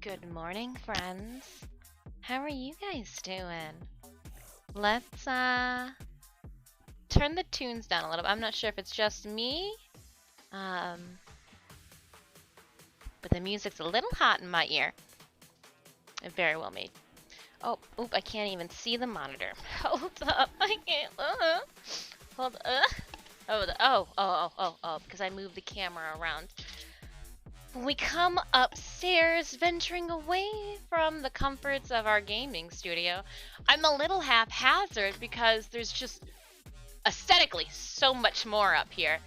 Good morning, friends. How are you guys doing? Let's turn the tunes down a little bit. I'm not sure if it's just me. But the music's a little hot in my ear. It very well may. Oh, oop, I can't even see the monitor. Hold up, I can't, hold, because I moved the camera around. When we come upstairs, venturing away from the comforts of our gaming studio, I'm a little haphazard because there's just aesthetically so much more up here.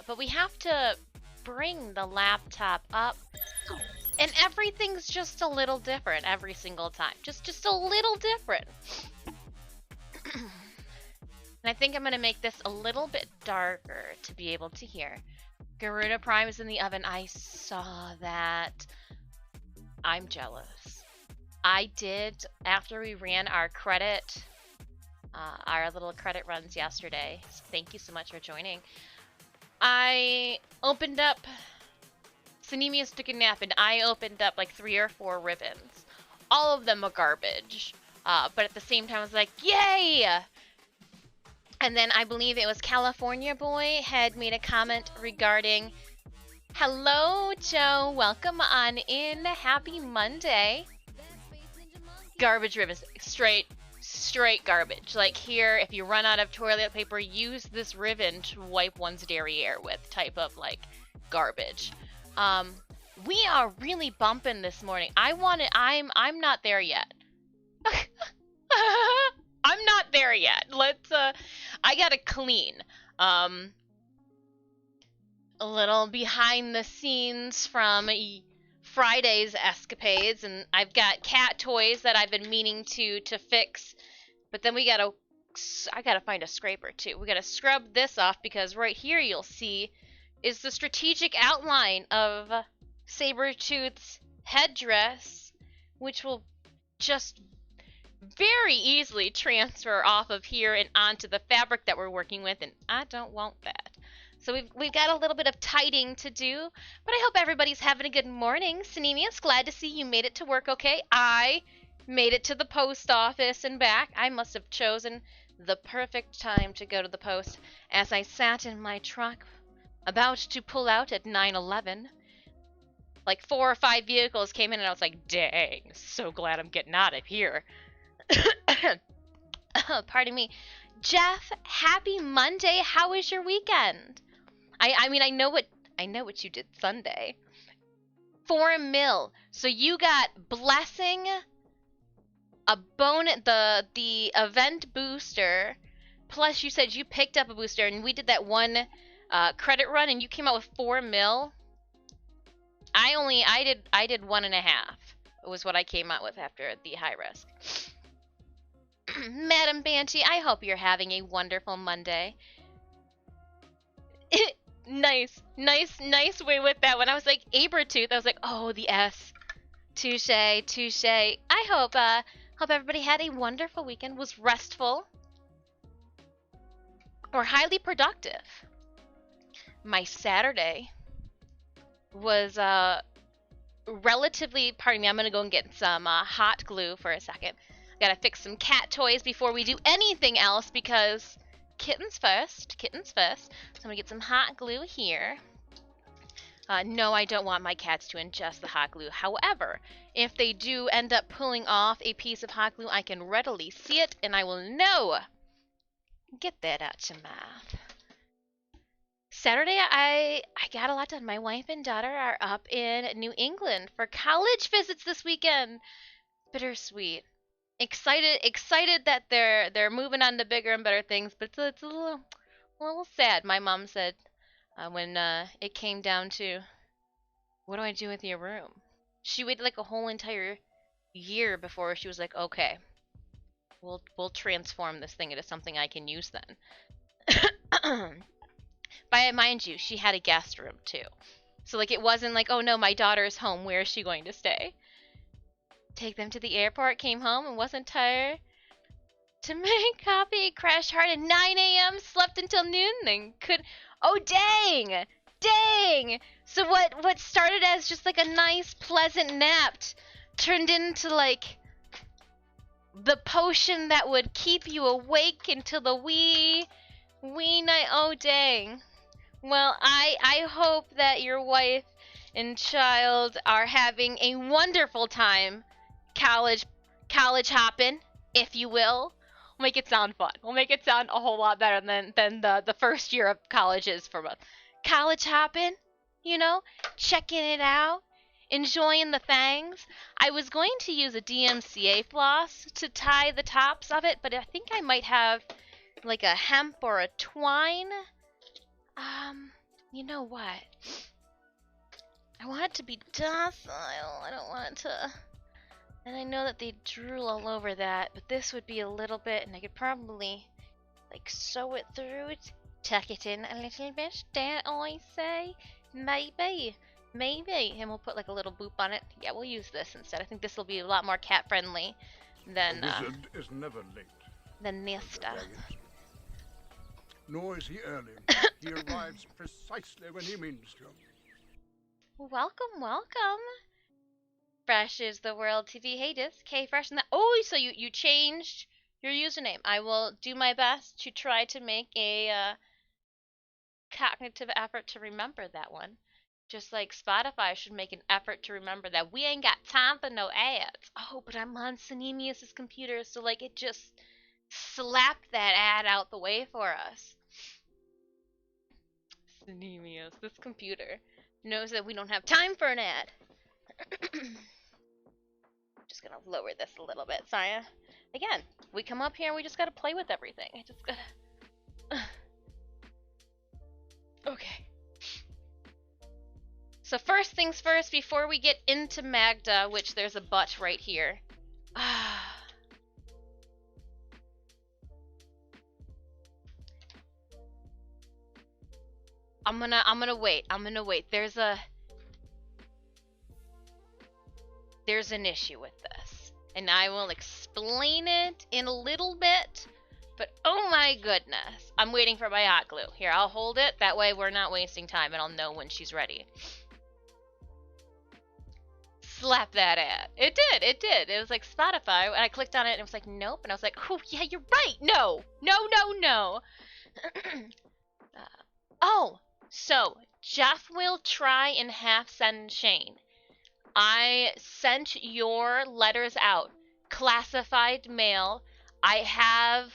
But we have to bring the laptop up, and everything's just a little different every single time. Just a little different. And I think I'm going to make this a little bit darker to be able to hear. Garuda Prime is in the oven. I saw that. I'm jealous. I did, after we ran our credit, our little credit runs yesterday. So thank you so much for joining. I opened up, Sanemius took a nap, and I opened up like 3 or 4 ribbons. All of them are garbage. But at the same time, I was like, yay! And then I believe it was California Boy had made a comment regarding, hello, Joe, welcome on in, happy Monday. Garbage ribbons, straight garbage. Like here, if you run out of toilet paper, use this ribbon to wipe one's derriere with, type of like garbage. We are really bumping this morning. I'm not there yet. I'm not there yet. I gotta clean. A little behind the scenes from Friday's escapades, and I've got cat toys that I've been meaning to fix, but then I gotta find a scraper too. We gotta scrub this off because right here you'll see is the strategic outline of Sabretooth's headdress, which will just very easily transfer off of here and onto the fabric that we're working with, and I don't want that. So we've got a little bit of tidying to do, but I hope everybody's having a good morning. Sanemius, glad to see you made it to work okay. I made it to the post office and back. I must have chosen the perfect time to go to the post as I sat in my truck about to pull out at 9:11. Like 4 or 5 vehicles came in and I was like, dang, so glad I'm getting out of here. Pardon me. Jeff, happy Monday. How was your weekend? I mean, I know what you did Sunday. 4 mil. So you got blessing, a the event booster, plus you said you picked up a booster, and we did that one credit run, and you came out with 4 mil. I did 1.5. It was what I came out with after the high risk. Madam Banshee, I hope you're having a wonderful Monday. Nice way with that one. I was like, Abretooth. I was like, oh, the S. Touche. I hope everybody had a wonderful weekend, was restful, or highly productive. My Saturday was relatively, pardon me, I'm gonna go and get some hot glue for a second. Gotta fix some cat toys before we do anything else because kittens first. So I'm gonna get some hot glue here. No, I don't want my cats to ingest the hot glue. However, if they do end up pulling off a piece of hot glue, I can readily see it and I will know. Get that out your mouth. Saturday, I got a lot done. My wife and daughter are up in New England for college visits this weekend. Bittersweet. Excited that they're moving on to bigger and better things, but it's a little sad. My mom said when it came down to what do I do with your room, she waited like a whole entire year before she was like, okay, we'll transform this thing into something I can use then. But mind you, she had a guest room too, so like it wasn't like, oh no, my daughter's home, where is she going to stay? Take them to the airport, came home and wasn't tired to make coffee, crashed hard at 9 a.m., slept until noon, then oh dang! Dang! So what started as just like a nice, pleasant nap turned into like the potion that would keep you awake until the wee night. Oh dang. Well, I hope that your wife and child are having a wonderful time college hopping, if you will. We'll make it sound fun. We'll make it sound a whole lot better than the first year of college is for us. College hopping, you know, checking it out, enjoying the things. I was going to use a DMCA floss to tie the tops of it, but I think I might have like a hemp or a twine. You know what? I want it to be docile. I don't want it to... And I know that they drool all over that, but this would be a little bit, and I could probably, like, sew it through, tuck it in a little bit, dare I say? Maybe. And we'll put, like, a little boop on it. Yeah, we'll use this instead. I think this will be a lot more cat-friendly than, a wizard is never late. Than this stuff. Nor is he early. He arrives precisely when he means to. Welcome. Fresh is the world TV. Hey, Disc. K Fresh. Oh, so you changed your username. I will do my best to try to make a cognitive effort to remember that one. Just like Spotify should make an effort to remember that we ain't got time for no ads. Oh, but I'm on Sinemius's computer, so like it just slapped that ad out the way for us. Sinemius, this computer knows that we don't have time for an ad. Just gonna lower this a little bit. Sorry. Again, we come up here and we just gotta play with everything. I just gotta... Okay. So first things first, before we get into Maghda, which there's a but right here. I'm gonna wait. There's an issue with this, and I will explain it in a little bit, but oh my goodness. I'm waiting for my hot glue. Here, I'll hold it. That way we're not wasting time, and I'll know when she's ready. Slap that ad. It did. It was like Spotify, and I clicked on it, and it was like, nope, and I was like, oh, yeah, you're right. No. Oh, so Jeff will try and half send Shane. I sent your letters out. Classified mail. I have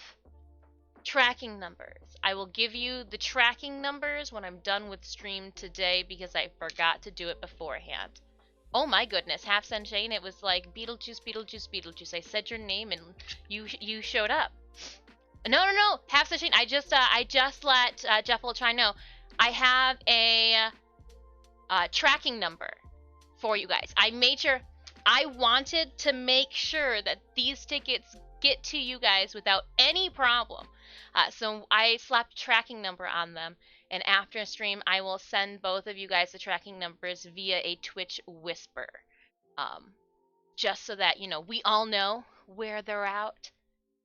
tracking numbers. I will give you the tracking numbers when I'm done with stream today because I forgot to do it beforehand. Oh my goodness, half send Shane. It was like Beetlejuice. I said your name and you showed up. No. Half send Shane. I just let Jeff will try. No, I have a tracking number for you guys. I made sure, I wanted to make sure that these tickets get to you guys without any problem. So I slapped a tracking number on them, and after a stream, I will send both of you guys the tracking numbers via a Twitch whisper. Just so that, you know, we all know where they're out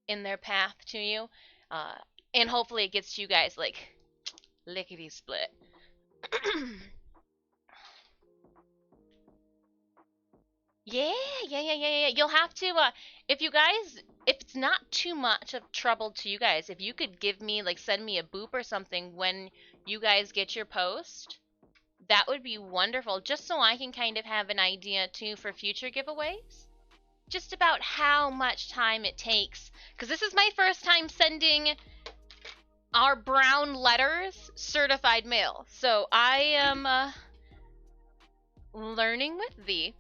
in their path to you. And hopefully it gets to you guys, like, lickety-split. Yeah. You'll have to, if it's not too much of trouble to you guys, if you could give me, like, send me a boop or something when you guys get your post, that would be wonderful, just so I can kind of have an idea, too, for future giveaways. Just about how much time it takes, because this is my first time sending our brown letters certified mail, so I am, learning with thee.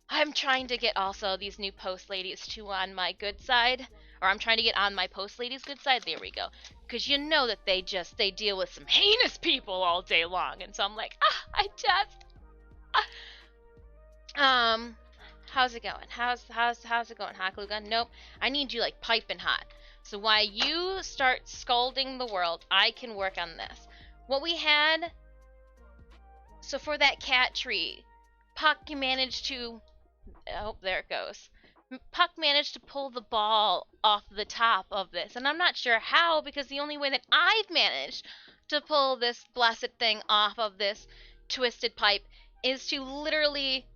I'm trying to get also these new post ladies too on my good side. Or I'm trying to get on my post ladies' good side. There we go. Because you know that they deal with some heinous people all day long. And so I'm like, how's it going? How's it going, Hot Glue Gun? Nope. I need you like piping hot. So while you start scolding the world, I can work on this. What we had, so for that cat tree, Puck managed to, oh, there it goes. Puck managed to pull the ball off the top of this, and I'm not sure how, because the only way that I've managed to pull this blessed thing off of this twisted pipe is to literally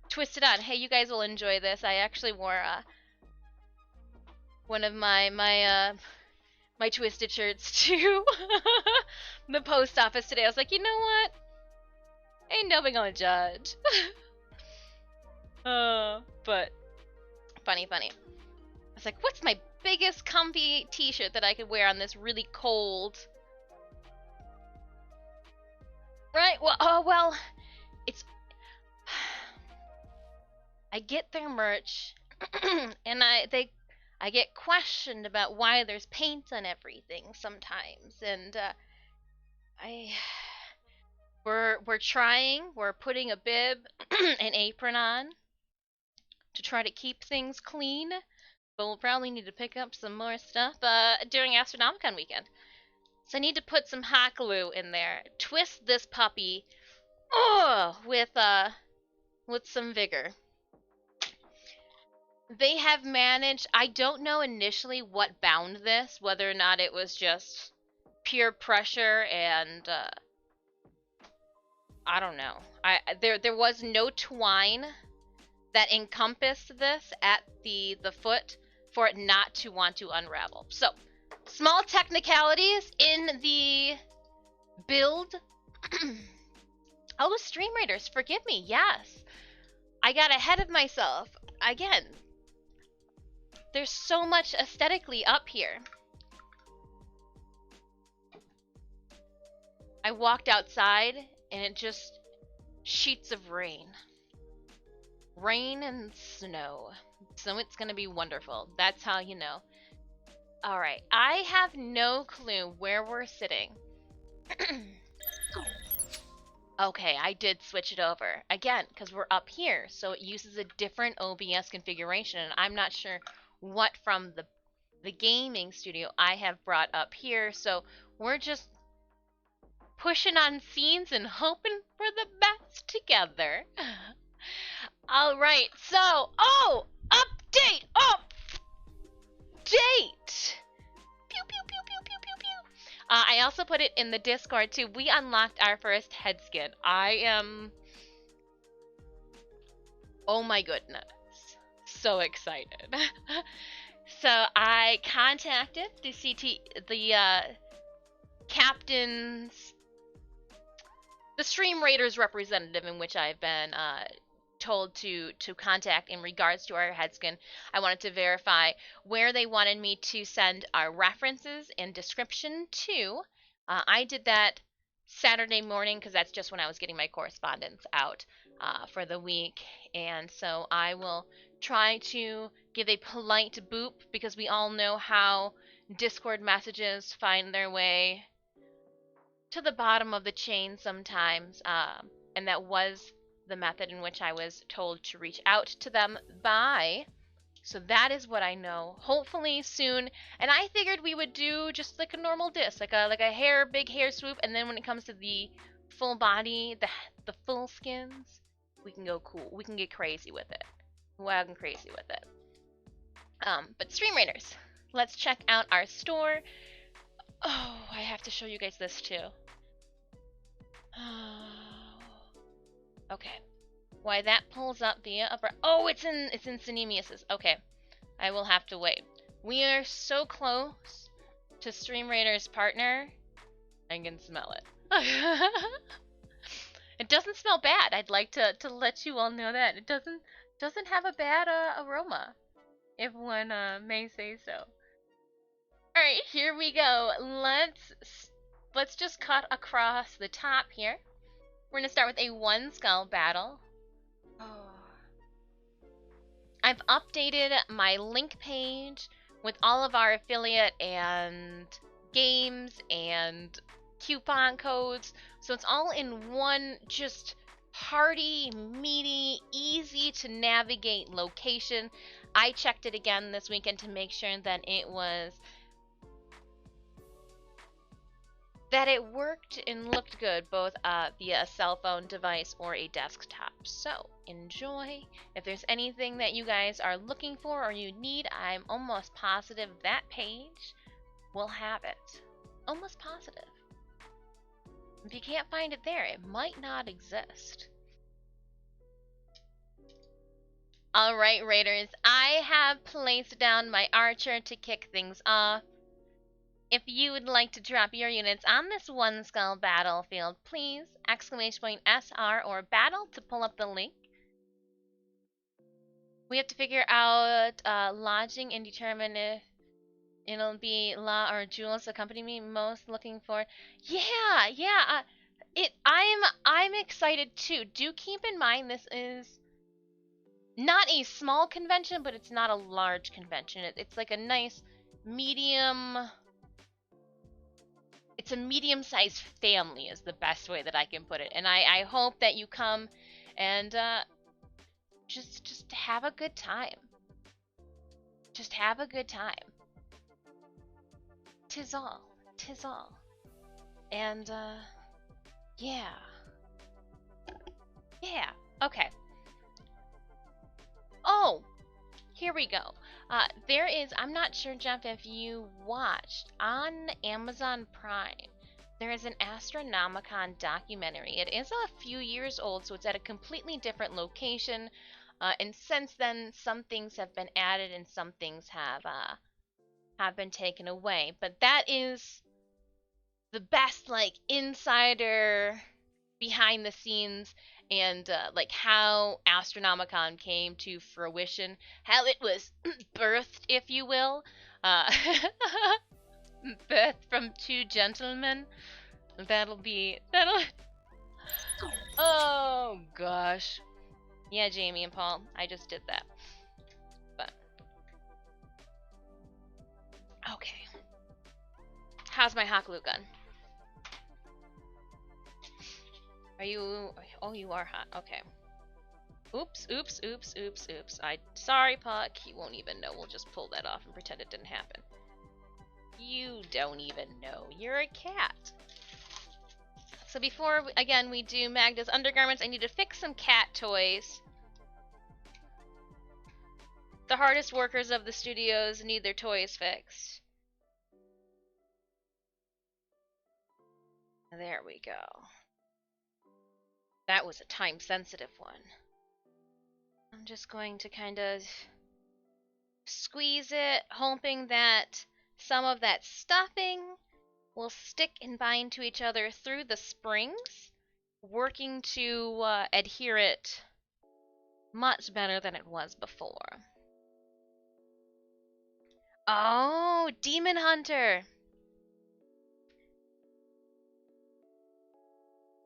twist it on. Hey, you guys will enjoy this. I actually wore one of my twisted shirts to the post office today. I was like, you know what? Ain't nobody gonna judge. But funny. I was like, what's my biggest comfy t-shirt that I could wear on this really cold? Right? Well, it's I get their merch and I get questioned about why there's paint on everything sometimes, and we're trying. We're putting a bib, an apron on to try to keep things clean. But we'll probably need to pick up some more stuff during Astronomicon weekend. So I need to put some hot glue in there. Twist this puppy, with some vigor. They have managed. I don't know initially what bound this, whether or not it was just pure pressure and I don't know. There was no twine that encompassed this at the foot for it not to want to unravel. So, small technicalities in the build. Oh, the Stream Raiders, forgive me. Yes, I got ahead of myself again. There's so much aesthetically up here. I walked outside and it just sheets of rain. Rain and snow. So it's gonna be wonderful. That's how you know. Alright, I have no clue where we're sitting. Okay, I did switch it over. Again, because we're up here, so it uses a different OBS configuration, and I'm not sure what from the gaming studio I have brought up here, so we're just pushing on scenes and hoping for the best together. Alright, so, update! Update! Pew, pew, pew, pew, pew, pew, pew. I also put it in the Discord too. We unlocked our first head skin. I am... Oh my goodness. So excited. So I contacted the captain's... the Stream Raiders representative, in which I've been told to contact in regards to our head skin. I wanted to verify where they wanted me to send our references and description to. I did that Saturday morning because that's just when I was getting my correspondence out for the week, and so I will try to give a polite boop because we all know how Discord messages find their way to the bottom of the chain sometimes, and that was the method in which I was told to reach out to them by. So that is what I know. Hopefully soon. And I figured we would do just like a normal disc, like a big hair swoop, and then when it comes to the full body, the full skins, we can go cool. We can get crazy with it. Wild and crazy with it. But Stream Raiders, let's check out our store. Oh, I have to show you guys this too. Okay. Why that pulls up via upper... Oh, it's in Cinemius's. Okay. I will have to wait. We are so close to Stream Raider's partner. I can smell it. It doesn't smell bad. I'd like to let you all know that. It doesn't have a bad aroma, if one may say so. Alright, here we go. Let's just cut across the top here. We're gonna start with a one skull battle. Oh. I've updated my link page with all of our affiliate and games and coupon codes, so it's all in one just hearty, meaty, easy to navigate location. I checked it again this weekend to make sure that it worked and looked good both via a cell phone device or a desktop. So enjoy. If there's anything that you guys are looking for or you need, I'm almost positive that page will have it. Almost positive. If you can't find it there, it might not exist. Alright, Raiders, I have placed down my archer to kick things off. If you would like to drop your units on this one skull battlefield, please exclamation point SR or battle to pull up the link. We have to figure out lodging and determine if it'll be La or Jules accompany me. Most looking for. Yeah. I'm excited too. Do keep in mind this is not a small convention, but it's not a large convention. It's like a nice medium. It's a medium-sized family is the best way that I can put it. And I hope that you come and just have a good time. Just have a good time. 'Tis all. 'Tis all. And yeah. Yeah. Okay. Oh, here we go. There is, I'm not sure, Jeff, if you watched on Amazon Prime, there is an Astronomicon documentary. It is a few years old, so it's at a completely different location. And since then, some things have been added and some things have been taken away. But that is the best, like, insider behind the scenes and like how Astronomicon came to fruition, how it was birthed, if you will, birthed from two gentlemen. That'll. Oh gosh, yeah, Jamie and Paul, I just did that. But okay, how's my hot glue gun? Are you? Oh, you are hot. Okay. Oops. Sorry, Puck. You won't even know. We'll just pull that off and pretend it didn't happen. You don't even know. You're a cat. So before, again, we do Maghda's undergarments, I need to fix some cat toys. The hardest workers of the studios need their toys fixed. There we go. That was a time-sensitive one. I'm just going to kind of squeeze it, hoping that some of that stuffing will stick and bind to each other through the springs, working to adhere it much better than it was before. Oh, Demon Hunter!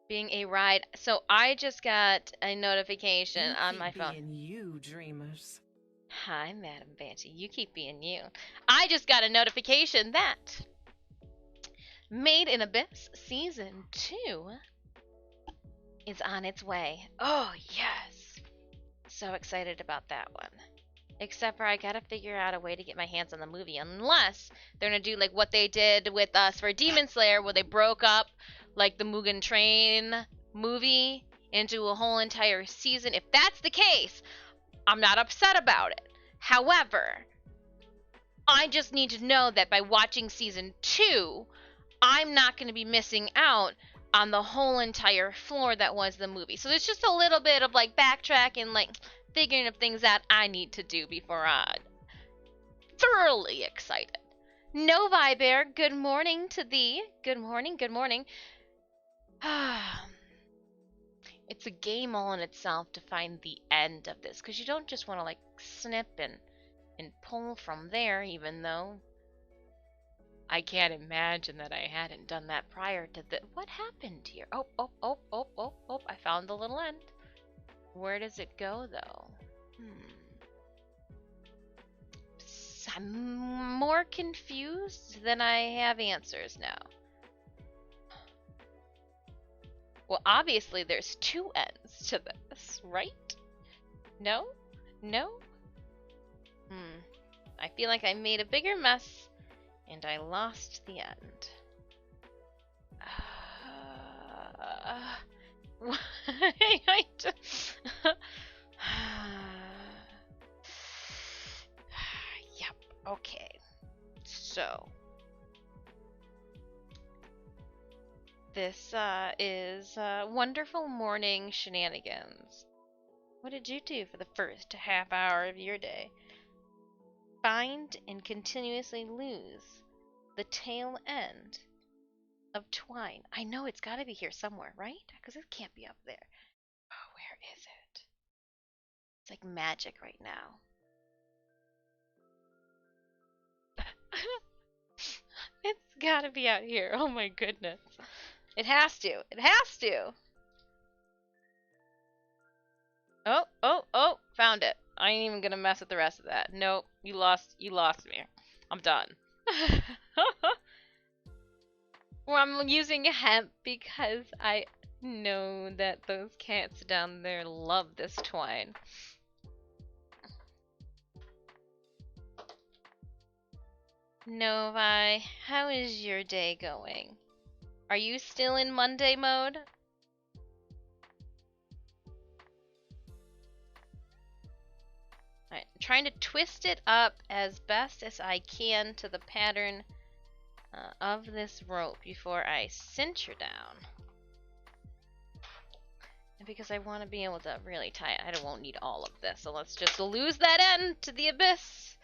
Being a ride. So I just got a notification on my phone. Being you, dreamers. Hi, Madam Banshee. You keep being you. I just got a notification that Made in Abyss Season 2 is on its way. Oh, yes. So excited about that one. Except for I gotta figure out a way to get my hands on the movie. Unless they're gonna do like what they did with us for Demon Slayer, where they broke up like the Mugen Train movie into a whole entire season. If that's the case, I'm not upset about it. However, I just need to know that by watching season 2, I'm not going to be missing out on the whole entire floor that was the movie. So there's just a little bit of like backtracking, like figuring of things that I need to do before I'm thoroughly excited. Novi Bear, good morning to thee. Good morning, good morning. It's a game all in itself to find the end of this, because you don't just want to like snip and pull from there, even though I can't imagine that I hadn't done that prior to the. What happened here? Oh, I found the little end. Where does it go, though? I'm more confused than I have answers now. Well, obviously there's two ends to this, right? No? No? I feel like I made a bigger mess and I lost the end. Yep, okay. So This is Wonderful Morning Shenanigans. What did you do for the first half hour of your day? Find and continuously lose the tail end of twine. I know it's gotta be here somewhere, right? Because it can't be up there. Oh, where is it? It's like magic right now. It's gotta be out here. Oh my goodness. It has to. It has to. Oh, oh, oh, found it. I ain't even gonna mess with the rest of that. Nope, you lost me. I'm done. Well, I'm using hemp because I know that those cats down there love this twine. Novi, how is your day going? Are you still in Monday mode? Alright, I'm trying to twist it up as best as I can to the pattern of this rope before I cinch her down. And because I want to be able to really tie it, I won't need all of this, so let's just lose that end to the abyss.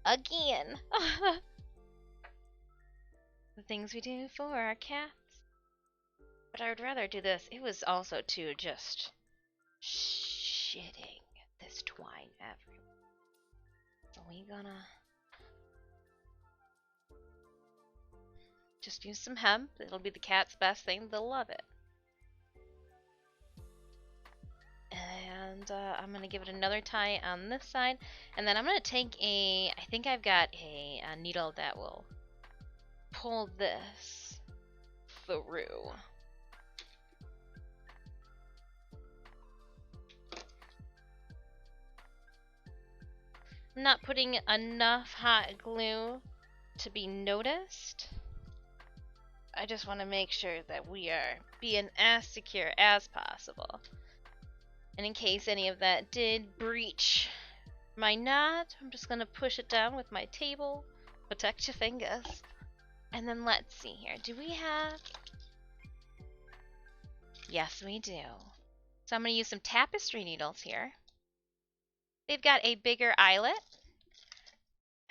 Again. The things we do for our cats. But I would rather do this. It was also too just shitting this twine everywhere. So we gonna just use some hemp. It'll be the cat's best thing. They'll love it. And I'm gonna give it another tie on this side, and then I'm gonna take I think I've got a needle that will pull this through. I'm not putting enough hot glue to be noticed. I just want to make sure that we are being as secure as possible. And in case any of that did breach my knot, I'm just going to push it down with my table. Protect your fingers. And then let's see here. Do we have... Yes, we do. So I'm going to use some tapestry needles here. They've got a bigger eyelet.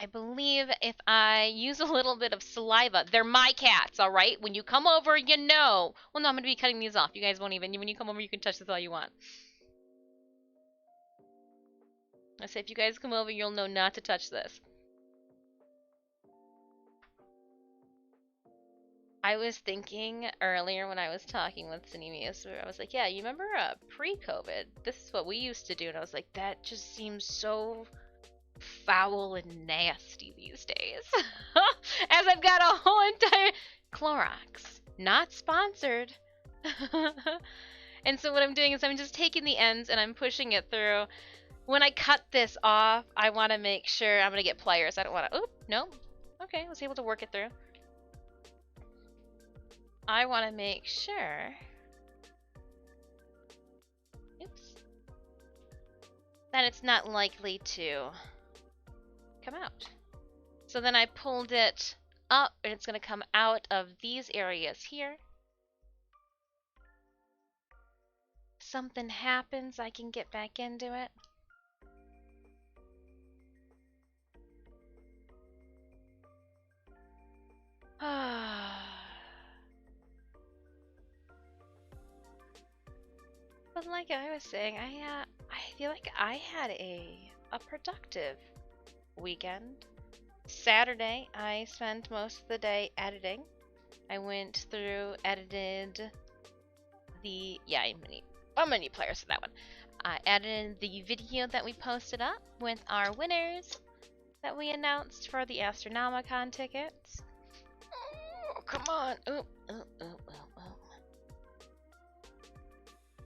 I believe if I use a little bit of saliva, they're my cats, all right? When you come over, you know. Well, no, I'm going to be cutting these off. You guys won't even, when you come over, you can touch this all you want. I say if you guys come over, you'll know not to touch this. I was thinking earlier when I was talking with Cinemius, I was like, yeah, you remember pre-COVID? This is what we used to do. And I was like, that just seems so foul and nasty these days. As I've got a whole entire Clorox, not sponsored. And so what I'm doing is I'm just taking the ends and I'm pushing it through. When I cut this off, I want to make sure I'm gonna get pliers. I don't want to. Oop, no. Okay, I was able to work it through. I want to make sure. Oops. That it's not likely to come out. So then I pulled it up and it's going to come out of these areas here. Something happens, I can get back into it. But like I was saying, I feel like I had a productive weekend. Saturday, I spent most of the day editing. I went through, edited the, yeah, I'm gonna need players for that one. I edited the video that we posted up with our winners that we announced for the Astronomicon tickets. Oh, come on. Oh.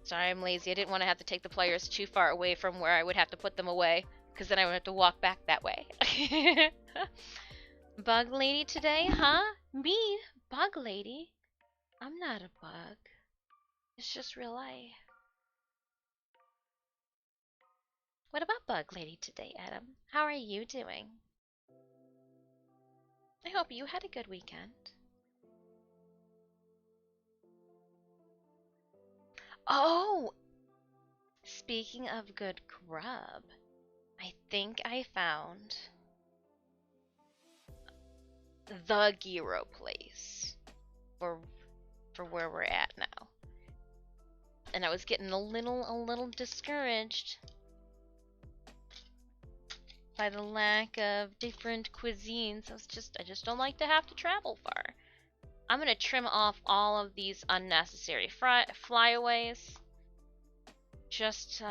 Sorry, I'm lazy. I didn't want to have to take the players too far away from where I would have to put them away, because then I would have to walk back that way. Bug lady today, huh? Me? Bug lady? I'm not a bug. It's just real life. What about bug lady today, Adam? How are you doing? I hope you had a good weekend. Oh! Speaking of good grub, I think I found the gyro place for where we're at now. And I was getting a little discouraged by the lack of different cuisines. I just don't like to have to travel far. I'm gonna trim off all of these unnecessary flyaways. Just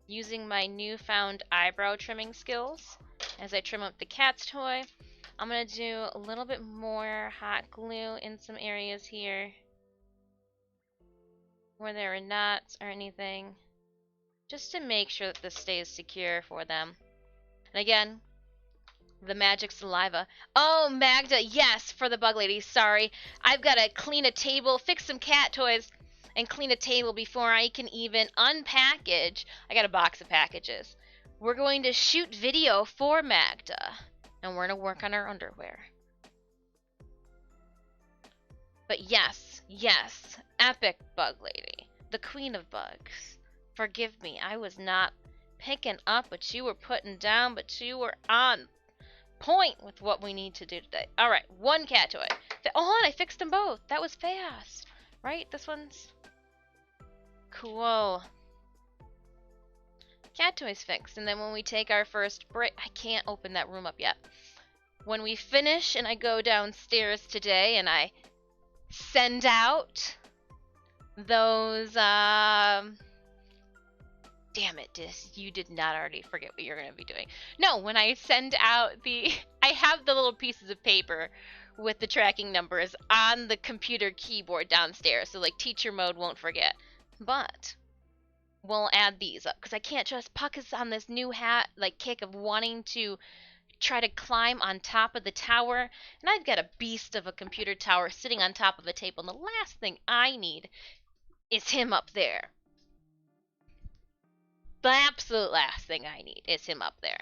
using my newfound eyebrow trimming skills as I trim up the cat's toy. I'm gonna do a little bit more hot glue in some areas here where there are knots or anything, just to make sure that this stays secure for them. And again, the magic saliva. Oh, Magda, yes, for the bug lady. Sorry. I've got to clean a table, fix some cat toys, and clean a table before I can even unpackage. I got a box of packages. We're going to shoot video for Magda, and we're going to work on our underwear. But yes, yes, epic bug lady, the queen of bugs. Forgive me, I was not picking up what you were putting down, but you were on point with what we need to do today. Alright, one cat toy. Oh, and I fixed them both. That was fast. Right? This one's cool. Cat toys fixed. And then when we take our first break, I can't open that room up yet. When we finish and I go downstairs today and I send out those, damn it, you did not already forget what you're going to be doing. No, when I send out I have the little pieces of paper with the tracking numbers on the computer keyboard downstairs, so like teacher mode won't forget. But we'll add these up, because I can't trust Puckus on this new kick of wanting to try to climb on top of the tower, and I've got a beast of a computer tower sitting on top of a table, and the last thing I need is him up there. The absolute last thing I need is him up there.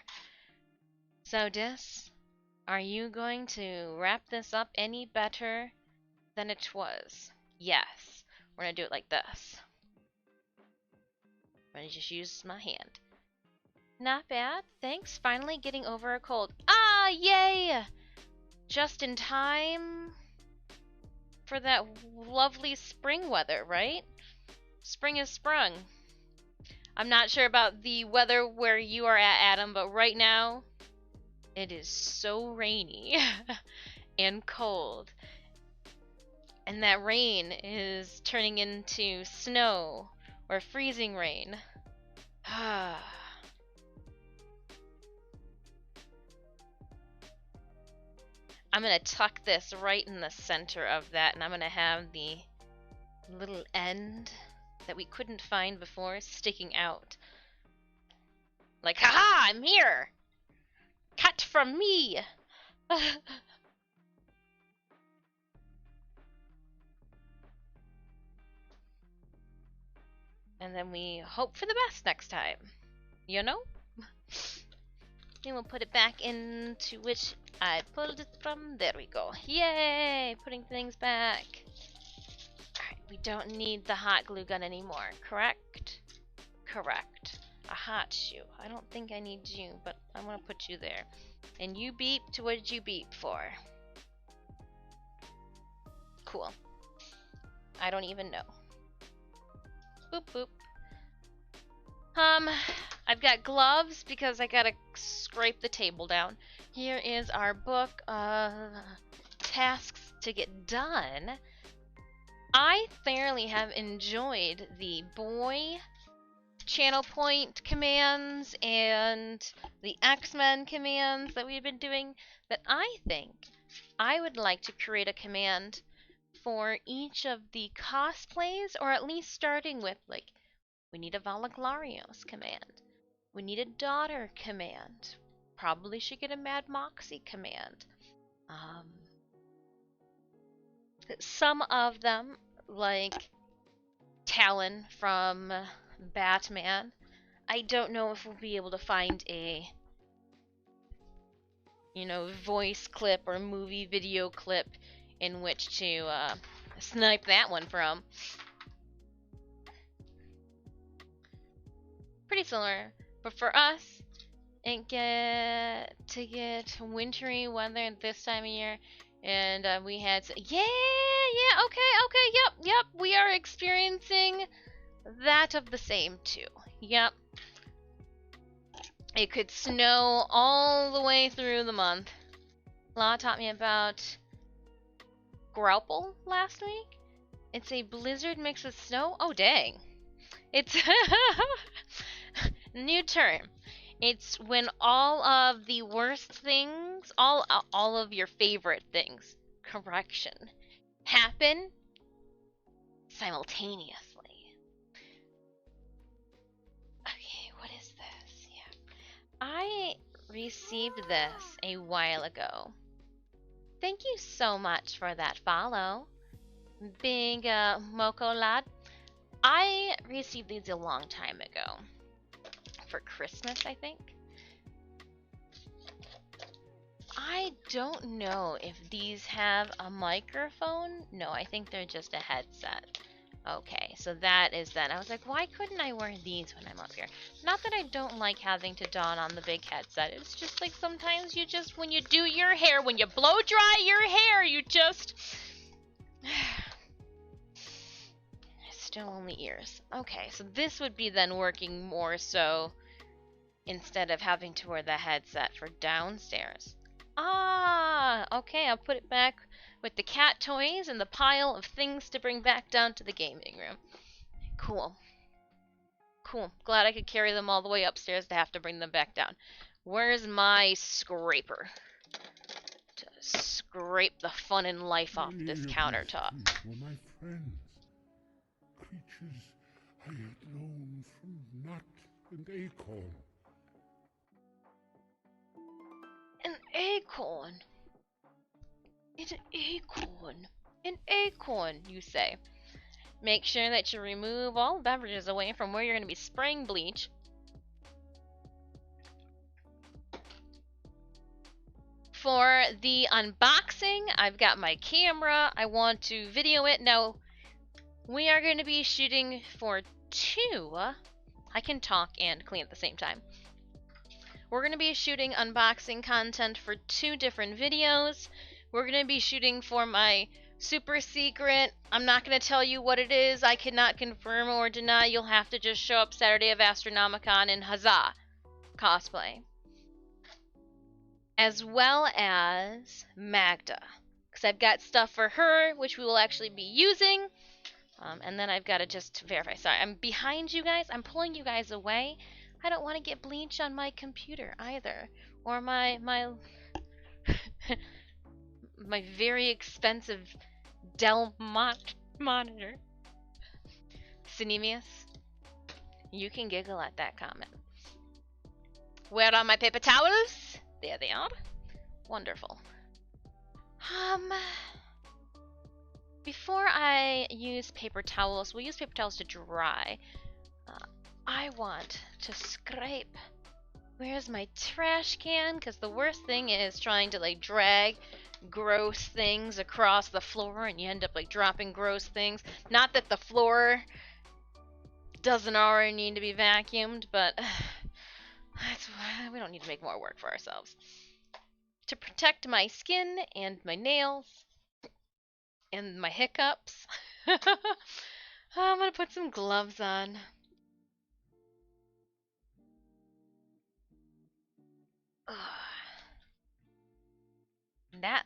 So, Dis, are you going to wrap this up any better than it was? Yes. We're going to do it like this. I'm going to just use my hand. Not bad. Thanks. Finally getting over a cold. Ah, yay! Just in time for that lovely spring weather, right? Spring is sprung. I'm not sure about the weather where you are at, Adam, but right now it is so rainy and cold. And that rain is turning into snow or freezing rain. I'm going to tuck this right in the center of that, and I'm going to have the little end that we couldn't find before sticking out. Like, haha, I'm here! Cut from me! And then we hope for the best next time. You know? Then we'll put it back into which I pulled it from. There we go. Yay! Putting things back. Alright, we don't need the hot glue gun anymore, correct? Correct. A hot shoe. I don't think I need you, but I'm gonna put you there. And you beeped. What did you beep for? Cool. I don't even know. Boop boop. I've got gloves because I gotta scrape the table down. Here is our book of tasks to get done. I thoroughly have enjoyed the boy channel point commands and the X-Men commands that we've been doing, but I think I would like to create a command for each of the cosplays, or at least starting with, like, we need a Valaglarios command. We need a daughter command. Probably should get a Mad Moxie command. Some of them, like Talon from Batman, I don't know if we'll be able to find a, voice clip or movie video clip in which to snipe that one from. pretty similar. But for us, to get wintry weather this time of year, and we had yep, we are experiencing that of the same too. Yep, it could snow all the way through the month. La taught me about Grauple last week. It's a blizzard mixed with snow. Oh dang, it's new term. It's when all of the worst things, all of your favorite things, correction, happen simultaneously. Okay, what is this? Yeah. I received this a while ago. Thank you so much for that follow, Big Moko Lad. I received these a long time ago. For Christmas, I think. I don't know if these have a microphone. No, I think they're just a headset. Okay, so that is that. I was like, why couldn't I wear these when I'm up here? Not that I don't like having to don on the big headset. It's just like sometimes you just, when you do your hair, when you blow dry your hair, you just... Still only ears. Okay, so this would be then working more so instead of having to wear the headset for downstairs. Ah, okay, I'll put it back with the cat toys and the pile of things to bring back down to the gaming room. Cool. Cool. Glad I could carry them all the way upstairs to have to bring them back down. Where's my scraper? To scrape the fun and life off this countertop. Were my friends, creatures I had known from nut and acorn. An acorn. It's an acorn. An acorn, you say. Make sure that you remove all beverages away from where you're going to be spraying bleach. For the unboxing, I've got my camera. I want to video it. Now, we are going to be shooting for 2. I can talk and clean at the same time. We're going to be shooting unboxing content for 2 different videos. We're going to be shooting for my super secret. I'm not going to tell you what it is. I cannot confirm or deny. You'll have to just show up Saturday of Astronomicon in Huzzah cosplay. As well as Maghda. Because I've got stuff for her, which we will actually be using. And then I've got to just verify. Sorry, I'm behind you guys. I'm pulling you guys away. I don't want to get bleach on my computer either. Or my my very expensive Dell monitor. Cinemius, you can giggle at that comment. Where are my paper towels? There they are. Wonderful. Before I use paper towels, we'll use paper towels to dry. I want to scrape. Where's my trash can? Because the worst thing is trying to like drag gross things across the floor and you end up like dropping gross things. Not that the floor doesn't already need to be vacuumed, but we don't need to make more work for ourselves. To protect my skin and my nails and my hiccups, I'm gonna put some gloves on. That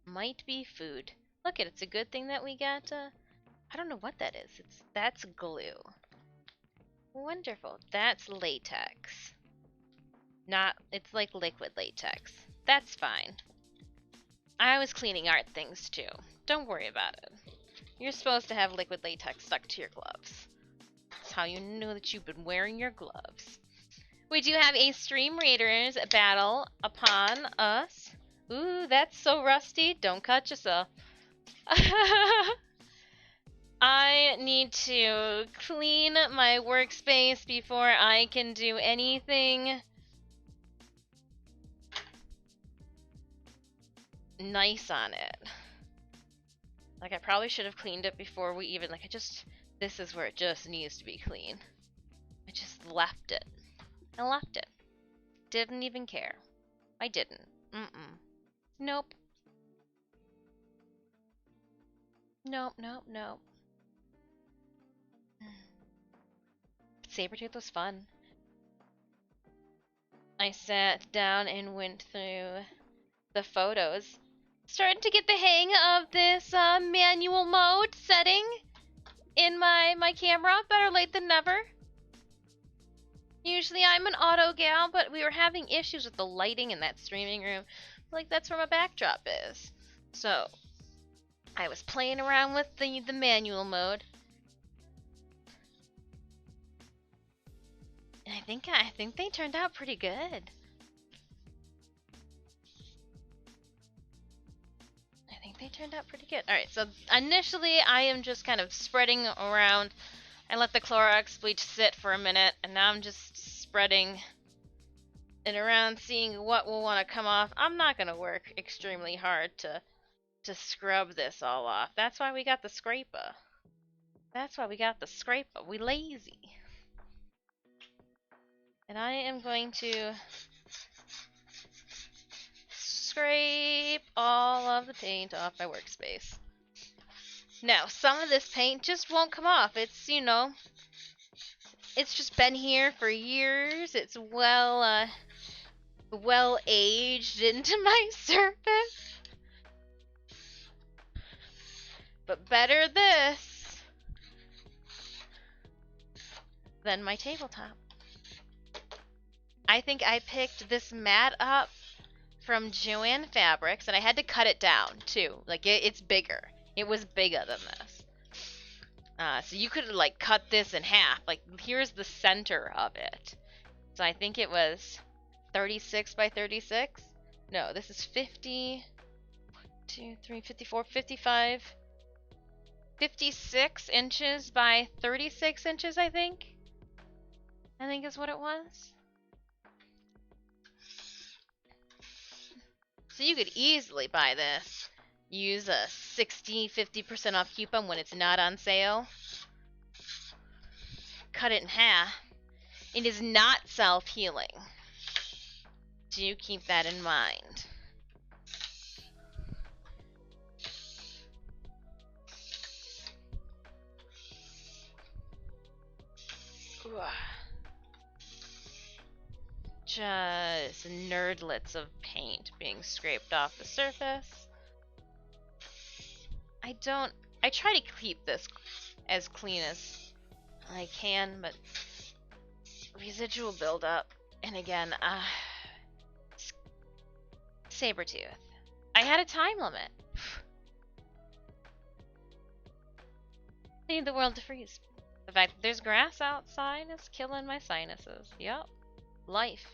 might be food. Look, it's a good thing that we got, I don't know what that is. That's glue. Wonderful. That's latex. It's like liquid latex. That's fine. I was cleaning art things too. Don't worry about it. You're supposed to have liquid latex stuck to your gloves. That's how you know that you've been wearing your gloves. We do have a Stream Raiders battle upon us. Ooh, that's so rusty. Don't cut yourself. I need to clean my workspace before I can do anything nice on it. Like, I probably should have cleaned it before we even, this is where it just needs to be clean. I just left it. I left it. Didn't even care. I didn't. Nope. Nope, nope, nope. Sabretooth was fun. I sat down and went through the photos. Starting to get the hang of this manual mode setting in my camera. Better late than never. Usually I'm an auto gal, but we were having issues with the lighting in that streaming room. Like, that's where my backdrop is. So, I was playing around with the manual mode. And I think they turned out pretty good. Alright, so initially I am just kind of spreading around. I let the Clorox bleach sit for a minute, and now I'm just spreading it around, seeing what will want to come off. I'm not going to work extremely hard to scrub this all off. That's why we got the scraper. We lazy. And I am going to scrape all of the paint off my workspace. Now, some of this paint just won't come off. It's, you know, it's just been here for years. It's well aged into my surface. But better this than my tabletop. I think I picked this mat up from Joann Fabrics, and I had to cut it down too. Like, it's bigger. It was bigger than this. So you could like cut this in half. Like, here's the center of it. So I think it was 36 by 36. No, this is 50, 2, 3, 54, 55, 56 inches by 36 inches, I think is what it was. So you could easily buy this. Use a 50% off coupon when it's not on sale. Cut it in half. It is not self-healing. Do keep that in mind. Just nerdlets of paint being scraped off the surface. I try to keep this as clean as I can, but residual buildup. And again, Sabretooth. I had a time limit. I need the world to freeze. The fact that there's grass outside is killing my sinuses. Yup. Life.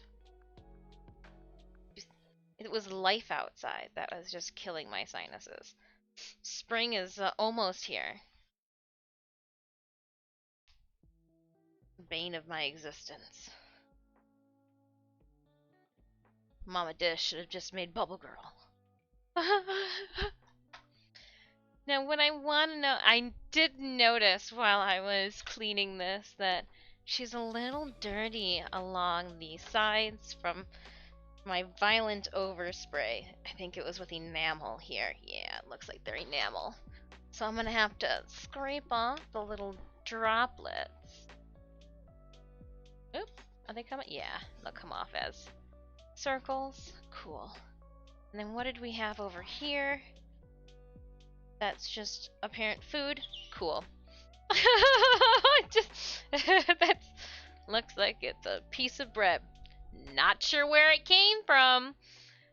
It was life outside that was just killing my sinuses. Spring is almost here. Bane of my existence. Mama Dish should have just made Bubble Girl. Now, what I want to know, I did notice while I was cleaning this that she's a little dirty along the sides from my violent overspray. I think it was with enamel here. Yeah, it looks like they're enamel. So I'm going to have to scrape off the little droplets. Oop, are they coming? Yeah, they'll come off as circles. Cool. And then what did we have over here? That's just apparent food. Cool. That looks like it's a piece of bread. Not sure where it came from.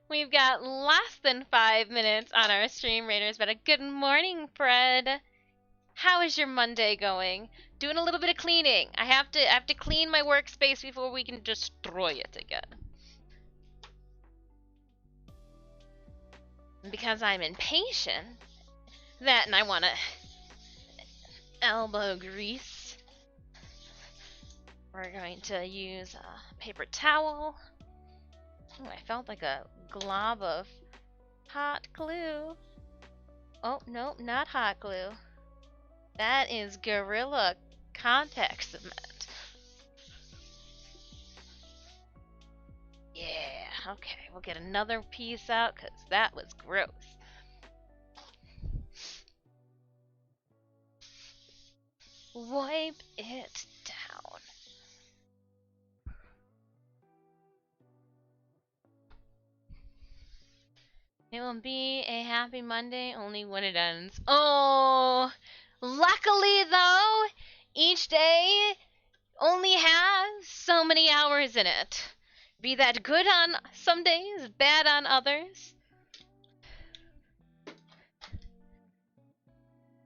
We've got less than 5 minutes on our stream, Raiders, but a good morning, Fred. How is your Monday going? Doing a little bit of cleaning. I have to clean my workspace before we can destroy it again. Because I'm impatient, that and I want to elbow grease. We're going to use a paper towel. Oh, I felt like a glob of hot glue. Oh, no, not hot glue. That is Gorilla Contact Cement. Yeah, okay, we'll get another piece out because that was gross. Wipe it down. It will be a happy Monday only when it ends. Oh, luckily though, each day only has so many hours in it. Be that good on some days, bad on others.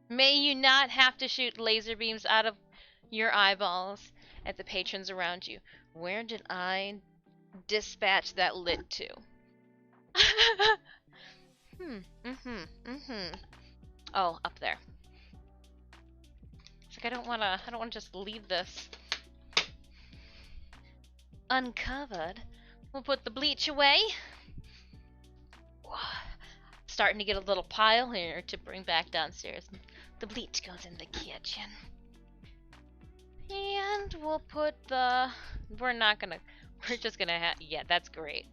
May you not have to shoot laser beams out of your eyeballs at the patrons around you. Where did I dispatch that lid to? Oh, up there. It's like I don't wanna just leave this uncovered. We'll put the bleach away. Starting to get a little pile here to bring back downstairs. The bleach goes in the kitchen. And we'll put the... We're just gonna have... Yeah, that's great.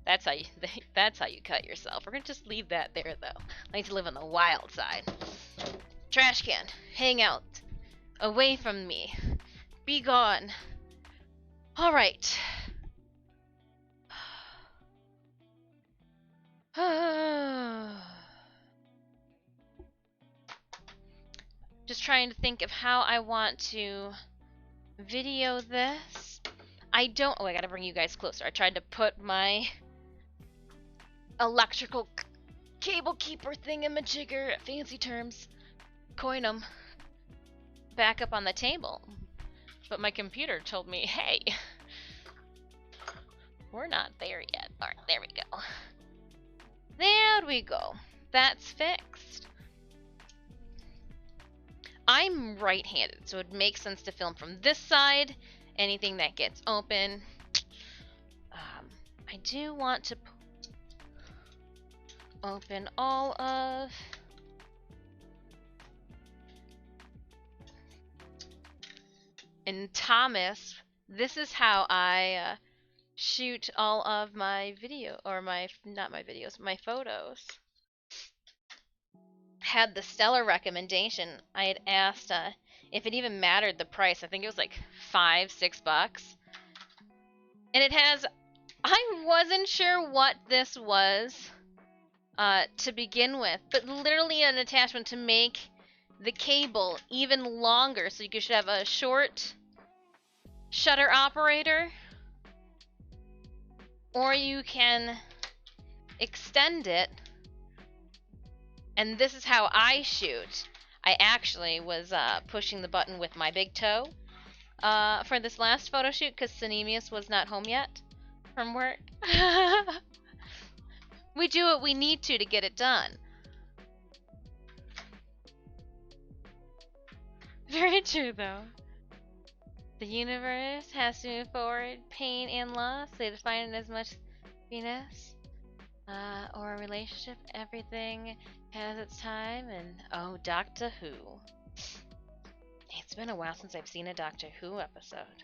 That's how you cut yourself. We're gonna just leave that there, though. I like to live on the wild side. Trash can. Hang out. Away from me. Be gone. Alright. Just trying to think of how I want to video this. I gotta bring you guys closer. I tried to put my electrical cable keeper thingamajigger, fancy terms, coin 'em, back up on the table. But my computer told me, hey, we're not there yet. Alright, there we go. There we go. That's fixed. I'm right-handed, so it makes sense to film from this side. Anything that gets open. I do want to open all of... And Thomas, this is how I shoot all of my video, or not my videos, my photos. Had the stellar recommendation. I had asked if it even mattered the price. I think it was like $5-6. And it has... I wasn't sure what this was to begin with, but literally an attachment to make the cable even longer, so you could have a short shutter operator, or you can extend it. And this is how I shoot. I actually was pushing the button with my big toe for this last photo shoot because Synemius was not home yet from work. We do what we need to get it done. Very true, though. The universe has to move forward. Pain and loss, they define it as much Venus or a relationship. Everything has its time, and oh, Doctor Who. It's been a while since I've seen a Doctor Who episode.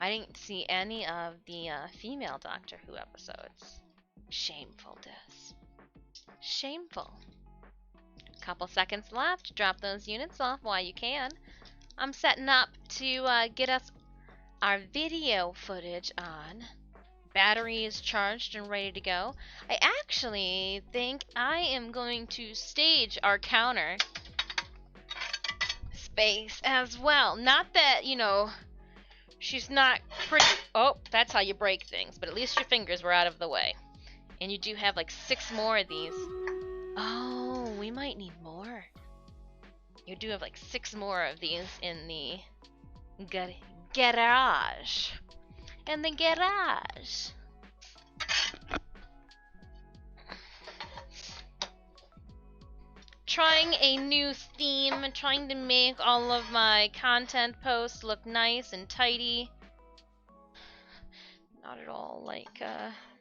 I didn't see any of the female Doctor Who episodes. Shameful, Des. Shameful. Couple seconds left. Drop those units off while you can. I'm setting up to get us our video footage on. Battery is charged and ready to go. I actually think I am going to stage our counter space as well. Not that, you know, she's not pretty... Oh, that's how you break things, but at least your fingers were out of the way. And you do have like 6 more of these. Oh, we might need more. You do have like 6 more of these in the garage. In the garage. Trying a new theme, trying to make all of my content posts look nice and tidy. Not at all like,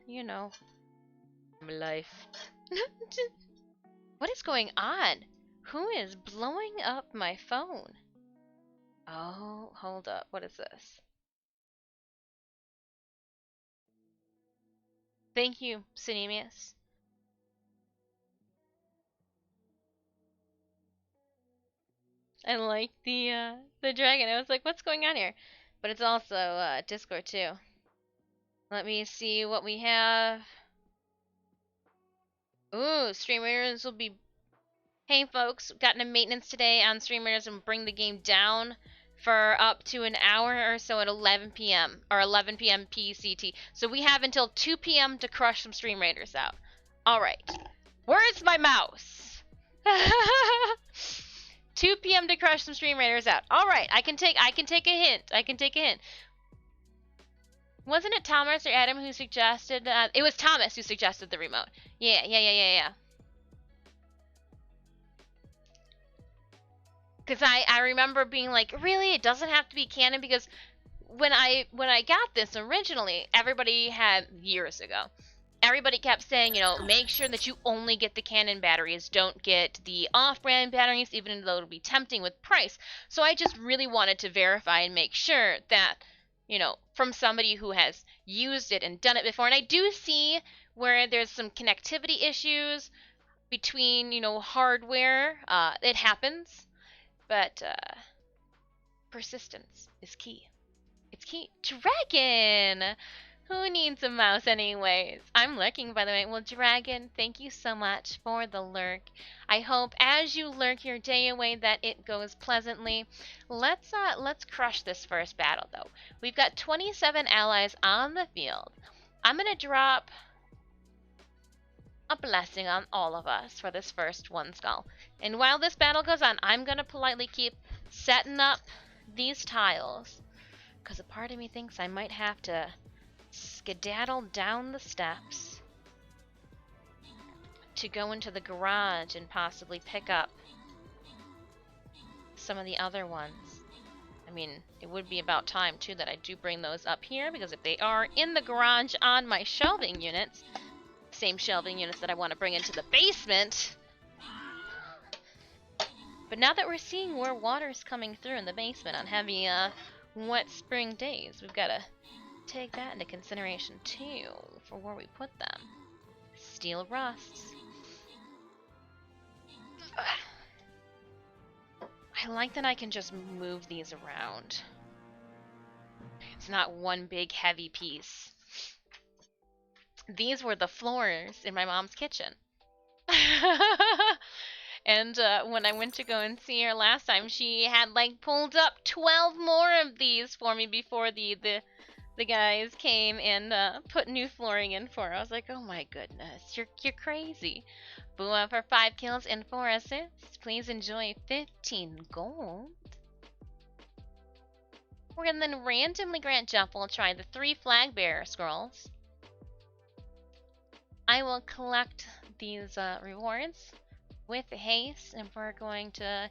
you know, my life. What is going on? Who is blowing up my phone? Oh, hold up. What is this? Thank you, Cinemius. I like the dragon. I was like, what's going on here? But it's also Discord too. Let me see what we have. Ooh, streamers will be. Hey folks, got into maintenance today on streamers and bring the game down for up to an hour or so at 11 p.m. or 11 p.m. PCT. So we have until 2 p.m. to crush some stream raiders out. All right, where's my mouse? 2 p.m. to crush some stream raiders out. All right, I can take a hint. I can take a hint. Wasn't it Thomas or Adam who suggested? It was Thomas who suggested the remote. Yeah. Because I remember being like, really, it doesn't have to be canon, because when I got this originally, everybody had years ago. Everybody kept saying, you know, make sure that you only get the canon batteries, don't get the off-brand batteries, even though it'll be tempting with price. So I just really wanted to verify and make sure that, you know, from somebody who has used it and done it before. And I do see where there's some connectivity issues between, you know, hardware. It happens, but persistence is key. It's key. Dragon! Who needs a mouse anyways? I'm lurking, by the way. Well, Dragon, thank you so much for the lurk. I hope as you lurk your day away that it goes pleasantly. Let's crush this first battle though. We've got 27 allies on the field. I'm gonna drop a blessing on all of us for this first one skull. And while this battle goes on, I'm gonna politely keep setting up these tiles, because a part of me thinks I might have to skedaddle down the steps to go into the garage and possibly pick up some of the other ones. I mean, it would be about time too that I do bring those up here, because if they are in the garage on my shelving units, same shelving units that I want to bring into the basement. But now that we're seeing where water's coming through in the basement on heavy wet spring days, we've got to take that into consideration too for where we put them. Steel rusts. I like that I can just move these around. It's not one big heavy piece. These were the floors in my mom's kitchen. And when I went to go and see her last time, she had like pulled up 12 more of these for me before the guys came and put new flooring in for her. I was like, oh my goodness, you're crazy. Boo for 5 kills and 4 assists. Please enjoy 15 gold. We're gonna then randomly grant Juffle try the 3 flag bearer scrolls. I will collect these rewards with haste, and we're going to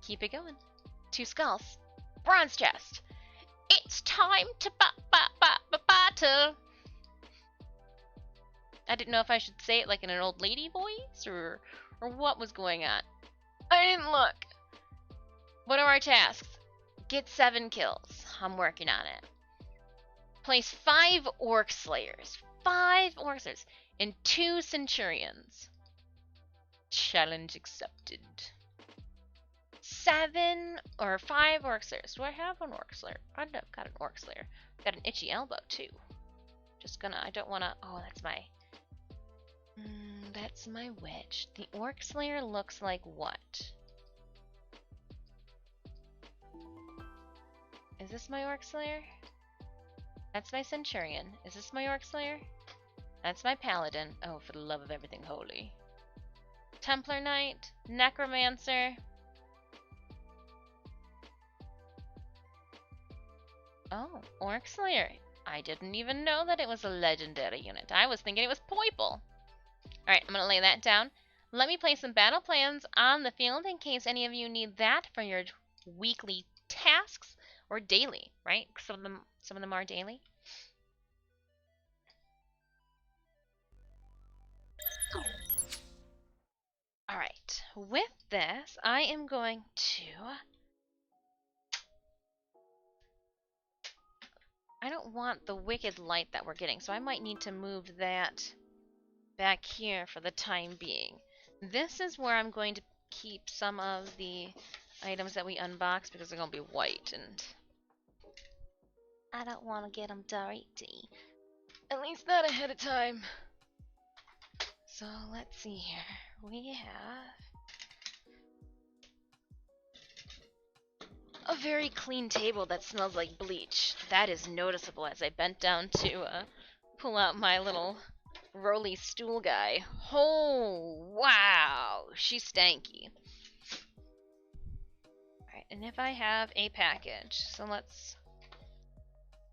keep it going. 2 skulls. Bronze chest. It's time to battle. I didn't know if I should say it like in an old lady voice or what was going on. I didn't look. What are our tasks? Get 7 kills. I'm working on it. Place 5 orc slayers. 5 orc slayers and 2 centurions. Challenge accepted. 7 or 5 orc slayers. Do I have an orc slayer? I've got an orc slayer. Got an itchy elbow too. Just gonna. I don't wanna. Oh, that's my. That's my witch. The orc slayer looks like what? Is this my orc slayer? That's my centurion. Is this my orc slayer? That's my paladin. Oh, for the love of everything holy. Templar Knight, Necromancer. Oh, Orc Slayer. I didn't even know that it was a legendary unit. I was thinking it was Poiple. Alright, I'm going to lay that down. Let me place some battle plans on the field in case any of you need that for your weekly tasks, or daily, right? Some of them are daily. Alright, with this, I am going to I don't want the wicked light that we're getting, so I might need to move that back here for the time being. This is where I'm going to keep some of the items that we unbox because they're going to be white, and I don't want to get them dirty. At least not ahead of time. So let's see here. We have a very clean table that smells like bleach. That is noticeable as I bent down to pull out my little rolly stool guy. Oh, wow. She's stanky. Alright, and if I have a package, so let's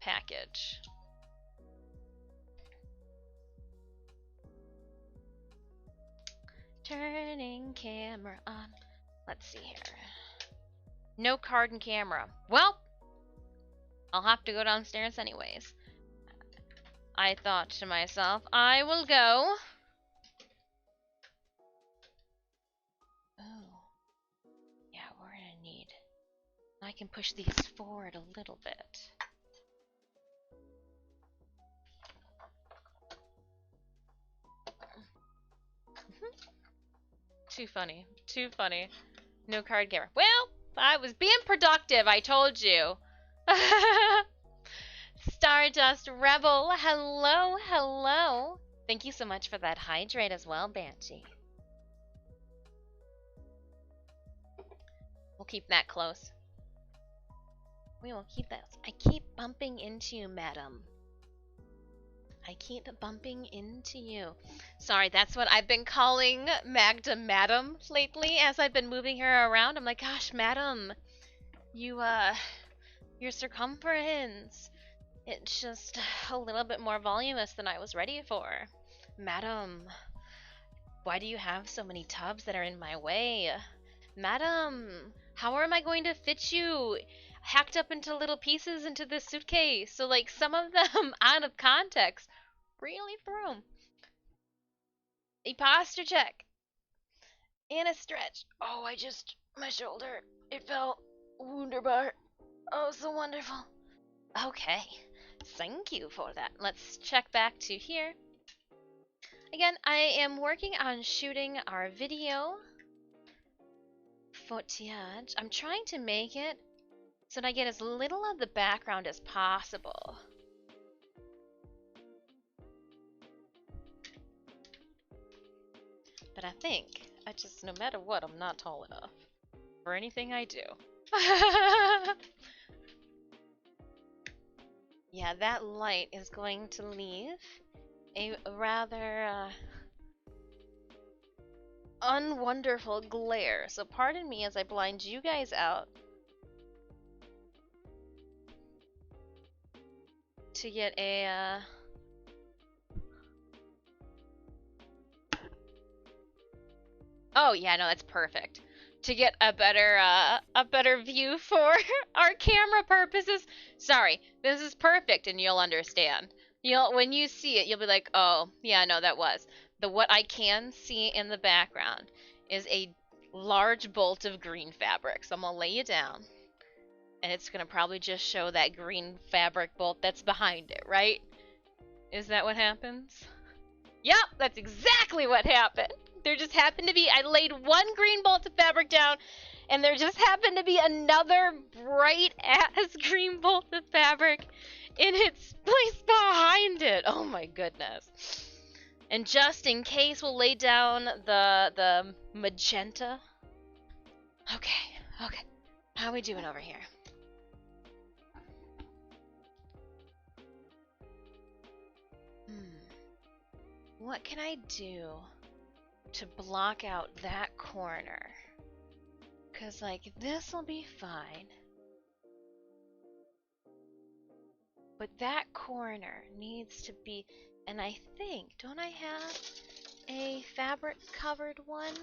package. Turning camera on. Let's see here. No card and camera. Well, I'll have to go downstairs anyways. I thought to myself, I will go. Oh. Yeah, we're gonna need... I can push these forward a little bit. Too funny. Too funny. No card camera. Well, I was being productive, I told you. Stardust Rebel, hello, hello. Thank you so much for that hydrate as well, Banshee. We'll keep that close. We will keep that. I keep bumping into you, madam. I keep bumping into you. Sorry, that's what I've been calling Maghda madam lately as I've been moving her around. I'm like, gosh, madam, you, your circumference, it's just a little bit more voluminous than I was ready for. Madam, why do you have so many tubs that are in my way? Madam, how am I going to fit you hacked up into little pieces into this suitcase? So, like, some of them out of context really throw 'em. A posture check. And a stretch. Oh, my shoulder, it felt wunderbar. Oh, so wonderful. Okay, thank you for that. Let's check back to here. Again, I am working on shooting our video footage. I'm trying to make it so that I get as little of the background as possible. But I think, no matter what, I'm not tall enough for anything I do. Yeah, that light is going to leave a rather unwonderful glare. So pardon me as I blind you guys out to get a oh yeah, no, that's perfect. To get a better view for our camera purposes. Sorry, this is perfect, and you'll understand. When you see it, you'll be like, oh yeah, no, that was. What I can see in the background is a large bolt of green fabric. So I'm gonna lay you down, and it's gonna probably just show that green fabric bolt that's behind it, right? Is that what happens? Yep, that's exactly what happened. There just happened to be, I laid one green bolt of fabric down, and there just happened to be another bright ass green bolt of fabric in its place behind it. Oh my goodness. And just in case, we'll lay down the magenta. Okay, okay. How are we doing over here? What can I do to block out that corner? Cause like this will be fine. But that corner needs to be, and I think, don't I have a fabric covered one?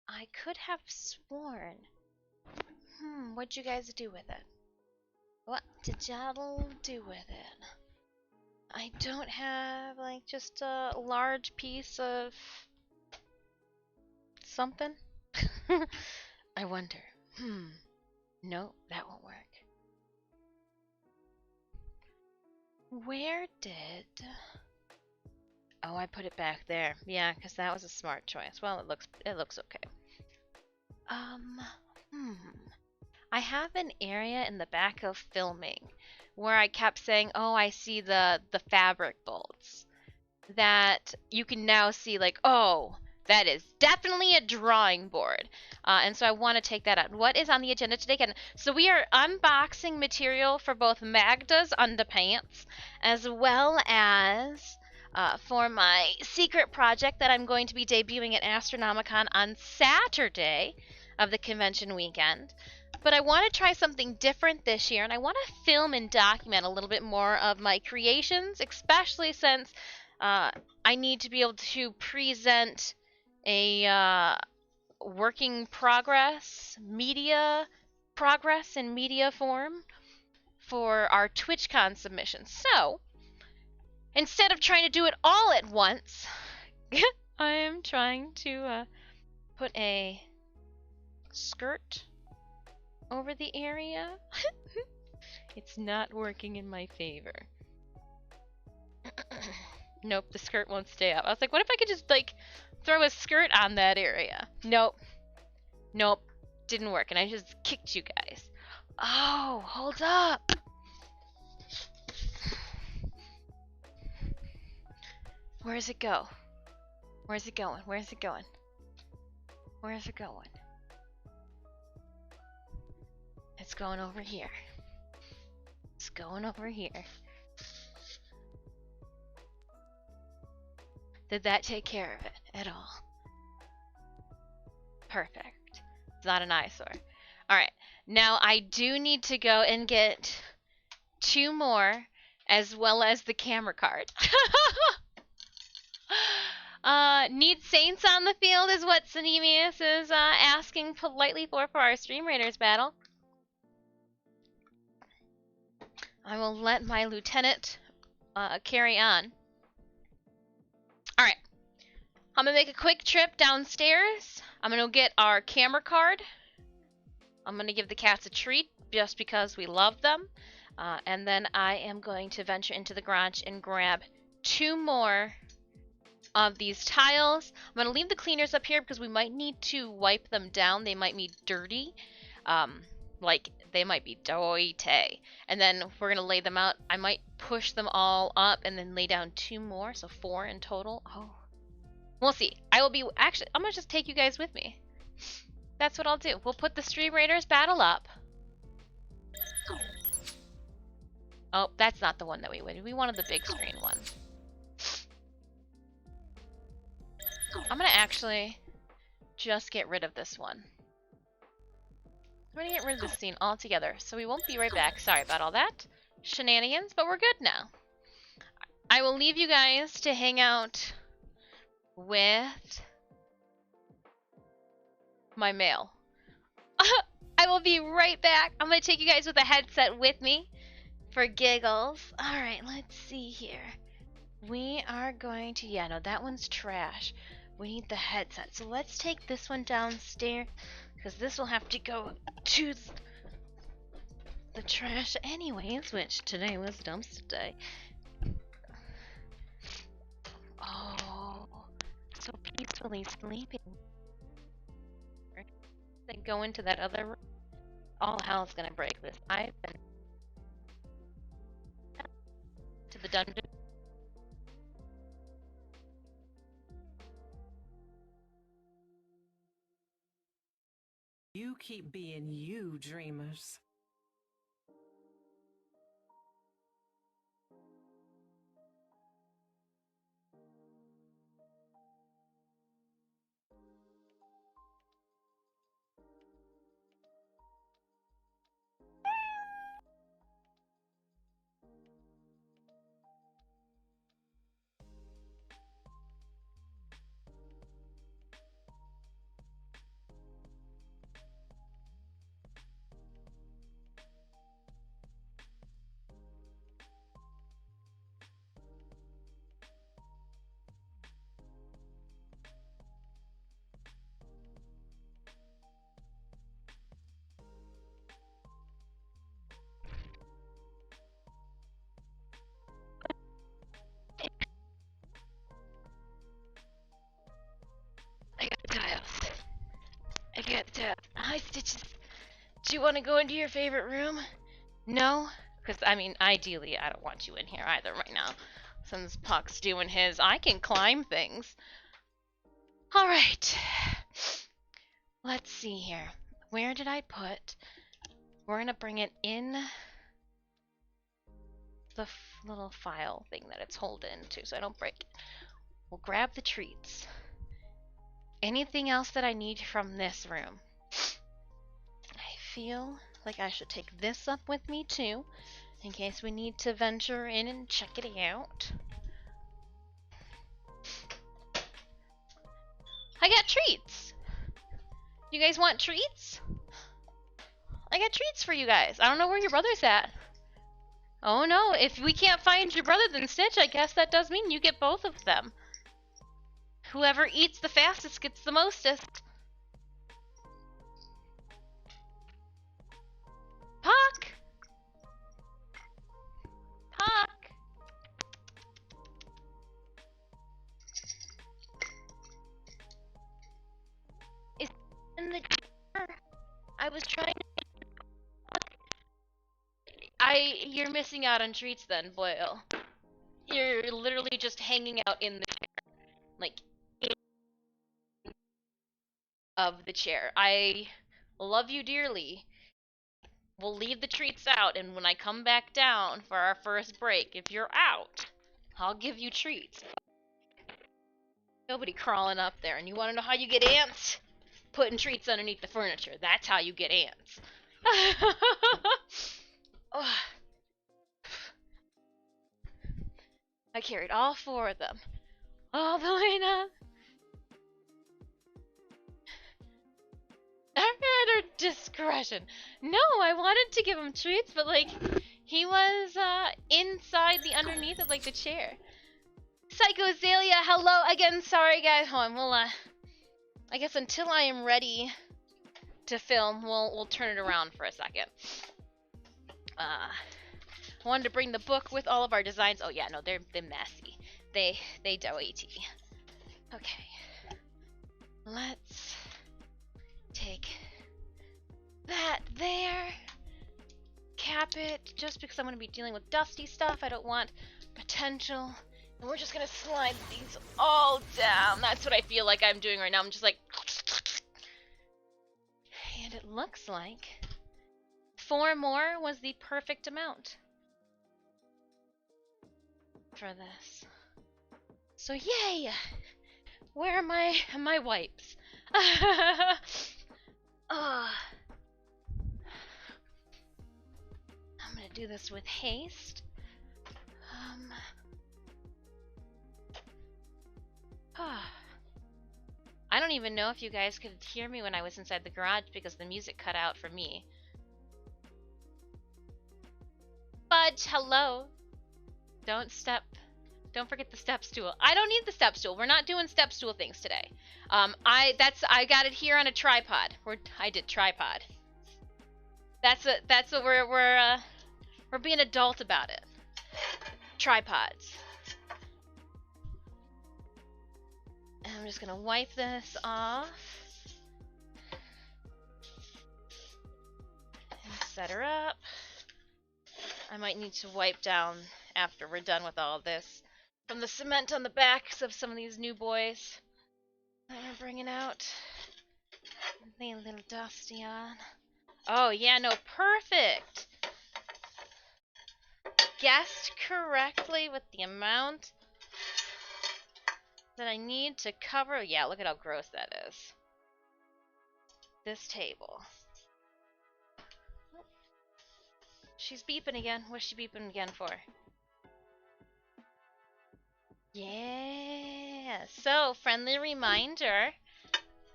I could have sworn. What'd you guys do with it? What did y'all do with it? I don't have like just a large piece of something. I wonder. No, that won't work. Where did... Oh, I put it back there. Yeah, because that was a smart choice. Well, it looks okay. Hmm. I have an area in the back of filming where I kept saying, "Oh, I see the fabric bolts." That you can now see, like, oh, that is definitely a drawing board. And so I want to take that out. What is on the agenda today? Again, so we are unboxing material for both Maghda's underpants as well as for my secret project that I'm going to be debuting at Astronomicon on Saturday of the convention weekend. But I want to try something different this year, and I want to film and document a little bit more of my creations, especially since I need to be able to present a working progress in media form for our TwitchCon submission. So, instead of trying to do it all at once, I am trying to put a skirt over the area. It's not working in my favor. Nope, the skirt won't stay up. I was like, what if I could just, like, throw a skirt on that area? Nope. Nope. Didn't work, and I just kicked you guys. Oh, hold up! Where's it go? Where's it going? Where's it going? Where's it going? It's going over here. It's going over here. Did that take care of it at all? Perfect. It's not an eyesore. Alright, now I do need to go and get 2 more, as well as the camera card. Need Saints on the field is what Sanemius is asking politely for our Stream Raiders battle. I will let my lieutenant carry on. Alright. I'm gonna make a quick trip downstairs. I'm gonna get our camera card. I'm gonna give the cats a treat just because we love them. And then I am going to venture into the garage and grab 2 more of these tiles. I'm going to leave the cleaners up here because we might need to wipe them down. They might be dirty. Like, they might be dirty. And then we're going to lay them out. I might push them all up and then lay down 2 more, so 4 in total. Oh. We'll see. I will be... Actually, I'm going to just take you guys with me. That's what I'll do. We'll put the Stream Raiders battle up. Oh, that's not the one that we wanted. We wanted the big screen one. I'm gonna actually just get rid of this one. I'm gonna get rid of this scene altogether, so we won't be right back. Sorry about all that shenanigans, but we're good now. I will leave you guys to hang out with my mail. I will be right back. I'm gonna take you guys with a headset with me for giggles. Alright, let's see here. We are going to... Yeah, no, that one's trash. We need the headset. So let's take this one downstairs, because this will have to go to the trash anyways, which today was dumpster day. Oh, so peacefully sleeping. Then go into that other room. All hell's gonna break this. I've been to the dungeon. You keep being you, dreamers. Hi, Stitches. Do you want to go into your favorite room? No? Because, I mean, ideally, I don't want you in here either right now. Since Puck's doing his, I can climb things. Alright. Let's see here. Where did I put... We're gonna bring it in the little file thing that it's holding to so I don't break it. We'll grab the treats. Anything else that I need from this room? I feel like I should take this up with me too, in case we need to venture in and check it out. I got treats! You guys want treats? I got treats for you guys. I don't know where your brother's at. Oh no, if we can't find your brother, then Stitch, I guess that does mean you get both of them. Whoever eats the fastest gets the mostest. Puck! Puck! Is in the chair? I was trying to... You're missing out on treats then, Boyle. You're literally just hanging out in the chair. Like, of the chair. I love you dearly. We'll leave the treats out, and when I come back down for our first break, if you're out, I'll give you treats. Nobody crawling up there, and you want to know how you get ants? Putting treats underneath the furniture. That's how you get ants. Oh. I carried all 4 of them. All the way down. At discretion. No, I wanted to give him treats, but like, he was inside the underneath of like the chair. Psycho Azalea, hello again. Sorry guys. Hold on, we'll I guess until I am ready to film, we'll turn it around for a second. I wanted to bring the book with all of our designs. Oh yeah, no, they're messy. They doughy. Okay. Let's take that there. Cap it, just because I'm going to be dealing with dusty stuff. I don't want potential. And we're just going to slide these all down. That's what I feel like I'm doing right now. I'm just like... And it looks like 4 more was the perfect amount for this. So yay! Where are my wipes? I'm gonna do this with haste. I don't even know if you guys could hear me when I was inside the garage because the music cut out for me. Fudge, hello. Don't forget the step stool. I don't need the step stool. We're not doing step stool things today. I got it here on a tripod. I did tripod. That's what we're being adult about it. Tripods. And I'm just gonna wipe this off and set her up. I might need to wipe down after we're done with all of this from the cement on the backs of some of these new boys that we're bringing out. They a little dusty on. Oh yeah, no, perfect. Guessed correctly with the amount that I need to cover. Yeah, look at how gross that is. This table. She's beeping again. What's she beeping again for? Yeah. So, friendly reminder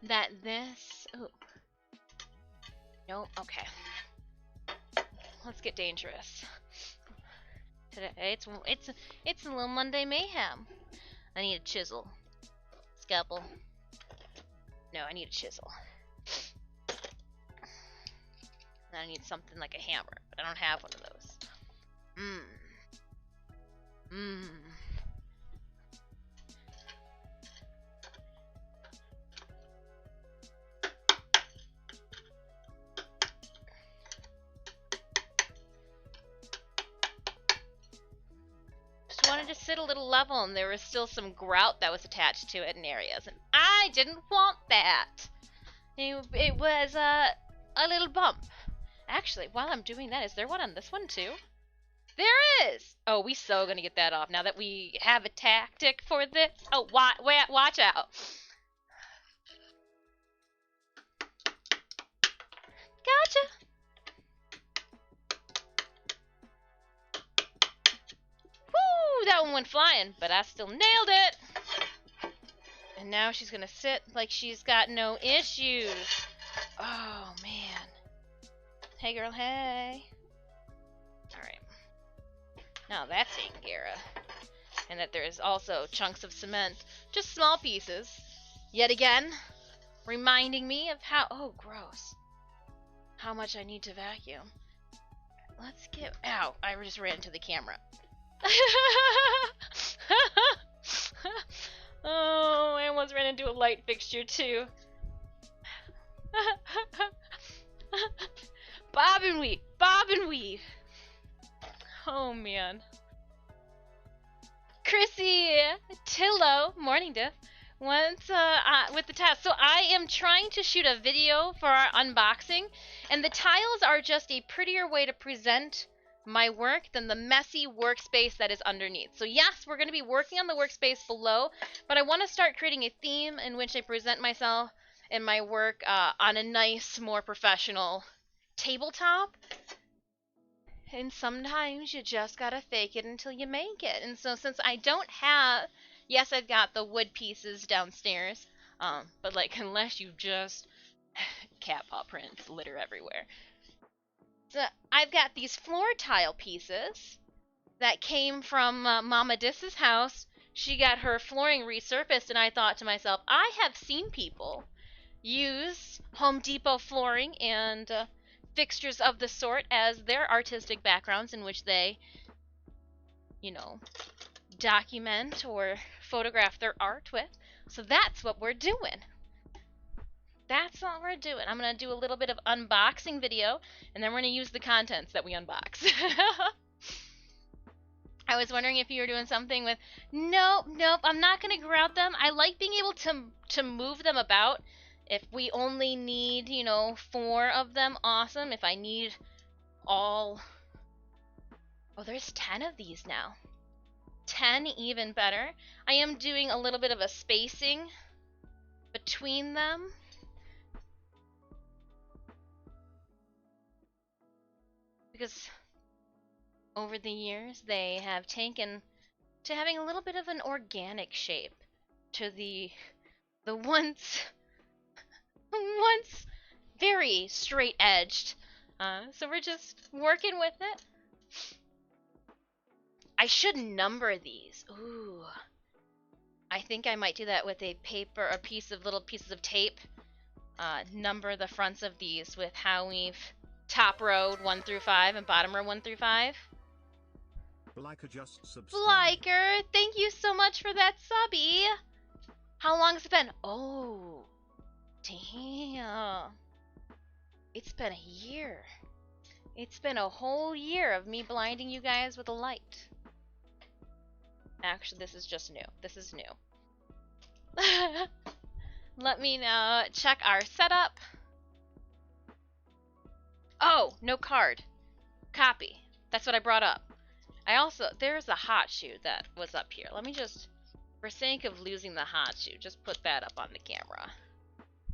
that this... Ooh. Nope. Okay. Let's get dangerous. Today, it's a little Monday mayhem. I need a chisel. Scalpel. No, I need a chisel. And I need something like a hammer, but I don't have one of those. sit a little level and there was still some grout that was attached to it in areas, and I didn't want that. It was a little bump. Actually, while I'm doing that, is there one on this one too? There is! Oh, we so gonna get that off now that we have a tactic for this. Oh, watch out. Gotcha! Woo! That one went flying, but I still nailed it! And now she's gonna sit like she's got no issues. Oh, man. Hey, girl, hey. Alright. Now that's taken care of. And that there's also chunks of cement. Just small pieces. Yet again, reminding me of how... Oh, gross. How much I need to vacuum. Let's get... Ow, I just ran into the camera. Oh, I almost ran into a light fixture too. Bob and weave, bob and weave. Oh man. Chrissy Tillo, morning Diff. Once with the task. So I am trying to shoot a video for our unboxing, and the tiles are just a prettier way to present my work than the messy workspace that is underneath. So yes, we're going to be working on the workspace below, but I want to start creating a theme in which I present myself and my work on a nice, more professional tabletop. And sometimes you just gotta fake it until you make it. And so since I don't have, yes, I've got the wood pieces downstairs, but like unless you just cat paw prints litter everywhere. So I've got these floor tile pieces that came from Mama Dis's house. She got her flooring resurfaced, and I thought to myself, I have seen people use Home Depot flooring and fixtures of the sort as their artistic backgrounds in which they, you know, document or photograph their art with. So that's what we're doing. That's what we're doing. I'm going to do a little bit of unboxing video, and then we're going to use the contents that we unbox. I was wondering if you were doing something with... Nope, I'm not going to grout them. I like being able to move them about. If we only need, you know, 4 of them, awesome. If I need all... Oh, there's 10 of these now. 10, even better. I am doing a little bit of a spacing between them. Because over the years, they have taken to having a little bit of an organic shape to the once very straight-edged. So we're just working with it. I should number these. Ooh. I think I might do that with a paper, little pieces of tape. Number the fronts of these with how we've top row 1 through 5 and bottom row 1 through 5. Bliker just subscribed. Bliker, thank you so much for that subby. How long has it been? Oh, damn. It's been a year. It's been a whole year of me blinding you guys with a light. Actually, this is just new. This is new. Let me now check our setup. Oh, no card. Copy. That's what I brought up. There's a hot shoe that was up here. Let me just, for sake of losing the hot shoe, just put that up on the camera.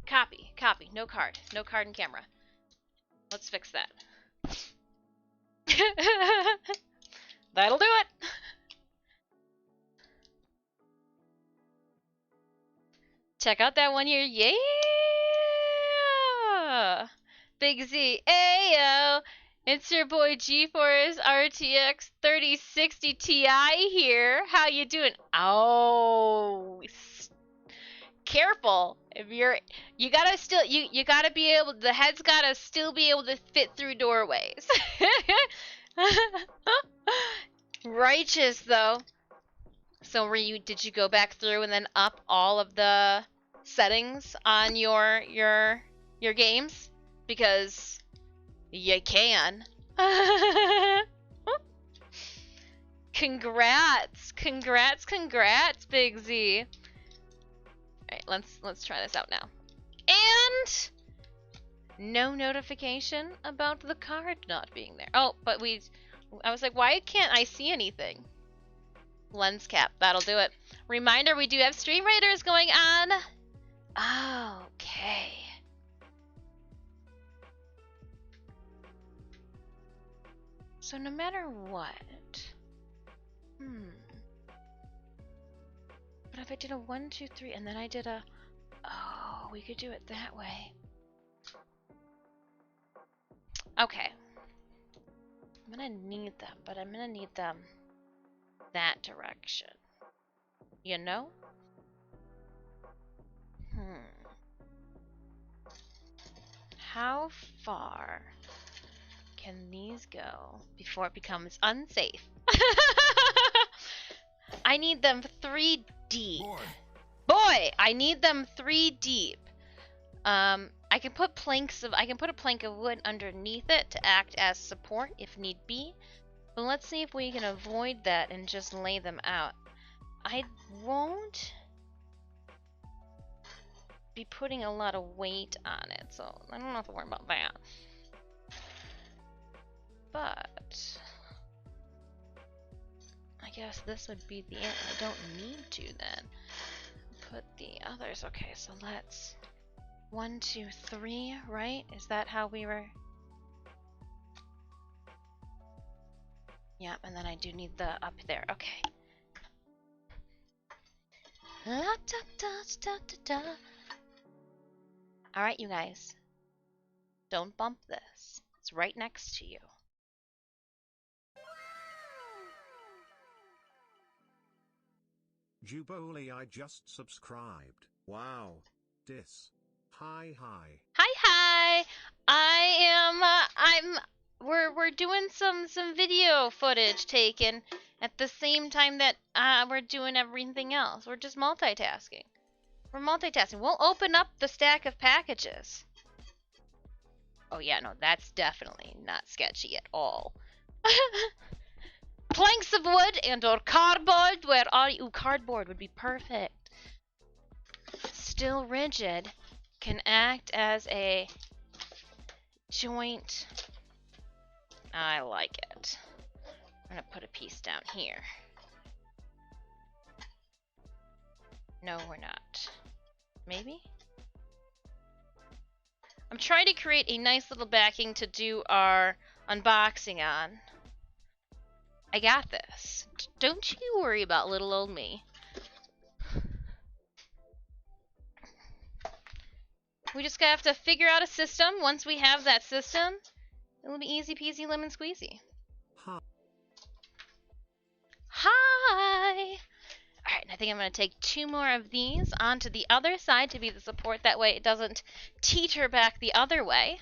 Copy. No card. No card and camera. Let's fix that. That'll do it. Check out that one here. Yeah! Big Z. Ayo! It's your boy GeForce RTX 3060 Ti here. How you doing? Oh, careful. If you gotta be able, the head's gotta still be able to fit through doorways. Righteous though. So did you go back through and then up all of the settings on your games? Because you can. Congrats! Congrats, congrats, Big Z. Alright, let's try this out now. And no notification about the card not being there. Oh, but I was like, why can't I see anything? Lens cap, that'll do it. Reminder, we do have Stream Raiders going on. Okay. So no matter what, but if I did a 1, 2, 3, and then I did a, oh, we could do it that way. Okay. I'm gonna need them, but I'm gonna need them that direction. You know? How far can these go before it becomes unsafe? I need them 3 deep. Boy, I need them 3 deep. I can put a plank of wood underneath it to act as support if need be. But let's see if we can avoid that and just lay them out. I won't be putting a lot of weight on it, so I don't have to worry about that. But I guess this would be the end. I don't need to then put the others. Okay, so let's 1, 2, 3, right? Is that how we were? Yep, and then I do need the up there. Okay. La, da, da, da, da, da. All right, you guys. Don't bump this. It's right next to you. Juboli, I just subscribed. Wow. Dis. Hi. Hi. We're doing some video footage taken at the same time that we're doing everything else. We're just multitasking. We'll open up the stack of packages. Oh yeah, no, that's definitely not sketchy at all. Planks of wood and or cardboard. Where are you? Cardboard would be perfect. Still rigid. Can act as a joint. I like it. I'm gonna put a piece down here. No, we're not. Maybe? I'm trying to create a nice little backing to do our unboxing on. I got this. Don't you worry about little old me. We just have to figure out a system. Once we have that system, it'll be easy peasy lemon squeezy. Hi! Alright, I think I'm going to take 2 more of these onto the other side to be the support. That way it doesn't teeter back the other way.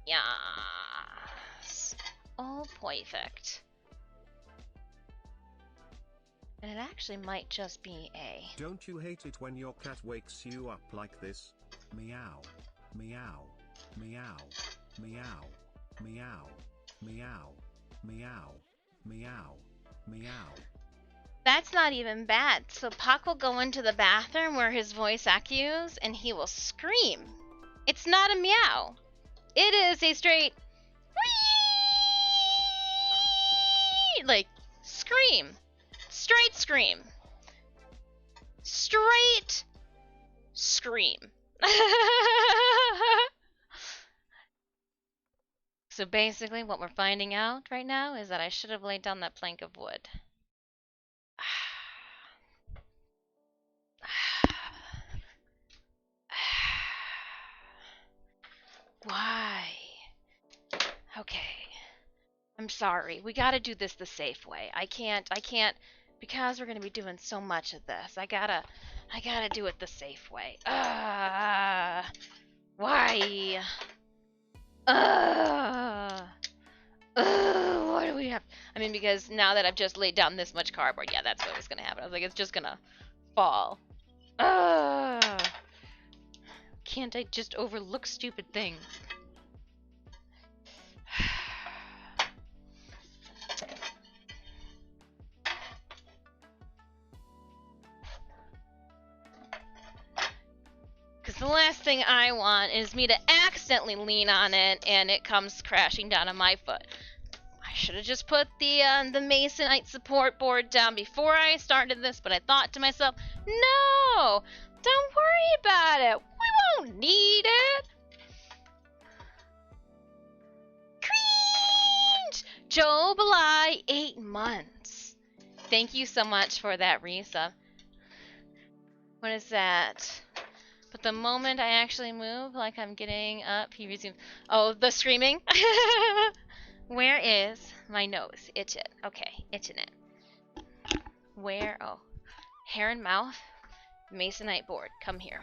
Yes. Oh, perfect. And it actually might just be a... Don't you hate it when your cat wakes you up like this? Meow. Meow. Meow. Meow. Meow. Meow. Meow. Meow. Meow. That's not even bad. So Puck will go into the bathroom where his voice echoes and he will scream. It's not a meow. It is a straight... like, scream. Straight scream. Straight scream. So basically what we're finding out right now is that I should have laid down that plank of wood. Why? Okay. I'm sorry. We gotta do this the safe way. I can't, because we're gonna be doing so much of this. I gotta do it the safe way. Why? What do we have? I mean, because now that I've just laid down this much cardboard, yeah, that's what was gonna happen. I was like, it's just gonna fall. Can't I just overlook stupid things? The last thing I want is me to accidentally lean on it and it comes crashing down on my foot. I should have just put the Masonite support board down before I started this, but I thought to myself, no, don't worry about it. We won't need it. Cringe! Joe Bly, 8 months. Thank you so much for that resub. What is that? But the moment I actually move, like I'm getting up, he resumes. Oh, the screaming? Where is my nose? Itch it. Okay, itching it. Where? Oh. Hair and mouth. Masonite board. Come here.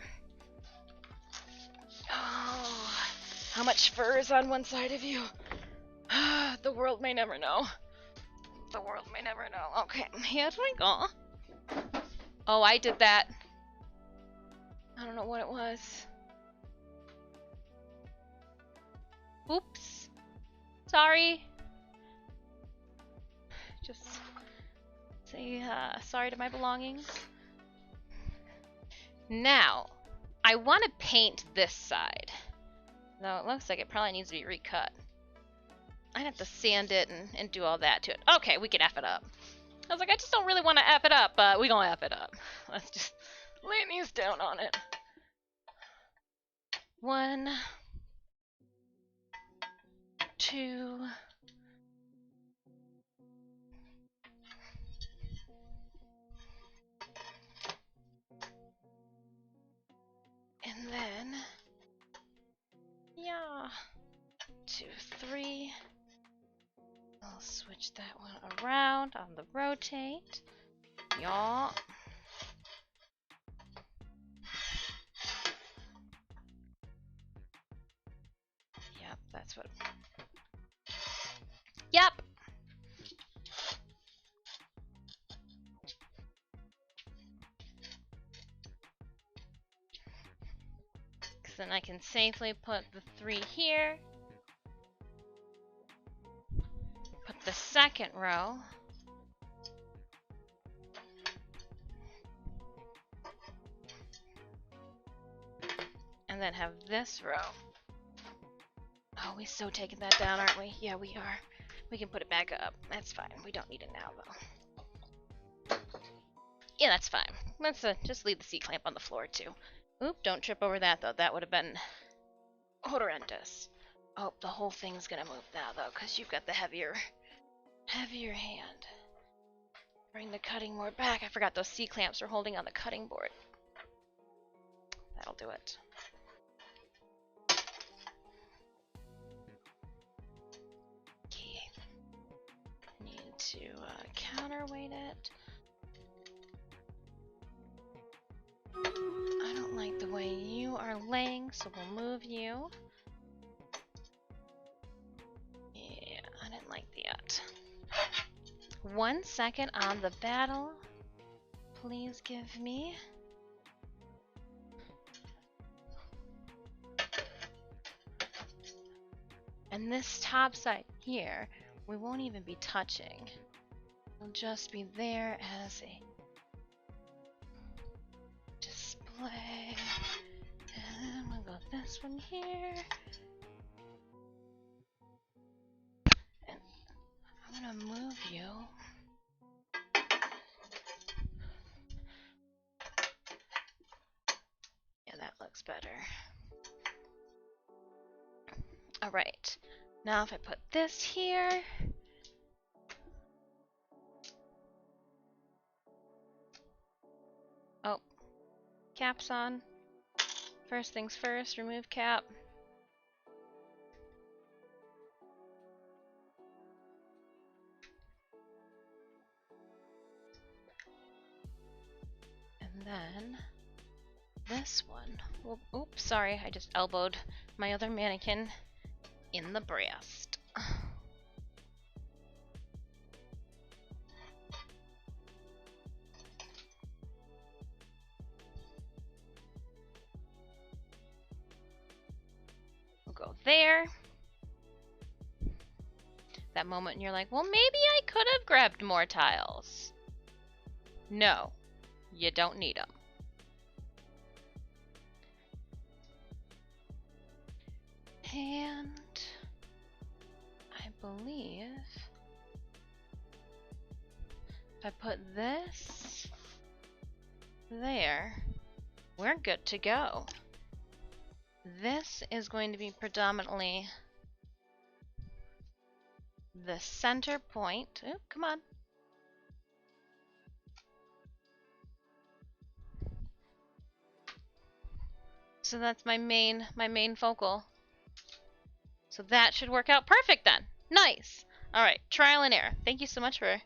Oh. How much fur is on one side of you? The world may never know. The world may never know. Okay, here we go. Oh, I did that. I don't know what it was. Oops. Sorry. Just say sorry to my belongings. Now, I want to paint this side. Though it looks like it probably needs to be recut. I'd have to sand it and do all that to it. Okay, we can F it up. I was like, I just don't really want to F it up, but we gonna F it up. Let's just lay these down on it. 1, 2. And then, yeah, 2, 3. I'll switch that one around on the rotate. Yeah. Yep, that's what. Yep. Because then I can safely put the 3 here. Put the second row. And then have this row. Oh, we so taking that down, aren't we? Yeah, we are. We can put it back up. That's fine. We don't need it now, though. Yeah, that's fine. Let's just leave the C-clamp on the floor, too. Oop, don't trip over that, though. That would have been horrendous. Oh, the whole thing's gonna move now, though, because you've got the heavier hand. Bring the cutting board back. I forgot those C-clamps are holding on the cutting board. That'll do it. Okay. Need to counterweight it. I don't like the way you are laying, so we'll move you. Yeah, I didn't like that. 1 second on the battle. Please give me. And this top side here, we won't even be touching. It'll just be there as a display. And we'll go this one here. And I'm gonna move you. Yeah, that looks better. Alright, now if I put this here, oh, cap's on. First things first, remove cap. And then this one, well, oops, sorry, I just elbowed my other mannequin in the breast. We'll go there. That moment and you're like, well, maybe I could have grabbed more tiles. No, you don't need them. And I believe if I put this there, we're good to go. This is going to be predominantly the center point. Oh, come on. So that's my main focal. So that should work out perfect then. Nice. All right, trial and error. Thank you so much for...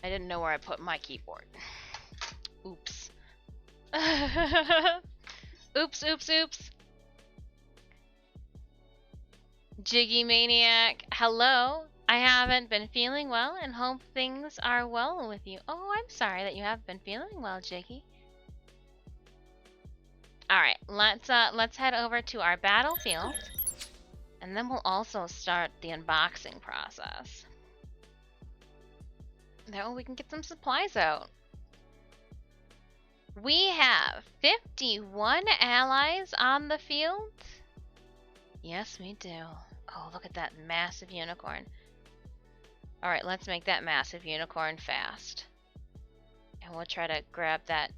I didn't know where I put my keyboard. Oops. Oops, oops, oops. Jiggy Maniac, hello. I haven't been feeling well and hope things are well with you. Oh, I'm sorry that you haven't been feeling well, Jiggy. All right, let's head over to our battlefield, and then we'll also start the unboxing process. That way we can get some supplies out. We have 51 allies on the field. Yes, we do. Oh, look at that massive unicorn. All right, let's make that massive unicorn fast. And we'll try to grab that.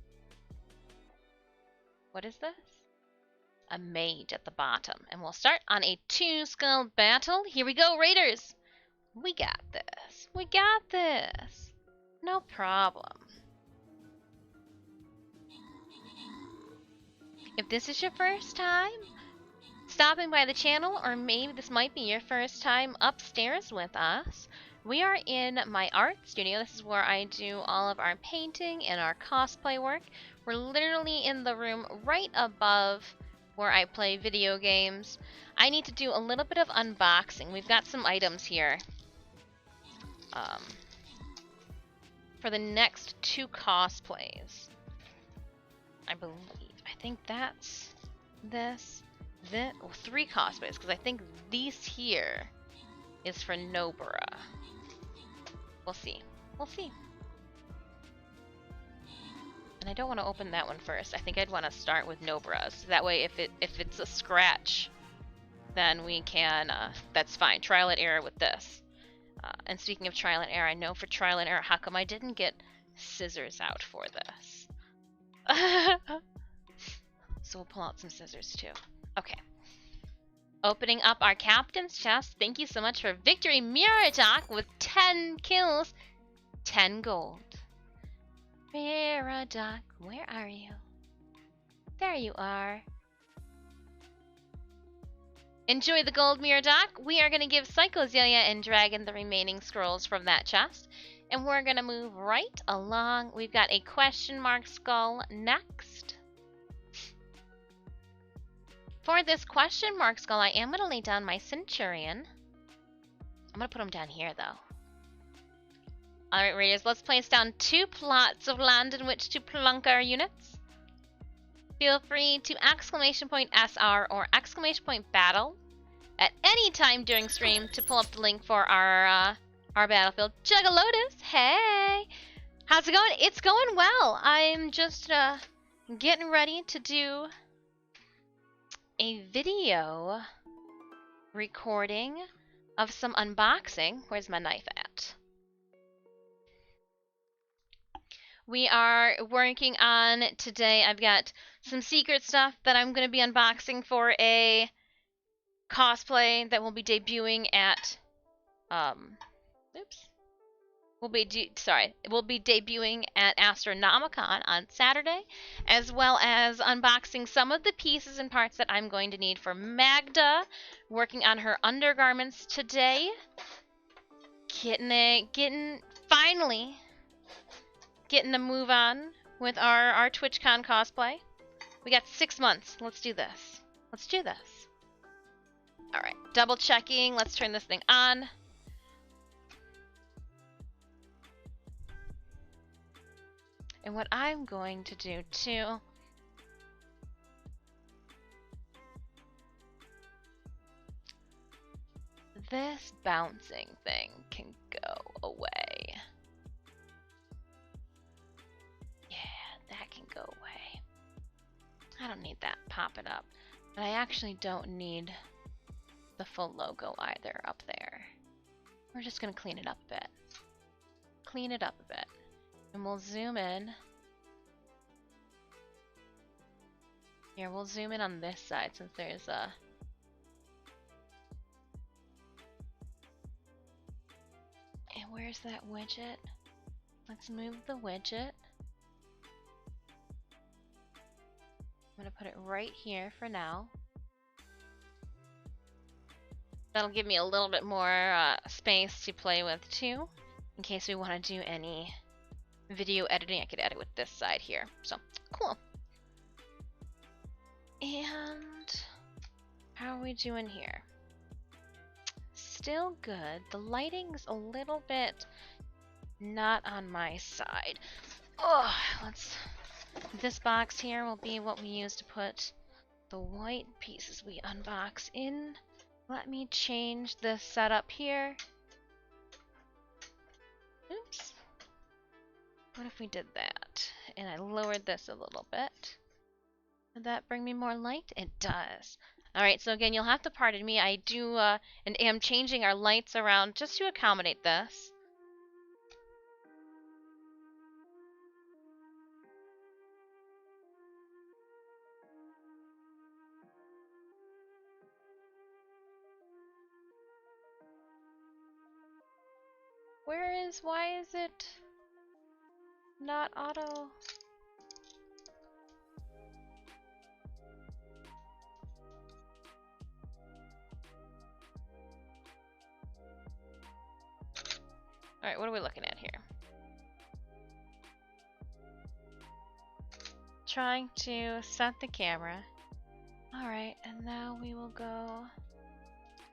What is this? A mage at the bottom. And we'll start on a 2-skull battle. Here we go, Raiders. We got this. We got this. No problem. If this is your first time stopping by the channel, or maybe this might be your first time upstairs with us, we are in my art studio. This is where I do all of our painting and our cosplay work. We're literally in the room right above where I play video games. I need to do a little bit of unboxing. We've got some items here for the next 2 cosplays. I believe. I think that's this. Well, 3 cosplays, because I think these here is for Nobara. We'll see. We'll see. And I don't want to open that one first. I think I'd want to start with Nobara's. So that way, if it's a scratch, then we can. That's fine. Trial and error with this. And speaking of trial and error, I know for trial and error, how come I didn't get scissors out for this? So we'll pull out some scissors too. Okay. Opening up our captain's chest. Thank you so much for Victory Miradoc with 10 kills. 10 gold. Miradoc, where are you? There you are. Enjoy the gold, Miradoc. We are going to give Psycho Zelia and Dragon the remaining scrolls from that chest. And we're going to move right along. We've got a question mark skull next. For this question mark skull, I am going to lay down my Centurion. I'm going to put him down here, though. Alright, Raiders, let's place down 2 plots of land in which to plunk our units. Feel free to !SR or !battle at any time during stream to pull up the link for our battlefield. Juggalotus, hey! How's it going? It's going well. I'm just getting ready to do a video recording of some unboxing. Where's my knife at? We are working on today. I've got some secret stuff that I'm going to be unboxing for a cosplay that will be debuting at it will be debuting at Astronomicon on Saturday, as well as unboxing some of the pieces and parts that I'm going to need for Maghda, working on her undergarments today. Finally getting a move on with our TwitchCon cosplay. We got 6 months. Let's do this. Let's do this. Alright, double checking. Let's turn this thing on. And what I'm going to do too, this bouncing thing can go away. Yeah, that can go away. I don't need that popping up. And I actually don't need the full logo either up there. We're just gonna clean it up a bit. Clean it up a bit. And we'll zoom in. Here, we'll zoom in on this side since there's a... And where's that widget? Let's move the widget. I'm gonna put it right here for now. That'll give me a little bit more space to play with too, in case we want to do any video editing. I could edit with this side here. So, cool. And how are we doing here? Still good. The lighting's a little bit not on my side. Oh, this box here will be what we use to put the white pieces we unbox in. Let me change this setup here. Oops. What if we did that? And I lowered this a little bit. Would that bring me more light? It does. Alright, so again, you'll have to pardon me. I do and am changing our lights around just to accommodate this. Why is it not auto? Alright, what are we looking at here? Trying to set the camera. Alright, and now we will go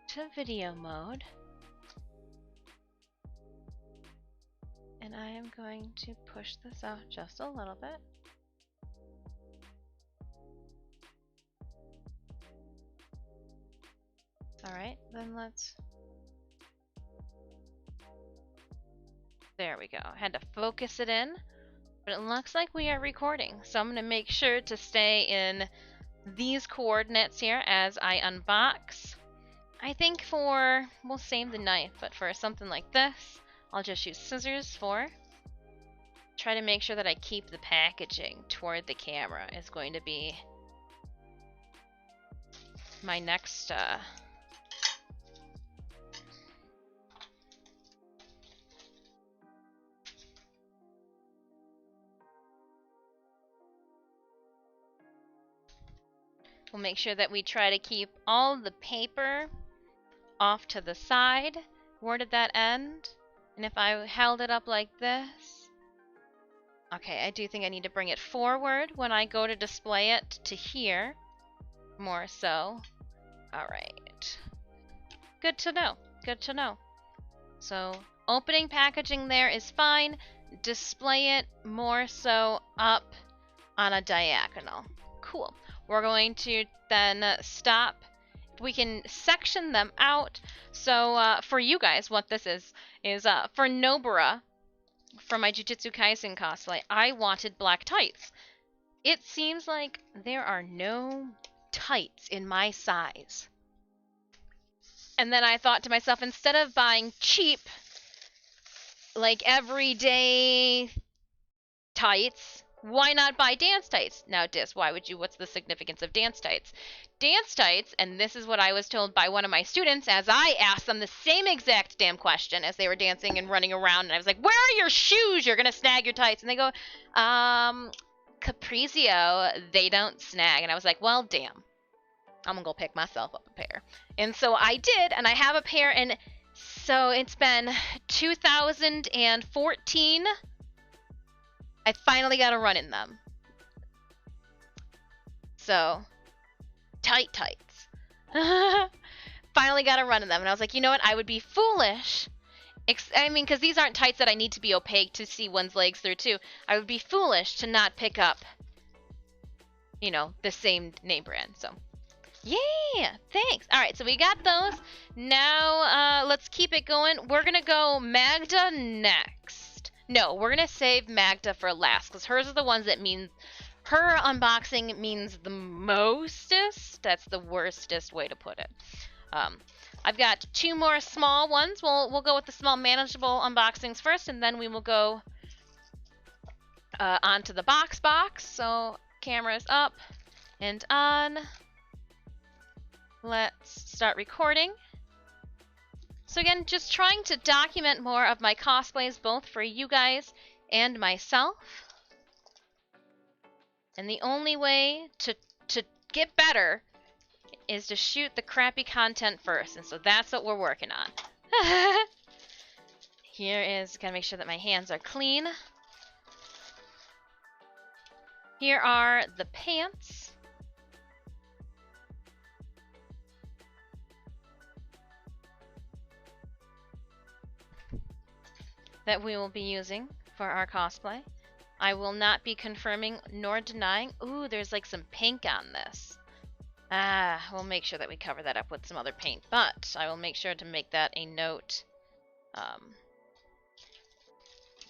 to video mode. And I am going to push this out just a little bit. Alright, then let's... There we go. I had to focus it in, but it looks like we are recording. So I'm going to make sure to stay in these coordinates here as I unbox. I think we'll save the knife, but for something like this, I'll just use scissors for. Try to make sure that I keep the packaging toward the camera is going to be my next we'll make sure that we try to keep all the paper off to the side. Where did that end? And if I held it up like this... Okay, I do think I need to bring it forward when I go to display it to here. More so. Alright. Good to know. Good to know. So, opening packaging there is fine. Display it more so up on a diagonal. Cool. We're going to then stop. We can section them out. So for you guys, what this is for Nobara, for my Jujutsu Kaisen cosplay, I wanted black tights. It seems like there are no tights in my size. And then I thought to myself, instead of buying cheap, like everyday tights, why not buy dance tights? Now, what's the significance of dance tights? Dance tights, and this is what I was told by one of my students as I asked them the same exact damn question as they were dancing and running around, and I was like, where are your shoes? You're gonna snag your tights. And they go, Capriccio, they don't snag. And I was like, well, damn. I'm gonna go pick myself up a pair. And so I did, and I have a pair, and so it's been 2014. I finally got a run in them. So, tights. Finally got a run in them. And I was like, you know what? I would be foolish. Because these aren't tights that I need to be opaque to see one's legs through, too. I would be foolish to not pick up, the same name brand. So, yeah, thanks. All right, so we got those. Now, let's keep it going. We're going to go Maghda next. No, we're going to save Maghda for last, because hers are the ones that mean her unboxing means the mostest. That's the worstest way to put it. I've got 2 more small ones. We'll go with the small manageable unboxings first, and then we will go onto the box. So camera's up and on. Let's start recording. So again, just trying to document more of my cosplays, both for you guys and myself. And the only way to get better is to shoot the crappy content first, and so that's what we're working on. Here is, gotta make sure that my hands are clean. Here are the pants. That we will be using for our cosplay. I will not be confirming nor denying. Ooh, there's like some pink on this. We'll make sure that we cover that up with some other paint, but I will make sure to make that a note.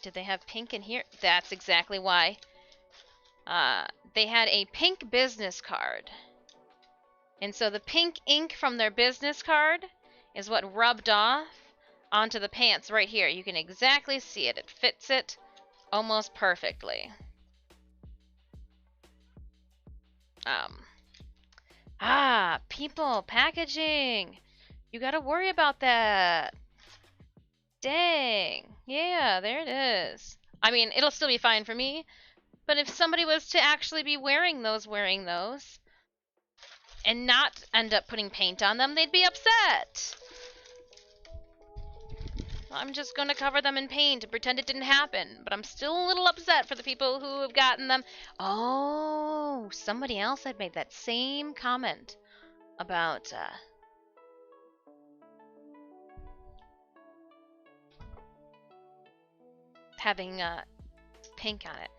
Did they have pink in here? That's exactly why. They had a pink business card. And so the pink ink from their business card is what rubbed off onto the pants right here. You can exactly see it. It fits it almost perfectly. People, packaging. You gotta worry about that. Dang. Yeah, there it is. I mean, it'll still be fine for me, but if somebody was to actually be wearing those, and not end up putting paint on them, they'd be upset. I'm just gonna cover them in paint and pretend it didn't happen, but I'm still a little upset for the people who have gotten them. Oh, somebody else had made that same comment about having pink on it.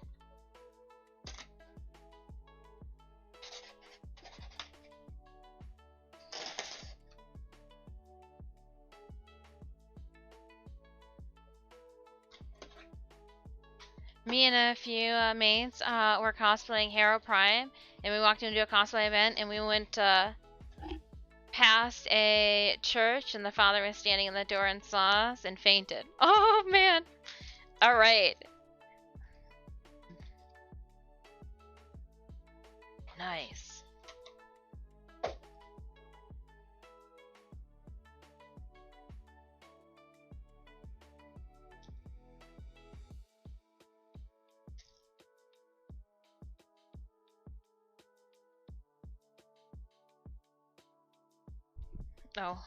Me and a few mates were cosplaying Hero Prime, and we walked into a cosplay event, and we went past a church, and the father was standing in the door and saw us and fainted. Oh, man. All right. Nice. Oh.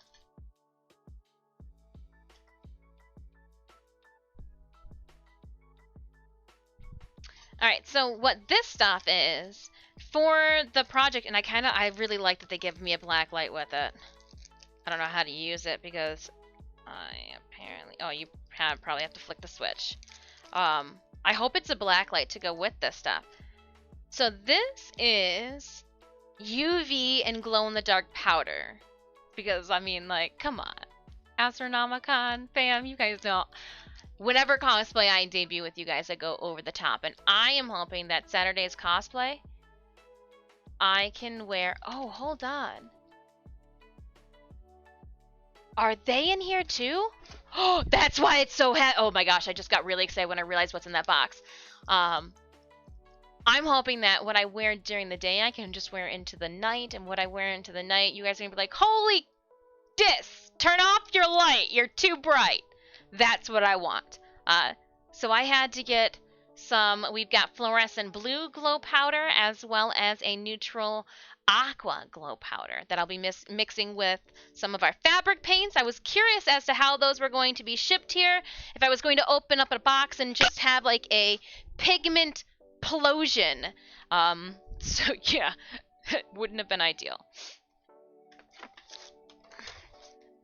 Alright, so what this stuff is, for the project, and I really like that they give me a black light with it. I don't know how to use it because you probably have to flick the switch. I hope it's a black light to go with this stuff. So this is UV and glow-in-the-dark powder. Because, I mean, like, come on. Astronomicon, fam, you guys know. Whenever cosplay I debut with you guys, I go over the top. And I am hoping that Saturday's cosplay, I can wear... Oh, hold on. Are they in here too? Oh, that's why it's so oh my gosh, I just got really excited when I realized what's in that box. I'm hoping that what I wear during the day, I can just wear into the night. And what I wear into the night, you guys are going to be like, holy dis! Turn off your light! You're too bright! That's what I want. So I had to get some, we've got fluorescent blue glow powder as well as a neutral aqua glow powder that I'll be mixing with some of our fabric paints. I was curious as to how those were going to be shipped here. If I was going to open up a box and just have like a pigment explosion. So yeah, it wouldn't have been ideal.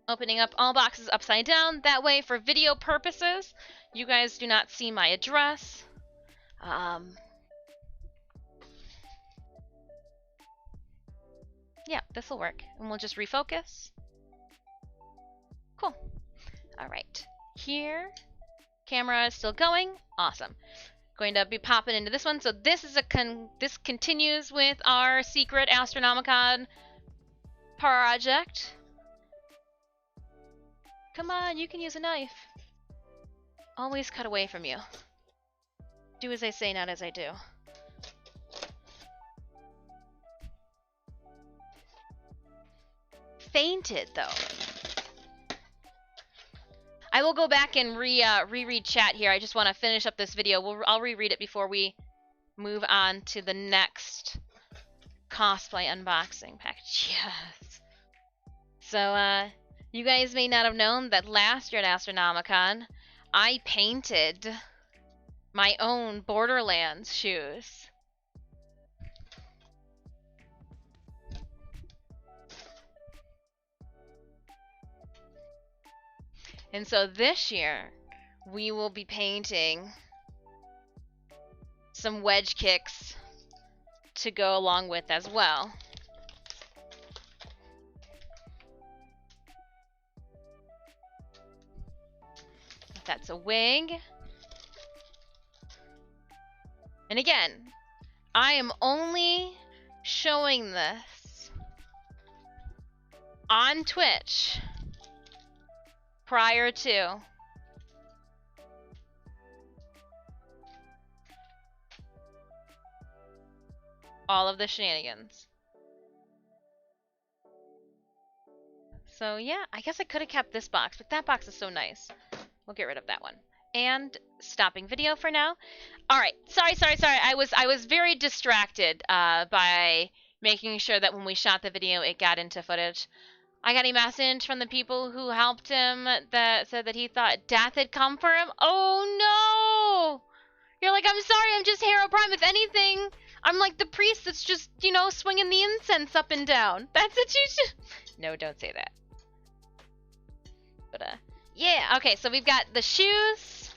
Opening up all boxes upside down. That way, for video purposes, you guys do not see my address. Yeah, this will work. And we'll just refocus. Cool. All right. Here, camera is still going. Awesome. Going to be popping into this one. So this is this continues with our secret Astronomicon project. Come on, you can use a knife. Always cut away from you. Do as I say, not as I do. Fainted though. I will go back and reread chat here. I just want to finish up this video. I'll reread it before we move on to the next cosplay unboxing package. Yes. So, you guys may not have known that last year at Astronomicon, I painted my own Borderlands shoes. And so this year, we will be painting some wedge kicks to go along with as well. That's a wig. And again, I am only showing this on Twitch prior to all of the shenanigans. So yeah, I guess I could have kept this box, but that box is so nice. We'll get rid of that one. And stopping video for now. All right, sorry. I was very distracted by making sure that when we shot the video, it got into footage. I got a message from the people who helped him that said that he thought death had come for him. Oh no! You're like, I'm sorry, I'm just Hero Prime. If anything, I'm like the priest that's just, you know, swinging the incense up and down. That's what you should... No, don't say that. But, yeah, okay, so we've got the shoes.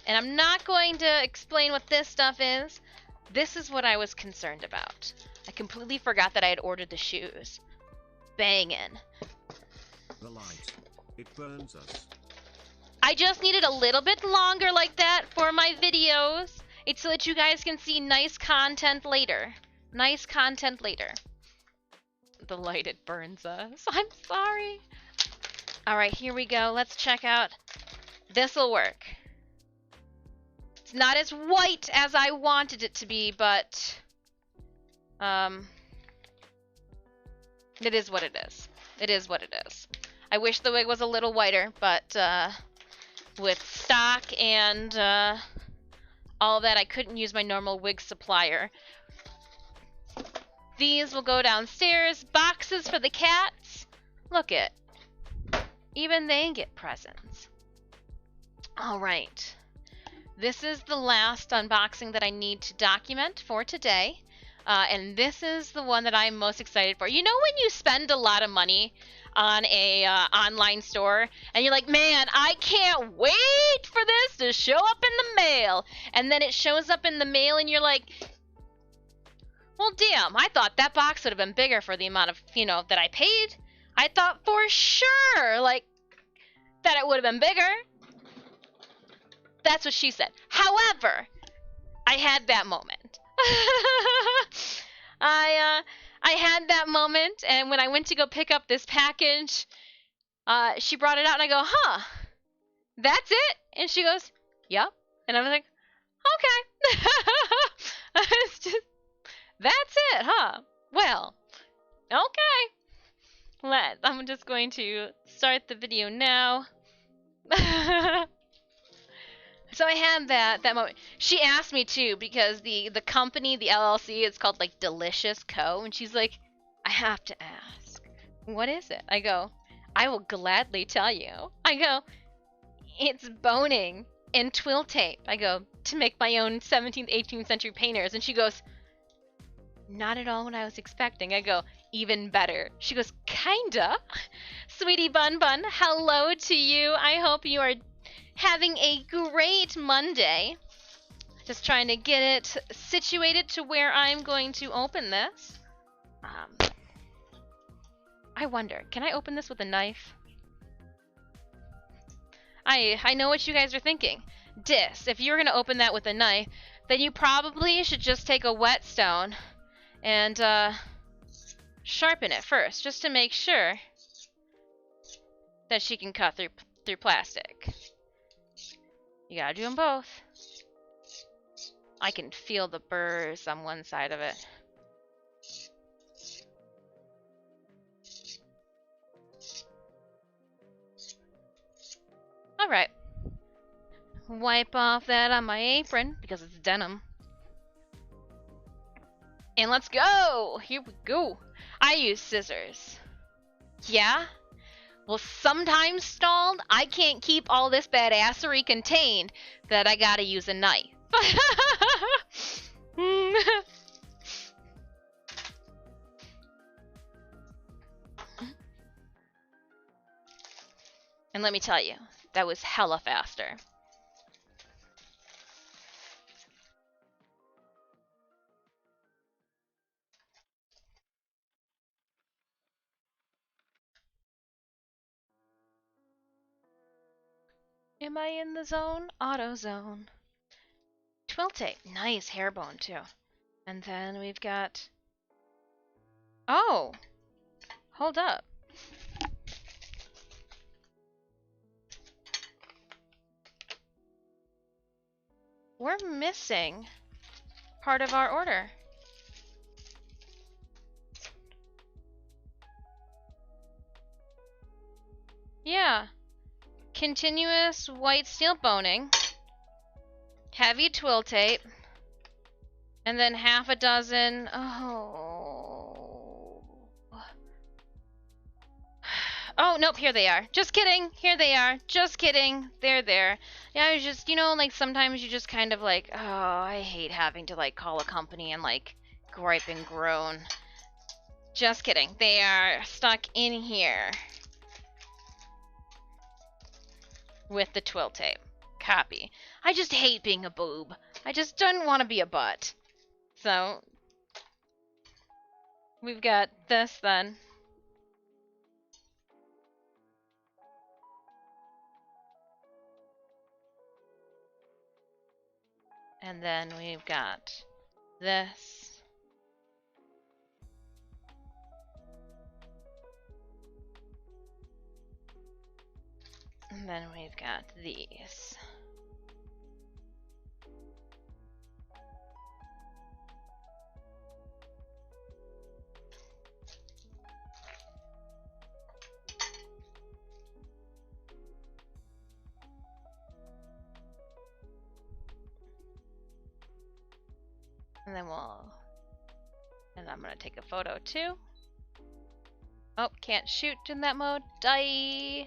And I'm not going to explain what this stuff is. This is what I was concerned about. I completely forgot that I had ordered the shoes. Bangin'. The light. It burns us. I just needed a little bit longer like that for my videos. It's so that you guys can see nice content later. Nice content later. The light, it burns us. I'm sorry. Alright, here we go. Let's check out. This'll work. It's not as white as I wanted it to be, but... it is what it is. It is what it is. I wish the wig was a little whiter, but with stock and all that, I couldn't use my normal wig supplier. These will go downstairs. Boxes for the cats. Look it. Even they get presents. Alright. This is the last unboxing that I need to document for today. And this is the one that I'm most excited for. You know when you spend a lot of money on a online store and you're like, man, I can't wait for this to show up in the mail. And then it shows up in the mail and you're like, well, damn, I thought that box would have been bigger for the amount of, you know, that I paid. I thought for sure, like, that it would have been bigger. That's what she said. However, I had that moment. I had that moment, and when I went to go pick up this package, she brought it out, and I go, huh, that's it? And she goes, yep. And I was like, okay. It's just, that's it, huh? Well, okay. I'm just going to start the video now. So I had that moment. She asked me too, because the company, the LLC, it's called like Delicious Co. And she's like, I have to ask, what is it? I go, I will gladly tell you. I go, it's boning and twill tape. I go, to make my own 17th, 18th century painters. And she goes, not at all what I was expecting. I go, even better. She goes, kinda. Sweetie Bun Bun, hello to you. I hope you are having a great Monday. Just trying to get it situated to where I'm going to open this. I wonder, can I open this with a knife? I know what you guys are thinking. if you were going to open that with a knife, then you probably should just take a whetstone and sharpen it first, just to make sure that she can cut through plastic. You gotta do them both. I can feel the burrs on one side of it. Alright. Wipe off that on my apron, because it's denim. And let's go! Here we go! I use scissors. Yeah? Well, sometimes, Stalled, I can't keep all this badassery contained that I gotta use a knife. And let me tell you, that was hella faster. Am I in the zone? Auto zone. Twill tape. Nice hair bone, too. And then we've got... Oh! Hold up. We're missing part of our order. Yeah. Continuous white steel boning, heavy twill tape, and then half a dozen. Oh. Oh, nope, here they are. Just kidding. Here they are. Just kidding. They're there. Yeah, I was just, you know, like sometimes you just kind of like, oh, I hate having to like call a company and like gripe and groan. Just kidding. They are stuck in here. With the twill tape. Copy. I just hate being a boob. I just don't want to be a butt. So, we've got this then. And then we've got this. And then we've got these. And then and I'm gonna take a photo too. Oh, can't shoot in that mode. Die!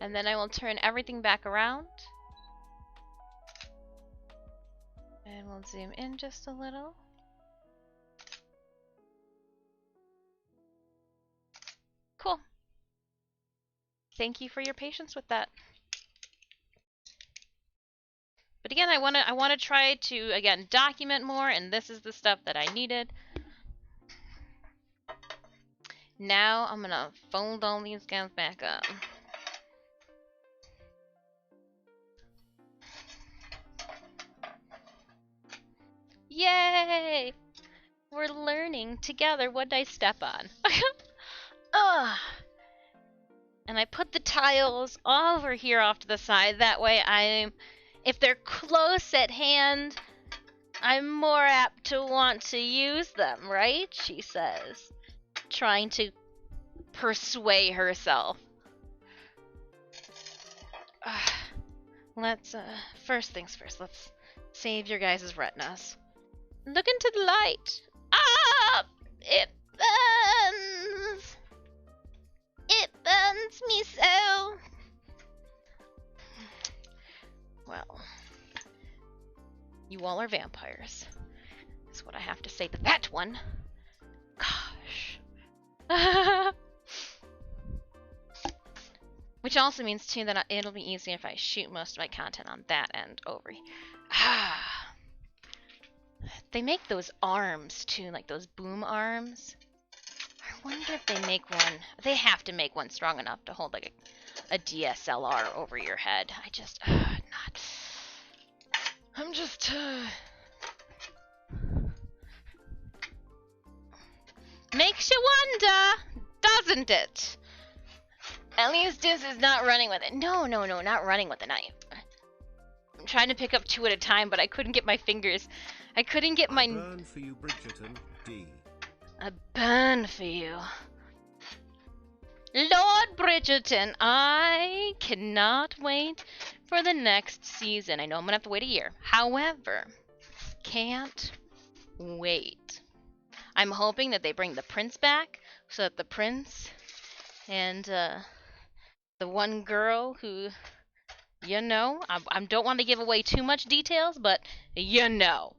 And then I will turn everything back around. And we'll zoom in just a little. Cool. Thank you for your patience with that. But again, I wanna try to again document more, and this is the stuff that I needed. Now I'm gonna fold all these guys back up. Yay! We're learning together. What did I step on? Ugh. And I put the tiles over here off to the side. That way if they're close at hand, I'm more apt to want to use them, right? She says, trying to persuade herself. Let's, first things first, let's save your guys' retinas. Look into the light. Ah! It burns! It burns me so! Well, you all are vampires. That's what I have to say to that one. Gosh. Which also means, too, that it'll be easier if I shoot most of my content on that end over here. They make those arms, too, like those boom arms. I wonder if they make one. They have to make one strong enough to hold, like, a DSLR over your head. Not I'm just, makes you wonder, doesn't it? At least this is not running with it. No, not running with the knife. I'm trying to pick up 2 at a time, but I couldn't get my fingers. I couldn't get my... I burn for you, Bridgerton, D. I burn for you. Lord Bridgerton, I cannot wait for the next season. I know I'm gonna have to wait a year. However, can't wait. I'm hoping that they bring the prince back so that the prince and the one girl who, you know, I don't want to give away too much details, but you know.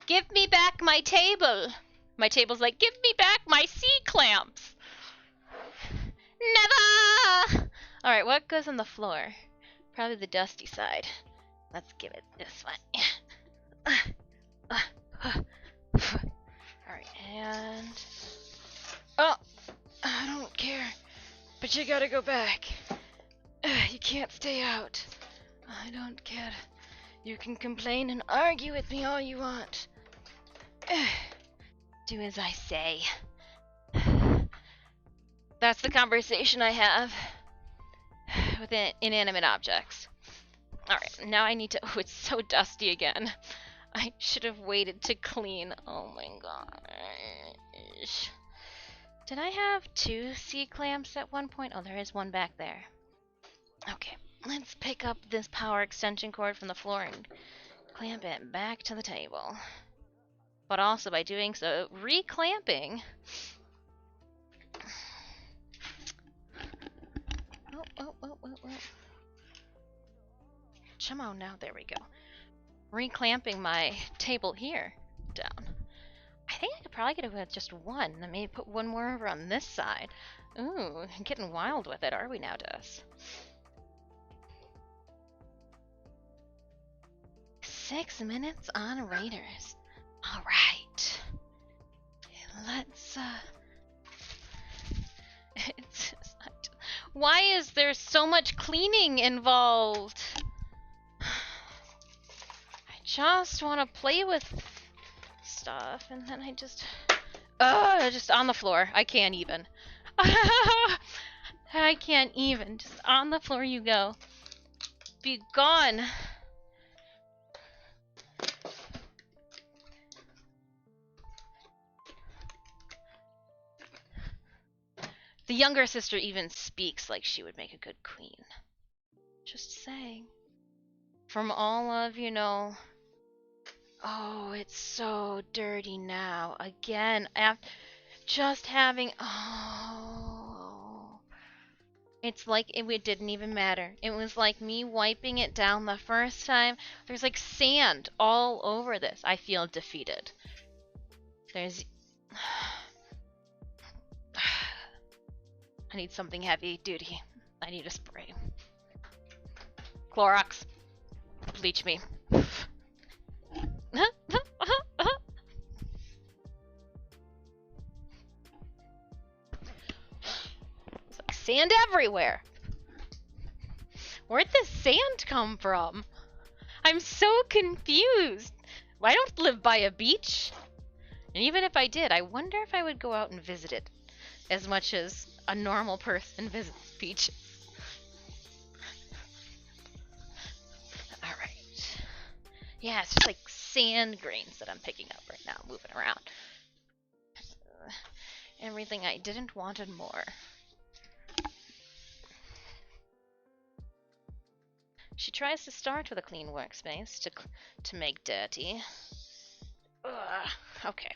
Give me back my table. My table's like, give me back my C-clamps. Never! Alright, what goes on the floor? Probably the dusty side. Let's give it this one. Alright, and... Oh! I don't care. But you gotta go back. You can't stay out. I don't care. You can complain and argue with me all you want. Do as I say. That's the conversation I have with inanimate objects. Alright, now I need to... Oh, it's so dusty again. I should have waited to clean. Oh my gosh. Did I have 2 C-clamps at one point? Oh, there is one back there. Okay, let's pick up this power extension cord from the floor and clamp it back to the table. But also, by doing so, reclamping... Oh. Come on now, there we go. Reclamping my table here down. I think I could probably get away with just one. Then maybe put one more over on this side. Ooh, getting wild with it, are we now, Des? 6 minutes on Raiders. Alright. Let's, why is there so much cleaning involved? I just want to play with stuff, and then I just on the floor. I can't even. I can't even. Just on the floor you go. Be gone. The younger sister even speaks like she would make a good queen. Just saying. From all of, you know... Oh, it's so dirty now. Again, after just having... Oh... It's like it didn't even matter. It was like me wiping it down the first time. There's like sand all over this. I feel defeated. There's... I need something heavy duty. I need a spray. Clorox. Bleach me. It's like sand everywhere. Where'd this sand come from? I'm so confused. I don't live by a beach. And even if I did, I wonder if I would go out and visit it as much as a normal person visits beaches. Alright. Yeah, it's just like sand grains that I'm picking up right now, moving around. Everything I didn't want and more. She tries to start with a clean workspace to make dirty. Ugh, okay.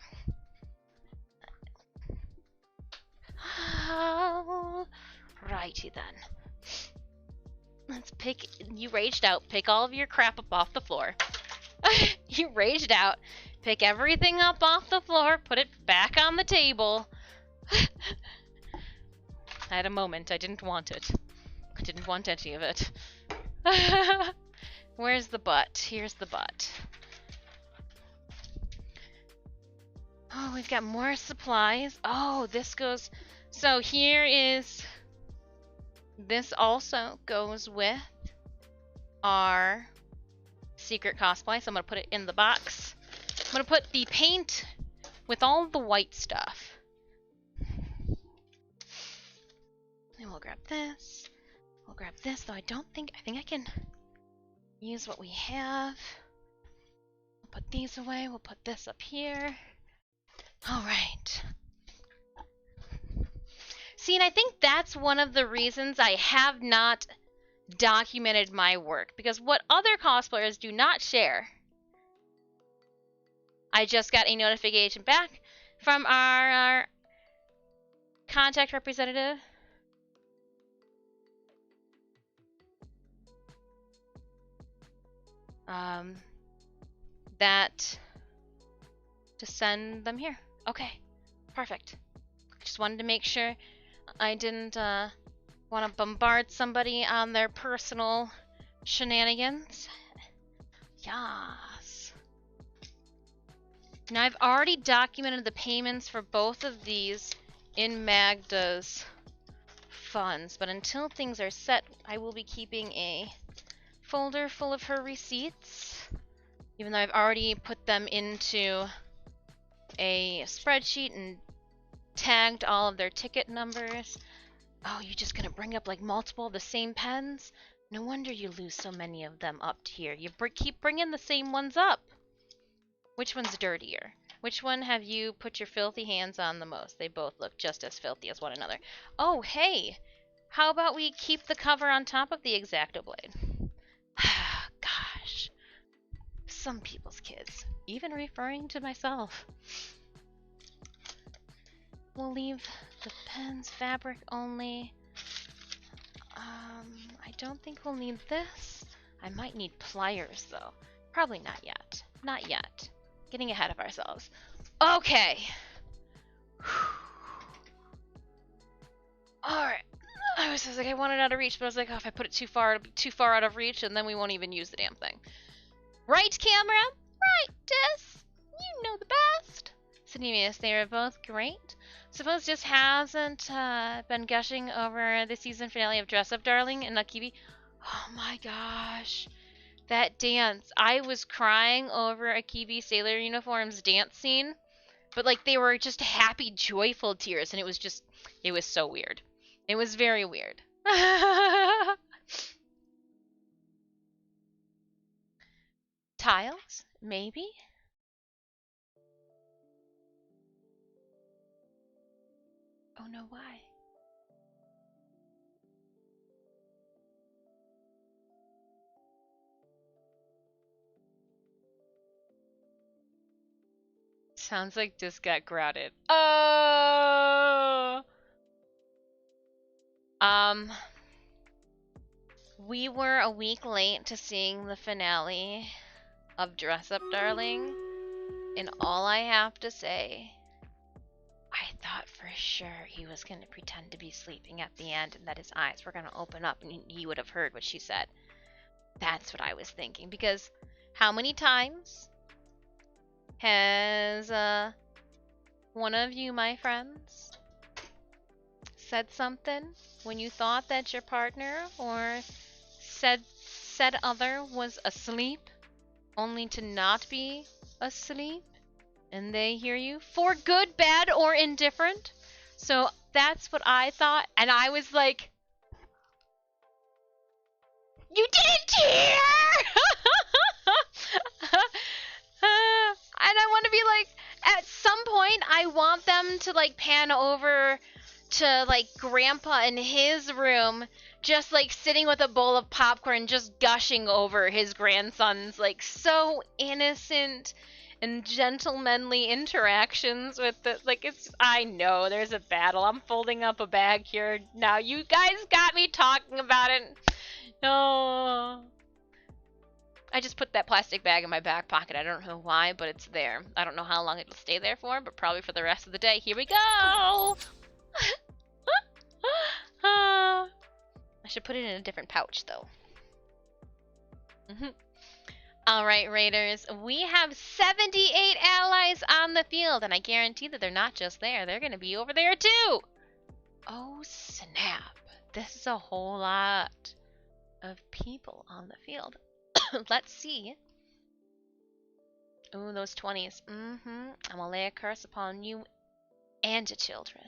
Righty then. Let's pick... You raged out. Pick all of your crap up off the floor. You raged out. Pick everything up off the floor. Put it back on the table. I had a moment. I didn't want it. I didn't want any of it. Where's the butt? Here's the butt. Oh, we've got more supplies. Oh, this goes... So here is This also goes with our secret cosplay, so I'm going to put it in the box. I'm going to put the paint with all the white stuff. And we'll grab this. We'll grab this, though I think I can use what we have. We'll put these away. We'll put this up here. All right. See, and I think that's one of the reasons I have not documented my work, because what other cosplayers do not share. I just got a notification back from our contact representative. That to send them here. Okay, perfect. Just wanted to make sure I didn't want to bombard somebody on their personal shenanigans. Yes. Now I've already documented the payments for both of these in Maghda's funds, but until things are set, I will be keeping a folder full of her receipts, even though I've already put them into a spreadsheet and tagged all of their ticket numbers. Oh, you're just gonna bring up like multiple of the same pens? No wonder you lose so many of them up here. You keep bringing the same ones up. Which one's dirtier? Which one have you put your filthy hands on the most? They both look just as filthy as one another. Oh, hey! How about we keep the cover on top of the X-Acto blade? Gosh. Some people's kids. Even referring to myself. We'll leave the pens fabric only. I don't think we'll need this. I might need pliers though. Probably not yet. Not yet. Getting ahead of ourselves. Okay. Alright. I was like, I want it out of reach, but I was like, oh, if I put it too far, it'll be too far out of reach, and then we won't even use the damn thing. Right, camera? Right, Dis? You know the best. Cinemius, they were both great. Suppose just hasn't been gushing over the season finale of Dress Up Darling and Nakibi. Oh my gosh. That dance. I was crying over Akibi Sailor Uniform's dance scene. But like they were just happy, joyful tears, and it was so weird. It was very weird. Tiles? Maybe? Oh no, why? Sounds like this got grouted. Oh! We were a week late to seeing the finale of Dress Up Darling, and all I have to say, I thought for sure he was going to pretend to be sleeping at the end and that his eyes were going to open up and he would have heard what she said. That's what I was thinking, because how many times has one of you, my friends, said something when you thought that your partner or said other was asleep, only to not be asleep, and they hear you for good, bad, or indifferent? So that's what I thought, and I was like, you didn't hear! And I want to be like, at some point, I want them to like pan over to like Grandpa in his room, just like sitting with a bowl of popcorn, just gushing over his grandson's like so innocent and gentlemanly interactions with the like. It's, I know there's a battle. I'm folding up a bag here now. You guys got me talking about it. No. I just put that plastic bag in my back pocket. I don't know why, but it's there. I don't know how long it'll stay there for, but probably for the rest of the day. Here we go! I should put it in a different pouch, though. Alright, Raiders. We have 78 allies on the field, and I guarantee that they're not just there. They're going to be over there, too! Oh, snap. this is a whole lot of people on the field. Let's see. Ooh, those 20s. I'm gonna lay a curse upon you and your children.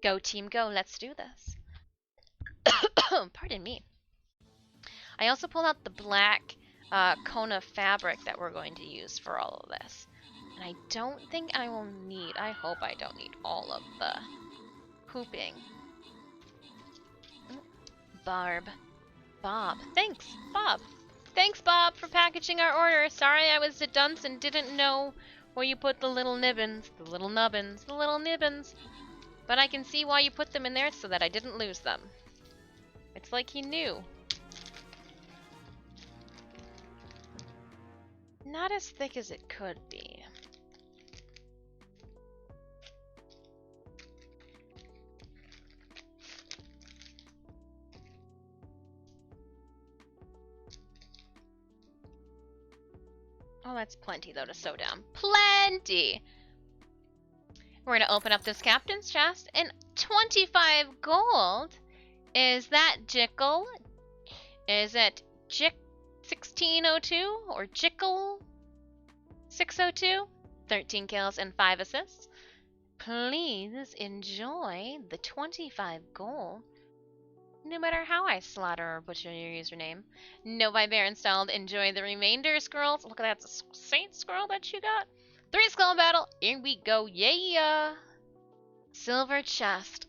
Go team go, let's do this. Pardon me. I also pulled out the black Kona fabric that we're going to use for all of this. And I don't think I will need, I hope I don't need all of the hooping. Bob. Thanks, Bob. Thanks, Bob, for packaging our order. Sorry I was a dunce and didn't know where you put the little nibbins, the little nubbins, the little nibbins. But I can see why you put them in there so that I didn't lose them. It's like he knew. Not as thick as it could be. Oh, that's plenty, though, to sew down. Plenty! We're going to open up this captain's chest, and 25 gold? Is that Jickle? Is it Jick 1602 or Jickle 602? 13 kills and 5 assists. Please enjoy the 25 gold. No matter how I slaughter or butcher your username. No Vibarian styled. Enjoy the remainder, scrolls. Look at that Saint scroll that you got. 3 skull battle. Here we go. Yeah. Silver chest.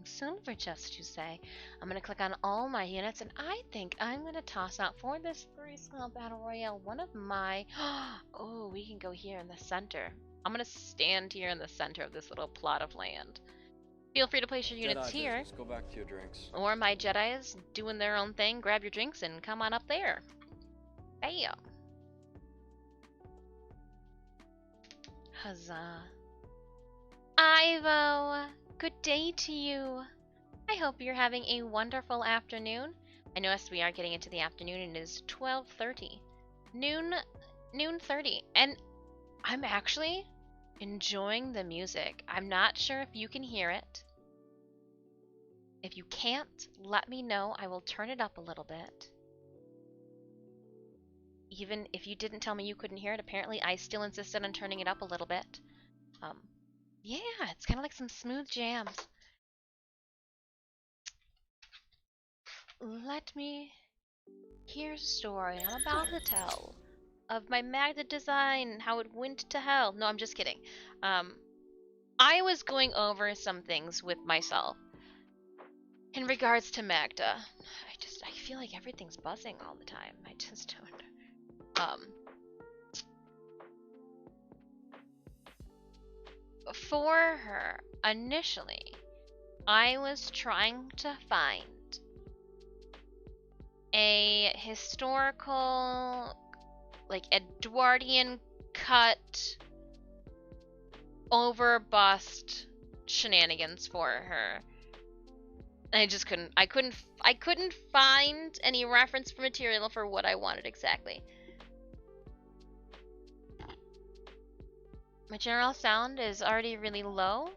Silver chest, you say? I'm going to click on all my units, and I think I'm going to toss out for this 3 skull battle royale one of my... Oh, we can go here in the center. I'm going to stand here in the center of this little plot of land. Feel free to place your units Jedi here. business. Go back to your drinks. Or my Jedis doing their own thing. Grab your drinks and come on up there. Bam. Huzzah. Ivo, good day to you. I hope you're having a wonderful afternoon. I noticed we are getting into the afternoon and it is 12:30. Noon 30. And I'm actually enjoying the music. I'm not sure if you can hear it. If you can't, let me know. I will turn it up a little bit. Even if you didn't tell me you couldn't hear it, apparently I still insisted on turning it up a little bit. Yeah, it's kind of like some smooth jams. Let me... Here's a story I'm about to tell of my Maghda design, how it went to hell. No, I'm just kidding. I was going over some things with myself in regards to Maghda. I feel like everything's buzzing all the time. I just don't. For her, initially, I was trying to find a historical, like Edwardian cut over bust shenanigans for her. I just couldn't I couldn't find any reference material for what I wanted exactly. My general sound is already really low.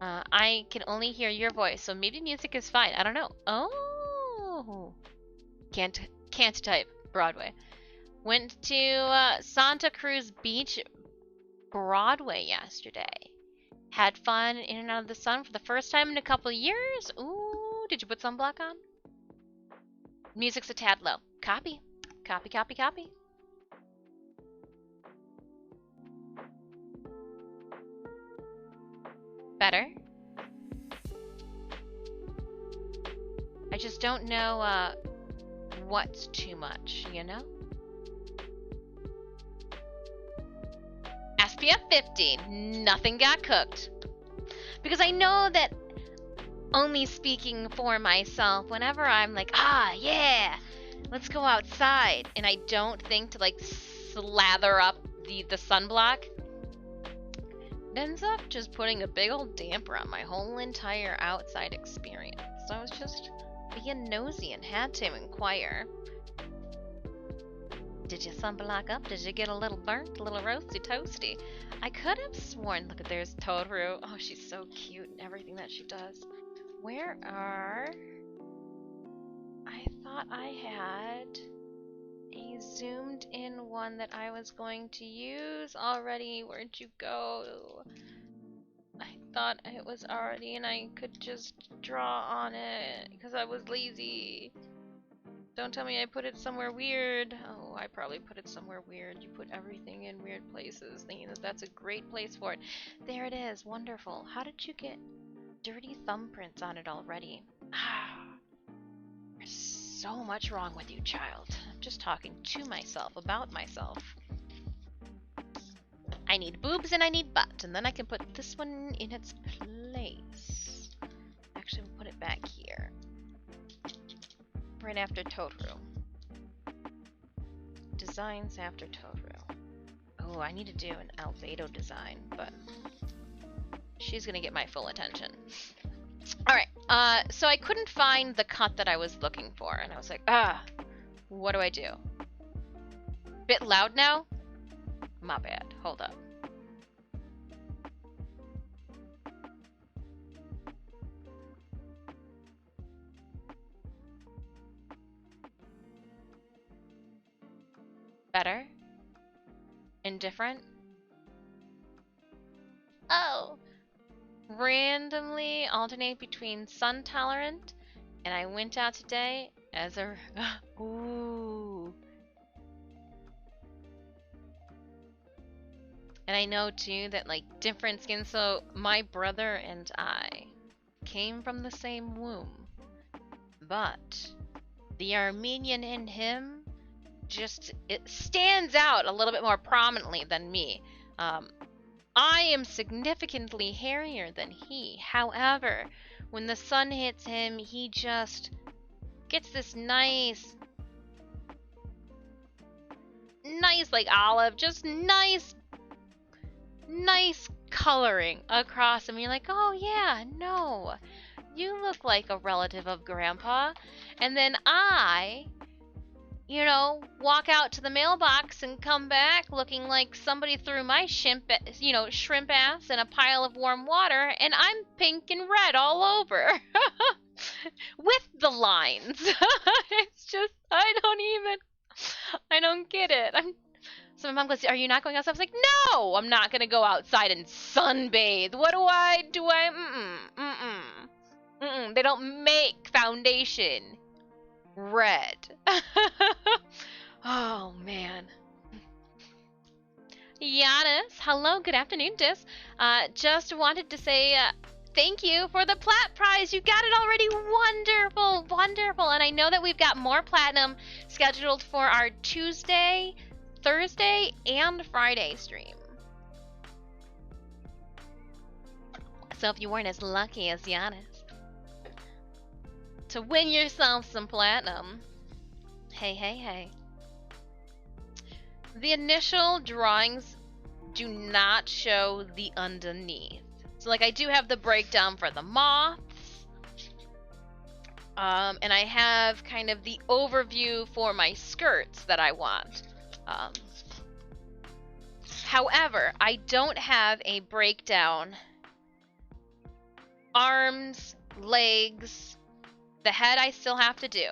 I can only hear your voice, so maybe music is fine. I don't know. Oh, can't type. Broadway. Went to Santa Cruz Beach, Broadway yesterday. Had fun in and out of the sun for the first time in a couple of years. Ooh, did you put sunblock on? Music's a tad low. Copy. Copy, copy, copy. Better. I just don't know what's too much, you know? SPF 50. Nothing got cooked. Because I know that only speaking for myself, whenever I'm like, yeah, let's go outside, and I don't think to like slather up the sunblock, it ends up just putting a big old damper on my whole entire outside experience. So I was just being nosy and had to inquire. Did you sunblock up? Did you get a little burnt, a little roasty toasty? I could have sworn, look at there's Totoro. Oh, she's so cute and everything that she does. Where are... I thought I had a zoomed in one that I was going to use already. Where'd you go? I thought it was already and I could just draw on it because I was lazy. Don't tell me I put it somewhere weird. Oh, I probably put it somewhere weird. You put everything in weird places, thinking that that's a great place for it. There it is. Wonderful. How did you get dirty thumbprints on it already? Ah, there's so much wrong with you, child. I'm just talking to myself about myself. I need boobs and I need butt, and then I can put this one in its place. Actually, we'll put it back here. Right after Totoro. Designs after Totoro. Oh, I need to do an Albedo design, but she's gonna get my full attention. Alright, so I couldn't find the cut that I was looking for, and I was like, what do I do? Bit loud now? My bad. Hold up. Better? Indifferent? Oh! Randomly alternate between sun tolerant and I went out today as a... Ooh. And I know too that like different skin, so my brother and I came from the same womb. But the Armenian in him just it stands out a little bit more prominently than me. I am significantly hairier than he. However, when the sun hits him, he just gets this nice like olive, just nice coloring across him. You're like, oh yeah, no, you look like a relative of Grandpa. And then I, you know, walk out to the mailbox and come back looking like somebody threw my shrimp ass in a pile of warm water, and I'm pink and red all over. With the lines. It's just, I don't get it. So my mom goes, are you not going outside? I was like, no, I'm not going to go outside and sunbathe. What do? They don't make foundation red. Oh, man. Giannis, hello, good afternoon, Dis. Just wanted to say thank you for the Plat Prize. You got it already. Wonderful, wonderful. And I know that we've got more Platinum scheduled for our Tuesday, Thursday, and Friday stream. So if you weren't as lucky as Giannis to win yourself some Platinum, hey. The initial drawings do not show the underneath. So like I do have the breakdown for the moths. And I have kind of the overview for my skirts that I want. However, I don't have a breakdown. Arms, legs, the head I still have to do.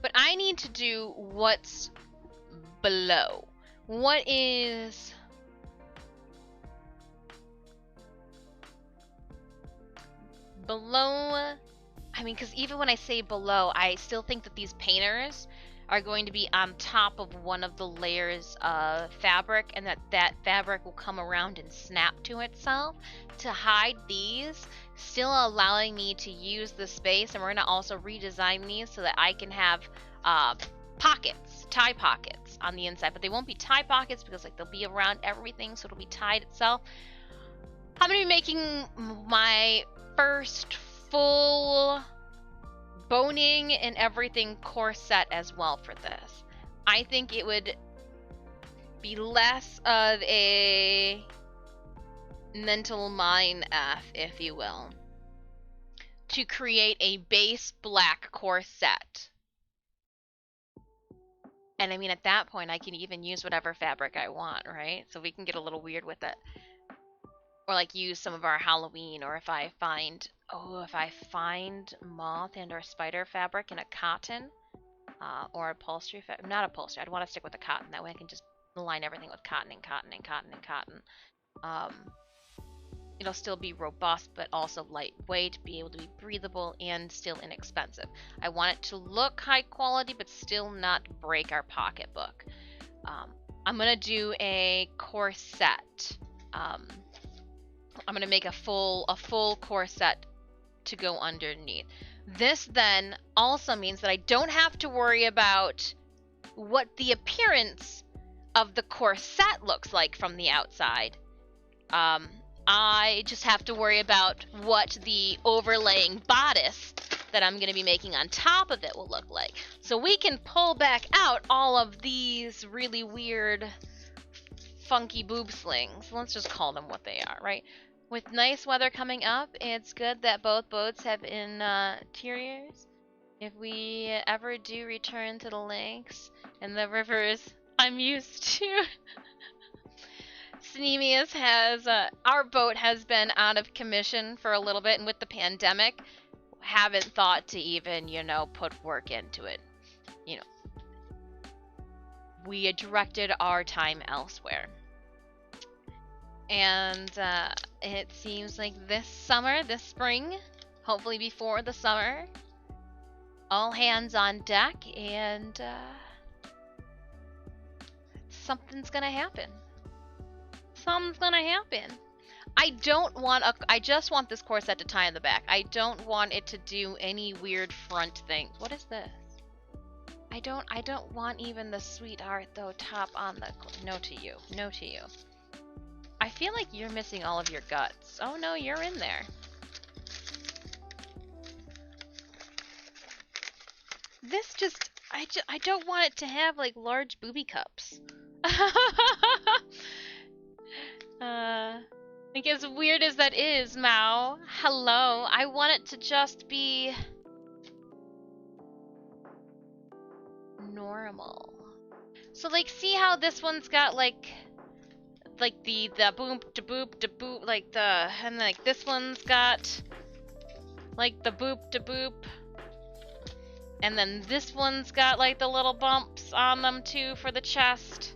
But I need to do what's below. What is below? I mean, because even when I say below, I still think that these painters are going to be on top of one of the layers of fabric, and that fabric will come around and snap to itself to hide these, still allowing me to use the space. And we're going to also redesign these so that I can have pockets, tie pockets on the inside, but they won't be tie pockets because like they'll be around everything, so it'll be tied itself. I'm gonna be making my first full boning and everything corset as well for this. I think it would be less of a mental mine F, if you will, to create a base black corset And I mean, at that point, I can even use whatever fabric I want, right? So we can get a little weird with it. Or like use some of our Halloween, or if I find, if I find moth and or spider fabric in a cotton, or upholstery, not upholstery, I'd want to stick with the cotton. That way I can just line everything with cotton and cotton and cotton and cotton. It'll still be robust, but also lightweight, be able to be breathable, and still inexpensive. I want it to look high quality, but still not break our pocketbook. I'm gonna do a corset. I'm gonna make a full corset to go underneath. This then also means that I don't have to worry about what the appearance of the corset looks like from the outside. I just have to worry about what the overlaying bodice that I'm going to be making on top of it will look like. So we can pull back out all of these really weird, funky boob slings. Let's just call them what they are, right? With nice weather coming up, it's good that both boats have interiors. If we ever do return to the lakes and the rivers I'm used to, Sneemius has, our boat has been out of commission for a little bit, and with the pandemic, haven't thought to even, put work into it. We directed our time elsewhere. And it seems like this spring, hopefully before the summer, all hands on deck, and something's gonna happen. Something's gonna happen. I just want this corset to tie in the back. I don't want it to do any weird front things. What is this? I don't want even the sweetheart though top on the, no to you. No to you. I feel like you're missing all of your guts. Oh no, you're in there. This just, I don't want it to have like large booby cups. Like as weird as that is, Mao. Hello. I want it to just be normal. So like, see how this one's got like the boop to boop to boop, like the, and like this one's got like the boop to boop, and then this one's got like the little bumps on them too for the chest.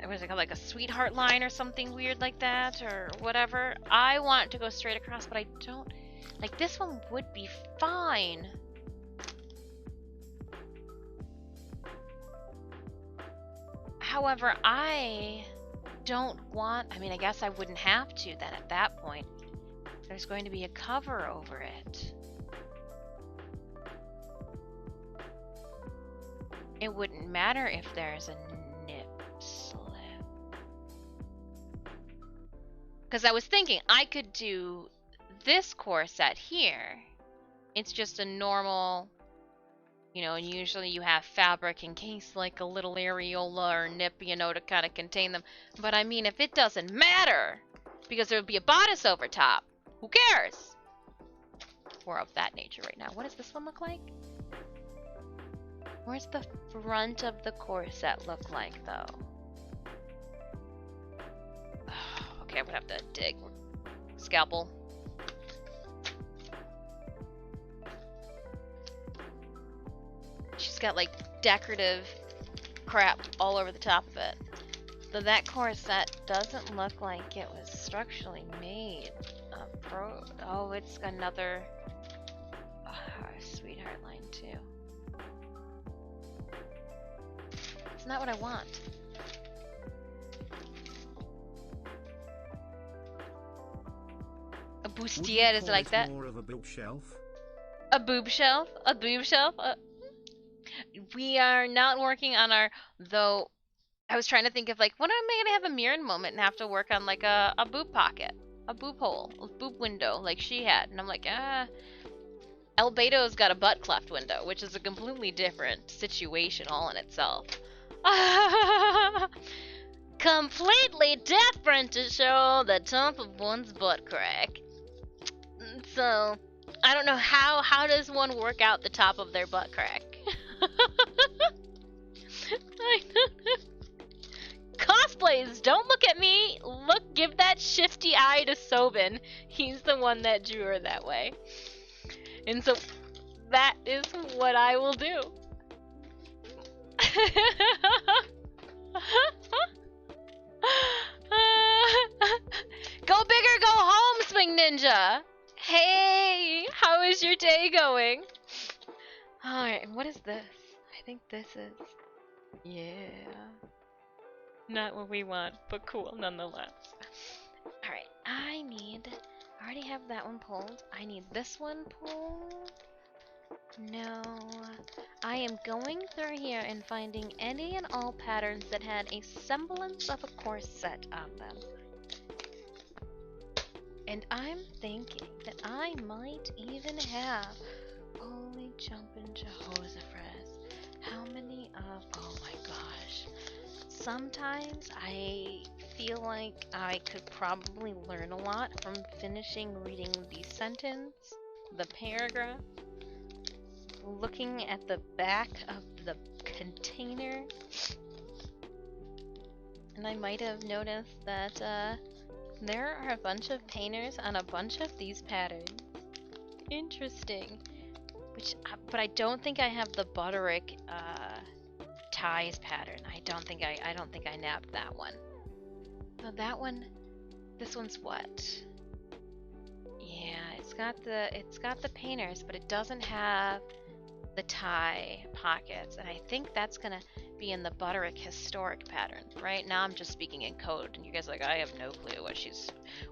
Was it like a sweetheart line or something weird like that, or whatever? I want to go straight across, but I don't. Like, this one would be fine. However, I don't want, I mean, I guess I wouldn't have to then at that point. There's going to be a cover over it. It wouldn't matter if there's a nip slip. Because I was thinking I could do this corset here. It's just a normal, and usually you have fabric in case like a little areola or nip, to kind of contain them. But I mean, if it doesn't matter, because there would be a bodice over top, who cares? We're of that nature right now. What does this one look like? Where's the front of the corset look like, though? Okay, I'm gonna have to dig. Scalpel. She's got like decorative crap all over the top of it. Though that corset doesn't look like it was structurally made. Oh, it's another sweetheart line too. It's not what I want. A bustier, is it like that? More of a boob shelf? A boob shelf? A boob shelf? We are not working on our, though, I was trying to think of like, when am I going to have a mirrored moment and have to work on like a boob pocket? A boob hole, a boob window like she had. And I'm like, Albeto's got a butt cleft window, which is a completely different situation all in itself. Completely different to show the top of one's butt crack. So, I don't know how does one work out the top of their butt crack? I Cosplays, don't look at me. Look, give that shifty eye to Sobin. He's the one that drew her that way. And so that is what I will do. Go bigger, go home, Swing Ninja. Hey, how is your day going? Alright, what is this? I think this is... Yeah. Not what we want, but cool nonetheless. Alright, I already have that one pulled. I need this one pulled. No. I am going through here and finding any and all patterns that had a semblance of a corset on them. And I'm thinking that I might even have... Holy jumpin' Jehoshaphat. How many of... Oh my gosh. Sometimes I feel like I could probably learn a lot from finishing reading the sentence, the paragraph, looking at the back of the container, and I might have noticed that there are a bunch of painters on a bunch of these patterns. Interesting. But I don't think I have the Butterick ties pattern. I don't think I nabbed that one. So that one, this one's what? Yeah, it's got the painters, but it doesn't have the tie pockets, and I think that's gonna be in the Butterick historic pattern. Right now I'm just speaking in code, and you guys are like, I have no clue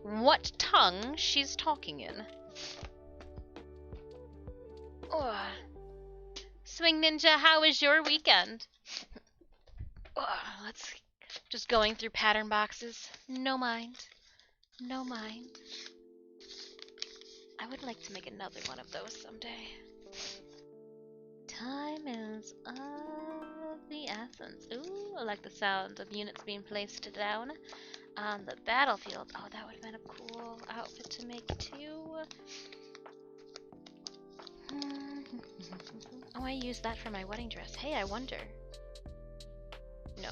what tongue she's talking in. Oh. Swing Ninja, how was your weekend? Let's just going through pattern boxes. No mind. No mind. I would like to make another one of those someday. Time is of the essence. Ooh, I like the sound of units being placed down on the battlefield. Oh, that would have been a cool outfit to make too. Oh, I used that for my wedding dress. Hey, I wonder. No.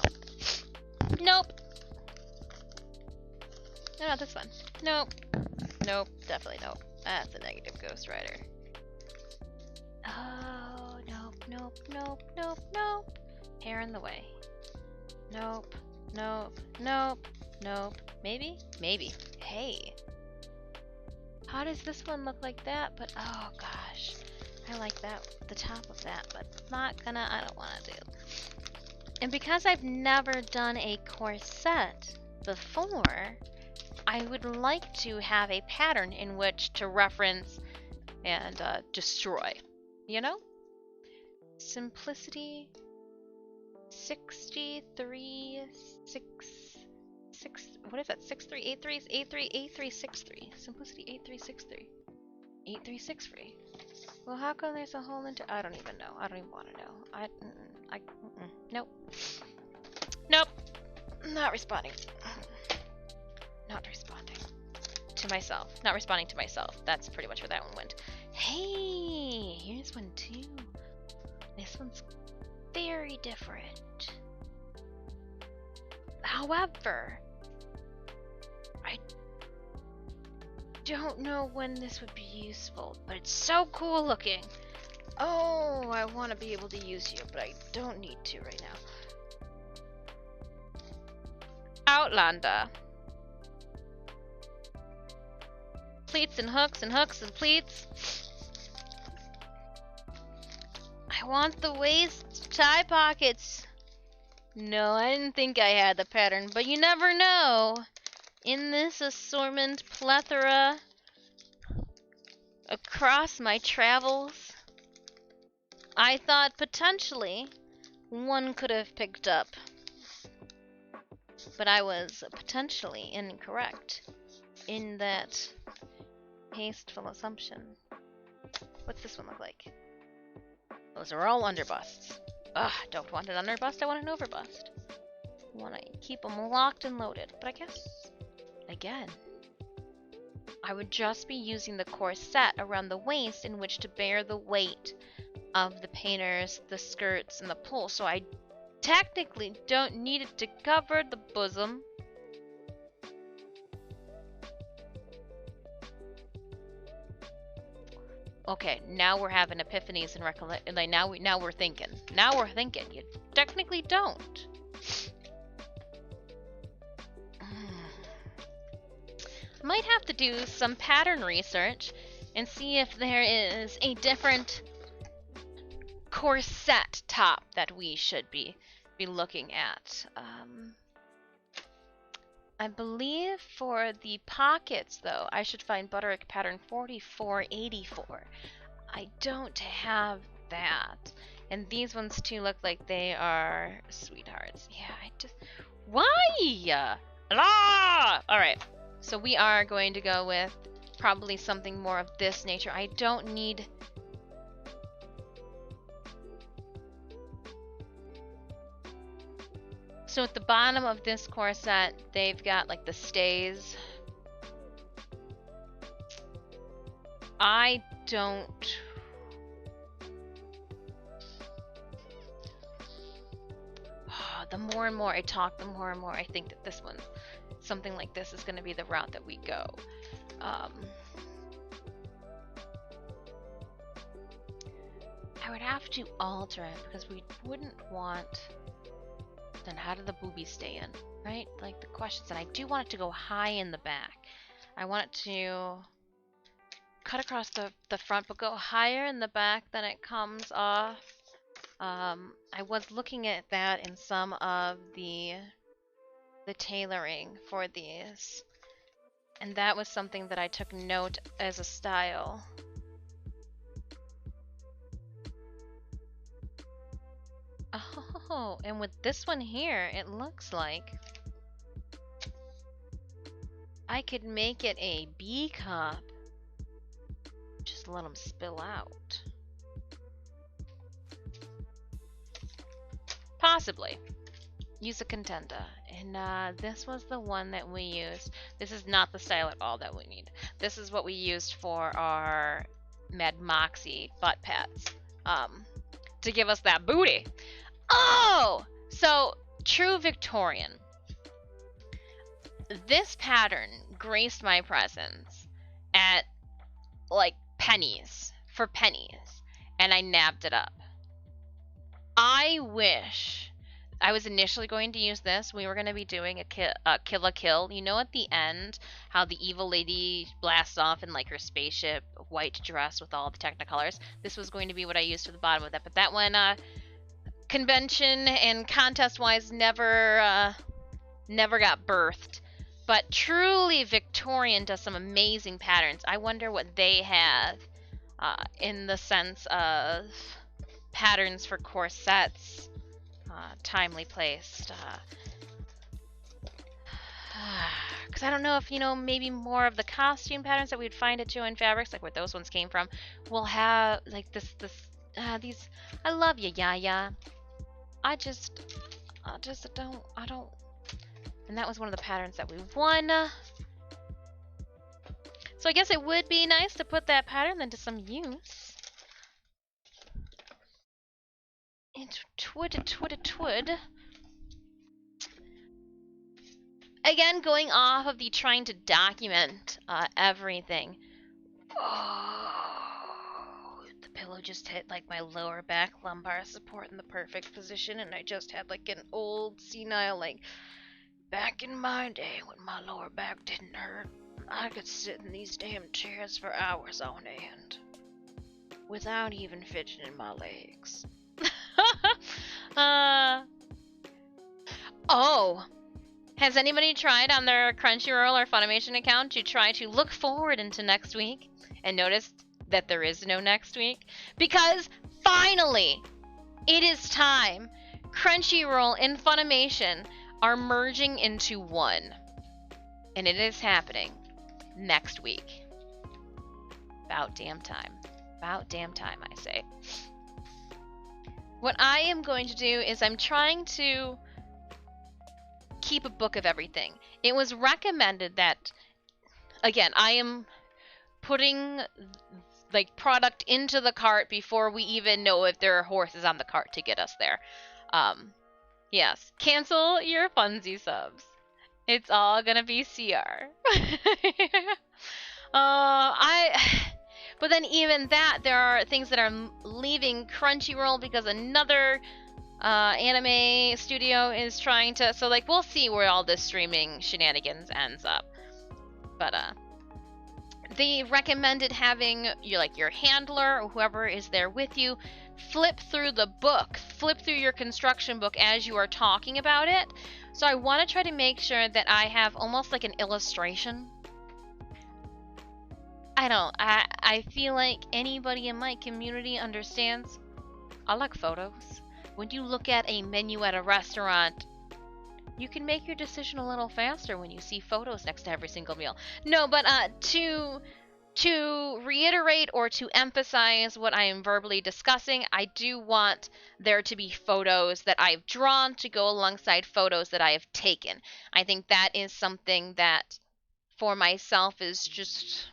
Nope. No, not this one. Nope. Nope. Definitely nope. That's a negative Ghost Rider. Oh, nope, nope, nope, nope, nope. Hair in the way. Nope, nope, nope, nope. Maybe? Maybe. Hey. How does this one look like that? But, oh gosh. I like that, the top of that, but I don't want to do. And because I've never done a corset before, I would like to have a pattern in which to reference and destroy. You know? Simplicity 63 what is that? 6383 Simplicity 8363. 8363. Well, how come there's a whole I don't even know. I don't even want to know. Nope. Nope. Not responding. Not responding to myself. Not responding to myself. That's pretty much where that one went. Hey, here's one too. This one's very different. However, I don't know when this would be useful, but it's so cool looking. Oh, I want to be able to use you, but I don't need to right now. Outlander. Pleats and hooks and hooks and pleats. I want the waist tie pockets. No, I didn't think I had the pattern, but you never know. In this assortment plethora across my travels, I thought potentially one could have picked up. But I was potentially incorrect in that hasteful assumption. What's this one look like? Those are all underbusts. Ugh, don't want an underbust, I want an overbust. Want to keep them locked and loaded. But I guess, again, I would just be using the corset around the waist in which to bear the weight of the painters, the skirts, and the pull. So I technically don't need it to cover the bosom. Okay, now we're having epiphanies and recollection. Like now we're thinking. Now we're thinking. You technically don't. Might have to do some pattern research and see if there is a different corset top that we should be looking at. I believe for the pockets, though, I should find Butterick pattern 4484. I don't have that. And these ones, too, look like they are sweethearts. Yeah, I just... Why? Ah! Alright, so we are going to go with probably something more of this nature. I don't need... So at the bottom of this corset, they've got like the stays. I don't... The more and more I talk, the more and more I think that this one, something like this is going to be the route that we go. I would have to alter it because we wouldn't want... Then how do the boobies stay in, right? Like the questions. And I do want it to go high in the back. I want it to cut across the front, but go higher in the back than it comes off. I was looking at that in some of the tailoring for these. And that was something that I took note as a style. Oh, and with this one here, it looks like I could make it a B cup. Just let them spill out. Possibly. Use a contender. And this was the one that we used. This is not the style at all that we need. This is what we used for our Mad Moxie butt pads. To give us that booty. Oh! So, true Victorian. This pattern graced my presence at, like, pennies. For pennies. And I nabbed it up. I wish... I was initially going to use this. We were going to be doing a kill a kill. You know at the end, how the evil lady blasts off in, like, her spaceship white dress with all the Technicolors? This was going to be what I used for the bottom of that. But that one, convention and contest-wise never got birthed. But truly Victorian does some amazing patterns. I wonder what they have in the sense of patterns for corsets, timely placed. Because I don't know if, you know, maybe more of the costume patterns that we'd find at Joann Fabrics, like where those ones came from, will have like these. I love you, Yaya. I don't. And that was one of the patterns that we won. So I guess it would be nice to put that pattern into some use. It would. Again, going off of the trying to document everything. Oh, the pillow just hit like my lower back lumbar support in the perfect position, and I just had like an old senile, like, back in my day when my lower back didn't hurt, I could sit in these damn chairs for hours on end without even fidgeting my legs. Oh, has anybody tried on their Crunchyroll or Funimation account to try to look forward into next week and notice that there is no next week? Because finally, it is time. Crunchyroll and Funimation are merging into one. And it is happening next week. About damn time. About damn time, I say. What I am going to do is I'm trying to keep a book of everything. It was recommended that, again, I am putting like product into the cart before we even know if there are horses on the cart to get us there. Yes, cancel your Funzy subs. It's all gonna be CR. But then even that, there are things that are leaving Crunchyroll because another anime studio is trying to. So like, we'll see where all this streaming shenanigans ends up. But they recommended having your handler or whoever is there with you flip through the book, flip through your construction book as you are talking about it. So I want to try to make sure that I have almost like an illustration. I feel like anybody in my community understands. I like photos. When you look at a menu at a restaurant, you can make your decision a little faster when you see photos next to every single meal. No, but to reiterate or to emphasize what I am verbally discussing, I do want there to be photos that I've drawn to go alongside photos that I have taken. I think that is something that for myself is just,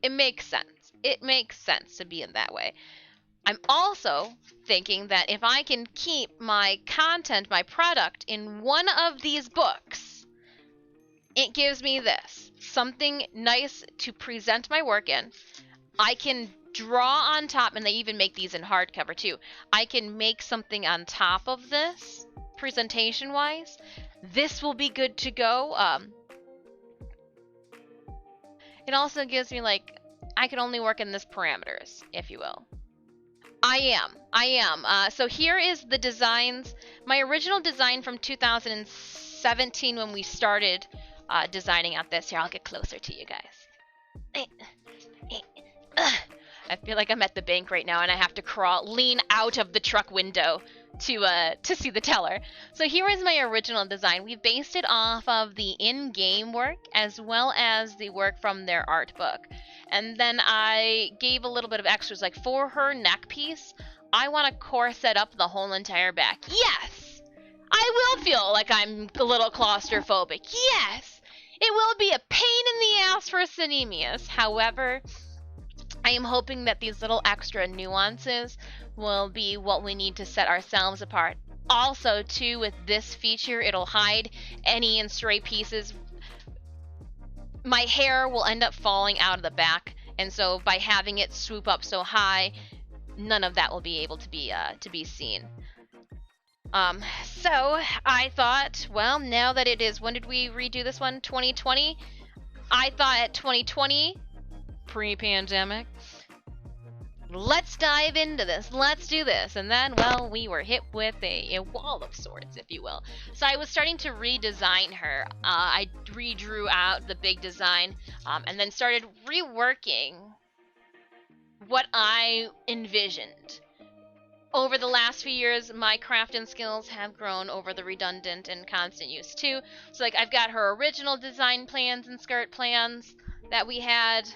it makes sense. It makes sense to be in that way. I'm also thinking that if I can keep my content, my product in one of these books, it gives me this. Something nice to present my work in. I can draw on top, and they even make these in hardcover too. I can make something on top of this, presentation-wise. This will be good to go. It also gives me like, I can only work in this parameters, if you will. I am. So here is the designs. My original design from 2017 when we started designing out this. Here, I'll get closer to you guys. I feel like I'm at the bank right now and I have to lean out of the truck window to see the teller. So here is my original design. We based it off of the in-game work as well as the work from their art book. And then I gave a little bit of extras, like for her neck piece, I want to corset up the whole entire back. Yes! I will feel like I'm a little claustrophobic. Yes! It will be a pain in the ass for Synemius. However, I am hoping that these little extra nuances will be what we need to set ourselves apart. Also, too, with this feature, it'll hide any and stray pieces. My hair will end up falling out of the back, and so by having it swoop up so high, none of that will be able to be seen. So I thought, well, now that it is, when did we redo this one? 2020? I thought at 2020, pre-pandemic, let's dive into this, let's do this. And then, well, we were hit with a wall of sorts, if you will. So I was starting to redesign her. I redrew out the big design, and then started reworking what I envisioned. Over the last few years, my crafting skills have grown over the redundant and constant use too. So like, I've got her original design plans and skirt plans that we had,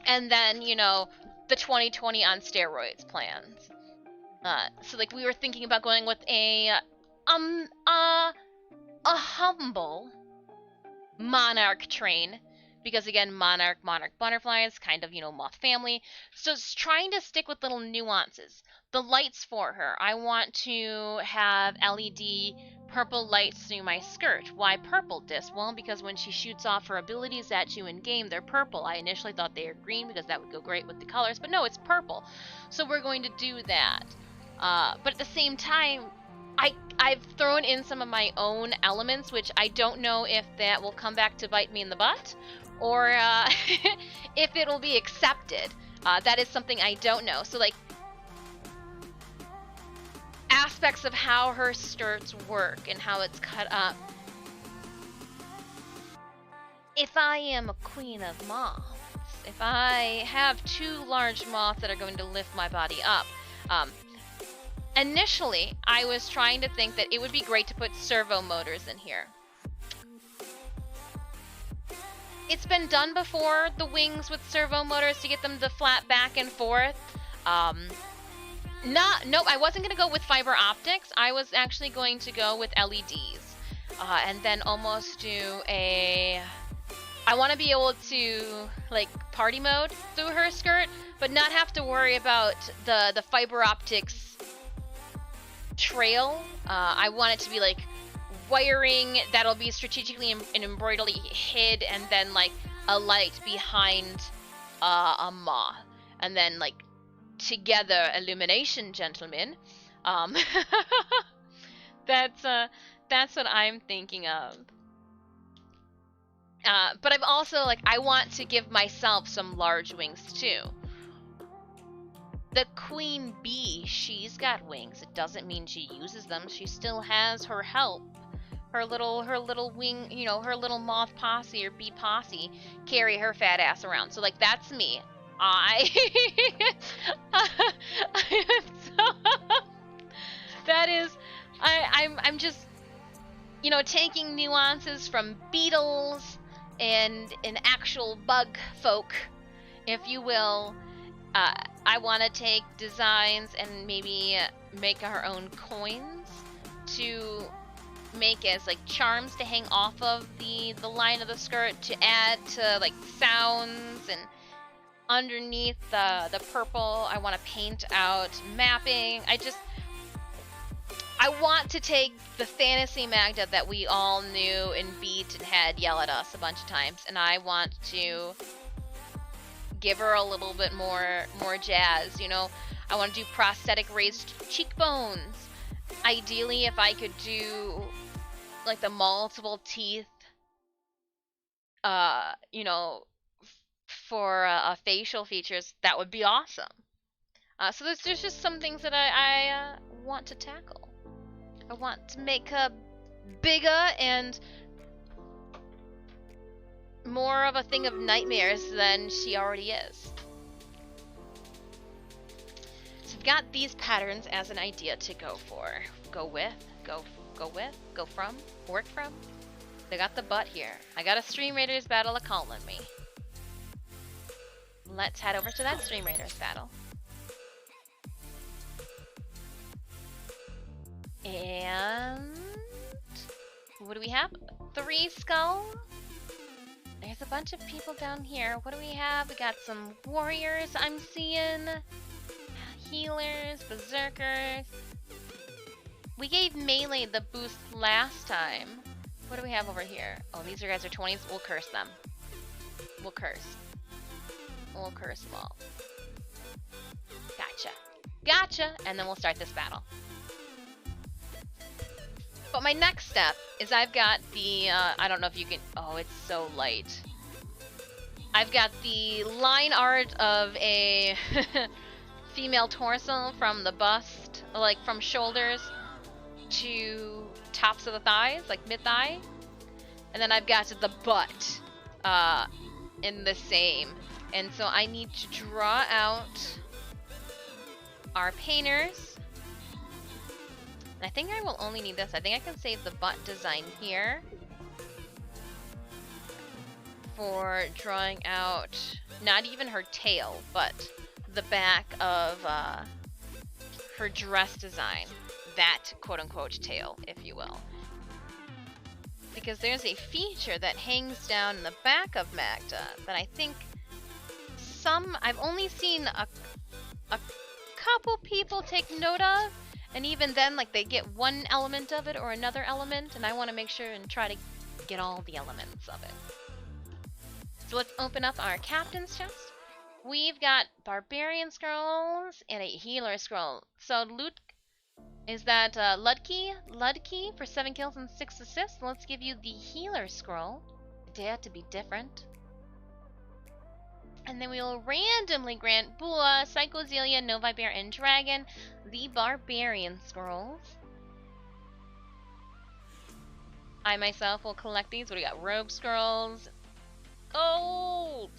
and then, you know, the 2020 on steroids plans. So like, we were thinking about going with a humble monarch train, because again, monarch butterflies, kind of, you know, moth family. So it's trying to stick with little nuances. The lights for her, I want to have LED purple lights through my skirt. Why purple, Dis? Well, because when she shoots off her abilities at you in game, they're purple. I initially thought they were green because that would go great with the colors, but no, it's purple. So we're going to do that. But at the same time, I've thrown in some of my own elements, which I don't know if that will come back to bite me in the butt, or if it will be accepted. That is something I don't know. So like, aspects of how her skirts work and how it's cut up. If I am a queen of moths, if I have two large moths that are going to lift my body up, initially I was trying to think that it would be great to put servo motors in here. It's been done before, the wings with servo motors, to get them to flap back and forth. Nope, I wasn't going to go with fiber optics. I was actually going to go with LEDs. And then almost do a... I want to be able to, like, party mode through her skirt, but not have to worry about the fiber optics trail. I want it to be like wiring that'll be strategically and embroideredly hid, and then like a light behind a moth, and then like together illumination, gentlemen. Um, that's what I'm thinking of. But I've also like I want to give myself some large wings too. The queen bee, she's got wings. It doesn't mean she uses them. She still has her help. Her little wing, you know, her little moth posse or bee posse carry her fat ass around. So like that's me. That is I'm just, you know, taking nuances from beetles and an actual bug folk, if you will. I want to take designs and maybe make our own coins to make as like charms to hang off of the line of the skirt, to add to like sounds. And underneath the purple I want to paint out mapping. I want to take the fantasy Maghda that we all knew and beat and had yell at us a bunch of times, and I want to give her a little bit more jazz, you know. I want to do prosthetic raised cheekbones. Ideally, if I could do like the multiple teeth, you know, for facial features, that would be awesome. So there's just some things that I want to tackle. I want to make her bigger and more of a thing of nightmares than she already is. So I've got these patterns as an idea to go for. Go with, go from, work from. They got the butt here. I got a Stream Raiders battle a-calling me. Let's head over to that Stream Raiders battle. And what do we have? 3 skull. There's a bunch of people down here. What do we have? We got some warriors I'm seeing. Healers, berserkers. We gave melee the boost last time. What do we have over here? Oh, these guys are 20s. We'll curse them. We'll curse. We'll curse them all. Gotcha. Gotcha! And then we'll start this battle. But my next step is I've got the, I don't know if you can, oh, it's so light. I've got the line art of a female torso from the bust, like from shoulders to tops of the thighs, like mid-thigh. And then I've got the butt in the same. And so I need to draw out our painters. I think I will only need this. I think I can save the butt design here for drawing out not even her tail, but the back of her dress design. That quote-unquote tail, if you will. Because there's a feature that hangs down in the back of Maghda that I think I've only seen a couple people take note of. And even then, like, they get one element of it or another element, and I want to make sure and try to get all the elements of it. So let's open up our captain's chest. We've got barbarian scrolls and a healer scroll. So loot, is that Ludkey? Ludkey for 7 kills and 6 assists. Let's give you the healer scroll. Dare to be different. And then we will randomly grant Bua, Psychozelia, Novi Bear, and Dragon the Barbarian Scrolls. I myself will collect these. What do we got? Robe Scrolls. Gold!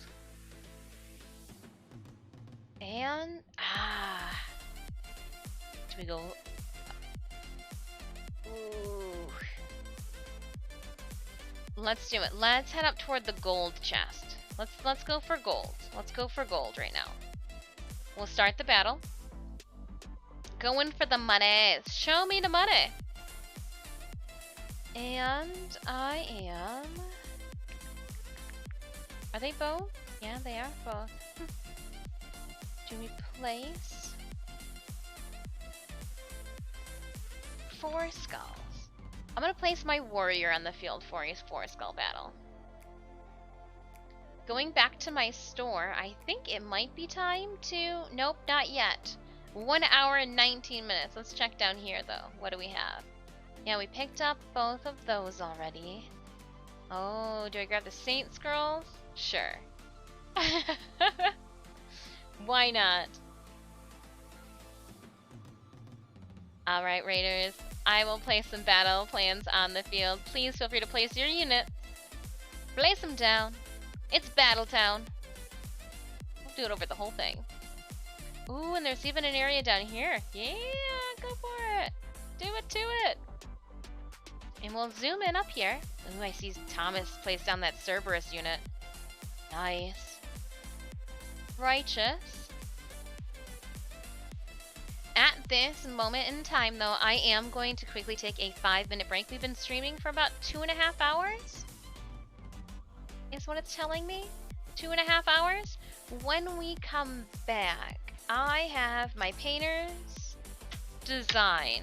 And, do we go? Ooh. Let's do it. Let's head up toward the gold chest. Let's go for gold. Let's go for gold right now. We'll start the battle. Going for the money. Show me the money. And I am... Are they both? Yeah, they are both. Do we place? 4 skulls. I'm gonna place my warrior on the field for a 4 skull battle. Going back to my store, I think it might be time to... Nope, not yet. 1 hour and 19 minutes. Let's check down here, though. What do we have? Yeah, we picked up both of those already. Oh, do I grab the Saint Scrolls? Sure. Why not? Alright, Raiders. I will place some battle plans on the field. Please feel free to place your unit. Place them down. It's Battletown. We'll do it over the whole thing. Ooh, and there's even an area down here. Yeah, go for it. Do it to it. And we'll zoom in up here. Ooh, I see Thomas placed down that Cerberus unit. Nice. Righteous. At this moment in time, though, I am going to quickly take a 5-minute break. We've been streaming for about 2.5 hours. Is what it's telling me. 2.5 hours. When we come back, I have my painter's design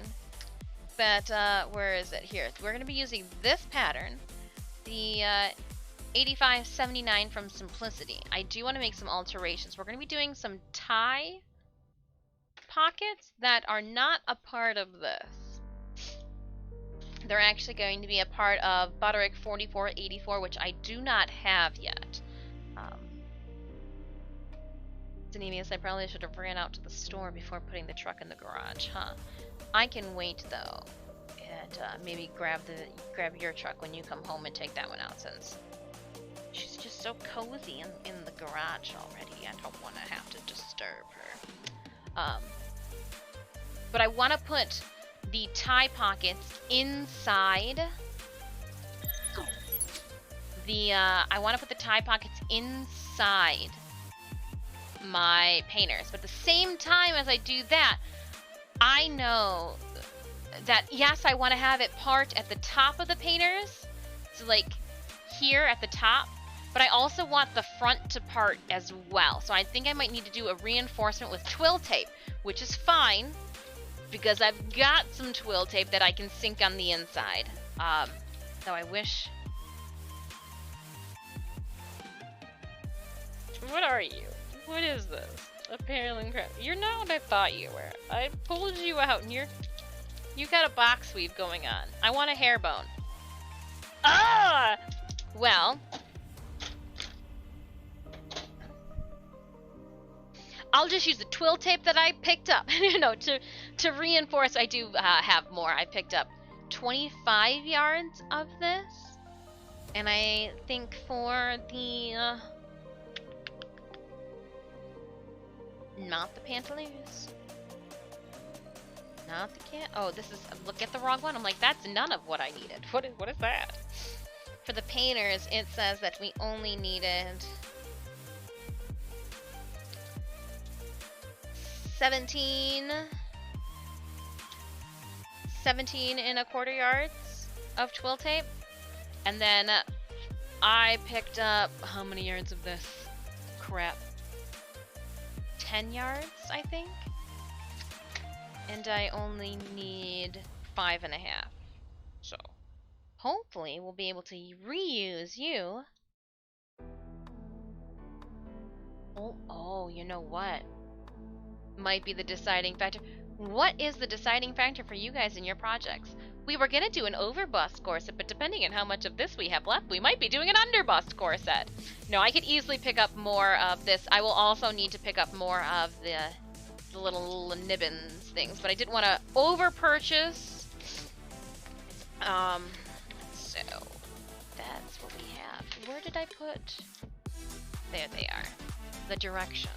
that, where is it? Here. We're going to be using this pattern, the 8579 from Simplicity. I do want to make some alterations. We're going to be doing some tie pockets that are not a part of this. They're actually going to be a part of Butterick 4484, which I do not have yet. Denemius, I probably should have ran out to the store before putting the truck in the garage, huh? I can wait though, and maybe grab your truck when you come home and take that one out, since she's just so cozy in the garage already. I don't want to have to disturb her. But I want to put the tie pockets inside the, I want to put the tie pockets inside my painters. But at the same time as I do that, I know that, yes, I want to have it part at the top of the painters, so like here at the top, but I also want the front to part as well. So I think I might need to do a reinforcement with twill tape, which is fine, because I've got some twill tape that I can sink on the inside. Though I wish... What are you? What is this? Apparently crap. You're not what I thought you were. I pulled you out and you got a box weave going on. I want a hair bone. Ah! Well... I'll just use the twill tape that I picked up. To reinforce. I do have more. I picked up 25 yards of this. And I think for the... not the pantaloons. Not the oh, this is... Look at the wrong one. I'm like, that's none of what I needed. What is that? For the painters, it says that we only needed... 17 1/4 yards of twill tape, and then I picked up how many yards of this crap? 10 yards, I think, and I only need 5.5. So hopefully we'll be able to reuse you. Oh, you know what? Might be the deciding factor. What is the deciding factor for you guys in your projects? We were gonna do an overbust corset, but depending on how much of this we have left, we might be doing an underbust corset. No, I could easily pick up more of this. I will also need to pick up more of the little nibbins things, but I didn't want to over purchase. So that's what we have. Where did I put? There they are. The directions.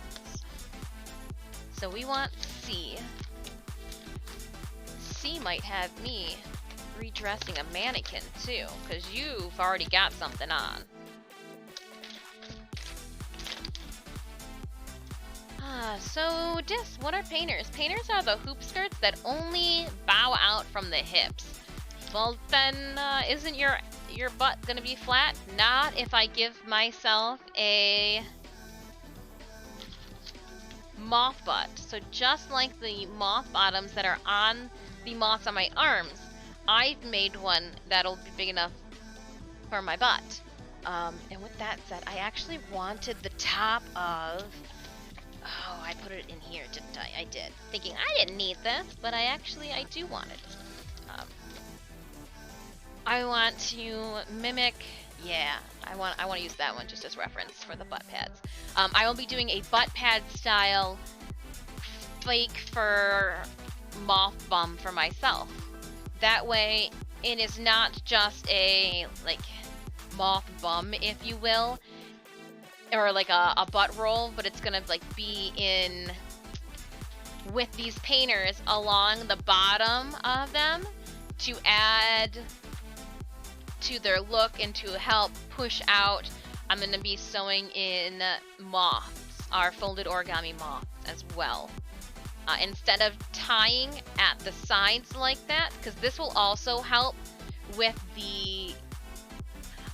So we want C. C might have me redressing a mannequin too, because you've already got something on. So Dis, what are painters? Painters are the hoop skirts that only bow out from the hips. Well then, isn't your butt gonna be flat? Not if I give myself a moth butt. So just like the moth bottoms that are on the moths on my arms, I've made one that'll be big enough for my butt. And with that said, I actually wanted the top of... Oh, I put it in here, didn't I? I did. Thinking I didn't need this, but I do want it. I want to mimic... Yeah, I want to use that one just as reference for the butt pads. I will be doing a butt pad style fake fur moth bum for myself. That way, it is not just a like moth bum, if you will, or like a butt roll, but it's gonna like be in with these painters along the bottom of them to add to their look and to help push out. I'm going to be sewing in moths, our folded origami moths as well. Instead of tying at the sides like that, because this will also help with the...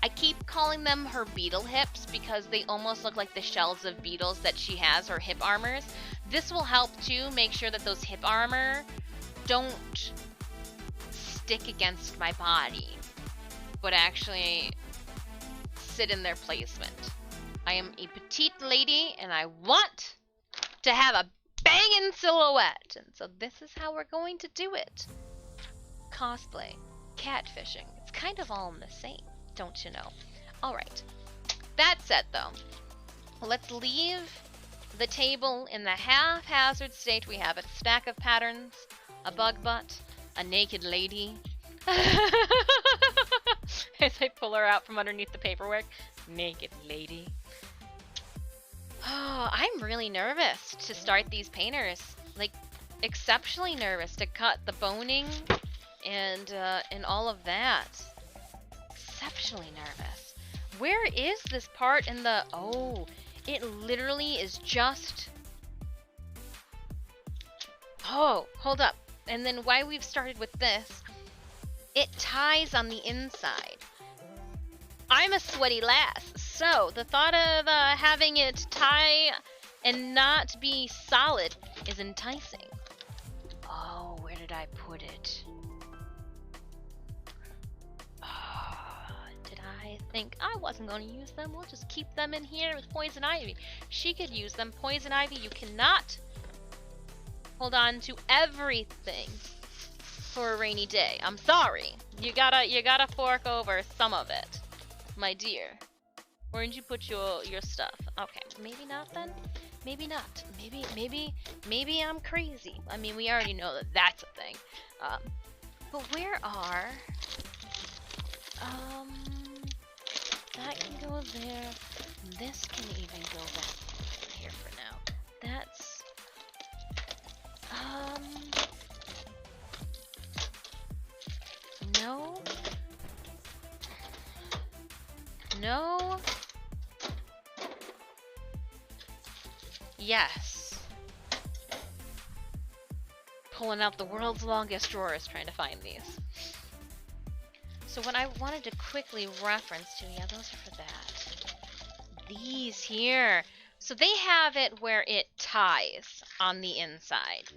I keep calling them her beetle hips because they almost look like the shells of beetles that she has, her hip armors. This will help too make sure that those hip armor don't stick against my body, but actually sit in their placement. I am a petite lady and I want to have a banging silhouette, and so this is how we're going to do it. Cosplay, catfishing, it's kind of all in the same, don't you know? Alright, that said though, let's leave the table in the haphazard state we have it. Stack of patterns, a bug butt, a naked lady. As I pull her out from underneath the paperwork. Naked lady. Oh, I'm really nervous to start these painters. Like, exceptionally nervous to cut the boning and all of that. Exceptionally nervous. Where is this part in the... Oh, it literally is just... Oh, hold up. And then why we've started with this, it ties on the inside. I'm a sweaty lass, so the thought of having it tie and not be solid is enticing. Oh, where did I put it? Did I think I wasn't going to use them? We'll just keep them in here with Poison Ivy. She could use them. Poison Ivy, you cannot hold on to everything for a rainy day. I'm sorry. You gotta fork over some of it, my dear. Where did you put your stuff? Okay, maybe not then. Maybe not. Maybe I'm crazy. I mean, we already know that that's a thing. But where are? That can go there. This can even go back here for now. That's no. No. Yes. Pulling out the world's longest drawers trying to find these. So what I wanted to quickly reference to, yeah, those are for that. These here. So they have it where it ties on the inside.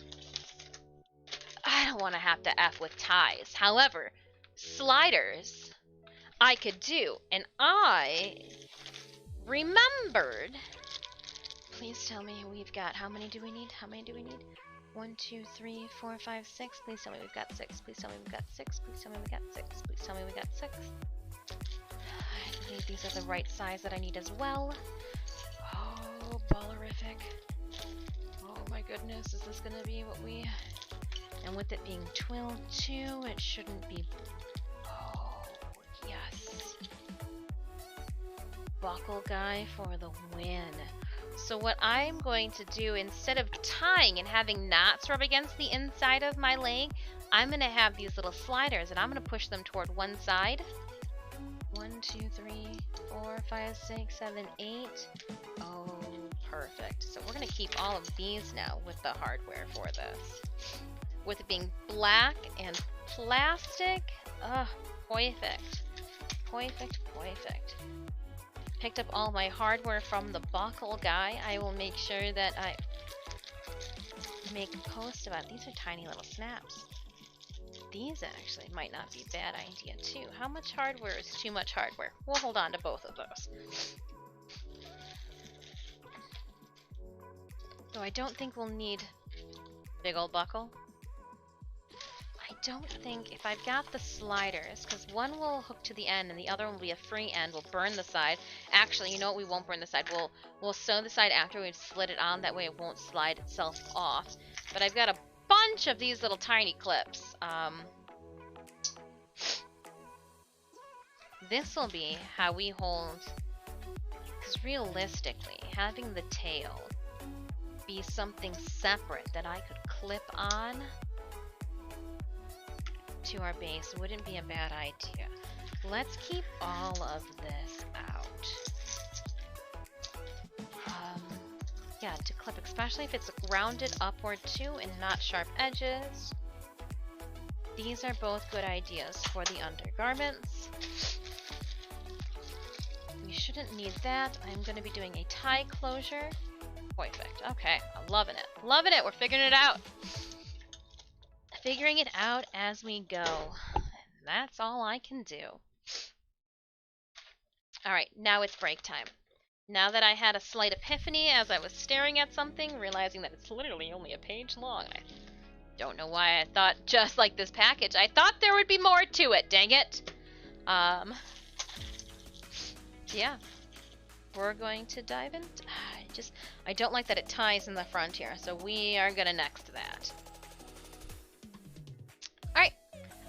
I don't want to have to F with ties. However, sliders I could do. And I remembered. Please tell me we've got, how many do we need? How many do we need? 1, 2, 3, 4, 5, 6. Please tell me we've got 6. Please tell me we've got 6. Please tell me we got 6. Please tell me we got 6. I believe these are the right size that I need as well. Oh, ballerific. Oh my goodness, is this gonna be what we... And with it being twill too, it shouldn't be... Oh, yes. Buckle guy for the win. So what I'm going to do, instead of tying and having knots rub against the inside of my leg, I'm going to have these little sliders and I'm going to push them toward one side. 1, 2, 3, 4, 5, 6, 7, 8. Oh, perfect. So we're going to keep all of these now with the hardware for this. With it being black and plastic. Ugh, perfect. Perfect, perfect. Picked up all my hardware from the buckle guy. I will make sure that I make a post about it. These are tiny little snaps. these actually might not be a bad idea too. How much hardware is too much hardware? We'll hold on to both of those. Though I don't think we'll need big old buckle. I don't think, if I've got the sliders, because one will hook to the end and the other one will be a free end, we'll burn the side. Actually, you know what, we won't burn the side. We'll sew the side after we've slid it on, that way it won't slide itself off. But I've got a bunch of these little tiny clips. This will be how we hold, because realistically, having the tail be something separate that I could clip on to our base wouldn't be a bad idea. Let's keep all of this out. Yeah, to clip, especially if it's rounded upward too and not sharp edges. These are both good ideas for the undergarments. We shouldn't need that. I'm going to be doing a tie closure. Perfect. Okay, I'm loving it. Loving it. We're figuring it out. Figuring it out as we go. That's all I can do. Alright, now it's break time. Now that I had a slight epiphany as I was staring at something, realizing that it's literally only a page long. I don't know why I thought just like this package. I thought there would be more to it, dang it. Yeah. We're going to dive in. I don't like that it ties in the front here, so we are gonna next that. Alright,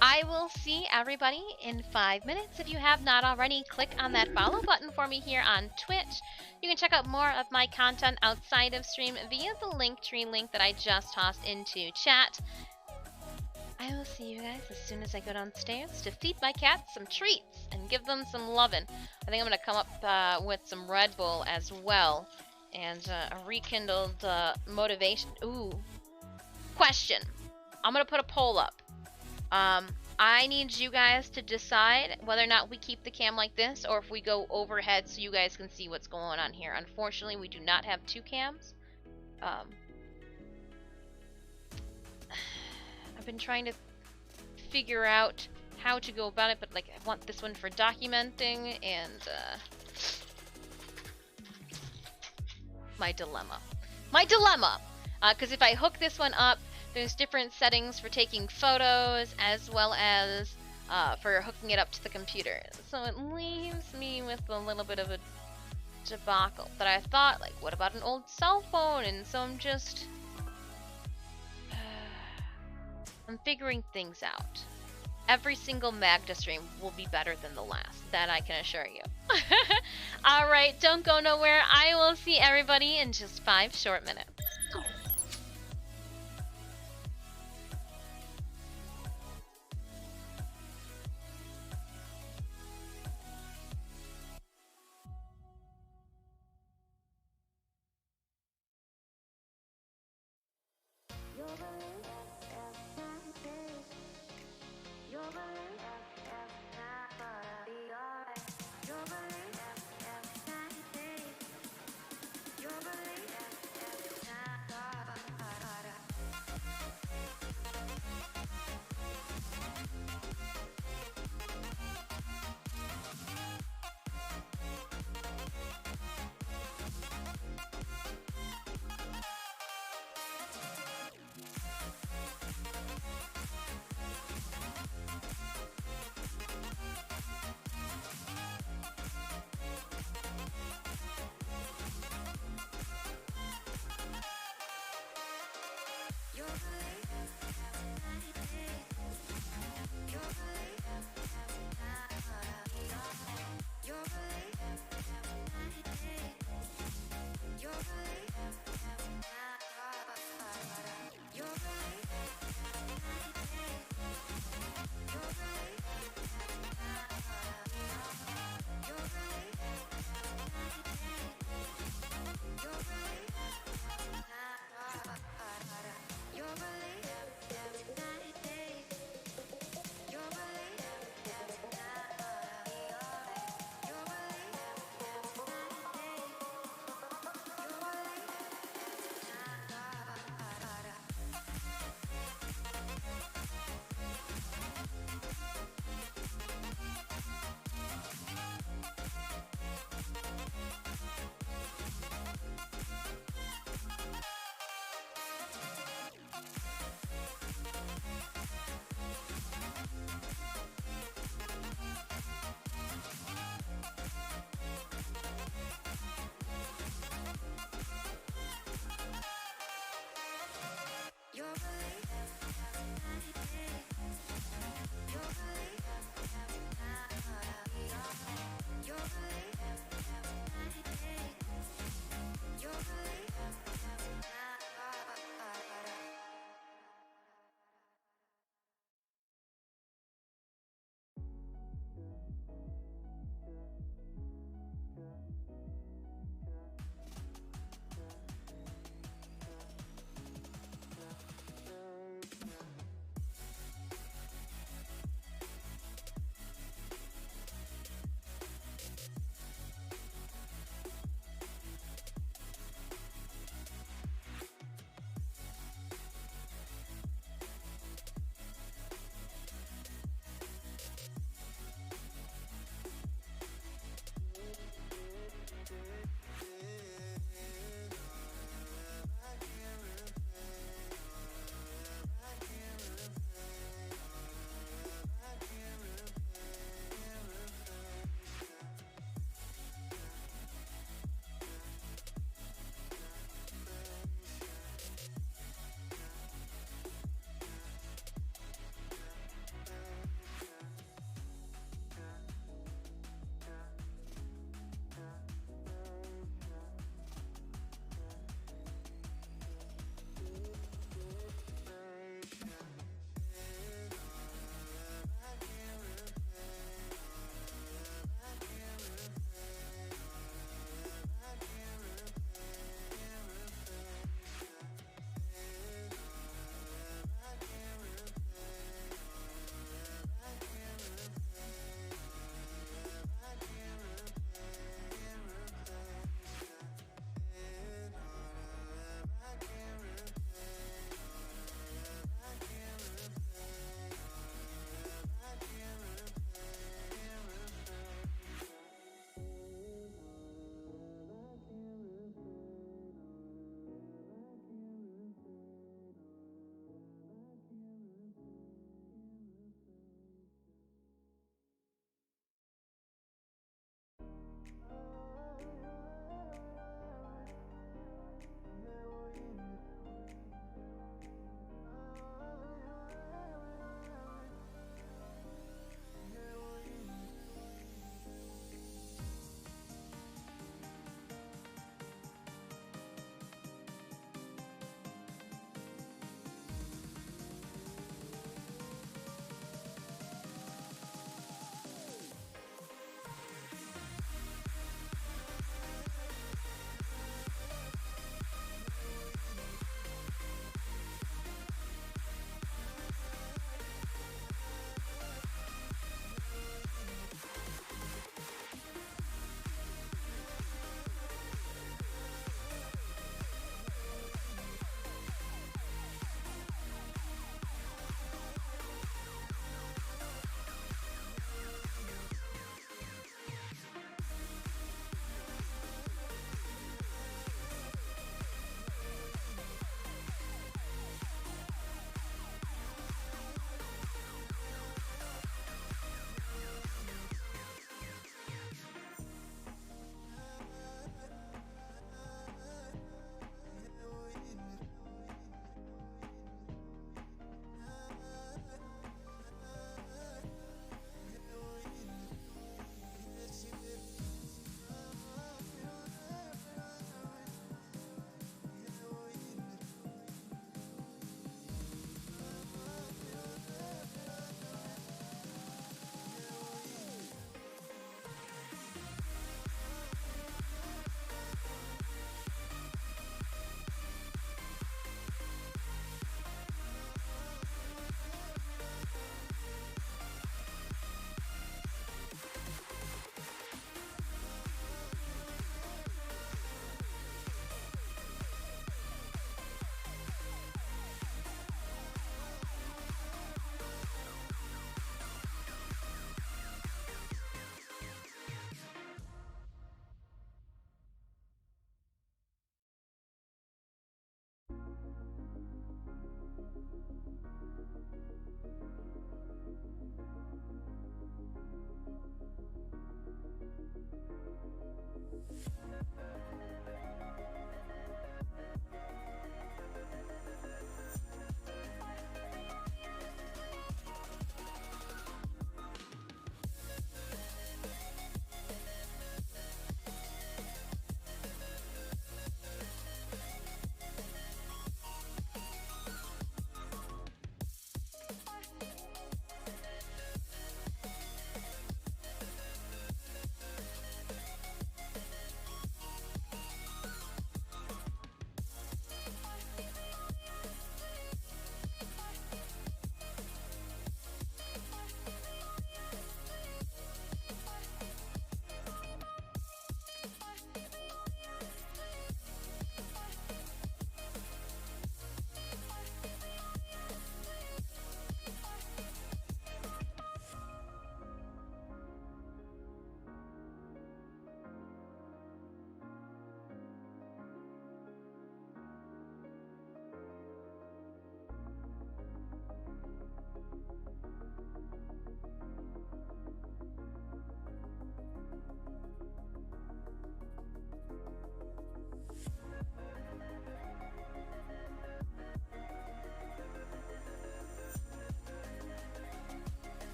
I will see everybody in 5 minutes. If you have not already, click on that follow button for me here on Twitch. You can check out more of my content outside of stream via the Linktree link that I just tossed into chat. I will see you guys as soon as I go downstairs to feed my cats some treats and give them some lovin'. I think I'm going to come up with some Red Bull as well and a rekindled motivation. Ooh. Question. I'm going to put a poll up. I need you guys to decide whether or not we keep the cam like this or if we go overhead so you guys can see what's going on here. Unfortunately, we do not have 2 cams. I've been trying to figure out how to go about it, but like I want this one for documenting and my dilemma. Because if I hook this one up, there's different settings for taking photos as well as for hooking it up to the computer. So it leaves me with a little bit of a debacle. But I thought, like, what about an old cell phone? And so I'm just I'm figuring things out. Every single Maghda stream will be better than the last. That I can assure you. Alright, don't go nowhere. I will see everybody in just 5 short minutes.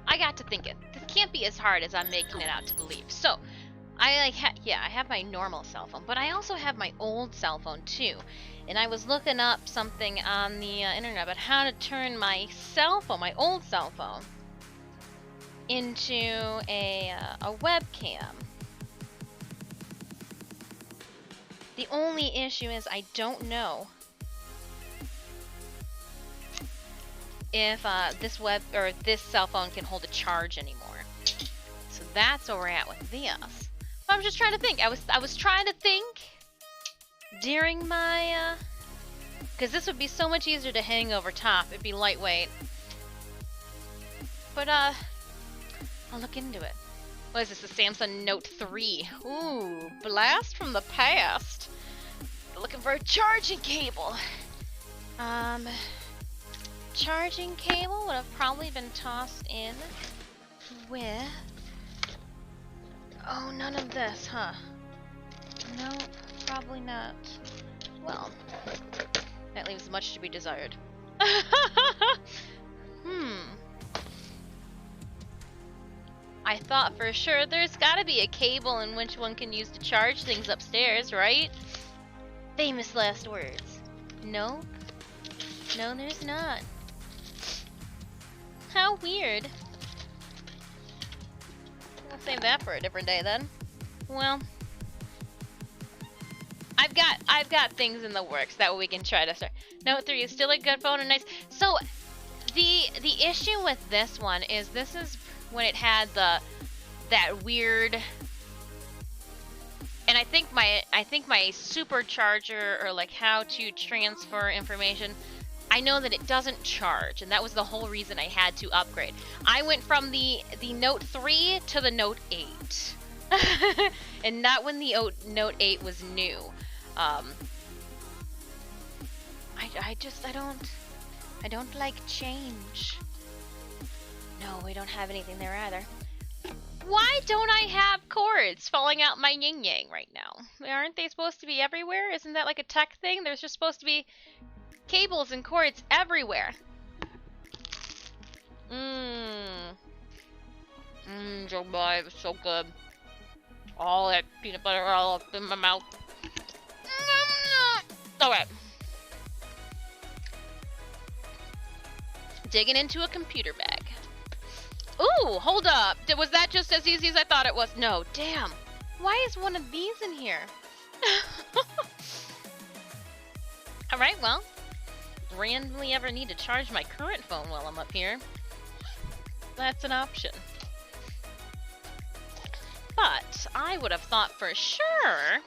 I got to thinking, this can't be as hard as I'm making it out to believe. So, I have my normal cell phone, but I also have my old cell phone too. And I was looking up something on the internet about how to turn my cell phone, my old cell phone, into a webcam. The only issue is I don't know if this cell phone can hold a charge anymore. So that's where we're at with this. I was just trying to think. I was trying to think during my because this would be so much easier to hang over top. It'd be lightweight. But I'll look into it. What is this? The Samsung Note 3. Ooh, blast from the past. Looking for a charging cable. Charging cable would have probably been tossed in with... Oh, none of this, huh? No, probably not. Well, that leaves much to be desired. I thought for sure there's gotta be a cable in which one can use to charge things upstairs, right? Famous last words. No? No, there's not. How weird. We'll save that for a different day then. Well, I've got things in the works that we can try to start. Note 3 is still a good phone and nice. So the issue with this one is this is when it had that weird, and I think my supercharger, or like how to transfer information, I know that it doesn't charge, and that was the whole reason I had to upgrade. I went from the Note 3 to the Note 8. And not when the Note 8 was new. I don't like change. No, we don't have anything there either. Why don't I have cords falling out my yin-yang right now? Aren't they supposed to be everywhere? Isn't that like a tech thing? There's just supposed to be cables and cords everywhere. Joe boy, it was so good. All that peanut butter all up in my mouth. Alright. Digging into a computer bag. Ooh, hold up. Was that just as easy as I thought it was? No, damn. Why is one of these in here? Alright, well. Randomly ever need to charge my current phone while I'm up here. That's an option. But I would have thought for sure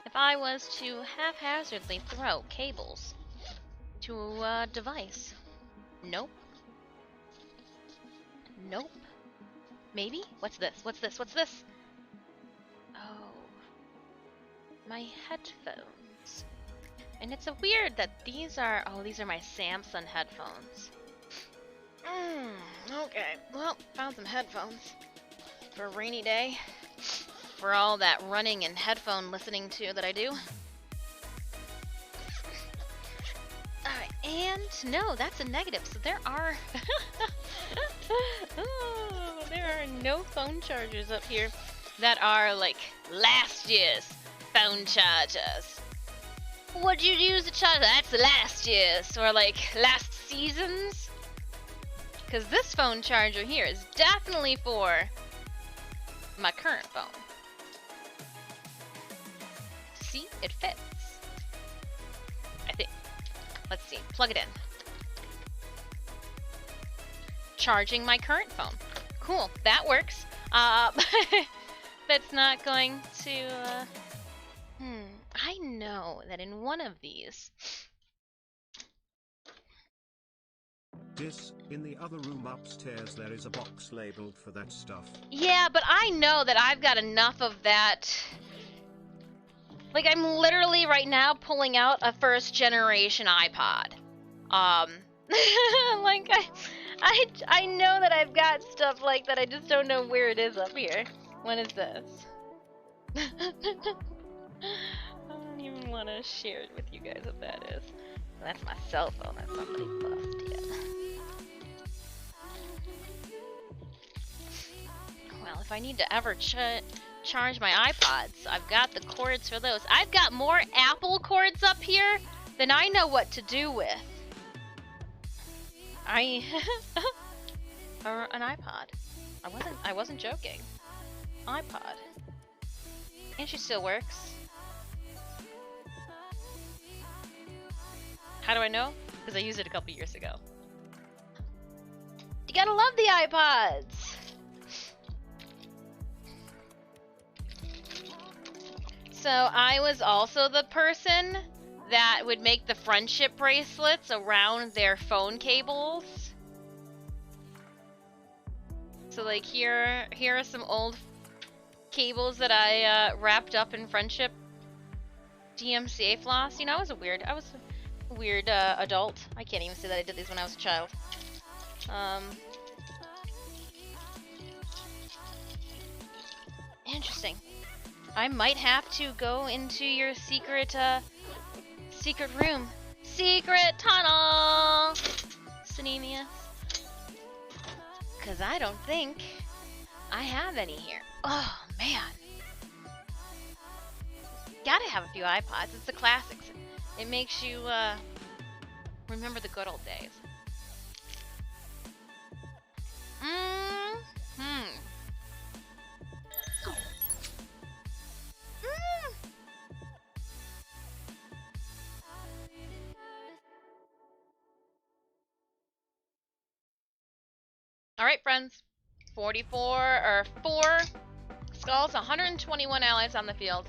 if I was to haphazardly throw cables to a device. Nope. Nope. Maybe? What's this? What's this? What's this? Oh. My headphones. And it's a weird that these are... Oh, these are my Samsung headphones. Okay. Well, found some headphones. For a rainy day. For all that running and headphone listening to that I do. Alright, and no, that's a negative. So there are... oh, there are no phone chargers up here that are like last year's phone chargers. What'd you use to charge? That's last year's, or like last season's. Because this phone charger here is definitely for my current phone. See, it fits. I think. Let's see. Plug it in. Charging my current phone. Cool. That works. That's not going to. I know that in one of these. In the other room upstairs there is a box labeled for that stuff. Yeah, but I know that I've got enough of that. Like, I'm literally right now pulling out a first generation iPod. Like, I know that I've got stuff like that, I just don't know where it is up here. What is this? I don't even want to share it with you guys what that is. That's my cell phone that somebody busted. Well, if I need to ever charge my iPods, I've got the cords for those. I've got more Apple cords up here than I know what to do with. Or an iPod. I wasn't joking. iPod. And she still works. How do I know? Because I used it a couple years ago. You gotta love the iPods. So I was also the person that would make the friendship bracelets around their phone cables. So like here are some old cables that I wrapped up in friendship DMCA floss. You know, I was a weird adult. I can't even say that I did these when I was a child. Interesting. I might have to go into your secret room. Secret tunnel! Sinemia. Cause I don't think I have any here. Oh, man. Gotta have a few iPods. It's the classics. It makes you, remember the good old days. Alright, friends. 4 skulls, 121 allies on the field.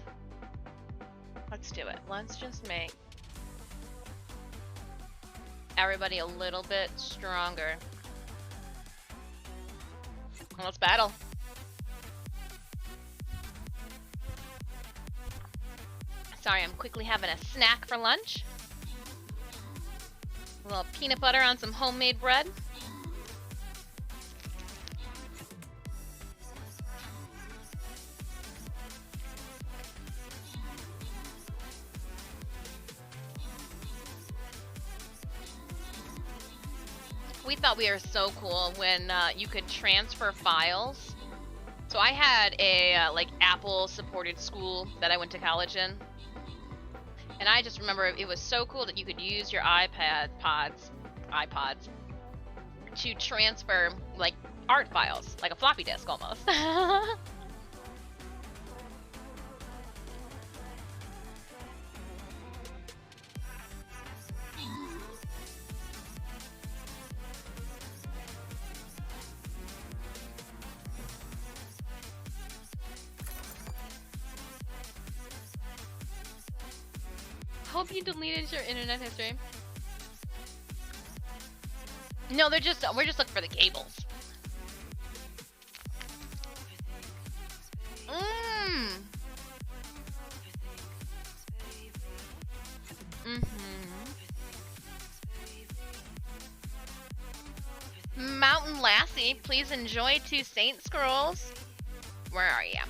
Let's do it. Let's just make everybody a little bit stronger. Let's battle. Sorry, I'm quickly having a snack for lunch. A little peanut butter on some homemade bread. We thought we were so cool when you could transfer files. So I had a like Apple supported school that I went to college in. And I just remember it was so cool that you could use your iPods to transfer like art files, like a floppy disk almost. Hope you deleted your internet history. No, we're just looking for the cables. Mountain Lassie, please enjoy 2 Saint Scrolls. Where are you?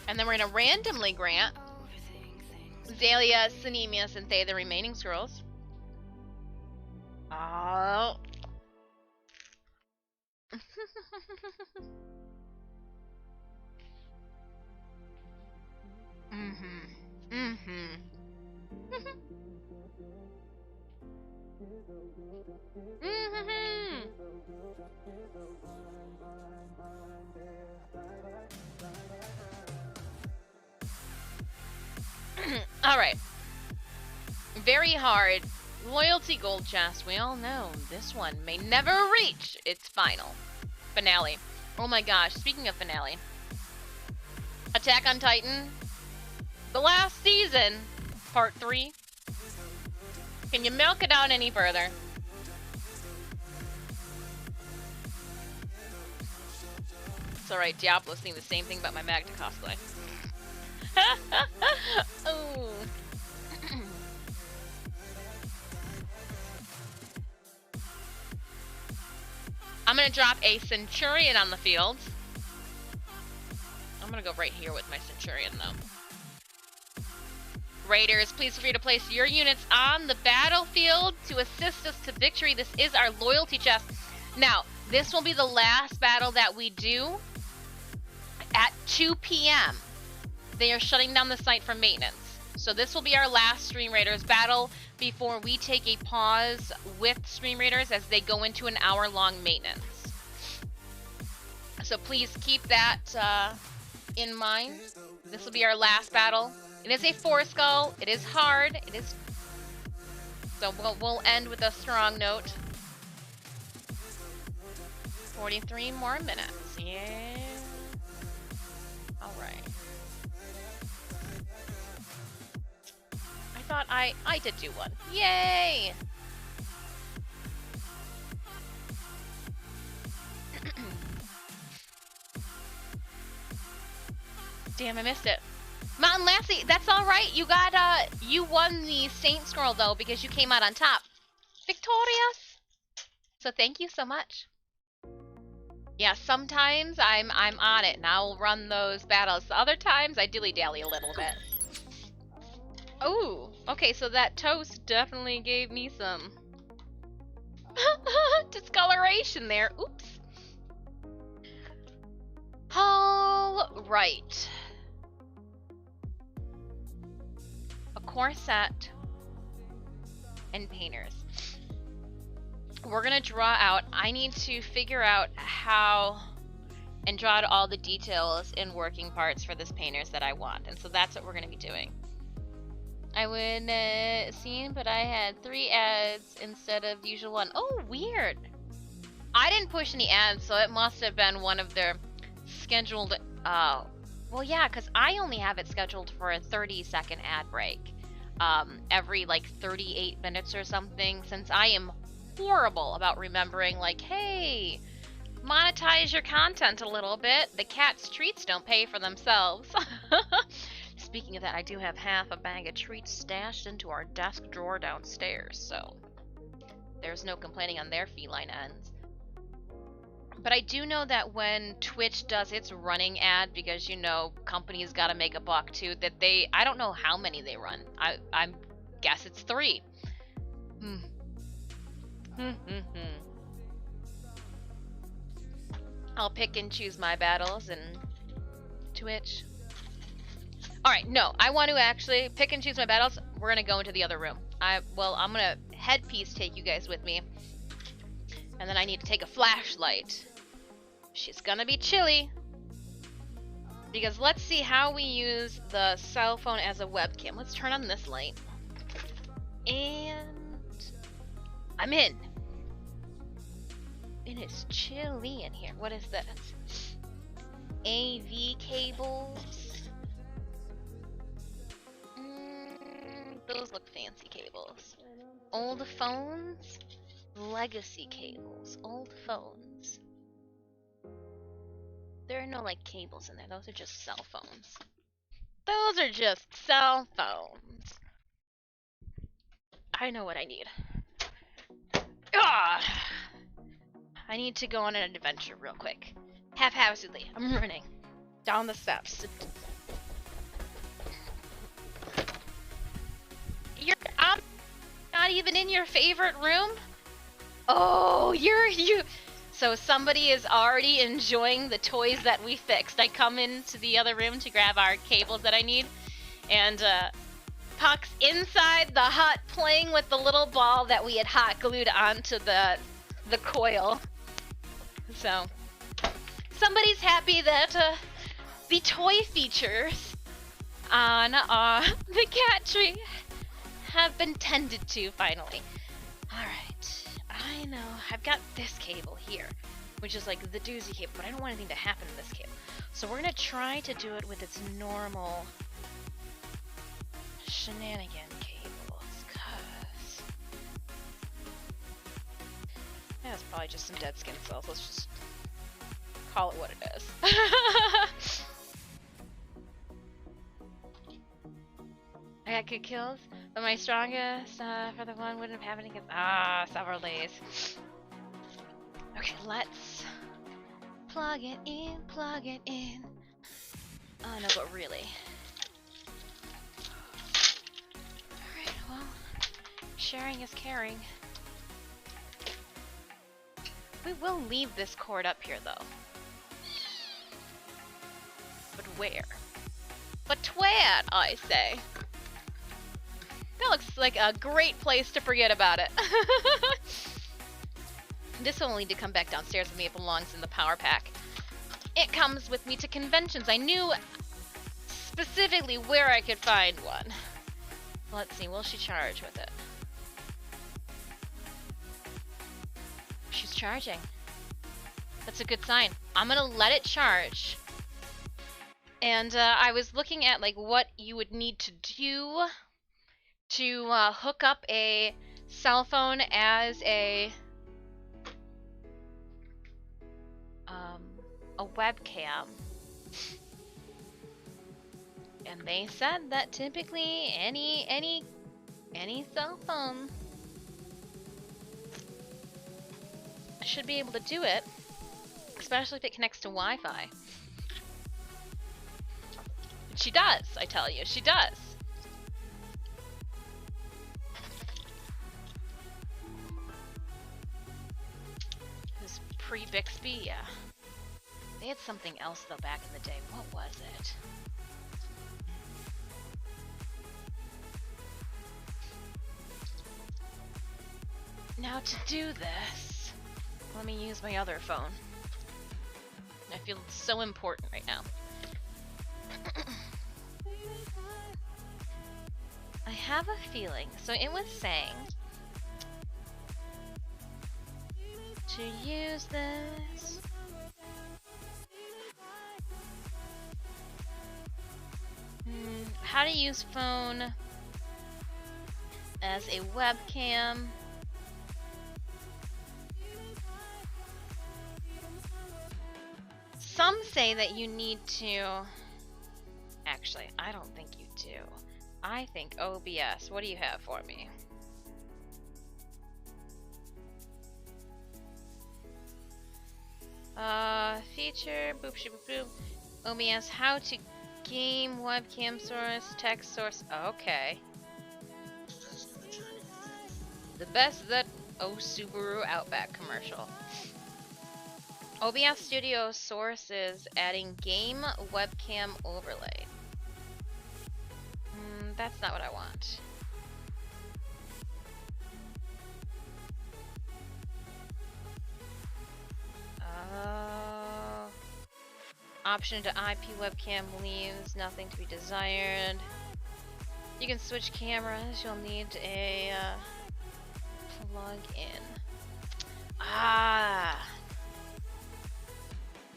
And then we're gonna randomly grant Zalia, Sinemia, and Thay the remaining scrolls. Oh. Alright. Very hard. Loyalty gold chest. We all know this one may never reach its finale. Oh my gosh, speaking of finale. Attack on Titan. The last season. Part 3. Can you milk it out any further? It's alright, Diablo's saying the same thing about my Maghda cosplay. Ooh. I'm gonna drop a Centurion on the field. I'm gonna go right here with my Centurion though. Raiders, please feel free to place your units on the battlefield to assist us to victory. This is our loyalty chest. Now, this will be the last battle that we do at 2 p.m. They are shutting down the site for maintenance. So this will be our last Stream Raiders battle before we take a pause with Stream Raiders as they go into an hour-long maintenance. So please keep that in mind. This will be our last battle. It is a 4 skull. It is hard. It is So we'll end with a strong note. 43 more minutes. Yeah. All right. I thought I did do one. Yay! Damn, I missed it. Mountain Lassie, that's all right. You got you won the Saints Girl though because you came out on top. Victorious. So thank you so much. Yeah, sometimes I'm on it and I'll run those battles. Other times I dilly-dally a little bit. Oh, okay, so that toast definitely gave me some discoloration there. Oops. All right. A corset and painters. We're gonna draw out. I need to figure out how and draw out all the details and working parts for this painters that I want, and so that's what we're gonna be doing. I would seen, but I had 3 ads instead of the usual one. Oh, weird. I didn't push any ads, so it must have been one of their scheduled. Well, yeah, because I only have it scheduled for a 30-second ad break, every like 38 minutes or something. Since I am horrible about remembering, like, hey, monetize your content a little bit. The cat's treats don't pay for themselves. Speaking of that, I do have half a bag of treats stashed into our desk drawer downstairs, so there's no complaining on their feline ends. But I do know that when Twitch does its running ad, because you know companies gotta make a buck too, that I don't know how many they run. I guess it's 3. I'll pick and choose my battles and Twitch. Alright, no, I want to actually pick and choose my battles. We're gonna go into the other room. I'm gonna headpiece take you guys with me. And then I need to take a flashlight. She's gonna be chilly. Because let's see how we use the cell phone as a webcam. Let's turn on this light. And I'm in. It is chilly in here. What is this? AV cables. Those look fancy cables. Old phones. Legacy cables. Old phones. There are no like cables in there. Those are just cell phones. Those are just cell phones. I know what I need. Ah! I need to go on an adventure real quick. Haphazardly. I'm running down the steps. I'm not even in your favorite room? Oh, you. So somebody is already enjoying the toys that we fixed. I come into the other room to grab our cables that I need, and Puck's inside the hut playing with the little ball that we had hot glued onto the coil. So somebody's happy that the toy features on the cat tree have been tended to finally. Alright, I know. I've got this cable here, which is like the doozy cable, but I don't want anything to happen to this cable. So we're gonna try to do it with its normal shenanigan cables, cause that's probably just some dead skin cells. Let's just call it what it is. I got good kills, but my strongest for the one wouldn't have happened against several days. Okay, let's plug it in, plug it in. Oh no, but really. Alright, well, sharing is caring. We will leave this cord up here though. But where? But where, I say? That looks like a great place to forget about it. This will need to come back downstairs with me. It belongs in the power pack. It comes with me to conventions. I knew specifically where I could find one. Let's see, will she charge with it? charging. That's a good sign. I'm gonna let it charge. And I was looking at like what you would need to do to hook up a cell phone as a webcam. And they said that typically any cell phone should be able to do it, especially if it connects to Wi-Fi. She does, I tell you, she does. This pre-Bixby, yeah. They had something else though back in the day. What was it? Now to do this, let me use my other phone. I feel so important right now. I have a feeling, so it was saying to use this. How to use phone as a webcam. Some say that you need to... Actually, I don't think you do. I think OBS. What do you have for me? Feature, boop shoop boop. OBS, how to game webcam source, text source. Okay. The best that Subaru Outback commercial. OBS Studio sources adding game webcam overlay. That's not what I want. Option to IP webcam leaves nothing to be desired. You can switch cameras. You'll need a plug-in.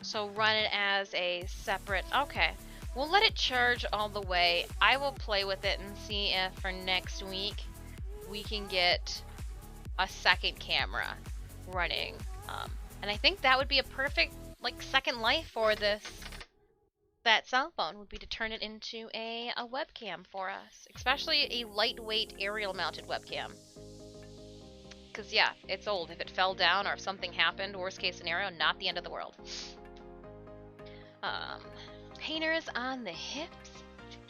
So run it as a separate. Okay. We'll let it charge all the way. I will play with it and see if for next week we can get a second camera running. And I think that would be a perfect like second life for that cell phone would be to turn it into a webcam for us, especially a lightweight aerial mounted webcam. Because yeah, it's old. If it fell down or if something happened, worst case scenario, not the end of the world. Painters on the hips.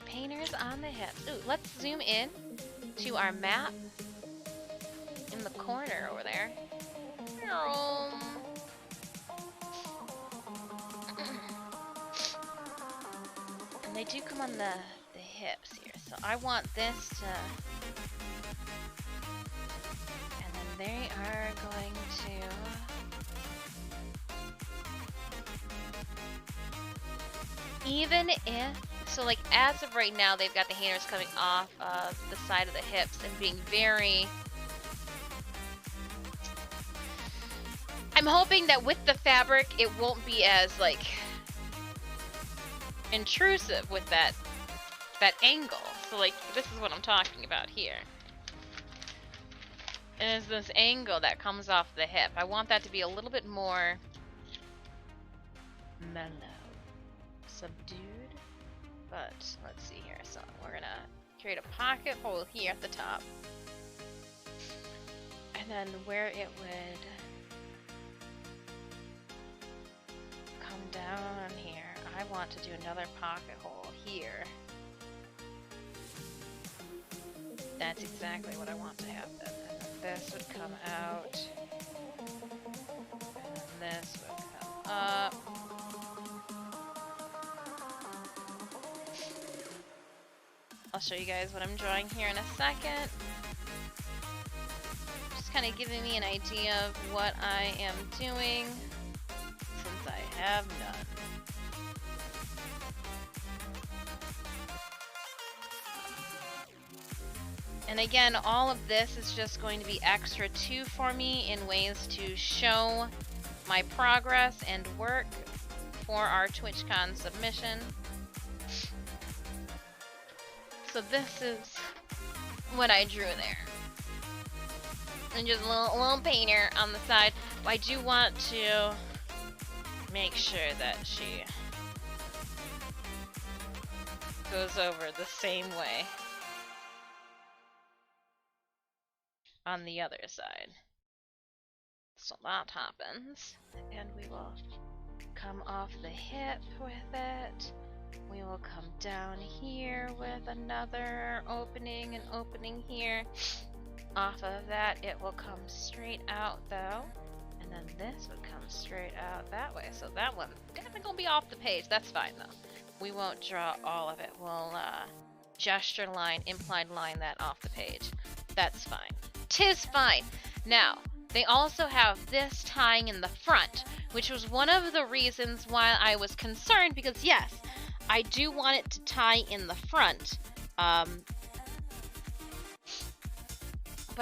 Painters on the hips. Ooh, let's zoom in to our map in the corner over there. And they do come on the hips here. So I want this to... And then they are going to... Even if, so like as of right now, they've got the hangers coming off of the side of the hips and being very... I'm hoping that with the fabric, it won't be as like intrusive with that angle. So like, this is what I'm talking about here. And it's this angle that comes off the hip. I want that to be a little bit more mellow. Subdued, but let's see here. So we're gonna create a pocket hole here at the top, and then where it would come down here, I want to do another pocket hole here. That's exactly what I want to happen. And then this would come out, and then this would come up. I'll show you guys what I'm drawing here in a second. Just kind of giving me an idea of what I am doing, since I have none. And again, all of this is just going to be extra too for me in ways to show my progress and work for our TwitchCon submission. So this is what I drew there. And just a little painter on the side. I do want to make sure that she goes over the same way on the other side. So that happens, and we will come off the hip with it. We will come down here with another opening, and opening here. Off of that, it will come straight out though, and then this would come straight out that way. So that one definitely gonna be off the page. That's fine though. We won't draw all of it. We'll gesture line, implied line that off the page. That's fine. 'Tis fine. Now, they also have this tying in the front, which was one of the reasons why I was concerned, because yes, I do want it to tie in the front, but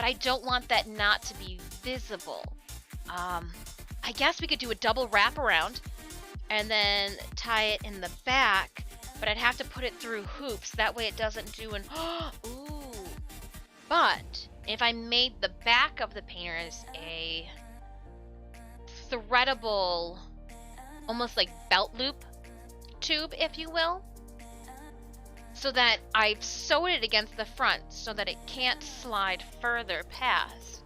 I don't want that not to be visible. I guess we could do a double wraparound and then tie it in the back, but I'd have to put it through hoops. That way it doesn't do an ooh. But if I made the back of the painter as a threadable, almost like belt loop tube, if you will, so that I've sewed it against the front so that it can't slide further past,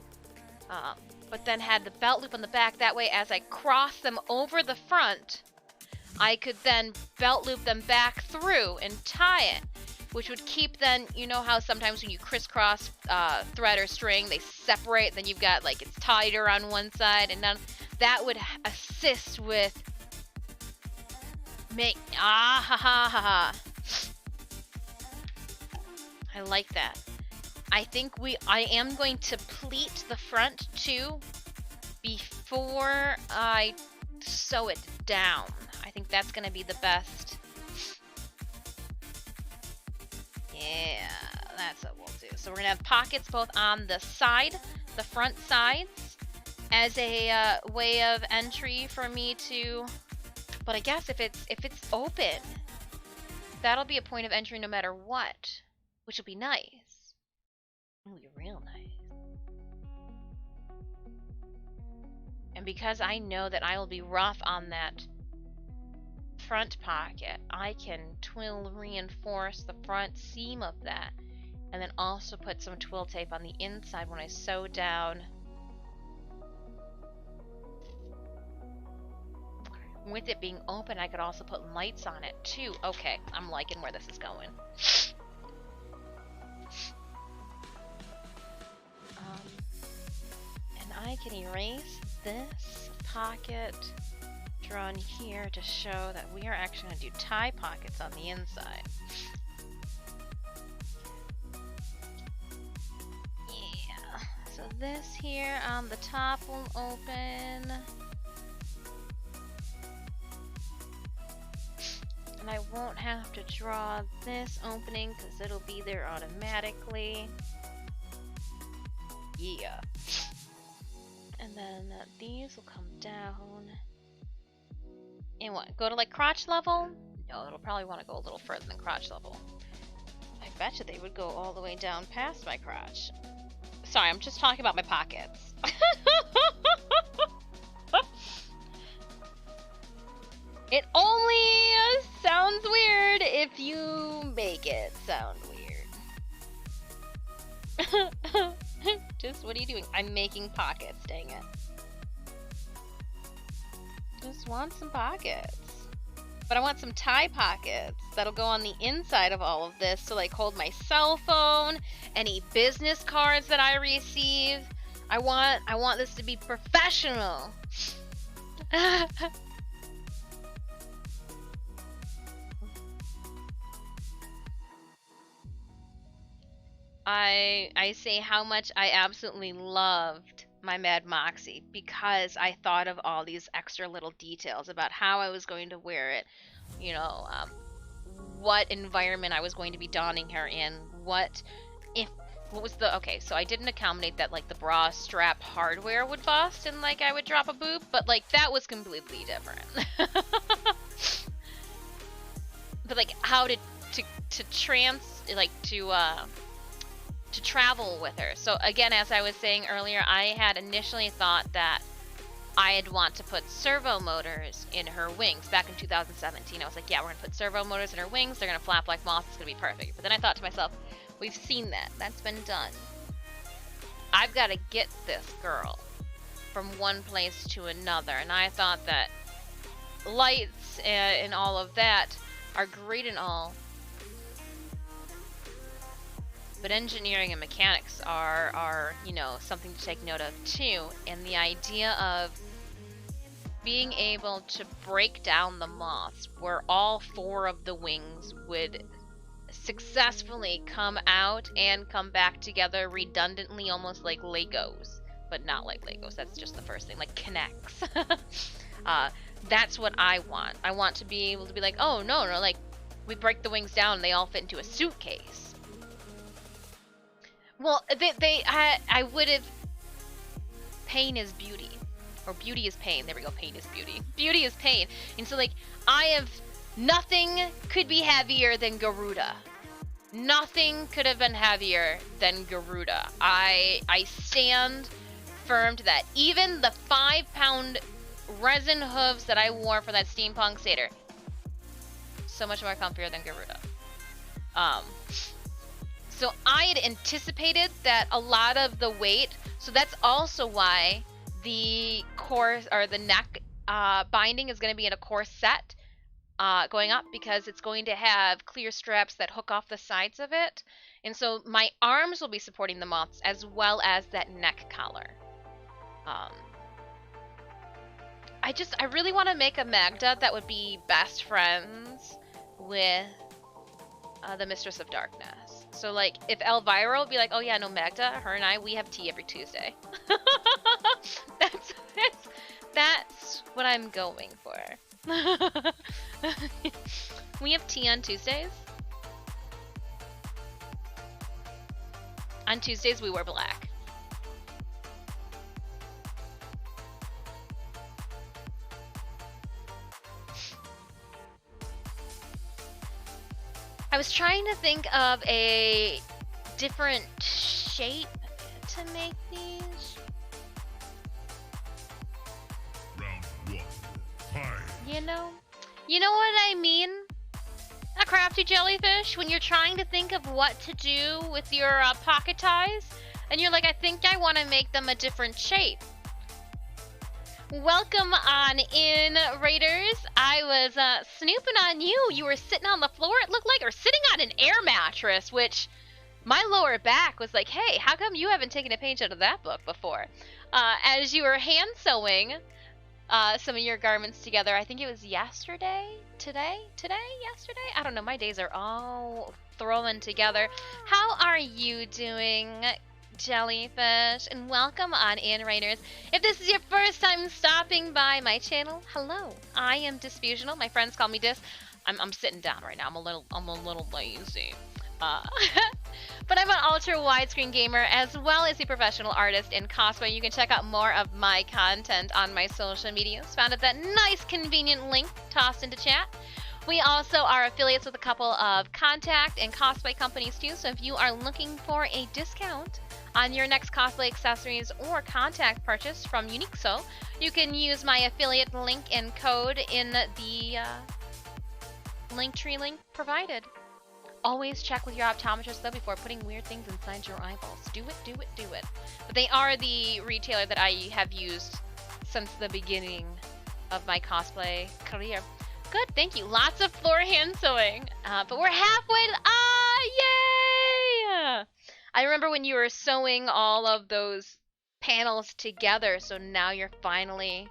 but then had the belt loop on the back. That way, as I cross them over the front, I could then belt loop them back through and tie it, which would keep then, you know how sometimes when you crisscross thread or string, they separate, then you've got like it's tighter on one side, and then that would assist with I like that. I think I am going to pleat the front too before I sew it down. I think that's going to be the best. Yeah, that's what we'll do. So we're going to have pockets both on the side, the front sides, as a way of entry for me to. But I guess if it's open, that'll be a point of entry no matter what, which will be nice. It'll be real nice. And because I know that I will be rough on that front pocket, I can twill reinforce the front seam of that, and then also put some twill tape on the inside when I sew down. With it being open, I could also put lights on it too. Okay, I'm liking where this is going. And I can erase this pocket drawn here to show that we are actually going to do tie pockets on the inside. Yeah, so this here on the top will open. And I won't have to draw this opening because it'll be there automatically. Yeah. And then these will come down. And what? Go to like crotch level? No, it'll probably want to go a little further than crotch level. I bet you they would go all the way down past my crotch. Sorry, I'm just talking about my pockets. It only sounds weird if you make it sound weird. Just, what are you doing? I'm making pockets, dang it. Just want some pockets. But I want some tie pockets that'll go on the inside of all of this to like hold my cell phone, any business cards that I receive. I want this to be professional. I say how much I absolutely loved my Mad Moxie because I thought of all these extra little details about how I was going to wear it, you know, what environment I was going to be donning her in, what what was the, okay, so I didn't accommodate that like the bra strap hardware would bust and like I would drop a boob, but like that was completely different. But like how to travel with her. So again, as I was saying earlier, I had initially thought that I'd want to put servo motors in her wings. Back in 2017, I was like, yeah, we're gonna put servo motors in her wings, they're gonna flap like moths, it's gonna be perfect. But then I thought to myself, we've seen that, that's been done. I've gotta get this girl from one place to another, and I thought that lights and all of that are great and all, but engineering and mechanics are, you know, something to take note of too. And the idea of being able to break down the moths where all 4 of the wings would successfully come out and come back together redundantly, almost like Legos, but not like Legos. That's just the first thing, like connects. That's what I want. I want to be able to be like, oh no, like we break the wings down and they all fit into a suitcase. Well, I would have. Pain is beauty, or beauty is pain. There we go. Pain is beauty. Beauty is pain. And so, like, nothing could be heavier than Garuda. Nothing could have been heavier than Garuda. I stand firm to that. Even the 5-pound resin hooves that I wore for that steampunk satyr, so much more comfier than Garuda. So I had anticipated that a lot of the weight, so that's also why the corset or the neck binding is going to be in a corset going up, because it's going to have clear straps that hook off the sides of it. And so my arms will be supporting the moths as well as that neck collar. I really want to make a Maghda that would be best friends with the Mistress of Darkness. So like if Elvira would be like, oh yeah, no, Maghda, her and I, we have tea every Tuesday. That's what I'm going for. We have tea on Tuesdays. On Tuesdays we wear black. I was trying to think of a different shape to make these. Round 1, fight. You know what I mean? A crafty jellyfish, when you're trying to think of what to do with your pocket ties, and you're like, I think I want to make them a different shape. Welcome on in, Raiders. I was snooping on you. You were sitting on the floor, it looked like, or sitting on an air mattress, which my lower back was like, hey, how come you haven't taken a page out of that book before? As you were hand sewing some of your garments together. I think it was yesterday? Today? Yesterday? I don't know. My days are all thrown together. How are you doing, Jellyfish? And welcome on in, Raiders. If this is your first time stopping by my channel, hello. I am Disfusional. My friends call me Dis. I'm sitting down right now. I'm a little lazy. But I'm an ultra widescreen gamer as well as a professional artist in cosplay. You can check out more of my content on my social medias, found at that nice convenient link tossed into chat. We also are affiliates with a couple of contact and cosplay companies too, so if you are looking for a discount on your next cosplay accessories or contact purchase from Uniqueso, you can use my affiliate link and code in the Linktree link provided. Always check with your optometrist though before putting weird things inside your eyeballs. Do it. But they are the retailer that I have used since the beginning of my cosplay career. Good, thank you. Lots of floor hand sewing. But we're halfway yay! I remember when you were sewing all of those panels together, so now you're finally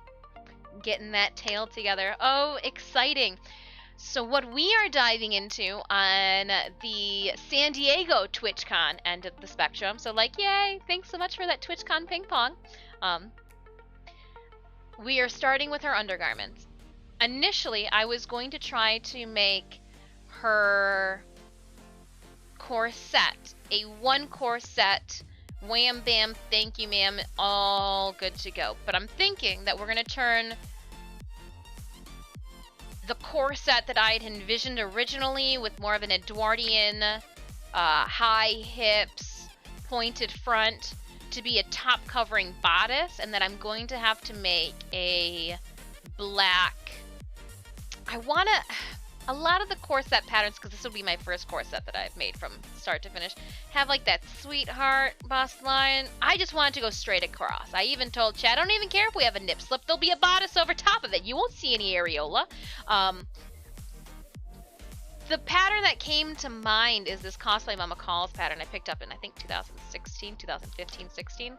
getting that tail together. Oh, exciting. So what we are diving into on the San Diego TwitchCon end of the spectrum, so like, yay, thanks so much for that TwitchCon ping pong. We are starting with her undergarments. Initially, I was going to try to make her corset a 1 corset. Wham bam, thank you ma'am, all good to go. But I'm thinking that we're gonna turn the corset that I had envisioned originally with more of an Edwardian, high hips, pointed front, to be a top covering bodice, and then I'm going to have to make a black. A lot of the corset patterns, because this will be my first corset that I've made from start to finish, have like that sweetheart bust line. I just wanted to go straight across. I even told Chad, I don't even care if we have a nip slip, there'll be a bodice over top of it. You won't see any areola. The pattern that came to mind is this Cosplay Mama Calls pattern I picked up in, I think, 2015, 16.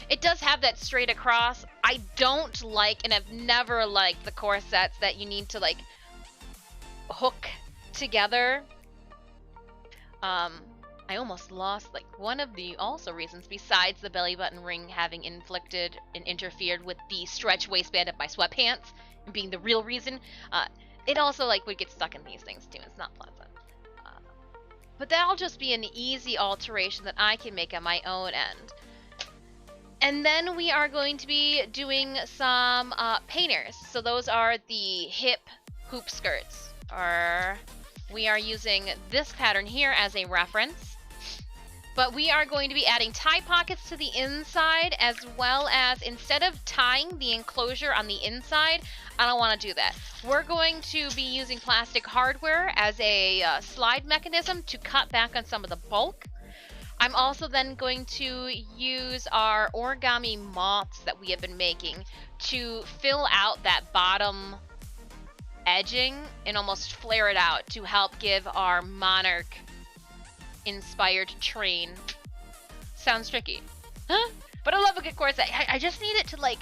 It does have that straight across. I don't like, and I've never liked the corsets that you need to like hook together. I almost lost like one of the also reasons besides the belly button ring having inflicted and interfered with the stretch waistband of my sweatpants and being the real reason. It also like would get stuck in these things too. It's not pleasant. But that'll just be an easy alteration that I can make on my own end. And then we are going to be doing some painters. So those are the hip hoop skirts. We are using this pattern here as a reference. But we are going to be adding tie pockets to the inside, as well as, instead of tying the enclosure on the inside, I don't want to do that. We're going to be using plastic hardware as a slide mechanism to cut back on some of the bulk. I'm also then going to use our origami moths that we have been making to fill out that bottom edging and almost flare it out to help give our monarch inspired train. Sounds tricky. Huh? But I love a good corset. I just need it to like...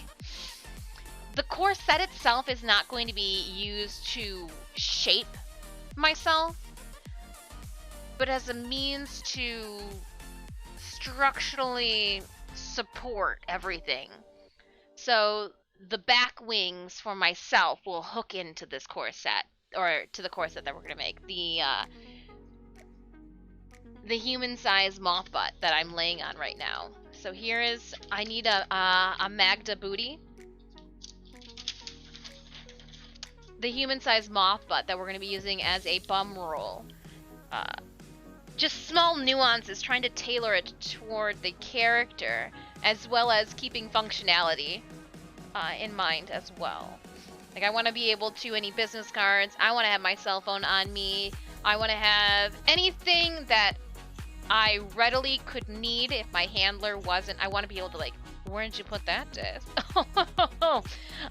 The corset itself is not going to be used to shape myself, but as a means to structurally support everything. So the back wings for myself will hook into this corset, or to the corset that we're going to make. The human-sized moth butt that I'm laying on right now. So here is, I need a Maghda booty. The human-sized moth butt that we're going to be using as a bum roll. Just small nuances, trying to tailor it toward the character, as well as keeping functionality in mind as well. Like, I want to be able to, any business cards, I want to have my cell phone on me, I want to have anything that I readily could need if my handler wasn't. I want to be able to like, where did you put that disc?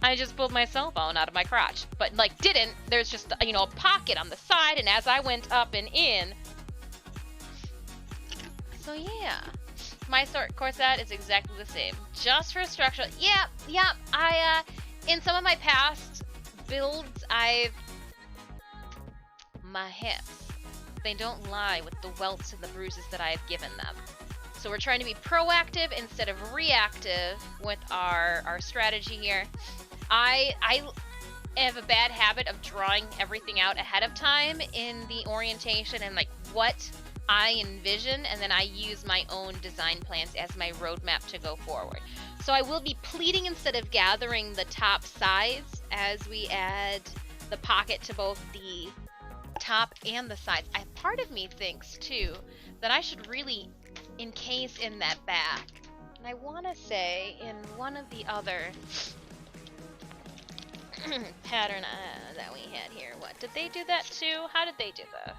I just pulled my cell phone out of my crotch, but like didn't. There's just, you know, a pocket on the side, and as I went up and in. So yeah, my corset is exactly the same, just for structural. Yeah. I in some of my past builds, my hips, they don't lie with the welts and the bruises that I have given them. So we're trying to be proactive instead of reactive with our strategy here. I have a bad habit of drawing everything out ahead of time in the orientation and like what I envision, and then I use my own design plans as my roadmap to go forward. So I will be pleating instead of gathering the top sides as we add the pocket to both the top and the sides. Part of me thinks too that I should really encase in that back, and I want to say in one of the other pattern that we had here. What did they do that too? How did they do that?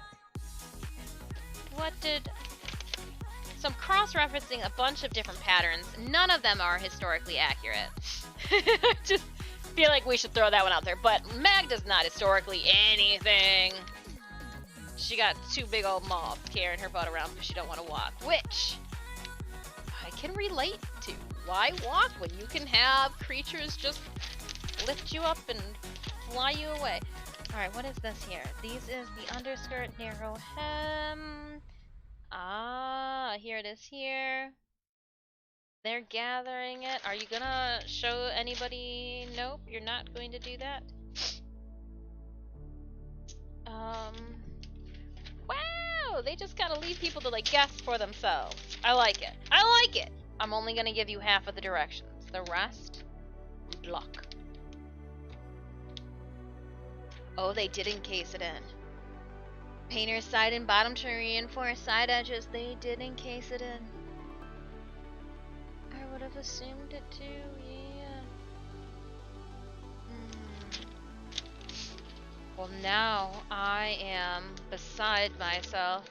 So I'm cross-referencing a bunch of different patterns. None of them are historically accurate. Just feel like we should throw that one out there. But Maghda's not historically anything. She got 2 big old moths carrying her butt around because she don't want to walk, which I can relate to. Why walk when you can have creatures just lift you up and fly you away? Alright, what is this here? These is the underskirt, narrow hem. Here it is here. They're gathering it. Are you gonna show anybody? Nope, you're not going to do that. Wow! show. They just kind of leave people to like guess for themselves. I like it. I like it. I'm only gonna give you half of the directions. The rest, luck. Oh, they did encase it in. Painter's side and bottom to reinforce side edges. They did encase it in. I would have assumed it too, yeah. Well, now I am beside myself.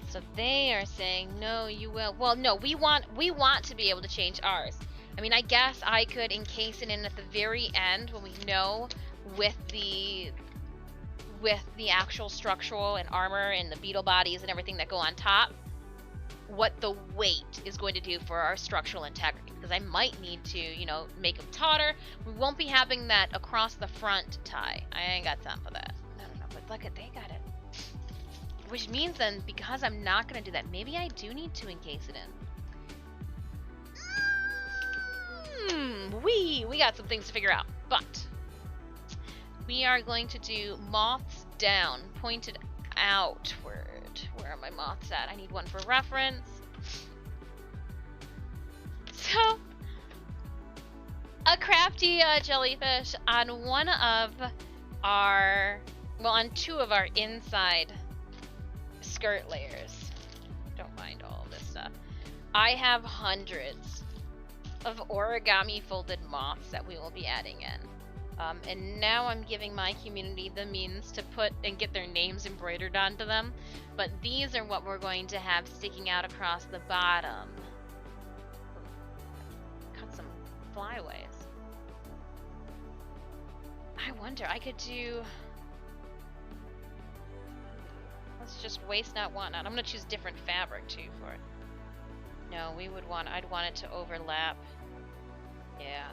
So they are saying, no, you will. Well, no, we want to be able to change ours. I mean, I guess I could encase it in at the very end when we know with the actual structural and armor and the beetle bodies and everything that go on top, what the weight is going to do for our structural integrity. Because I might need to, you know, make them tauter. We won't be having that across the front tie. I ain't got time for that. No, but look at, they got it. Which means then, because I'm not going to do that, maybe I do need to encase it in. We got some things to figure out. But we are going to do moths down, pointed outward. Where are my moths at? I need one for reference. So, a crafty jellyfish on one of our, well, on two of our inside skirt layers. Don't mind all this stuff. I have hundreds of origami folded moths that we will be adding in. And now I'm giving my community the means to put and get their names embroidered onto them. But these are what we're going to have sticking out across the bottom. Cut some flyaways. I wonder, I could do... Let's just waste not, want not. I'm gonna choose different fabric too for it. No, I'd want it to overlap. Yeah.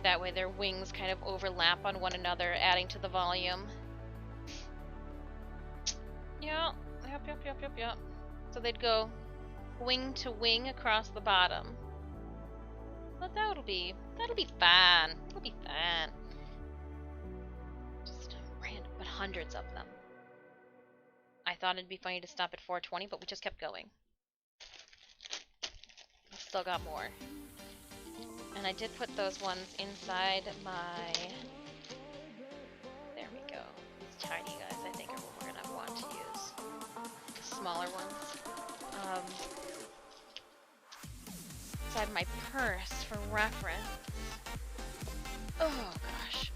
That way their wings kind of overlap on one another, adding to the volume. Yeah, yep. So they'd go wing to wing across the bottom. But that'll be fine. It'll be fine. Just random, but hundreds of them. I thought it'd be funny to stop at 420, but we just kept going. Still got more. And I did put those ones inside my... There we go. These tiny guys, I think, are what we're gonna want to use. The smaller ones. Inside my purse for reference. Oh gosh.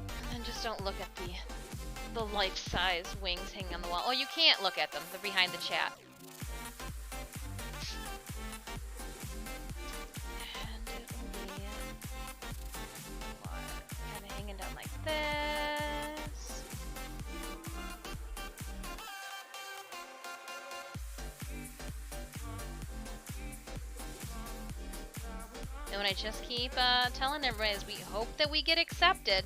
And then just don't look at the life-size wings hanging on the wall. Oh, you can't look at them. They're behind the chat. And it will be kind of hanging down like this. And what I just keep telling everybody is we hope that we get accepted.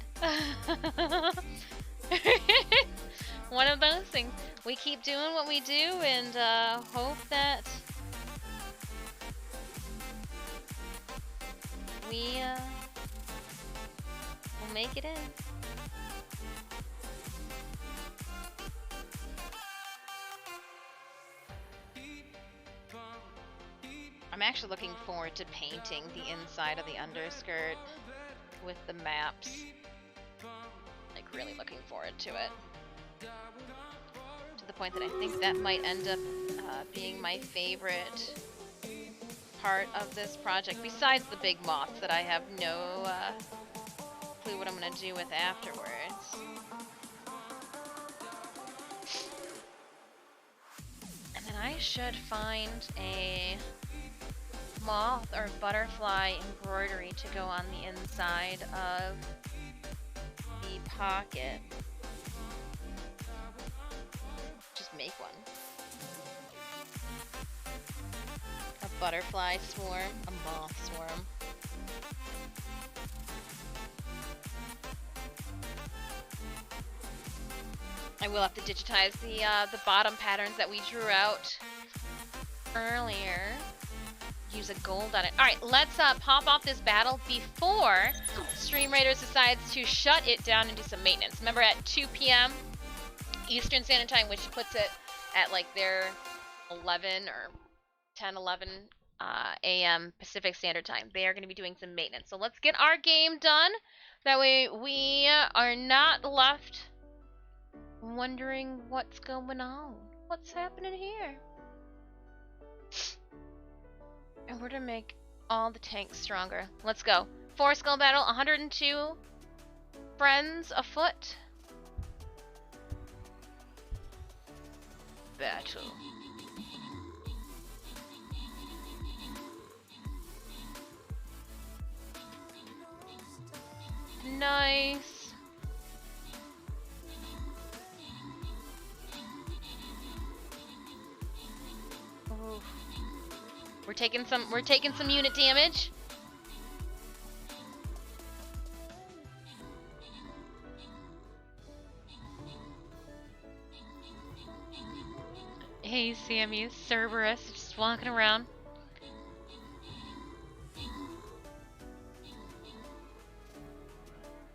One of those things. We keep doing what we do and hope that we will make it in. I'm actually looking forward to painting the inside of the underskirt with the maps. Like, really looking forward to it. To the point that I think that might end up being my favorite part of this project, besides the big moths that I have no clue what I'm going to do with afterwards. And then I should find a moth or butterfly embroidery to go on the inside of the pocket. Just make one. A butterfly swarm, a moth swarm. I will have to digitize the bottom patterns that we drew out earlier. use a gold on it. All right, let's pop off this battle before Stream Raiders decides to shut it down and do some maintenance. Remember, at 2 p.m. Eastern Standard Time, which puts it at like their 11 or 10, 11 a.m. Pacific Standard Time. They are going to be doing some maintenance. So let's get our game done. That way we are not left wondering what's going on. What's happening here? And we're going to make all the tanks stronger. Let's go. 4 skull battle, 102 friends afoot. Battle. Nice. Oof. We're taking some unit damage. Hey Sammy, Cerberus, just walking around.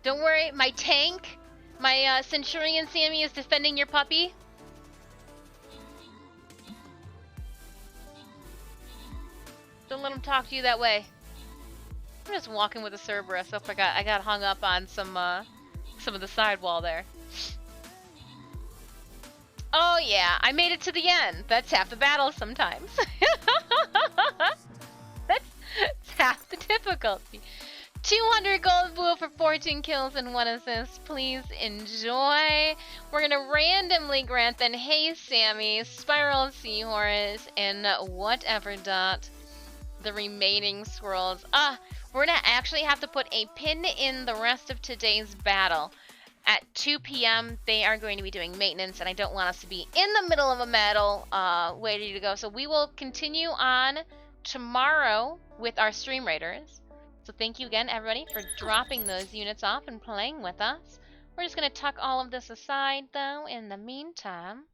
Don't worry, my tank, my Centurion Sammy is defending your puppy. Don't let him talk to you that way. I'm just walking with a Cerberus. Oh, I got hung up on some of the sidewall there. Oh yeah, I made it to the end. That's half the battle sometimes. That's half the difficulty. 200 gold blue for 14 kills and 1 assist. Please enjoy. We're gonna randomly grant then Hey Sammy, Spiral Seahorse, and whatever dot the remaining scrolls. We're gonna actually have to put a pin in the rest of today's battle. At 2 p.m. they are going to be doing maintenance, and I don't want us to be in the middle of a battle ready to go. So we will continue on tomorrow with our Stream Raiders. So thank you again, everybody, for dropping those units off and playing with us. We're just going to tuck all of this aside, though, in the meantime.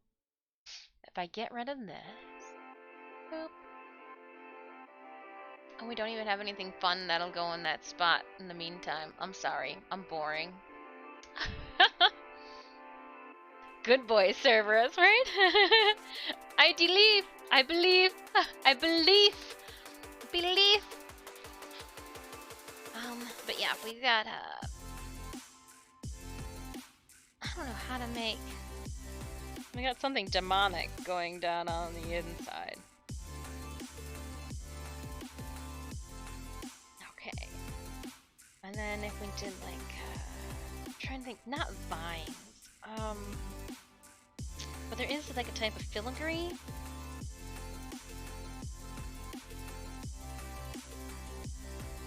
If I get rid of this. Boop. Oh, we don't even have anything fun that'll go in that spot in the meantime. I'm sorry. I'm boring. Good boy, Cerberus, right? I believe. But yeah, we got I don't know how to make. We got something demonic going down on the inside. Okay. And then if we did like I'm trying to think, not vines. But there is like a type of filigree.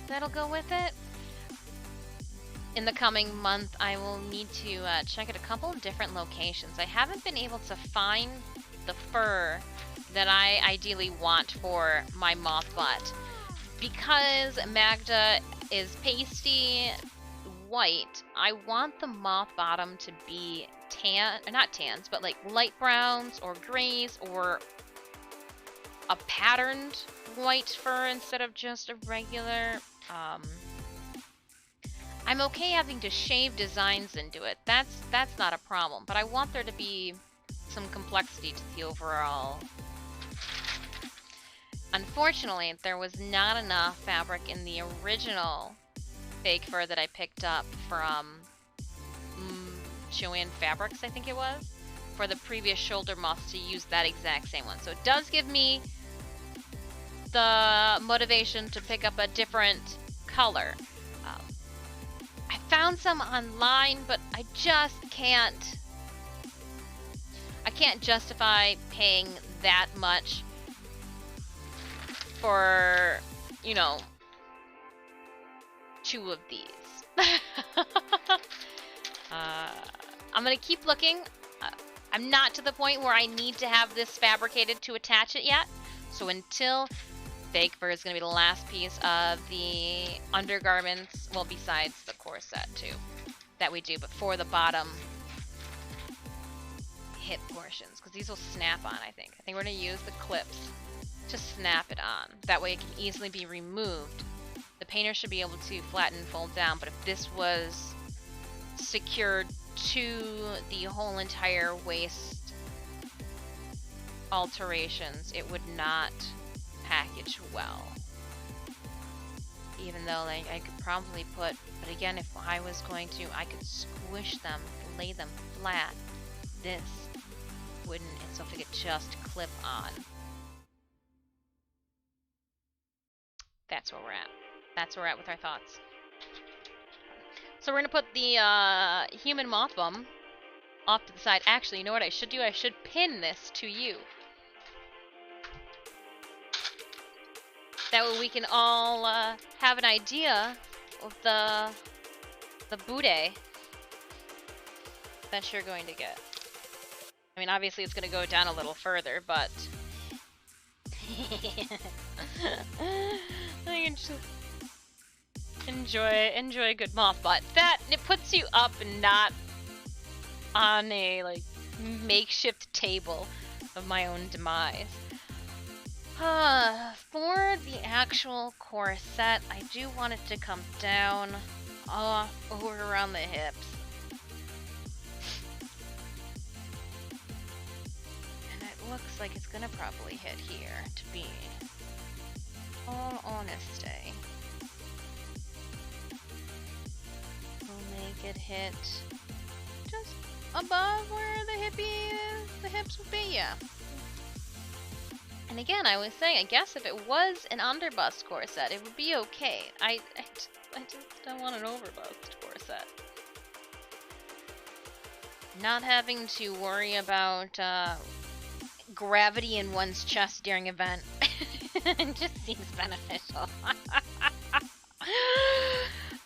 That'll go with it. In the coming month, I will need to check at a couple of different locations. I haven't been able to find the fur that I ideally want for my mothbot. Because Maghda is pasty white, I want the moth bottom to be tan, not tans, but like light browns or grays or a patterned white fur instead of just a regular. I'm okay having to shave designs into it. That's not a problem, but I want there to be some complexity to the overall. Unfortunately, there was not enough fabric in the original fake fur that I picked up from Joanne Fabrics, I think it was, for the previous shoulder moths to use that exact same one. So it does give me the motivation to pick up a different color. I found some online, but I just can't. I can't justify paying that much for, you know, 2 of these. I'm gonna keep looking. I'm not to the point where I need to have this fabricated to attach it yet. So until fake fur is gonna be the last piece of the undergarments, well, besides the core set too, that we do, but for the bottom hip portions, because these will snap on, I think. I think we're gonna use the clips to snap it on. That way it can easily be removed. The painter should be able to flatten and fold down, but if this was secured to the whole entire waist alterations, it would not package well. Even though like I could probably put, but again, if I was going to, I could squish them, lay them flat. This wouldn't, and so if it could just clip on. That's where we're at. That's where we're at with our thoughts. So we're gonna put the human moth bum off to the side. Actually, you know what I should do? I should pin this to you. That way we can all have an idea of the booty that you're going to get. I mean, obviously it's going to go down a little further, but I can just enjoy a good moth butt. That it puts you up and not on a like makeshift table of my own demise. For the actual corset, I do want it to come down off over around the hips. And it looks like it's gonna probably hit here, to be all honesty. We'll make it hit just above where the hips would be, yeah. And again, I was saying, I guess if it was an underbust corset, it would be okay. I just don't want an overbust corset. Not having to worry about gravity in one's chest during event just seems beneficial.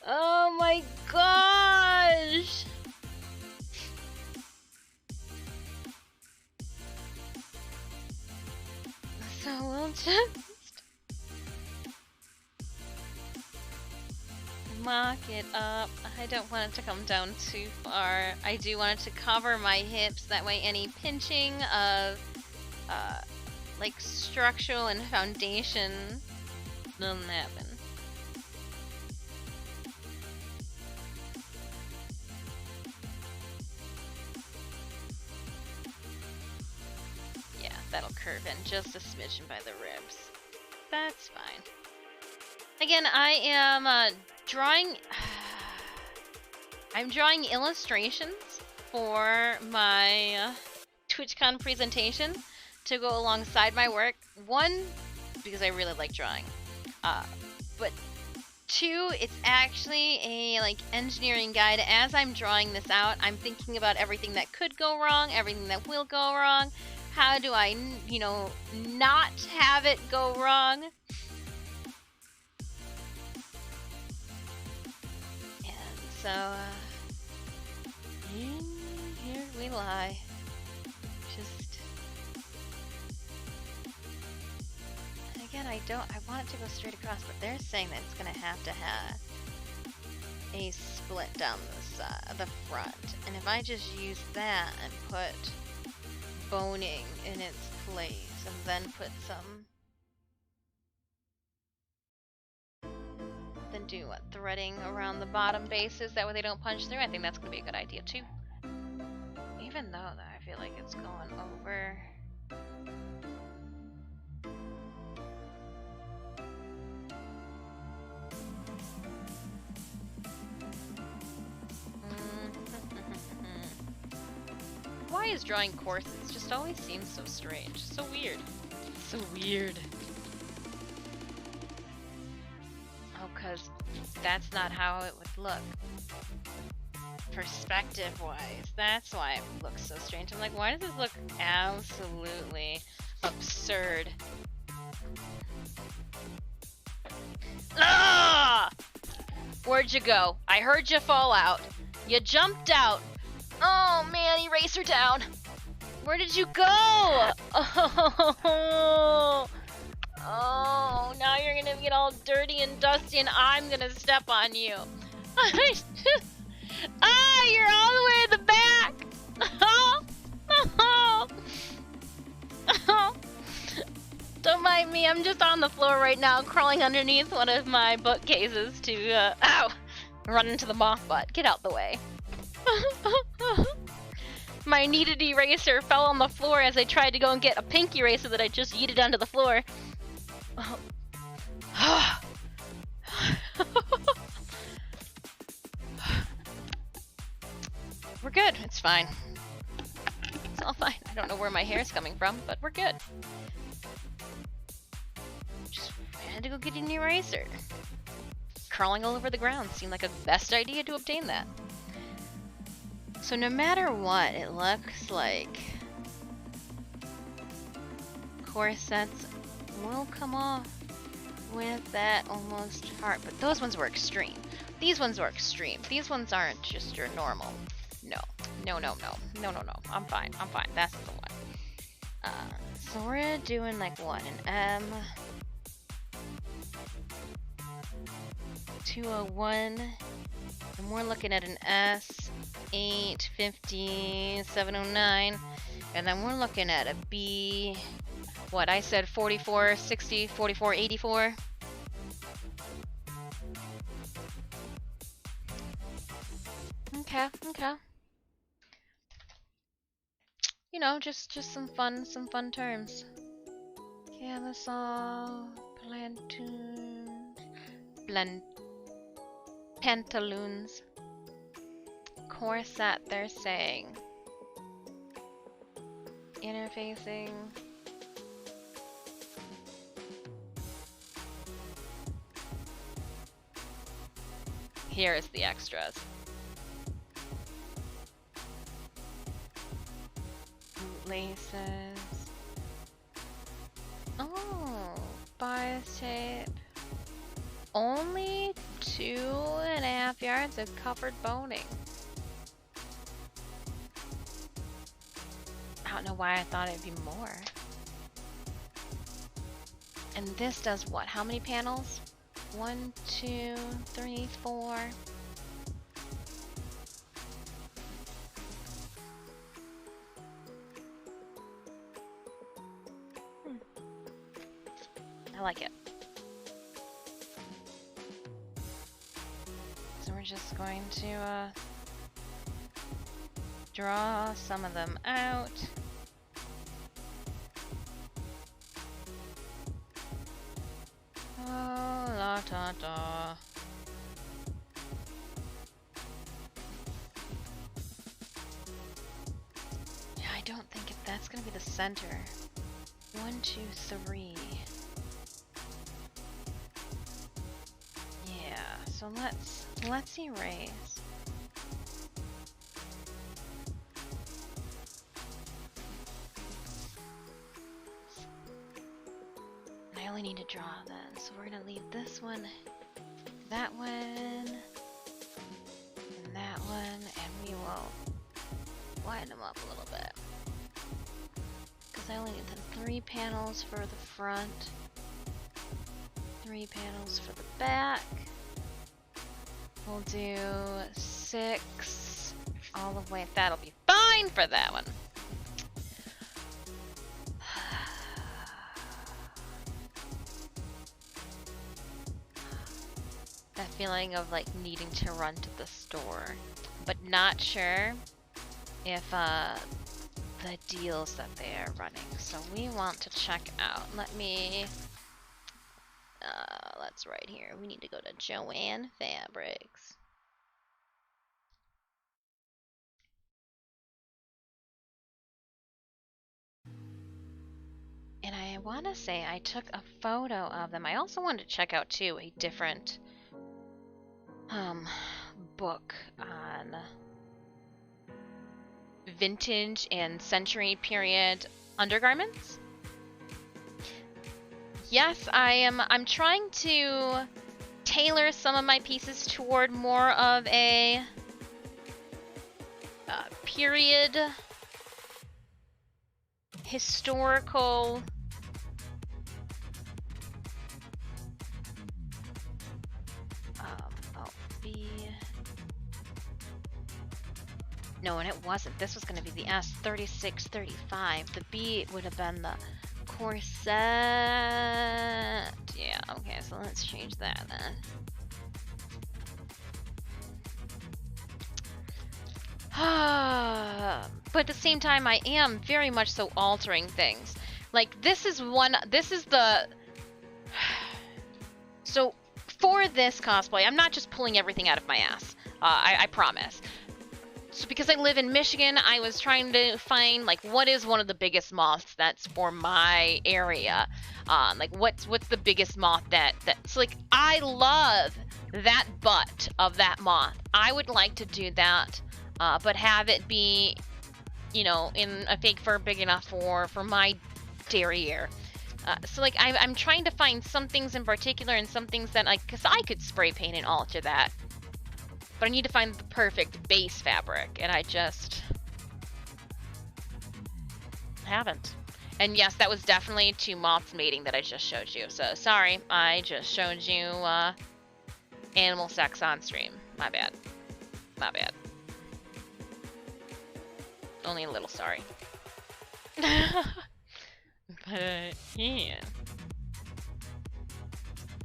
Oh my gosh! So we'll just mock it up. I don't want it to come down too far. I do want it to cover my hips, that way any pinching of like structural and foundation doesn't happen. That'll curve in just a smidgen by the ribs. That's fine. Again, I am drawing... I'm drawing illustrations for my TwitchCon presentation to go alongside my work. One, because I really like drawing. But two, it's actually a like engineering guide. As I'm drawing this out, I'm thinking about everything that could go wrong, everything that will go wrong. How do I, you know, not have it go wrong? And so, here we lie. Just, and again, I want it to go straight across, but they're saying that it's gonna have to have a split down the front. And if I just use that and put boning in its place and then put some, then do what, threading around the bottom bases, that way they don't punch through. I think that's gonna be a good idea too, even though I feel like it's going over. Why is drawing corsets just always seems so strange? So weird. So weird. Oh, cause that's not how it would look. Perspective-wise, that's why it looks so strange. I'm like, why does this look absolutely absurd? Ah! Where'd you go? I heard you fall out. You jumped out. Oh man, eraser down. Where did you go? Oh, now you're gonna get all dirty and dusty and I'm gonna step on you. Ah, you're all the way in the back. Don't mind me. just on the floor right now, crawling underneath one of my bookcases to, ow! Run into the moth butt. Get out the way. My kneaded eraser fell on the floor as I tried to go and get a pink eraser that I just yeeted onto the floor. We're good. It's fine. It's all fine. I don't know where my hair's coming from, but we're good. Just had to go get an eraser. Crawling all over the ground seemed like a best idea to obtain that. So no matter what, it looks like corsets will come off with that almost heart, but those ones were extreme. These ones were extreme. These ones aren't just your normal. No. I'm fine. That's the one. So we're doing like what, an M 201, and we're looking at an S 850 709, and then we're looking at a B. What I said, 4460, 4484. Okay. You know, just some fun terms. Camisole, pantaloons, corset. They're saying interfacing. Here is the extras. Laces. Oh, bias tape. Only 2.5 yards of covered boning. I don't know why I thought it'd be more. And this does what? How many panels? 1, 2, 3, 4. I like it. So we're just going to draw some of them out. Oh, la da da. Yeah, I don't think if that's gonna be the center. 1, 2, 3. Yeah, so let's erase. I only need to draw then, so we're gonna leave this one, that one, and that one, and we will widen them up a little bit. Because I only need the 3 panels for the front, 3 panels for the back. We'll do 6 all the way. That'll be fine for that one. That feeling of like needing to run to the store, but not sure if the deals that they are running. So we want to check out. Let me. Let's right here. We need to go to Joanne Fabrics. And I want to say I took a photo of them. I also wanted to check out too a different book on vintage and century period undergarments. Yes, I'm trying to tailor some of my pieces toward more of a period historical No, and it wasn't. This was going to be the S3635. The B would have been the corset. Yeah, okay, so let's change that then. But at the same time, I am very much so altering things. Like, this is the... So, for this cosplay, I'm not just pulling everything out of my ass. I promise. So because I live in Michigan, I was trying to find, like, what is one of the biggest moths that's for my area? Like, what's the biggest moth that's, like, I love that butt of that moth. I would like to do that, but have it be, you know, in a fake fur big enough for my derriere. So, like, I'm trying to find some things in particular and some things that, like, because I could spray paint and alter that. But I need to find the perfect base fabric, and I just haven't. And yes, that was definitely 2 moths mating that I just showed you. So, sorry, I just showed you animal sex on stream. My bad. My bad. Only a little sorry. But, yeah.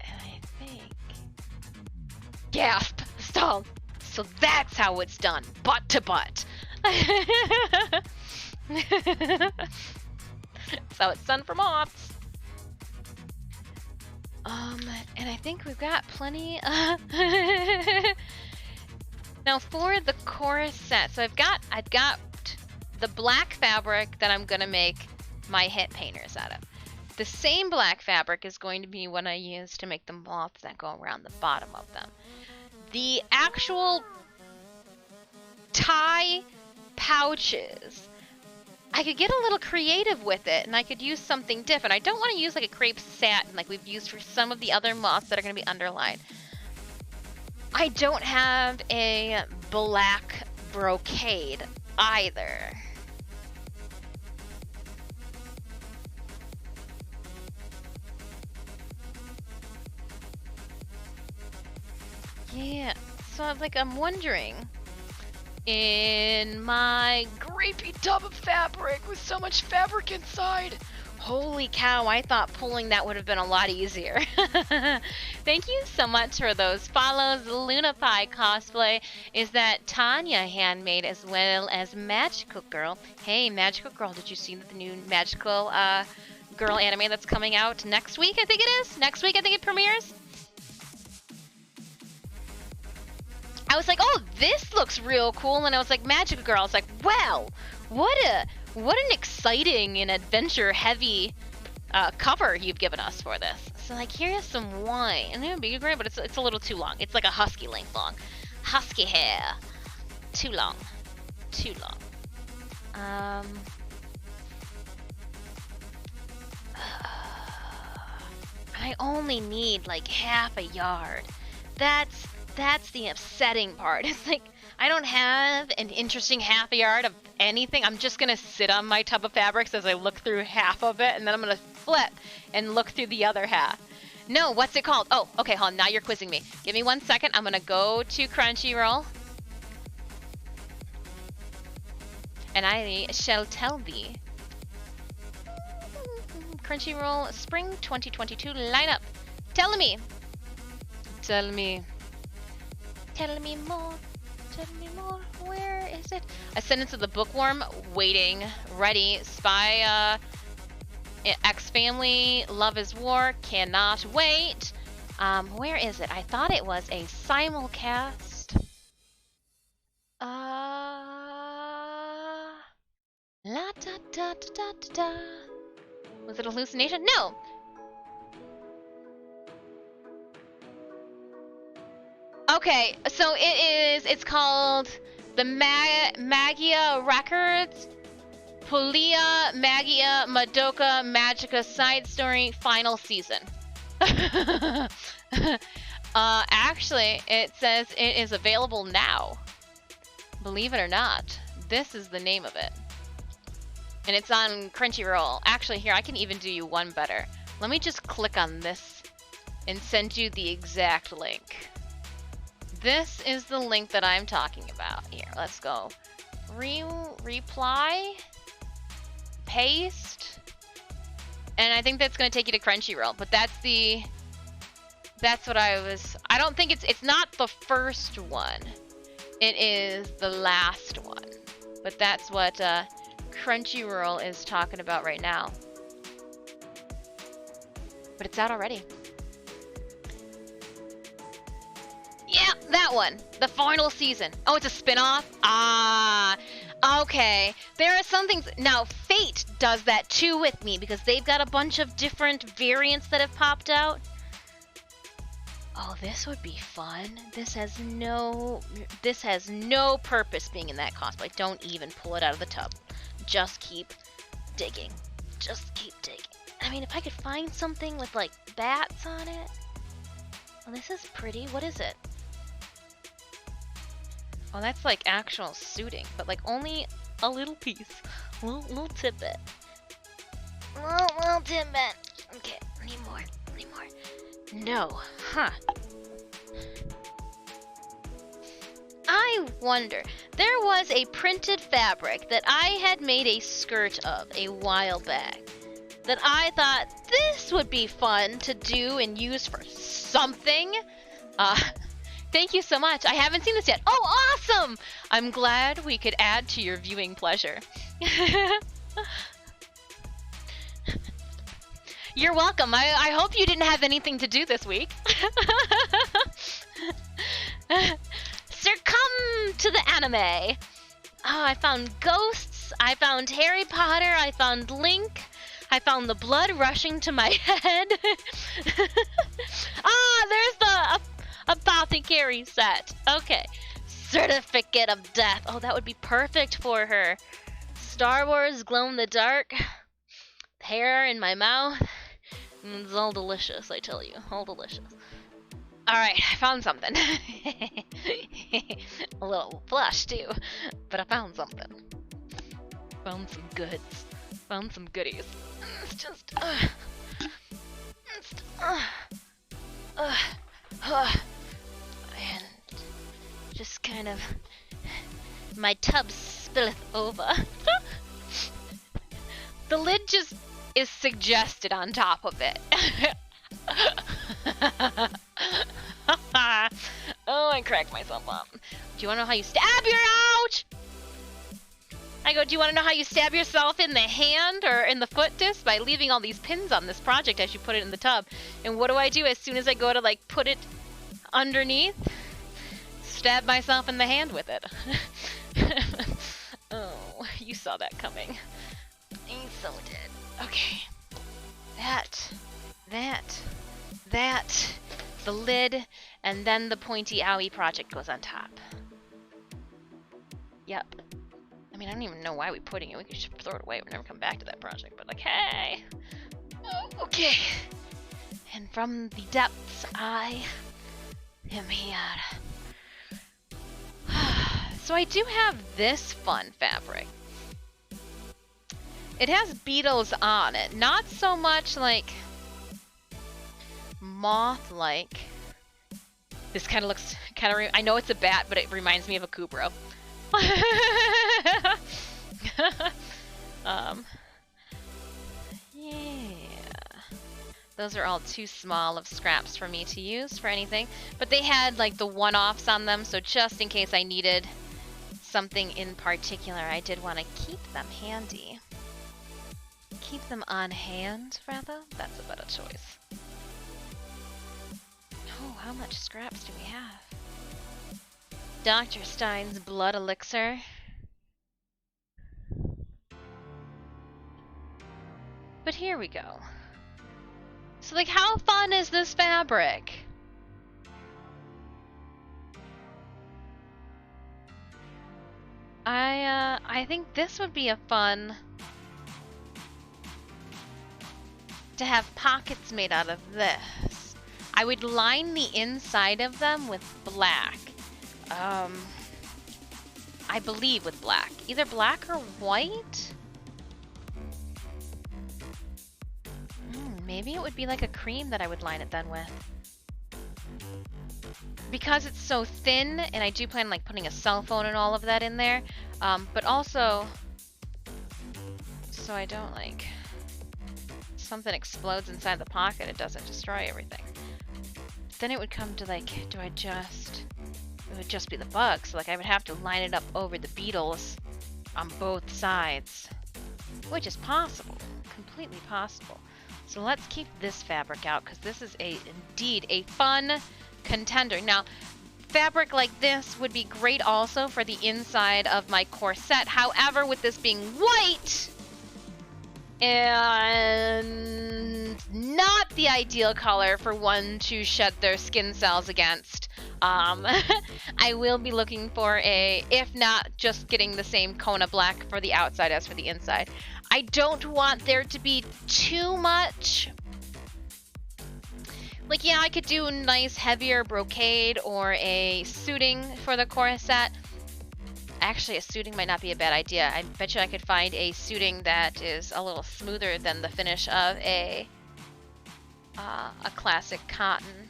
And I think... Gasp! Stall! So that's how it's done. Butt to butt. That's how it's done for moths. And I think we've got plenty. Now for the corset, so I've got the black fabric that I'm gonna make my hit painters out of. The same black fabric is going to be what I use to make the moths that go around the bottom of them. The actual tie pouches, I could get a little creative with it, and I could use something different. I don't want to use like a crepe satin like we've used for some of the other moths that are going to be underlined. I don't have a black brocade either. Yeah, so I'm wondering, in my grapey tub of fabric with so much fabric inside, holy cow, I thought pulling that would have been a lot easier. Thank you so much for those follows. Luna Pie Cosplay is that Tanya handmade, as well as Magical Girl. Hey, Magical Girl, did you see the new Magical Girl anime that's coming out next week, I think it is? Next week, I think it premieres? I was like, oh, this looks real cool, and I was like, Magical Girl. I was like, wow, what an exciting and adventure-heavy cover you've given us for this. So, like, here's some wine, and it would be great, but it's a little too long. It's like a husky length long, husky hair, too long, too long. I only need like half a yard. That's the upsetting part. It's like, I don't have an interesting half a yard of anything. I'm just gonna sit on my tub of fabrics as I look through half of it, and then I'm gonna flip and look through the other half. No, what's it called? Oh, okay, hold on, now you're quizzing me. Give me 1 second, I'm gonna go to Crunchyroll. And I shall tell thee. Crunchyroll Spring 2022 lineup. Tell me. Tell me. Tell me more. Tell me more. Where is it? I sent it to the bookworm. Waiting. Ready. Spy. X Family. Love is War. Cannot wait. Where is it? I thought it was a simulcast. La da da da da da. Was it a hallucination? No. Okay, so it's called the Magia Records, Pulia Magia Madoka Magica Side Story Final Season. Actually, it says it is available now. Believe it or not, this is the name of it. And it's on Crunchyroll. Actually, here, I can even do you one better. Let me just click on this and send you the exact link. This is the link that I'm talking about. Here, let's go. Reply, paste, And I think that's gonna take you to Crunchyroll, but that's what I don't think it's not the first one. It is the last one. But that's what Crunchyroll is talking about right now. But it's out already. Yeah, that one. The final season. Oh, it's a spin-off? Ah, okay. There are some things... Now, Fate does that too with me because they've got a bunch of different variants that have popped out. Oh, this would be fun. This has no purpose being in that cosplay. Don't even pull it out of the tub. Just keep digging. Just keep digging. I mean, if I could find something with, like, bats on it. Well, this is pretty. What is it? Oh, that's like actual suiting, but like only a little piece. Little tidbit. Little tidbit. Okay, need more. No. Huh. I wonder. There was a printed fabric that I had made a skirt of a while back that I thought this would be fun to do and use for something. Thank you so much. I haven't seen this yet. Oh, awesome! I'm glad we could add to your viewing pleasure. You're welcome. I hope you didn't have anything to do this week. Succumb to the anime. Oh, I found ghosts. I found Harry Potter. I found Link. I found the blood rushing to my head. There's the apothecary set. Okay. Certificate of Death. Oh, that would be perfect for her. Star Wars glow in the dark. Hair in my mouth. It's all delicious, I tell you. All delicious. Alright, I found something. A little flush, too. But I found something. Found some goods. Found some goodies. It's just... and just kind of... My tub spilleth over. The lid just is suggested on top of it. Oh, I cracked myself up. Do you want to know how you stab your ouch? I go, do you want to know how you stab yourself in the hand or in the foot disc? By leaving all these pins on this project as you put it in the tub. And what do I do as soon as I go to like put it underneath? Stab myself in the hand with it. Oh, you saw that coming. You so did. Okay. That. The lid, and then the pointy owie project goes on top. Yep. I mean, I don't even know why we're putting it. We could just throw it away. We'll never come back to that project. But like, hey! Oh, okay. And from the depths, I am here. So I do have this fun fabric. It has beetles on it. Not so much like moth-like. This kind of looks I know it's a bat, but it reminds me of a Kubro. Yeah. Those are all too small of scraps for me to use for anything. But they had like the one-offs on them, so just in case I needed something in particular, I did want to keep them handy. Keep them on hand, rather? That's a better choice. Oh, how much scraps do we have? Dr. Stein's blood elixir. But here we go. So, like, how fun is this fabric? I think this would be a fun... to have pockets made out of this. I would line the inside of them with black. I believe with black. Either black or white? Maybe it would be like a cream that I would line it then with. Because it's so thin, and I do plan on like putting a cell phone and all of that in there, but also so I don't like something explodes inside the pocket, it doesn't destroy everything. Then it would come to like, it would just be the bug. So like I would have to line it up over the beetles on both sides, which is possible, completely possible. So let's keep this fabric out because this is indeed a fun contender. Now, fabric like this would be great also for the inside of my corset. However, with this being white and not the ideal color for one to shed their skin cells against, I will be looking for if not just getting the same Kona black for the outside as for the inside. I don't want there to be too much. Like, yeah, I could do a nice heavier brocade or a suiting for the corset. Actually, a suiting might not be a bad idea. I bet you I could find a suiting that is a little smoother than the finish of a classic cotton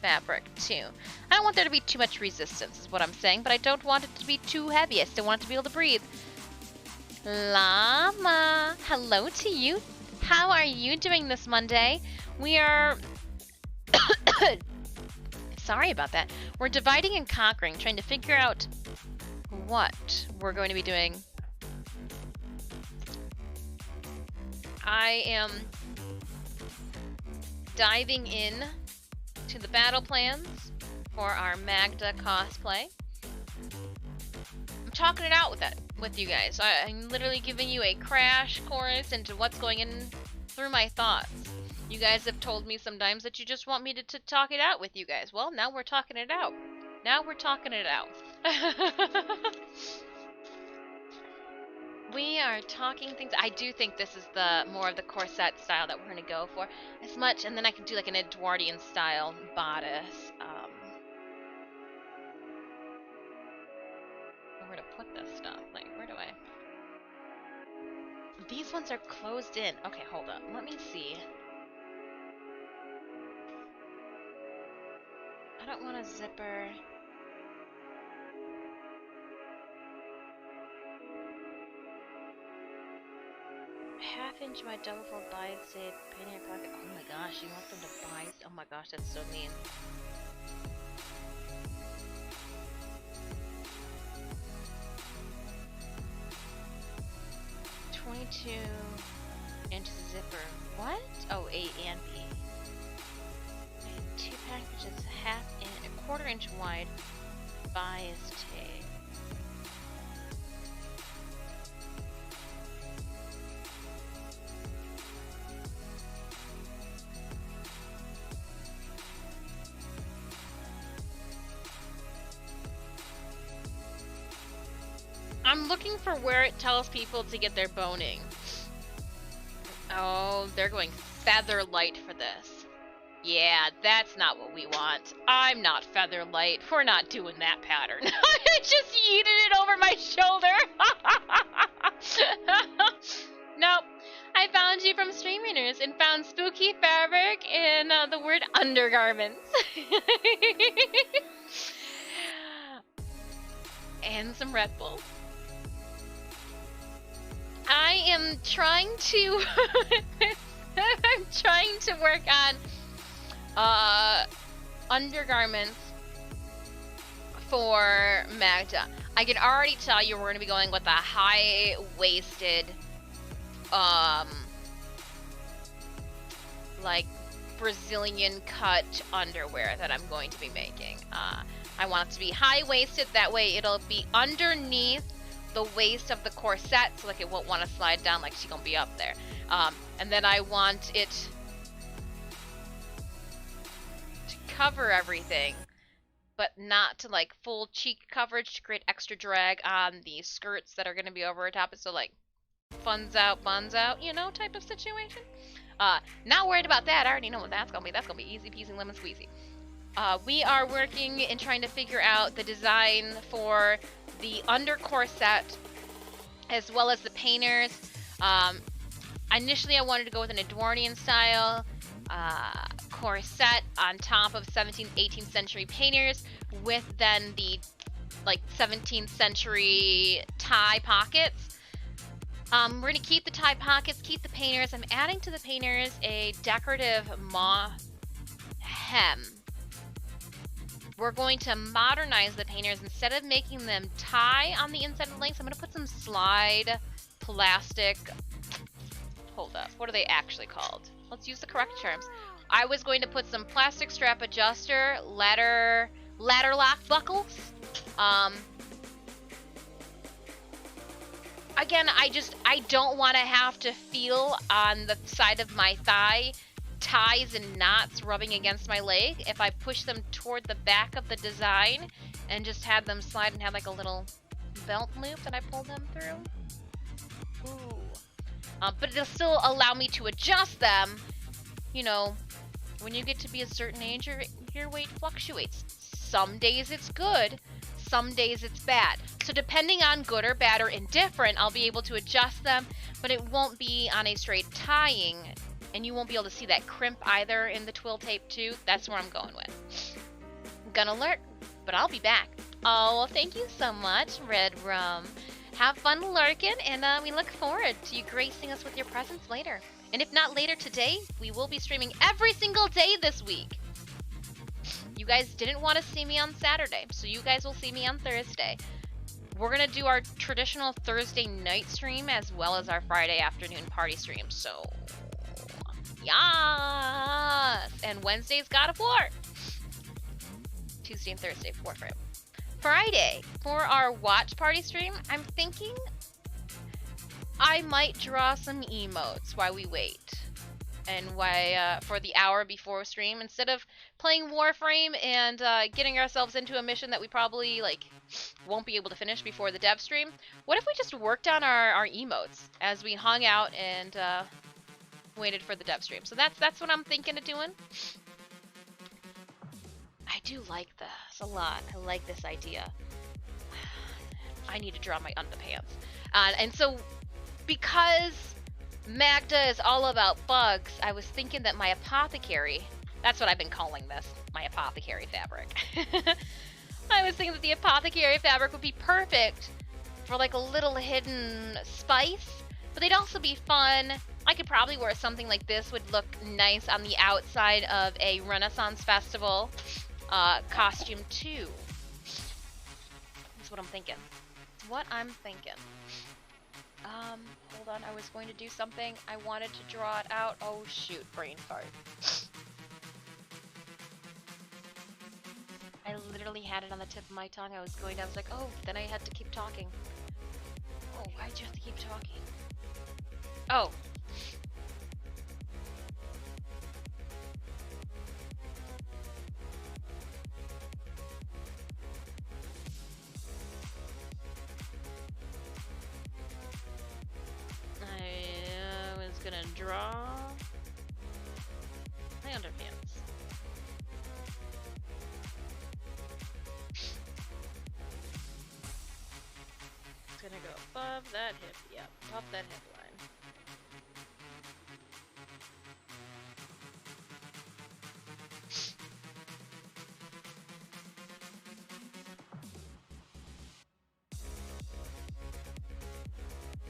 fabric too. I don't want there to be too much resistance is what I'm saying, but I don't want it to be too heavy. I still want it to be able to breathe. Llama, hello to you. How are you doing this Monday? We are... Sorry about that. We're dividing and conquering, trying to figure out what we're going to be doing. I am diving in to the battle plans for our Maghda cosplay. I'm talking it out with you guys. I'm literally giving you a crash course into what's going in through my thoughts. You guys have told me sometimes that you just want me to talk it out with you guys. Well, now we're talking it out. Now we're talking it out. We are talking things. I do think this is the more of the corset style that we're going to go for. As much, and then I can do like an Edwardian style bodice. Where to put this stuff? Like, where do I... These ones are closed in. Okay, hold up. Let me see. I don't want a zipper. Half-inch my double-fold bias-safe painting your pocket. Oh my gosh, you want them to bias? Oh my gosh, that's so mean. $22-inch zipper. What? Oh, A and B. And 2 packages, a quarter-inch wide bias tape. I'm looking for where it tells people to get their boning. Oh, they're going feather light for this. Yeah, that's not what we want. I'm not feather light. We're not doing that pattern. I just yeeted it over my shoulder. Nope. I found you from Streamers and found spooky fabric and the word undergarments. And some Red Bull. I am trying to I'm trying to work on undergarments for Maghda. I can already tell you we're going to be going with a high-waisted like Brazilian cut underwear that I'm going to be making. I want it to be high-waisted, that way it'll be underneath the waist of the corset, so like it won't want to slide down like she's gonna be up there. And then I want it to cover everything, but not to like full cheek coverage to create extra drag on the skirts that are gonna be over top. So like funds out, buns out, you know, type of situation. Not worried about that. I already know what that's gonna be. That's gonna be easy peasy lemon squeezy. We are working and trying to figure out the design for the under corset as well as the painters. Initially I wanted to go with an Edwardian style corset on top of 17th, 18th century painters with then the like 17th century tie pockets. We're gonna keep the tie pockets, keep the painters. I'm adding to the painters a decorative moth hem. We're going to modernize the painters. Instead of making them tie on the inside of the links, I'm gonna put some slide plastic. Hold up, what are they actually called? Let's use the correct terms. I was going to put some plastic strap adjuster, ladder lock buckles. Again, I don't want to have to feel on the side of my thigh ties and knots rubbing against my leg. If I push them toward the back of the design and just have them slide and have like a little belt loop that I pull them through. Ooh. But it'll still allow me to adjust them. You know, when you get to be a certain age, your weight fluctuates. Some days it's good, some days it's bad. So depending on good or bad or indifferent, I'll be able to adjust them, but it won't be on a straight tying, and you won't be able to see that crimp either in the twill tape too. That's where I'm going with. I'm gonna lurk, but I'll be back. Oh, well, thank you so much, Red Rum. Have fun lurking, and we look forward to you gracing us with your presence later. And if not later today, we will be streaming every single day this week. You guys didn't want to see me on Saturday, so you guys will see me on Thursday. We're going to do our traditional Thursday night stream as well as our Friday afternoon party stream. So, yes! And Wednesday's God of War. Tuesday and Thursday, Warframe. Friday, for our watch party stream, I'm thinking I might draw some emotes while we wait. And why for the hour before stream, instead of playing Warframe and getting ourselves into a mission that we probably won't be able to finish before the dev stream, what if we just worked on our emotes as we hung out and waited for the dev stream? So that's what I'm thinking of doing. I do like this a lot. I like this idea. I need to draw my underpants. And so, because Maghda is all about bugs, I was thinking that my apothecary, that's what I've been calling this, my apothecary fabric. I was thinking that the apothecary fabric would be perfect for like a little hidden spice, but they'd also be fun. I could probably wear something like this, would look nice on the outside of a Renaissance Festival costume too. That's what I'm thinking. What I'm thinking. Hold on, I was going to do something. I wanted to draw it out. Oh shoot, brain fart. I literally had it on the tip of my tongue. I was like, oh, then I had to keep talking. Oh, why'd you have to keep talking? Oh. I was gonna draw my underpants. It's gonna go above that hip, yeah, above that hip line.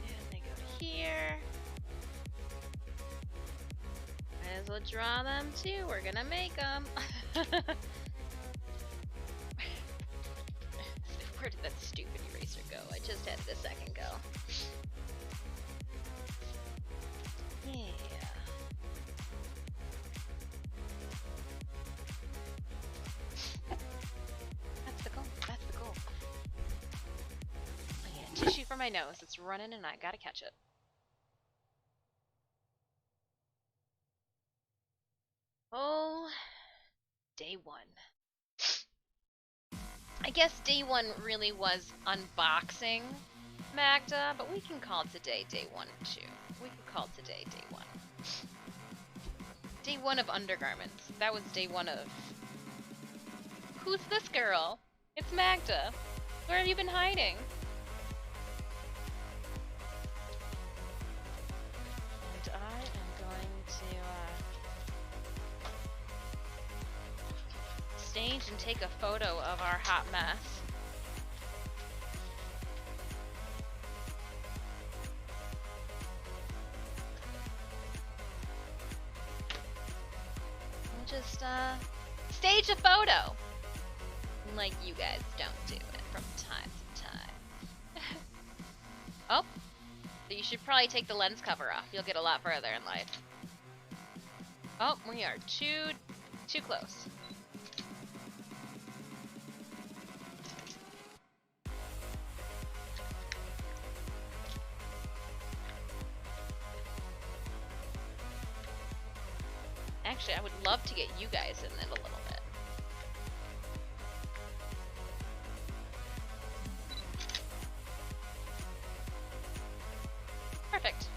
And they go to here. Might as well draw them too, we're gonna make them. Where did that stupid eraser go? I just had it a second go. Yeah. That's the goal. That's the goal. I need a tissue for my nose. It's running and I gotta catch it. Oh, day one. I guess day one really was unboxing Maghda, but we can call today day one too. We can call today day one. Day one of Undergarments. That was day one of... Who's this girl? It's Maghda. Where have you been hiding? And I am going to stage and take a photo of our hot mess. just stage a photo. Like you guys don't do it from time to time. Oh, so you should probably take the lens cover off. You'll get a lot further in life. Oh, we are too close. Actually, I would love to get you guys in it a little bit. Perfect.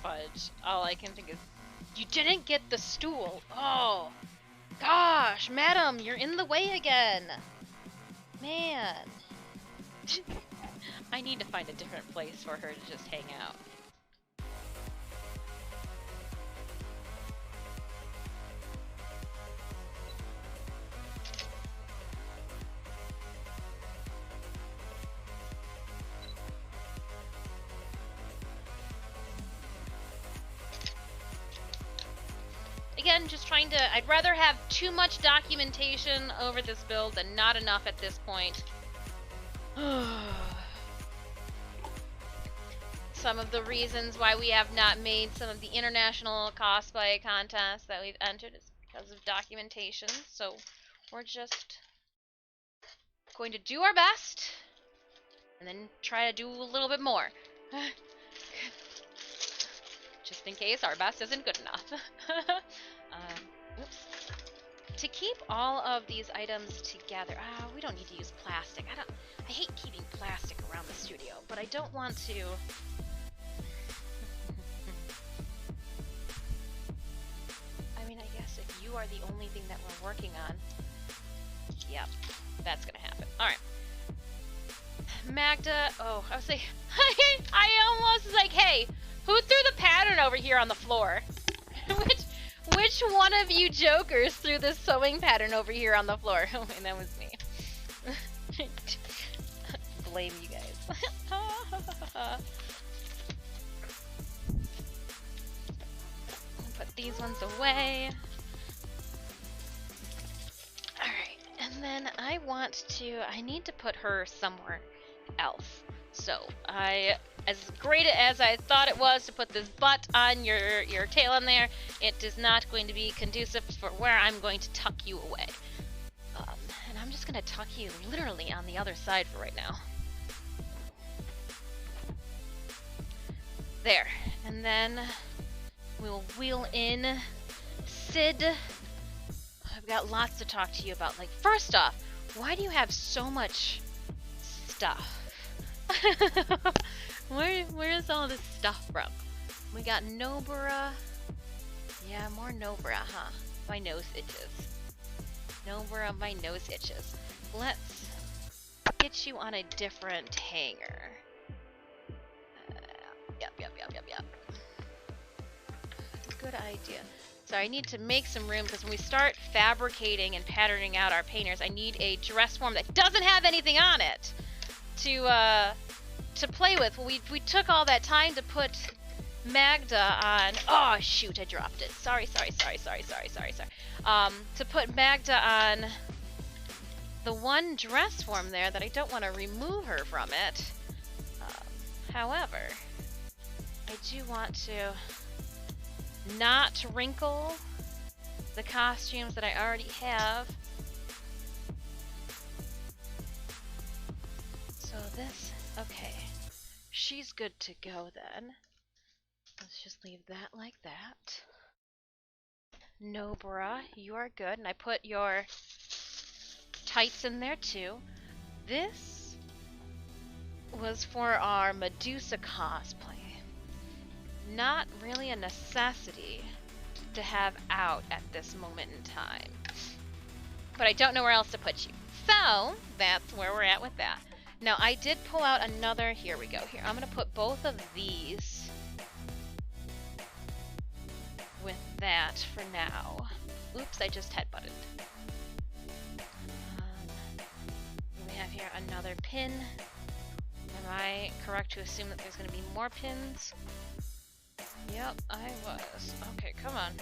Fudge. All I can think is, you didn't get the stool. Oh. Gosh, madam, you're in the way again. Man. I need to find a different place for her to just hang out. Again, just trying to, I'd rather have too much documentation over this build than not enough at this point. Some of the reasons why we have not made some of the international cosplay contests that we've entered is because of documentation, so we're just going to do our best and then try to do a little bit more. Just in case our best isn't good enough. Oops. To keep all of these items together, we don't need to use plastic. I hate keeping plastic around the studio, but I don't want to. I mean, I guess if you are the only thing that we're working on, yep, that's gonna happen. All right. Maghda, oh, I was like, I almost was like, hey, who threw the pattern over here on the floor? Which one of you jokers threw this sewing pattern over here on the floor? Oh, and that was me. Blame you guys. Put these ones away. Alright, and then I need to put her somewhere else. So, as great as I thought it was to put this butt on your tail in there, it is not going to be conducive for where I'm going to tuck you away. And I'm just going to tuck you literally on the other side for right now. There. And then we'll wheel in Sid. I've got lots to talk to you about. Like, first off, why do you have so much stuff? Where's all this stuff from? We got Nobara. Yeah, more Nobara, huh? My nose itches. Nobara, my nose itches. Let's get you on a different hanger. Yep. Good idea. So I need to make some room because when we start fabricating and patterning out our painters, I need a dress form that doesn't have anything on it to play with. We took all that time to put Maghda on. Oh shoot, I dropped it. Sorry. To put Maghda on the one dress form there that I don't want to remove her from it. However, I do want to not wrinkle the costumes that I already have. So this, okay. She's good to go then. Let's just leave that like that. Nobara, you are good. And I put your tights in there too. This was for our Medusa cosplay. Not really a necessity to have out at this moment in time. But I don't know where else to put you. So, that's where we're at with that. Now, I did pull out another, here we go. Here, I'm going to put both of these with that for now. Oops, I just headbutted. another pin. Am I correct to assume that there's going to be more pins? Yep, I was. Okay, come on.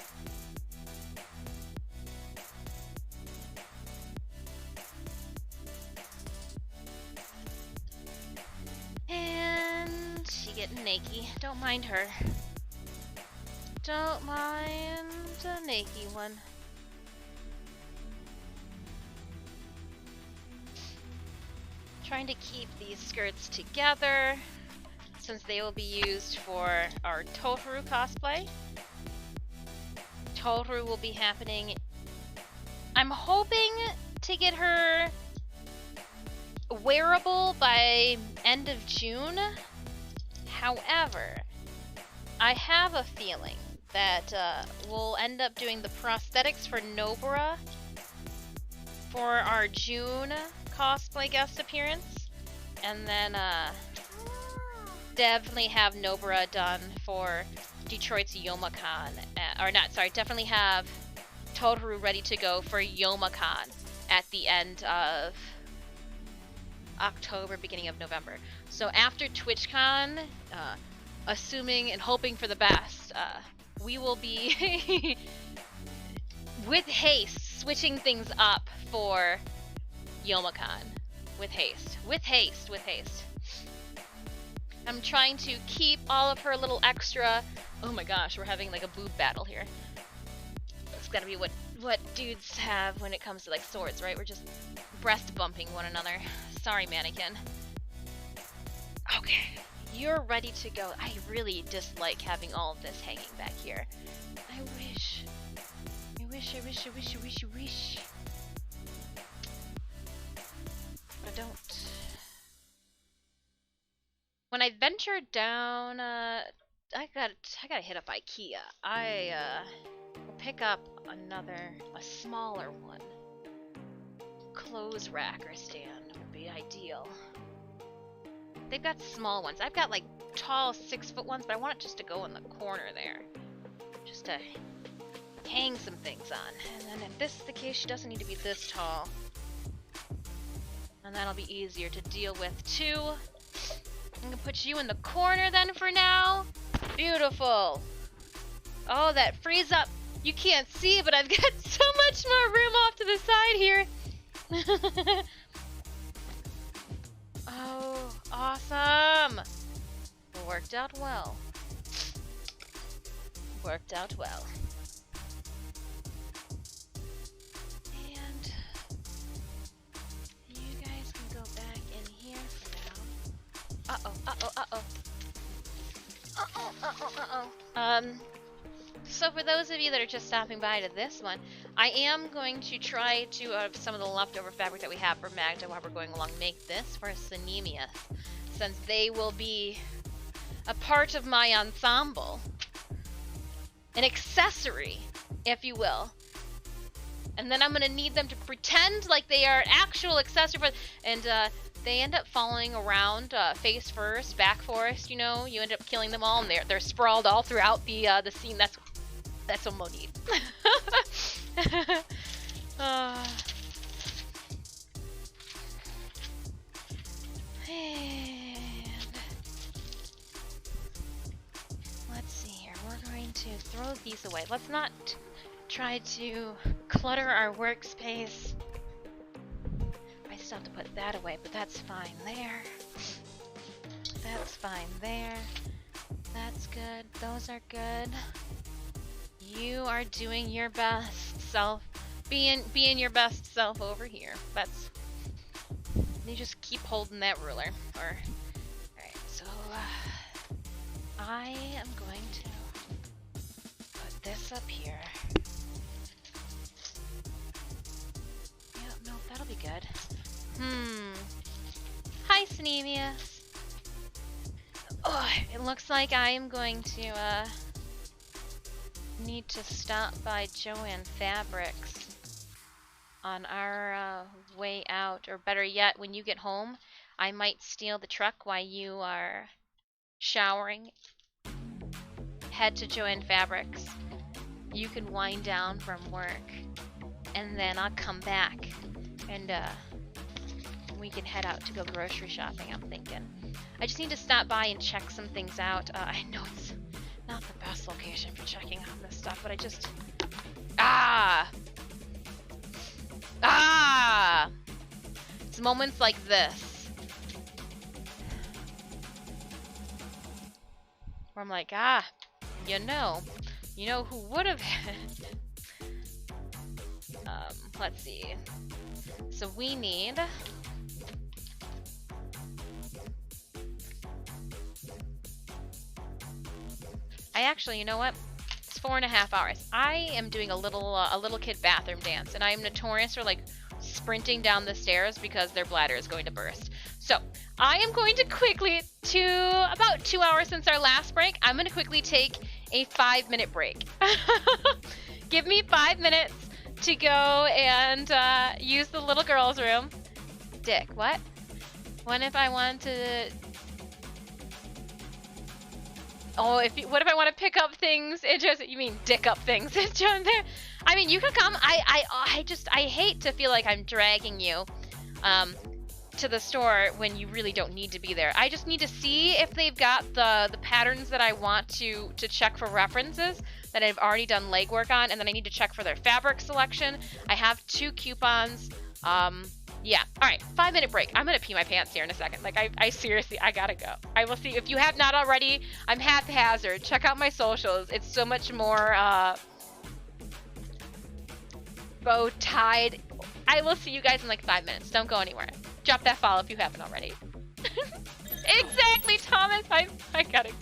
And she getting naked. Don't mind her. Don't mind a naked one. Trying to keep these skirts together since they will be used for our Tohru cosplay. Tohru will be happening. I'm hoping to get her wearable by end of June. However, I have a feeling that we'll end up doing the prosthetics for Nobara for our June cosplay guest appearance, and then definitely have Nobara done for Detroit's YomaCon, or not, sorry, definitely have Tohru ready to go for YomaCon at the end of October, beginning of November. So after TwitchCon, assuming and hoping for the best, we will be with haste switching things up for YomaCon. With haste. With haste. With haste. I'm trying to keep all of her little extra... Oh my gosh, we're having like a boob battle here. It's gotta be what dudes have when it comes to like swords, right? We're just breast bumping one another. Sorry, mannequin. Okay, you're ready to go. I really dislike having all of this hanging back here. I wish. But I don't. When I venture down, I gotta hit up IKEA. I will pick up a smaller one. Clothes rack or stand would be ideal. They've got small ones. I've got like tall 6-foot ones, but I want it just to go in the corner there. Just to hang some things on. And then if this is the case, she doesn't need to be this tall. And that'll be easier to deal with too. I'm gonna put you in the corner then for now. Beautiful. Oh, that frees up. You can't see, but I've got so much more room off to the side here. Oh, awesome. Worked out well. Worked out well. And you guys can go back in here for now. So for those of you that are just stopping by to this one, I am going to try to, out of some of the leftover fabric that we have for Maghda while we're going along, make this for Synemius, since they will be a part of my ensemble. An accessory, if you will. And then I'm going to need them to pretend like they are an actual accessory for, and they end up following around face first, back first, you know, you end up killing them all, and they're sprawled all throughout the scene. That's what we'll need. And let's see here. We're going to throw these away. Let's not try to clutter our workspace. I still have to put that away, but that's fine there. That's fine there. That's good. Those are good. You are doing your best self. Being your best self over here. That's... You just keep holding that ruler. Alright, so I am going to put this up here. Yep, no, that'll be good. Hi, Synemius. Oh, it looks like I am going to need to stop by Joanne Fabrics on our way out, or better yet, when you get home, I might steal the truck while you are showering. Head to Joanne Fabrics. You can wind down from work, and then I'll come back, and we can head out to go grocery shopping, I'm thinking. I just need to stop by and check some things out. I know it's not the best location for checking out this stuff, but I just... Ah! Ah! It's moments like this where I'm like, you know who would have... let's see. So we need... I actually, you know what? It's 4.5 hours. I am doing a little kid bathroom dance, and I am notorious for like sprinting down the stairs because their bladder is going to burst. So I am going to quickly, to about 2 hours since our last break, I'm going to quickly take a 5-minute break. Give me 5 minutes to go and use the little girl's room. Dick, what? What if I want to... Oh, what if I want to pick up things? You mean dick up things? I mean, you could come. I hate to feel like I'm dragging you to the store when you really don't need to be there. I just need to see if they've got the patterns that I want to check for references that I've already done legwork on, and then I need to check for their fabric selection. I have 2 coupons. Yeah. All right. 5-minute break. I'm going to pee my pants here in a second. Like, I seriously, I got to go. I will see. If you have not already, I'm haphazard. Check out my socials. It's so much more, bow tied. I will see you guys in like 5 minutes. Don't go anywhere. Drop that follow if you haven't already. Exactly, Thomas. I got to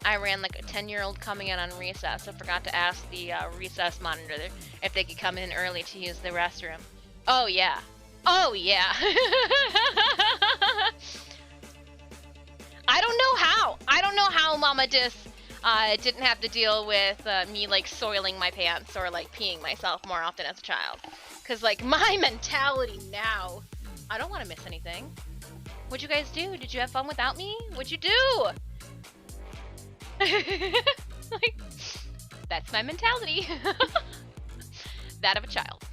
I ran like a 10-year-old coming in on recess. I forgot to ask the recess monitor if they could come in early to use the restroom. Oh yeah. Oh yeah. I don't know how. I don't know how Mama Dis didn't have to deal with me like soiling my pants or like peeing myself more often as a child. Cause like my mentality now, I don't want to miss anything. What'd you guys do? Did you have fun without me? What'd you do? Like, that's my mentality. That of a child.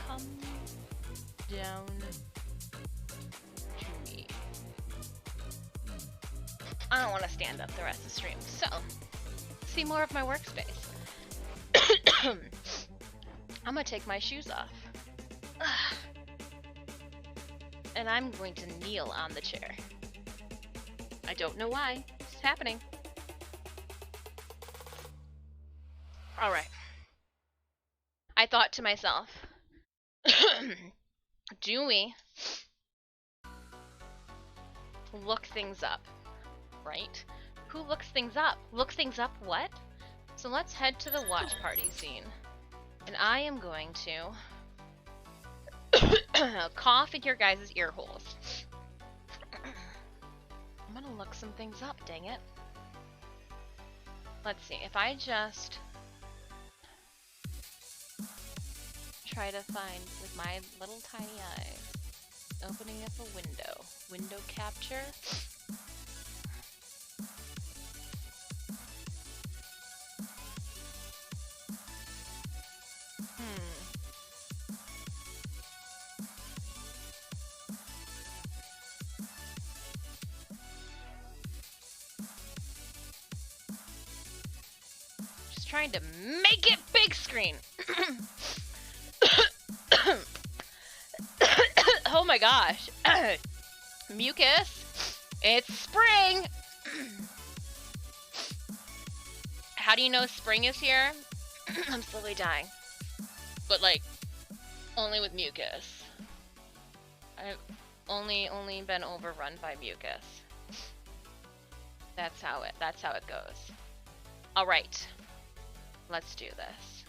Come down to me. I don't want to stand up the rest of the stream, so see more of my workspace. I'm gonna take my shoes off. And I'm going to kneel on the chair. I don't know why. It's happening. Alright. I thought to myself, do we look things up? Right? Who looks things up? Look things up what? So let's head to the watch party scene. And I am going to cough in your guys' ear holes. I'm gonna look some things up, dang it. Let's see, if I just try to find with my little tiny eyes, opening up a window capture. Just trying to make it big screen. Oh my gosh. Mucus. It's spring. How do you know spring is here? I'm slowly dying. But like, only with mucus. I've only been overrun by mucus. That's how it goes. Alright. Let's do this.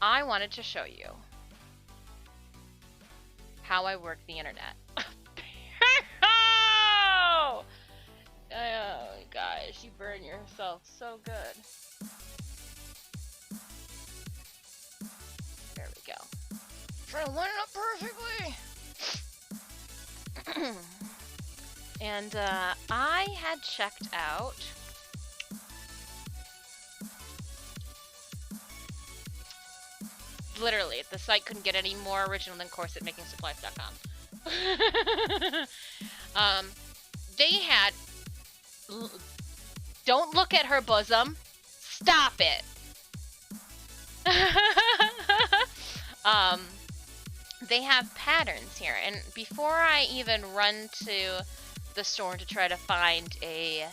I wanted to show you how I work the internet. Oh, guys, you burn yourself so good. There we go. Try to line it up perfectly. And I had checked out literally, the site couldn't get any more original than corsetmakingsupplies.com. They had don't look at her bosom. Stop it. They have patterns here, and before I even run to the store to try to find a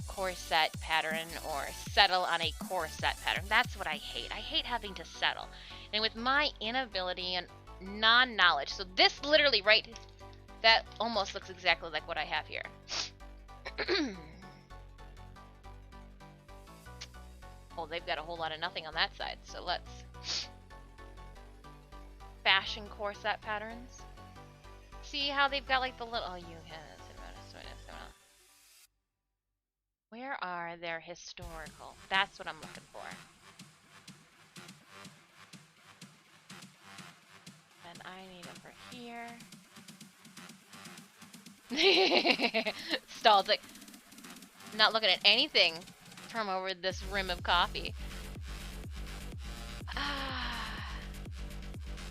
corset pattern or settle on a corset pattern, that's what I hate. I hate having to settle. And with my inability and non-knowledge, so this literally, right, that almost looks exactly like what I have here. Oh, they've got a whole lot of nothing on that side, so let's fashion corset patterns. See how they've got like the little, oh, you have, where are their historical? That's what I'm looking for. And I need them for here. Stalled like not looking at anything from over this rim of coffee.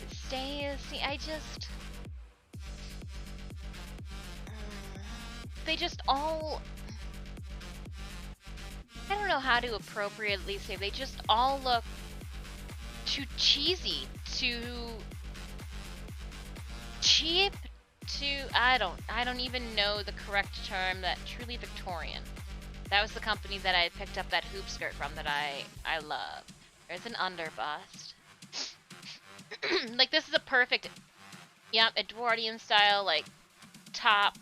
It stays. See, I just they just all, I don't know how to appropriately say, they just all look too cheesy, too cheap, too, I don't even know the correct term, that truly Victorian. That was the company that I picked up that hoop skirt from that I love. There's an underbust. Like, this is a perfect, yep, Edwardian style, like, top.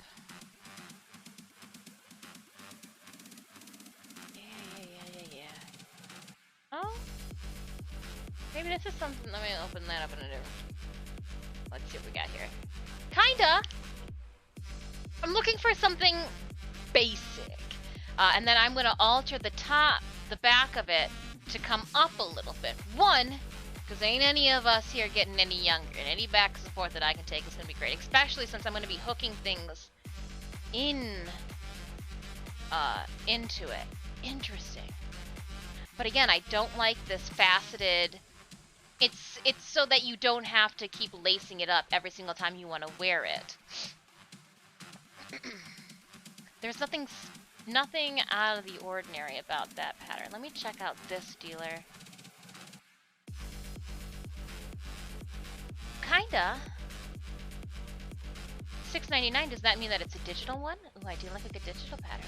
Yeah. Oh, maybe this is something. Let me open that up in a different. Let's see what we got here. Kinda. I'm looking for something basic, and then I'm gonna alter the top, the back of it to come up a little bit. One, because ain't any of us here getting any younger, and any back support that I can take is gonna be great, especially since I'm gonna be hooking things into it. Interesting. But again, I don't like this faceted. It's so that you don't have to keep lacing it up every single time you want to wear it. There's nothing out of the ordinary about that pattern. Let me check out this dealer. Kinda. $6.99, does that mean that it's a digital one? Ooh, I do like a good digital pattern.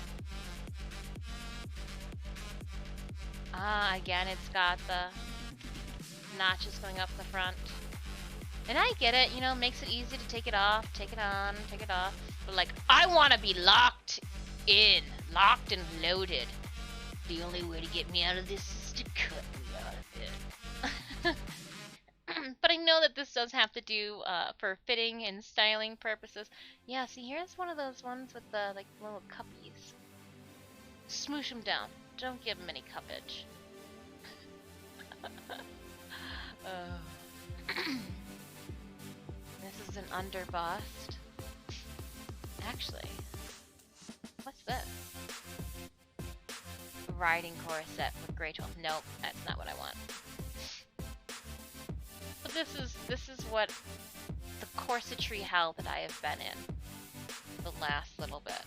Ah, again, it's got the notches going up the front. And I get it, you know, makes it easy to take it off, take it on, take it off. But like, I want to be locked in, locked and loaded. The only way to get me out of this is to cut me out of it. But I know that this does have to do for fitting and styling purposes. Yeah, see, here's one of those ones with the like little cuppies. Smoosh them down. Don't give them any cuppage. This is an underbust. Actually, what's this? A riding corset with gray 12. Nope, that's not what I want. But this is what the corsetry hell that I have been in the last little bit.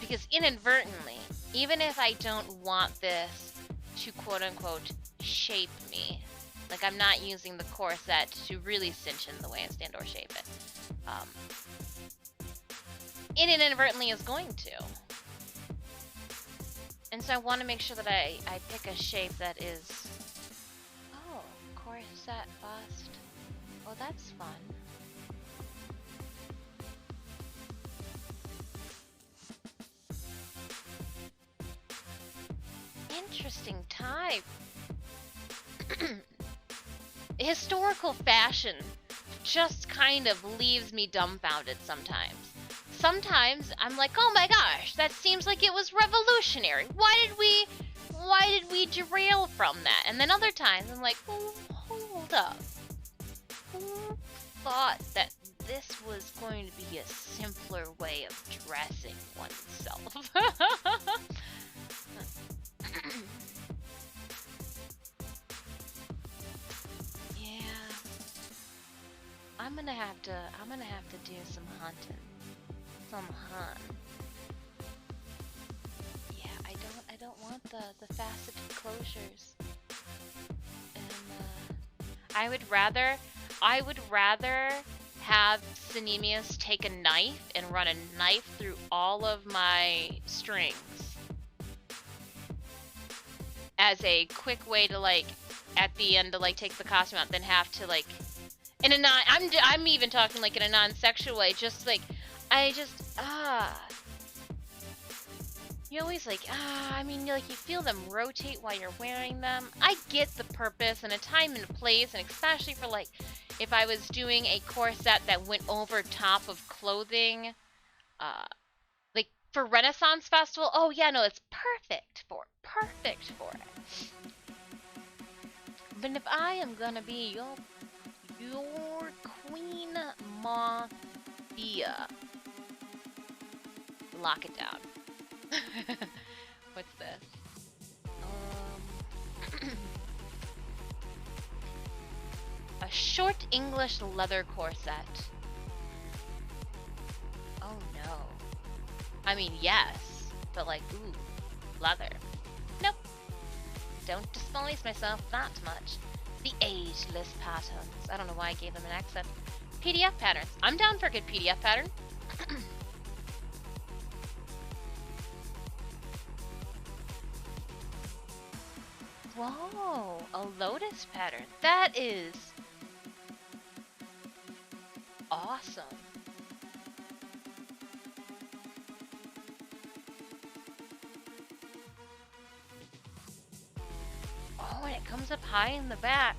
Because inadvertently, even if I don't want this to quote-unquote shape me, like I'm not using the corset to really cinch in the waist and or shape it, it inadvertently is going to. And so I want to make sure that I pick a shape that is, oh, corset bust. Oh, that's fun. Interesting type. Historical fashion just kind of leaves me dumbfounded sometimes. Sometimes I'm like, oh my gosh, that seems like it was revolutionary. Why did we derail from that? And then other times I'm like, oh, hold up. Who thought that this was going to be a simpler way of dressing oneself? Yeah. I'm gonna have to do some hunting. Some hunt. Yeah, I don't want the faceted closures. And I would rather have Synemius take a knife and run a knife through all of my strings as a quick way to like at the end to like take the costume out, then have to like in a non I'm even talking like in a non-sexual way, just like you always like I mean, like you feel them rotate while you're wearing them. I get the purpose and a time and a place, and especially for like if I was doing a corset that went over top of clothing, like for Renaissance Festival. Oh yeah, no, it's perfect for it. But if I am gonna be your Queen Mafia, lock it down. What's this? A short English leather corset. Oh no. I mean, yes, but like, ooh, leather. Nope. Don't despise myself that much. The ageless patterns. I don't know why I gave them an accent. PDF patterns. I'm down for a good PDF pattern. Whoa, a lotus pattern. That is awesome. Oh, and it comes up high in the back.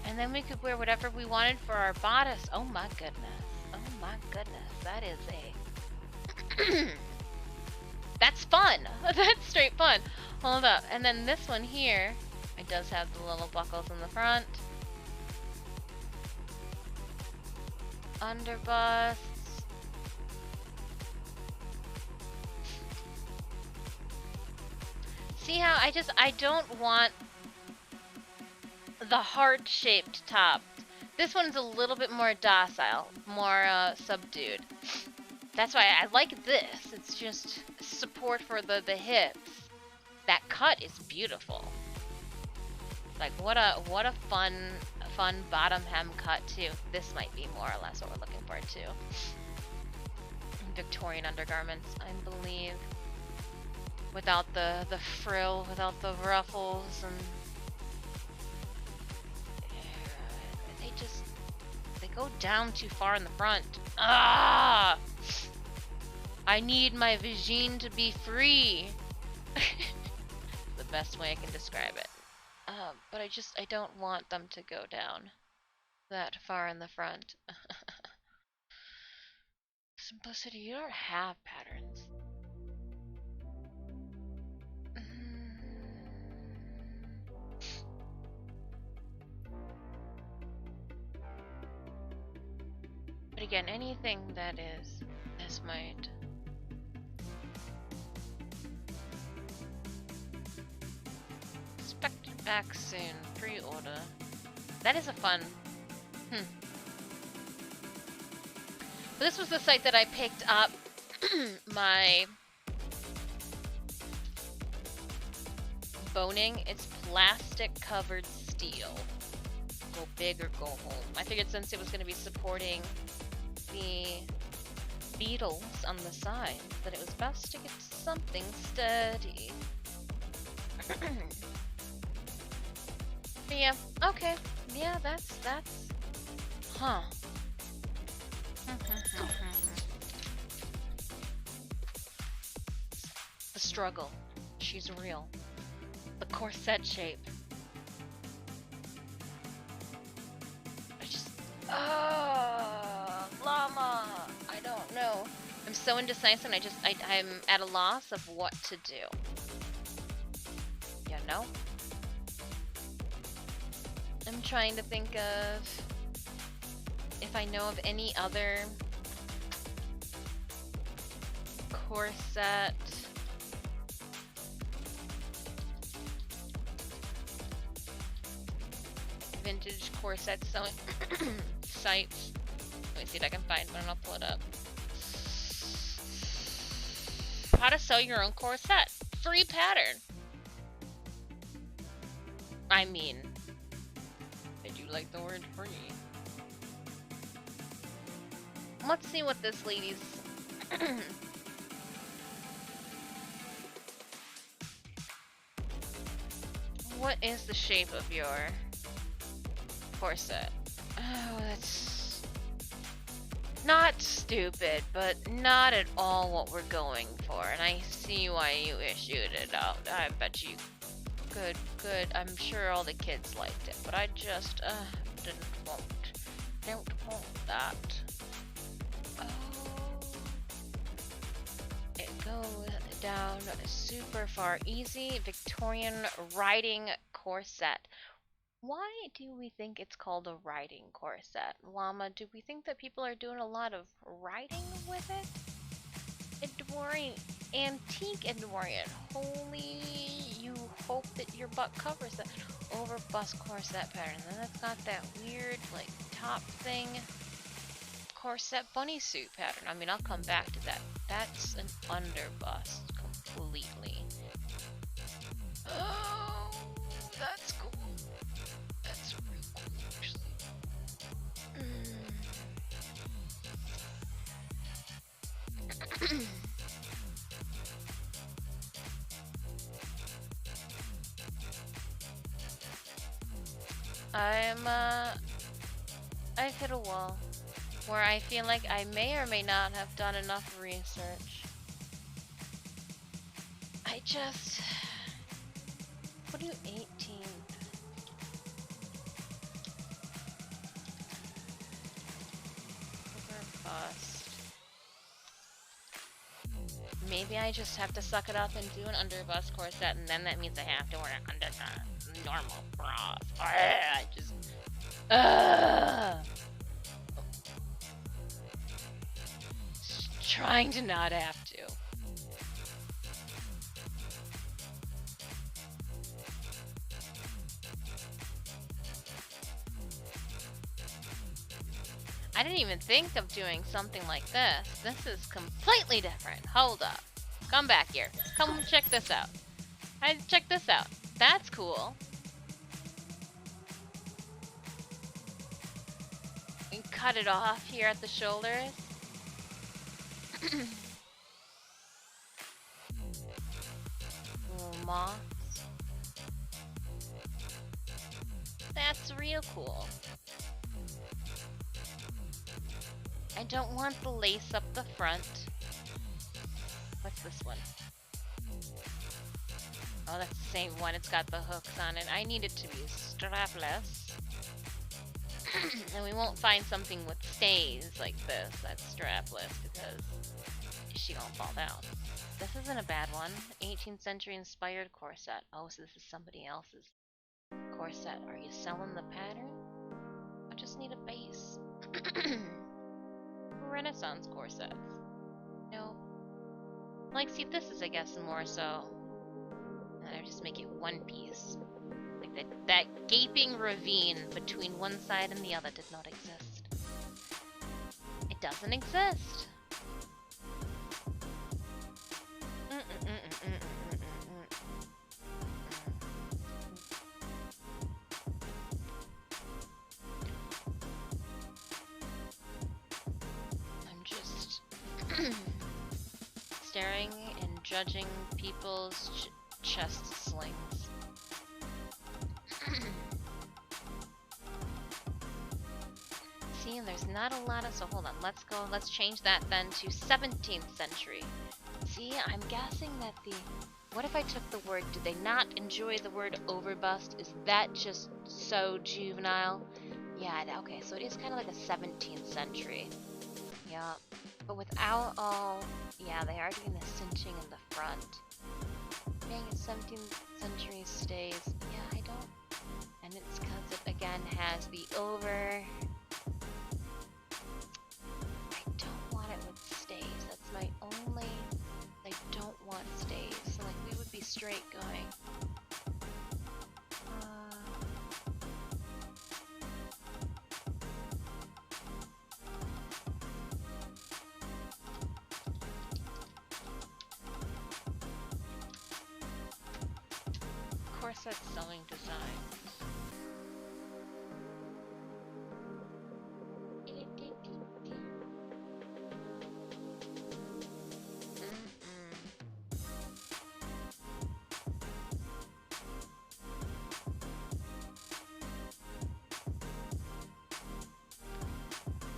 And then we could wear whatever we wanted for our bodice. Oh my goodness. Oh my goodness. That is a... That's fun. That's straight fun. Hold up. And then this one here, it does have the little buckles in the front. Underbusts. See how I don't want the heart-shaped top. This one's a little bit more docile, more subdued. That's why I like this. It's just support for the hips. That cut is beautiful. Like what a fun bottom hem cut too. This might be more or less what we're looking for too. Victorian undergarments, I believe. Without the frill, without the ruffles, and they go down too far in the front. Ah! I need my vagine to be free. The best way I can describe it. But I don't want them to go down that far in the front. Simplicity, you don't have patterns. But again, anything that is this might. Expected back soon. Pre-order. That is a fun. But this was the site that I picked up my boning. It's plastic covered steel. Go big or go home. I figured since it was going to be supporting the beetles on the side, that it was best to get something sturdy. But yeah, okay. Yeah, that's huh. The struggle. She's real. The corset shape. Llama! I don't know. I'm so indecisive and I'm at a loss of what to do. You know? I'm trying to think of if I know of any other corset vintage corset sewing sites. Let me see if I can find one and I'll pull it up. How to sew your own corset. Free pattern. I mean, I do like the word free. Let's see what this lady's... What is the shape of your corset? Oh, that's not stupid, but not at all what we're going for. And I see why you issued it out. I bet you good. I'm sure all the kids liked it, but I just don't want that. Oh, it goes down super far. Easy Victorian riding corset. Why do we think it's called a riding corset? Llama, do we think that people are doing a lot of riding with it? Edwarian, antique Edwarian. Holy, you hope that your butt covers that over bust corset pattern. Then it's got that weird, like, top thing. Corset bunny suit pattern. I mean, I'll come back to that. That's an underbust completely. Oh, that's cool. That's real cool, actually. I've hit a wall where I feel like I may or may not have done enough research. I just... What do you 18? Bust. Maybe I just have to suck it up and do an underbust corset, and then that means I have to wear an normal bra. I just... Trying to not have to. I didn't even think of doing something like this. This is completely different. Hold up. Come back here. Come check this out. Check this out. That's cool. And cut it off here at the shoulders. Little moths. That's real cool. I don't want the lace up the front. What's this one? Oh, that's the same one. It's got the hooks on it. I need it to be strapless. And we won't find something with stays like this that's strapless because she won't fall down. This isn't a bad one. 18th century inspired corset. Oh, so this is somebody else's corset. Are you selling the pattern? I just need a base. Renaissance corsets. No. Like, see, this is, I guess, more so. And I just make it one piece. Like that gaping ravine between one side and the other did not exist. It doesn't exist. I'm just staring and judging people's chest slings. See, there's not a lot of... So hold on, let's change that then to 17th century. See, I'm guessing that the... What if I took the word... Did they not enjoy the word overbust? Is that just so juvenile? Yeah, okay, so it is kind of like a 17th century. Yeah, but without all... Yeah, they are doing the cinching in the front. Being a 17th century stays. Yeah, I don't... And it's because it, again, has the over... I don't want it with stays. That's my only... I don't want stays. So, like, we would be straight going. Corset sewing design.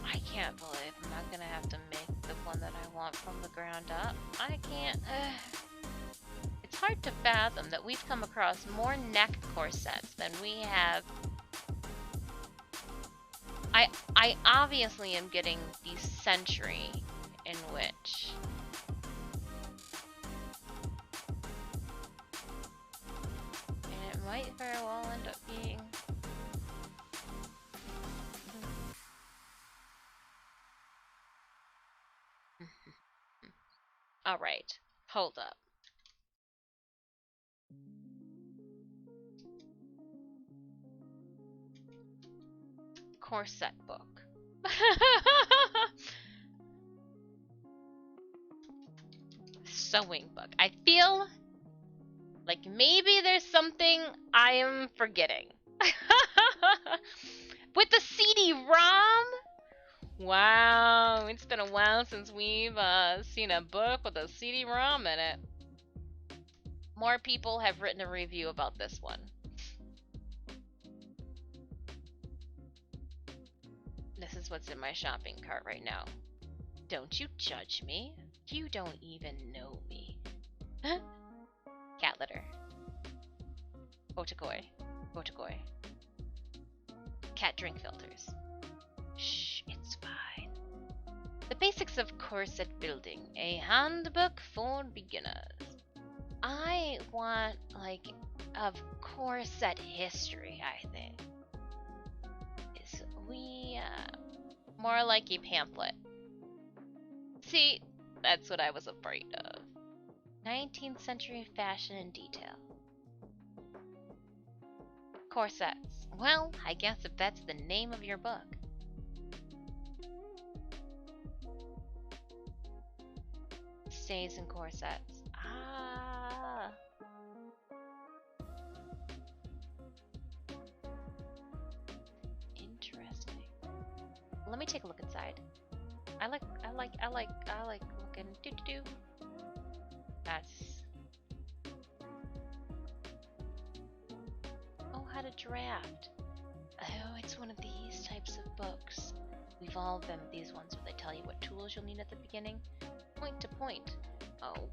I can't believe I'm not gonna have to make the one that I want from the ground up. I can't. It's hard to fathom that we've come across more neck corsets than we have. I obviously am getting the century in which and it might very well end up being alright, hold up. Corset book. Sewing book. I feel like maybe there's something I am forgetting. With the CD-ROM? Wow, it's been a while since we've seen a book with a CD-ROM in it. More people have written a review about this one. This is what's in my shopping cart right now. Don't you judge me. You don't even know me. Cat litter. Otakoi. Otakoi. Cat drink filters. Shh, it's fine. The basics of corset building. A handbook for beginners. I want, like, of corset history, I think. More like a pamphlet. See, that's what I was afraid of. 19th century fashion and detail. Corsets. Well, I guess if that's the name of your book. Stays and corsets. Ah. Interesting. Let me take a look inside. I like looking do. That's how to draft. Oh, it's one of these types of books. We've all been these ones where they tell you what tools you'll need at the beginning. Point to point. Oh,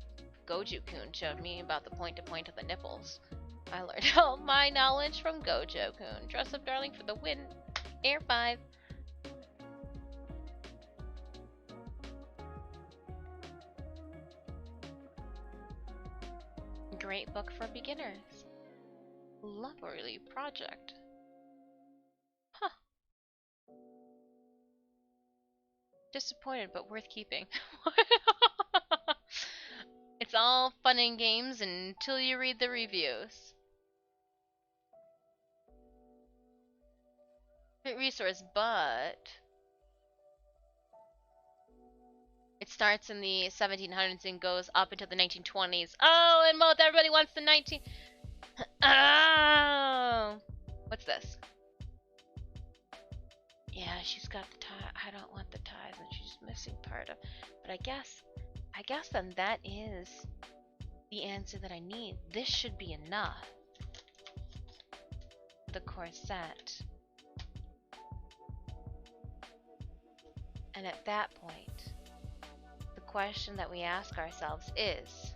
Goju-kun showed me about the point to point of the nipples. I learned all my knowledge from Gojo-kun. Dress up, darling, for the win. Air 5. Great book for beginners. Lovely project. Huh. Disappointed, but worth keeping. It's all fun and games until you read the reviews. Great resource, but it starts in the 1700s and goes up into the 1920s. Oh, and most everybody wants the 19. Oh, what's this? Yeah, she's got the tie. I don't want the ties, and she's missing part of. But I guess then that is the answer that I need. This should be enough. The corset. And at that point, the question that we ask ourselves is,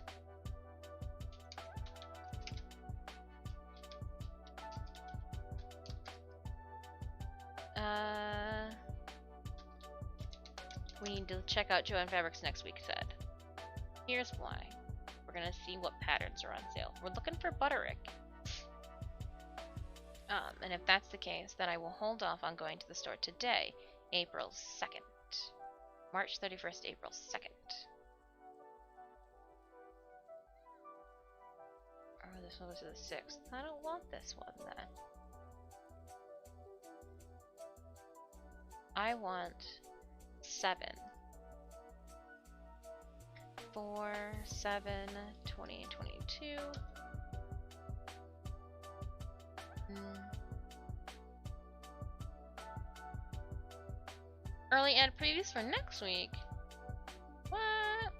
we need to check out Joanne Fabrics next week, said. Here's why. We're gonna see what patterns are on sale. We're looking for Butterick. And if that's the case, then I will hold off on going to the store today, April 2nd. March 31st, April 2nd. Oh, this one was the 6th. I don't want this one then. I want 7. 4, 7, 20, and 22. Early ad previews for next week? What?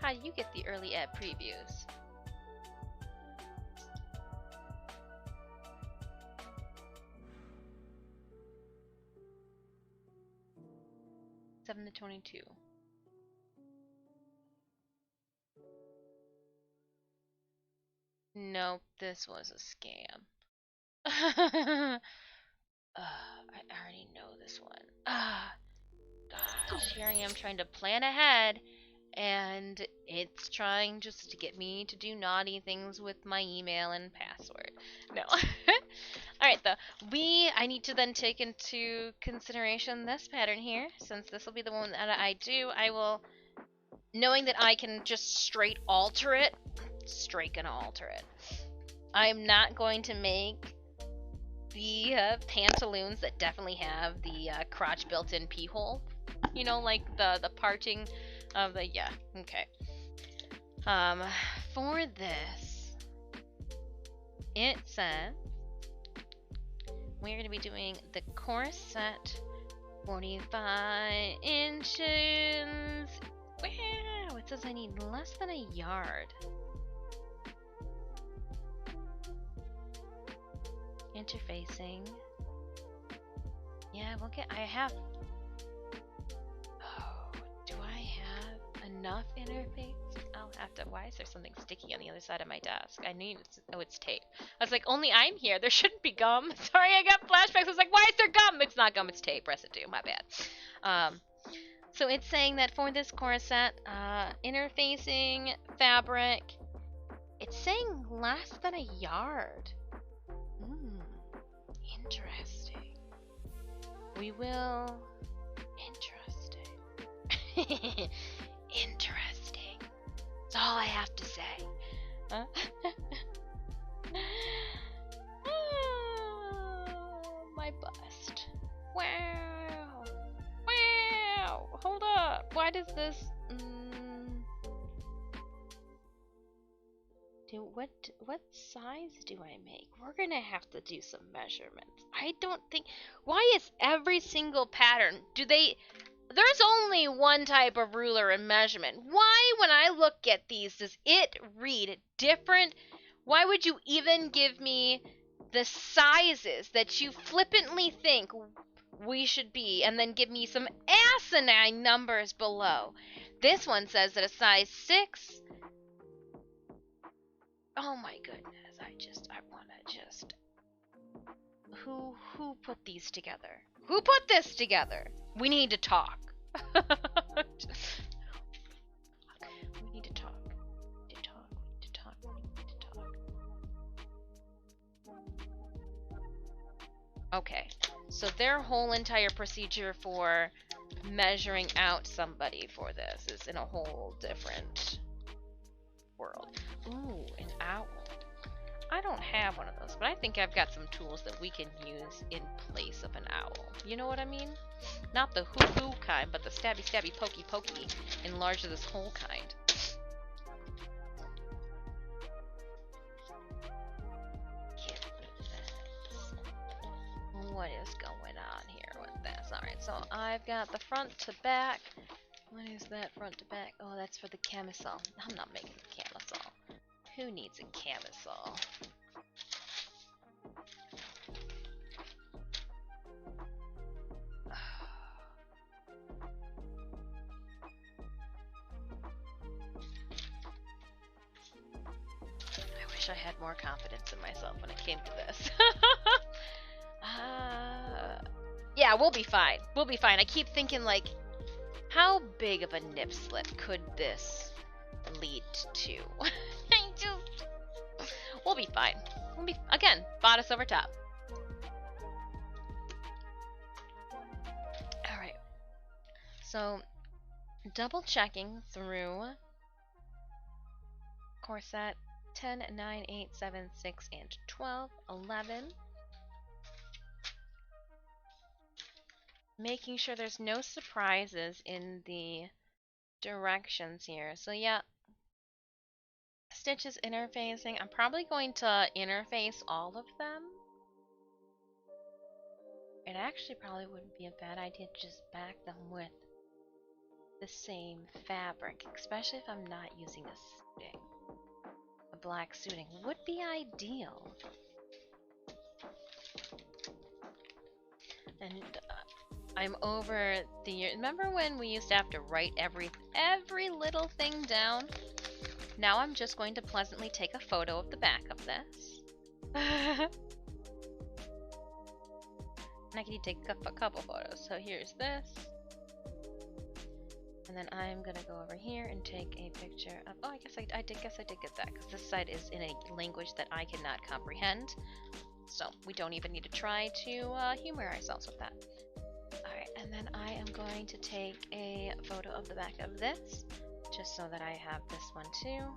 How do you get the early ad previews? Seven to 22. Nope, this was a scam. I already know this one. Gosh, here I am trying to plan ahead, and it's trying just to get me to do naughty things with my email and password. No. Alright, though. I need to then take into consideration this pattern here, since this will be the one that I do. I will, knowing that I can just straight alter it, gonna alter it. I'm not going to make the pantaloons that definitely have the crotch built-in pee hole. You know, like the parting of the, yeah, okay. For this, it says we're going to be doing the corset 45 inches. Wow, it says I need less than a yard. Interfacing. Yeah, we'll get. I have. Oh, do I have enough interface? I'll have to. Why is there something sticky on the other side of my desk? I need. Oh, it's tape. I was like, only I'm here. There shouldn't be gum. Sorry, I got flashbacks. I was like, why is there gum? It's not gum. It's tape residue. My bad. So it's saying that for this corset, interfacing fabric, it's saying less than a yard. Interesting. We will. Interesting. Interesting. That's all I have to say. Huh? My bust. Wow. Wow. Hold up. Why does this? What size do I make? We're gonna have to do some measurements. I don't think. Why is every single pattern? There's only one type of ruler and measurement. Why, when I look at these, does it read different? Why would you even give me the sizes that you flippantly think we should be, and then give me some asinine numbers below? This one says that a size 6. Oh my goodness, I wanna just... Who put these together? Who put this together? We need to talk. We need to talk. We need to talk. We need to talk. We need to talk. Okay, so their whole entire procedure for measuring out somebody for this is in a whole different world. Ooh, an owl. I don't have one of those, but I think I've got some tools that we can use in place of an owl. You know what I mean? Not the hoo-hoo kind, but the stabby-stabby, pokey-pokey, enlarge this whole kind. What is going on here with this? Alright, so I've got the front to back. What is that front to back? Oh, that's for the camisole. I'm not making a camisole. Who needs a camisole? I wish I had more confidence in myself when it came to this. Yeah, we'll be fine. We'll be fine. I keep thinking, like, how big of a nip slip could this lead to? We'll be fine. Again, bodice over top. Alright. So, double checking through corset 10, 9, 8, 7, 6, and 12, 11. Making sure there's no surprises in the directions here. So yeah, stitches interfacing. I'm probably going to interface all of them. It actually probably wouldn't be a bad idea to just back them with the same fabric, especially if I'm not using a suiting. A black suiting would be ideal. And I'm over the year. Remember when we used to have to write every little thing down? Now I'm just going to pleasantly take a photo of the back of this. And I can take a couple photos. So here's this. And then I'm gonna go over here and take a picture of, oh, I guess I did get that, because this side is in a language that I cannot comprehend. So we don't even need to try to humor ourselves with that. Alright, and then I am going to take a photo of the back of this, just so that I have this one too.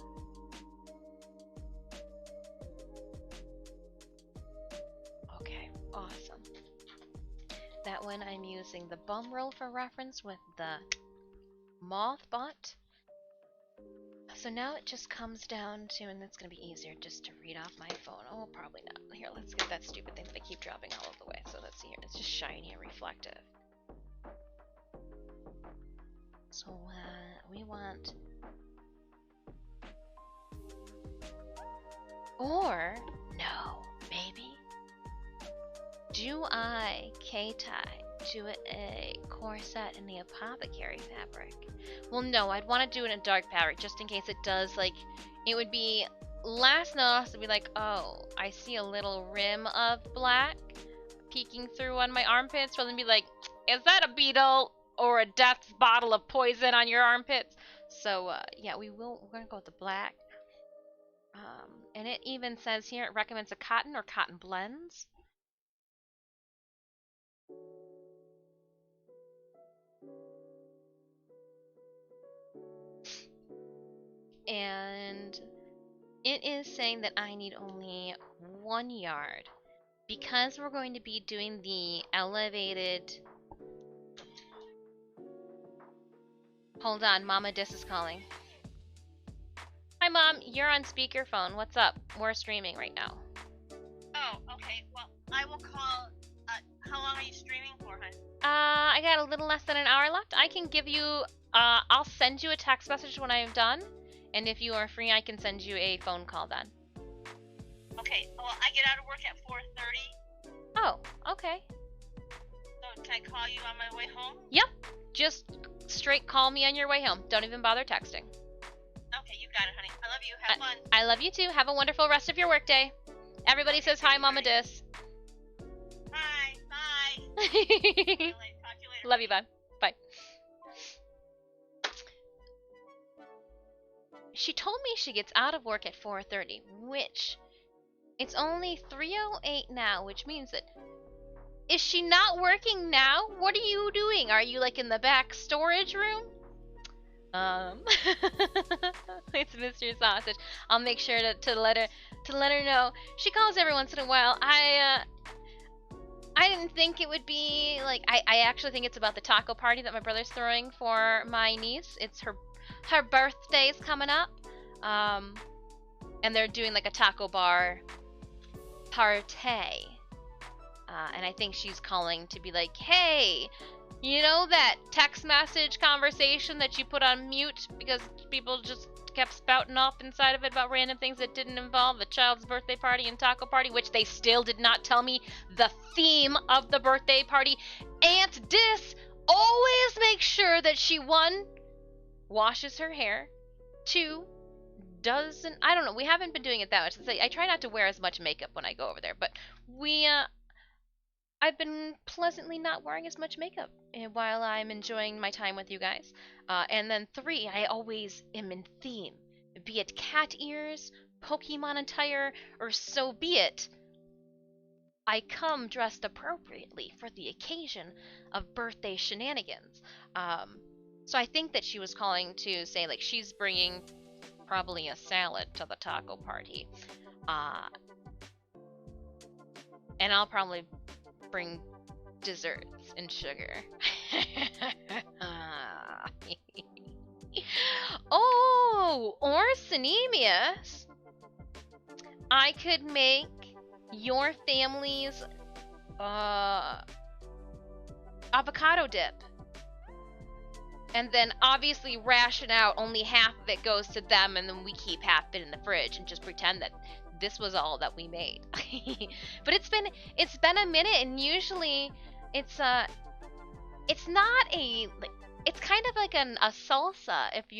Okay, awesome. That one I'm using the bum roll for reference with the moth butt. So now it just comes down to, and it's going to be easier just to read off my phone. Oh, probably not. Here, let's get that stupid thing that I keep dropping all over the way. So let's see here. It's just shiny and reflective. So we want... Or, no, maybe. Do I K-tie do a corset in the apothecary fabric. Well, no, I'd want to do it in a dark fabric just in case it does, like, it would be last notice to be like, oh, I see a little rim of black peeking through on my armpits, rather than be like, is that a beetle or a death's bottle of poison on your armpits? So, yeah, we're gonna go with the black. And it even says here it recommends a cotton or cotton blends. And it is saying that I need only 1 yard. Because we're going to be doing the elevated... Hold on, Mama Dis is calling. Hi Mom, you're on speakerphone. What's up? We're streaming right now. Oh, okay. Well, I will call. How long are you streaming for, hon? I got a little less than an hour left. I can give you... I'll send you a text message when I'm done. And if you are free, I can send you a phone call then. Okay. Well, I get out of work at 4:30. Oh, okay. So can I call you on my way home? Yep. Just straight call me on your way home. Don't even bother texting. Okay, you got it, honey. I love you. Have fun. I love you too. Have a wonderful rest of your workday. Everybody says hi, Mama Dis. Hi. Bye. Talk Talk to you later. Love you, bud. Bye. She told me she gets out of work at 4:30, which it's only 3:08 now, which means that is she not working now? What are you doing? Are you like in the back storage room? It's Mr. Sausage. I'll make sure to let her know. She calls every once in a while. I didn't think it would be like I actually think it's about the taco party that my brother's throwing for my niece. It's her birthday's coming up. And they're doing like a taco bar party. And I think she's calling to be like, hey, you know that text message conversation that you put on mute because people just kept spouting off inside of it about random things that didn't involve the child's birthday party and taco party, which they still did not tell me the theme of the birthday party. Aunt Dis always makes sure that she, 1, washes her hair, 2, doesn't, I don't know, we haven't been doing it that much. I try not to wear as much makeup when I go over there, but I've been pleasantly not wearing as much makeup while I'm enjoying my time with you guys. And then 3, I always am in theme. Be it cat ears, Pokemon attire, or so be it. I come dressed appropriately for the occasion of birthday shenanigans. So I think that she was calling to say, like, she's bringing probably a salad to the taco party. And I'll probably bring desserts and sugar. Oh, or Sinemius. I could make your family's avocado dip. And then obviously ration out, only half of it goes to them, and then we keep half it in the fridge and just pretend that this was all that we made. But it's been a minute, and usually it's not a, it's kind of like a salsa if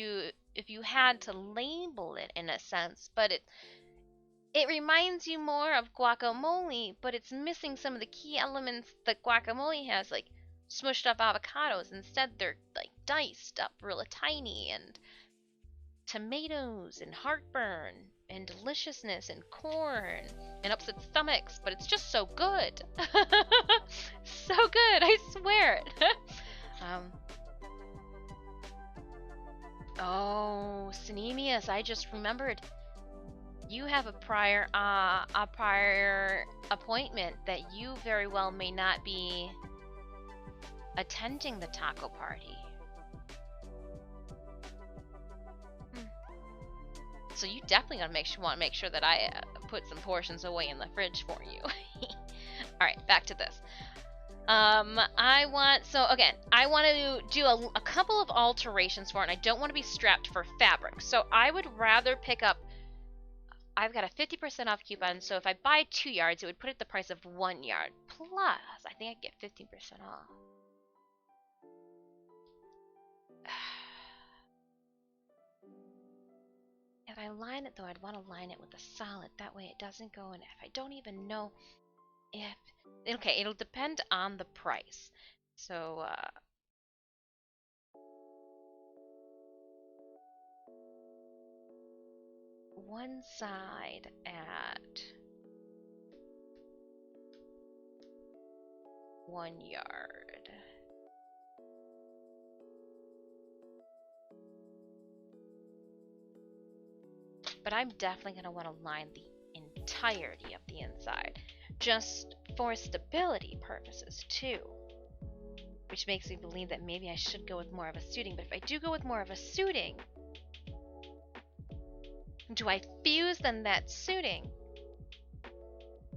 you had to label it in a sense, but it reminds you more of guacamole, but it's missing some of the key elements that guacamole has, like smushed up avocados. Instead, they're like diced up real tiny, and tomatoes and heartburn and deliciousness and corn and upset stomachs, but it's just so good. So good, I swear it. Oh, Sinemius, I just remembered. You have a prior appointment that you very well may not be attending the taco party. So you definitely want to make sure that I put some portions away in the fridge for you. All right, back to this. I want to do a couple of alterations for it, and I don't want to be strapped for fabric. So I would rather pick up I've got a 50% off coupon, so if I buy 2 yards, it would put it the price of 1 yard. Plus, I think I get 15% off. If I line it though, I'd want to line it with a solid. That way it doesn't go in. If I don't even know if... Okay, it'll depend on the price. So, one side at 1 yard. But I'm definitely going to want to line the entirety of the inside, just for stability purposes too. Which makes me believe that maybe I should go with more of a suiting. But if I do go with more of a suiting, do I fuse then that suiting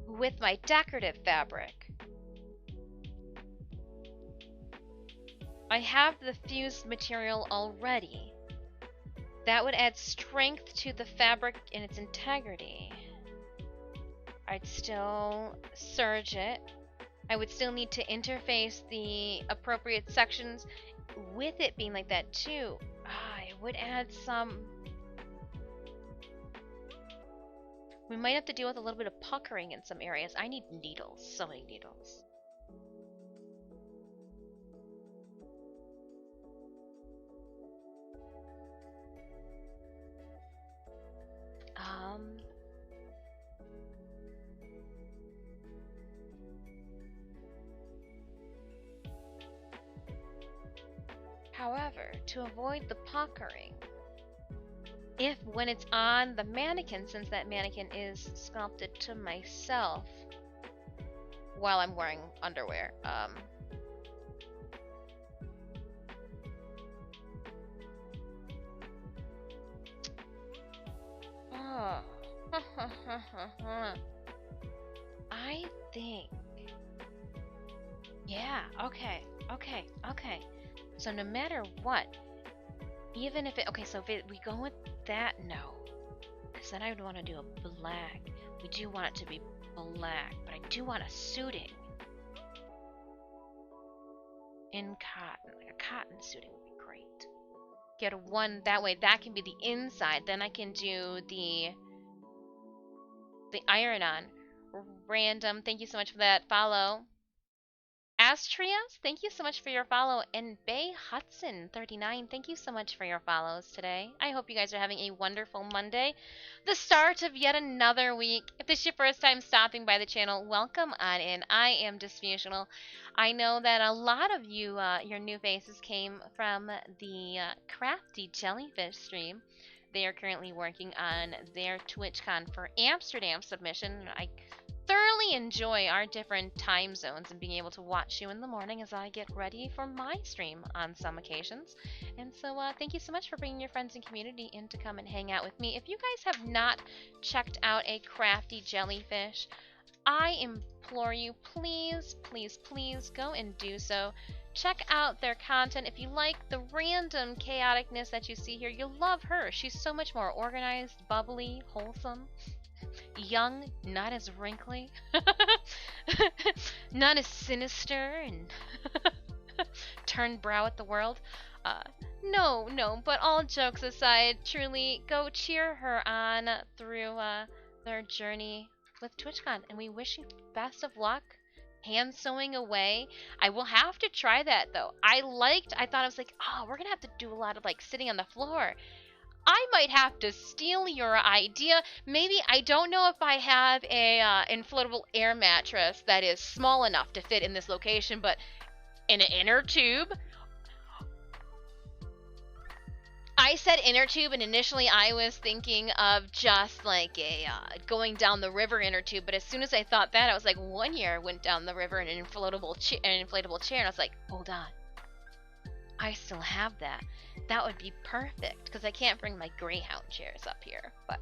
with my decorative fabric? I have the fused material already. That would add strength to the fabric in its integrity. I'd still serge it. I would still need to interface the appropriate sections with it being like that too. It would add some... We might have to deal with a little bit of puckering in some areas. I need needles, sewing needles. However, to avoid the puckering, if when it's on the mannequin, since that mannequin is sculpted to myself while I'm wearing underwear, I think, yeah, okay. So no matter what, even if it, okay, so if we go with that, no. Because then I would want to do a black. We do want it to be black, but I do want a suiting in cotton. Like a cotton suiting would be great. Get one, that way that can be the inside. Then I can do the iron-on. Random, thank you so much for that follow. Astrias, thank you so much for your follow. And Bay Hudson 39, thank you so much for your follows today. I hope you guys are having a wonderful Monday, the start of yet another week. If this is your first time stopping by the channel, welcome on in. I am Disfusional. I know that a lot of you, your new faces came from the Crafty Jellyfish stream. They are currently working on their TwitchCon for Amsterdam submission. I thoroughly enjoy our different time zones and being able to watch you in the morning as I get ready for my stream on some occasions. And so thank you so much for bringing your friends and community in to come and hang out with me. If you guys have not checked out a Crafty Jellyfish, I implore you, please go and do so. Check out their content. If you like the random chaoticness that you see here, you'll love her. She's so much more organized, bubbly, wholesome, young, not as wrinkly, not as sinister and turn brow at the world. No, but all jokes aside, truly go cheer her on through their journey with TwitchCon, and we wish you best of luck. Hand sewing away. I will have to try that though. I thought I was like, oh, we're gonna have to do a lot of like sitting on the floor. I might have to steal your idea. Maybe, I don't know if I have a inflatable air mattress that is small enough to fit in this location, but in an inner tube. I said inner tube, and initially I was thinking of just like a going down the river inner tube. But as soon as I thought that, I was like, one year I went down the river in an inflatable chair, and I was like, hold on, I still have that. That would be perfect because I can't bring my Greyhound chairs up here. But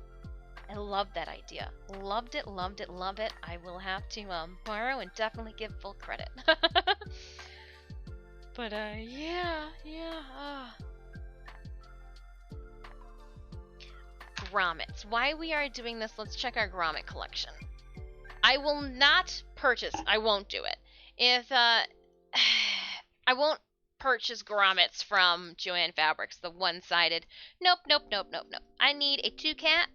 I love that idea. Loved it. I will have to borrow and definitely give full credit. But yeah. grommets. Why we are doing this, let's check our grommet collection. I will not purchase, I won't do it. If, I won't purchase grommets from Joann Fabrics, the one-sided. Nope, nope, nope, nope, nope. I need a 2-cap.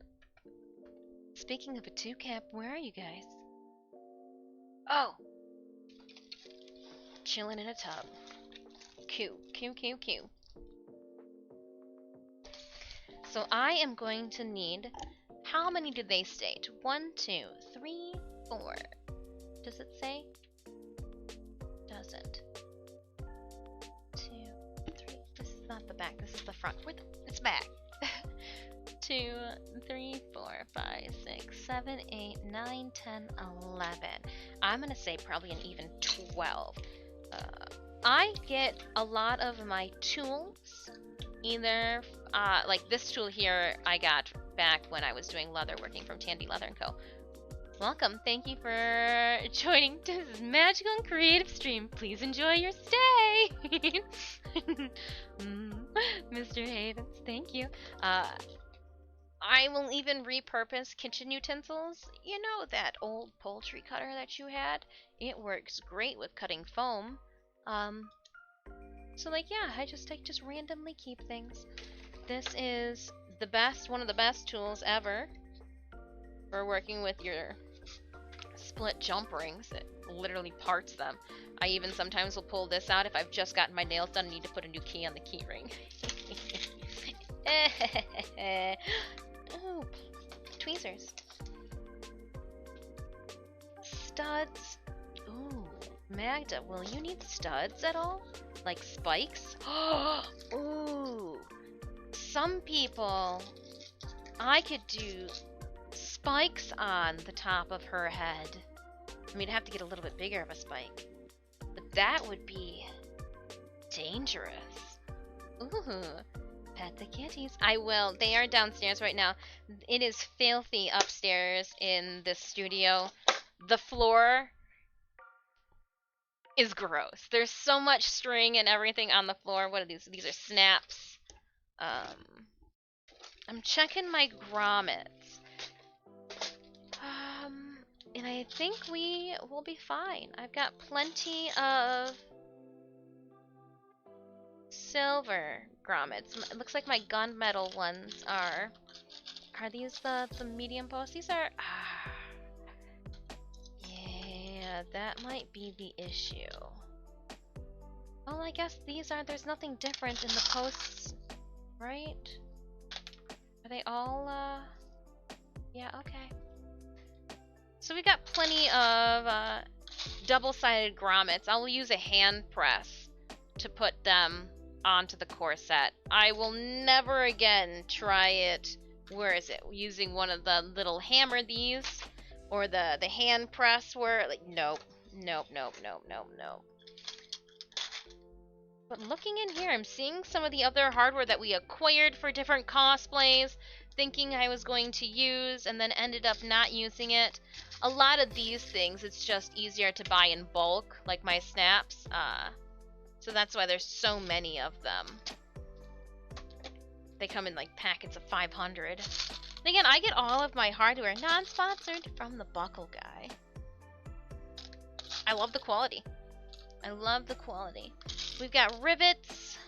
Speaking of a 2-cap, where are you guys? Oh. Chilling in a tub. Q, Q, Q, Q. So I am going to need, how many did they state? 1, 2, 3, 4. Does it say? Doesn't. 2, 3. This is not the back, this is the front. It's back. 2, 3, 4, 5, 6, 7, 8, 9, 10, 11. I'm gonna say probably an even 12. I get a lot of my tools, either like this tool here I got back when I was doing leather, working from Tandy Leather & Co. Welcome, thank you for joining this magical and creative stream. Please enjoy your stay. Mr. Havens, thank you. I will even repurpose kitchen utensils. You know that old poultry cutter that you had? It works great with cutting foam. So like, yeah, I just randomly keep things. This is the best, one of the best tools ever for working with your split jump rings. It literally parts them. I even sometimes will pull this out if I've just gotten my nails done and need to put a new key on the key ring. Oh, tweezers. Studs. Ooh, Magda, will you need studs at all? Like spikes? Ooh. Some people, I could do spikes on the top of her head. I mean, I'd have to get a little bit bigger of a spike. But that would be dangerous. Ooh. Pet the kitties. I will. They are downstairs right now. It is filthy upstairs in this studio. The floor is gross. There's so much string and everything on the floor. What are these? These are snaps. I'm checking my grommets. And I think we will be fine. I've got plenty of silver grommets. It looks like my gunmetal ones are these the medium posts? These are, yeah, that might be the issue. Well, I guess these are, there's nothing different in the posts, right? Are they all, yeah, okay. So we got plenty of double-sided grommets. I'll use a hand press to put them onto the corset. I will never again try it, where is it, using one of the little hammer these, or the hand press where, like, nope, nope, nope, nope, nope, nope. But looking in here, I'm seeing some of the other hardware that we acquired for different cosplays, thinking I was going to use, and then ended up not using it. A lot of these things, it's just easier to buy in bulk, like my snaps. So that's why there's so many of them. They come in like packets of 500. And again, I get all of my hardware non-sponsored from the Buckle Guy. I love the quality. I love the quality. We've got rivets,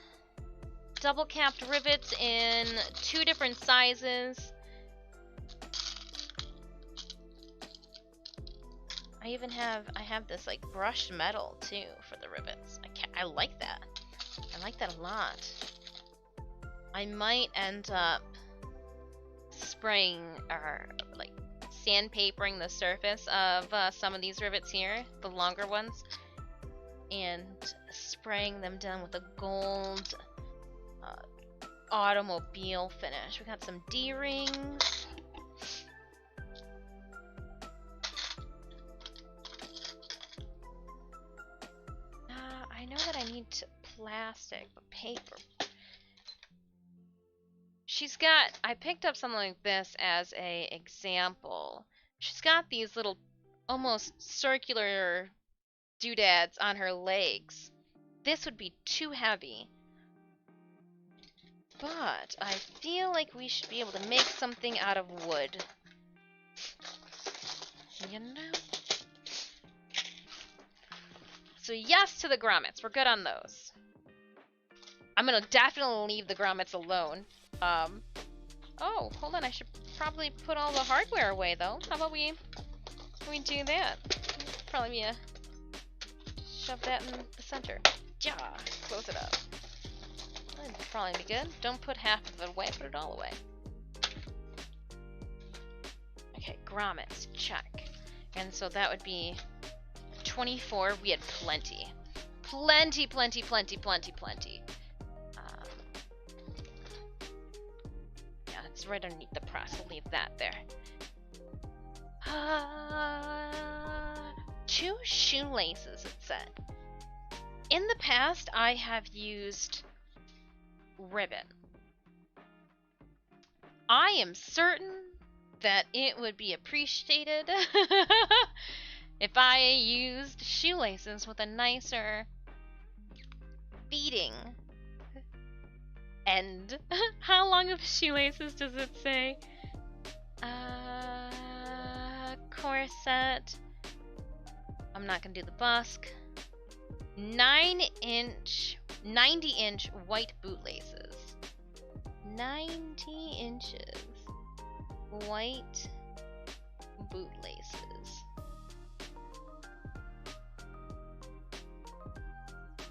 double capped rivets in 2 different sizes. I have this like brushed metal too for the rivets. I like that. I like that a lot. I might end up spraying or like sandpapering the surface of some of these rivets here, the longer ones, and spraying them down with a gold automobile finish. We got some D-rings. I know that I need plastic, but paper. She's got, I picked up something like this as a example. She's got these little almost circular doodads on her legs. This would be too heavy. But I feel like we should be able to make something out of wood. You know? So yes to the grommets. We're good on those. I'm gonna definitely leave the grommets alone. Oh, hold on. I should probably put all the hardware away, though. How about we do that? Probably be a... Shove that in the center. Yeah, close it up. That'd probably be good. Don't put half of it away, put it all away. Okay, grommets, check. And so that would be 24. We had plenty. Plenty. Yeah, it's right underneath the press. We'll leave that there. 2 shoelaces, it said. In the past, I have used ribbon. I am certain that it would be appreciated if I used shoelaces with a nicer beading end. How long of shoelaces does it say? Corset. I'm not gonna do the busk. 90-inch white bootlaces. 90 inches white bootlaces.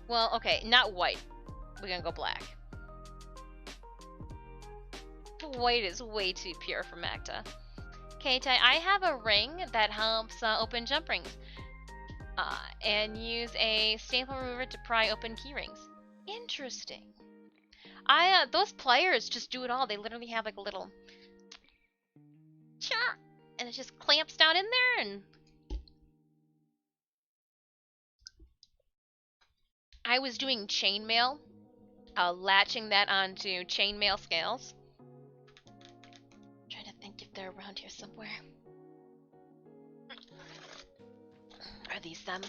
Well, okay, not white. We're gonna go black. White is way too pure for Maghda. Okay, I have a ring that helps open jump rings. And use a staple remover to pry open key rings. Interesting. Those pliers just do it all. They literally have like a little... and it just clamps down in there and... I was doing chainmail. Latching that onto chainmail scales. Trying to think if they're around here somewhere. Are these them?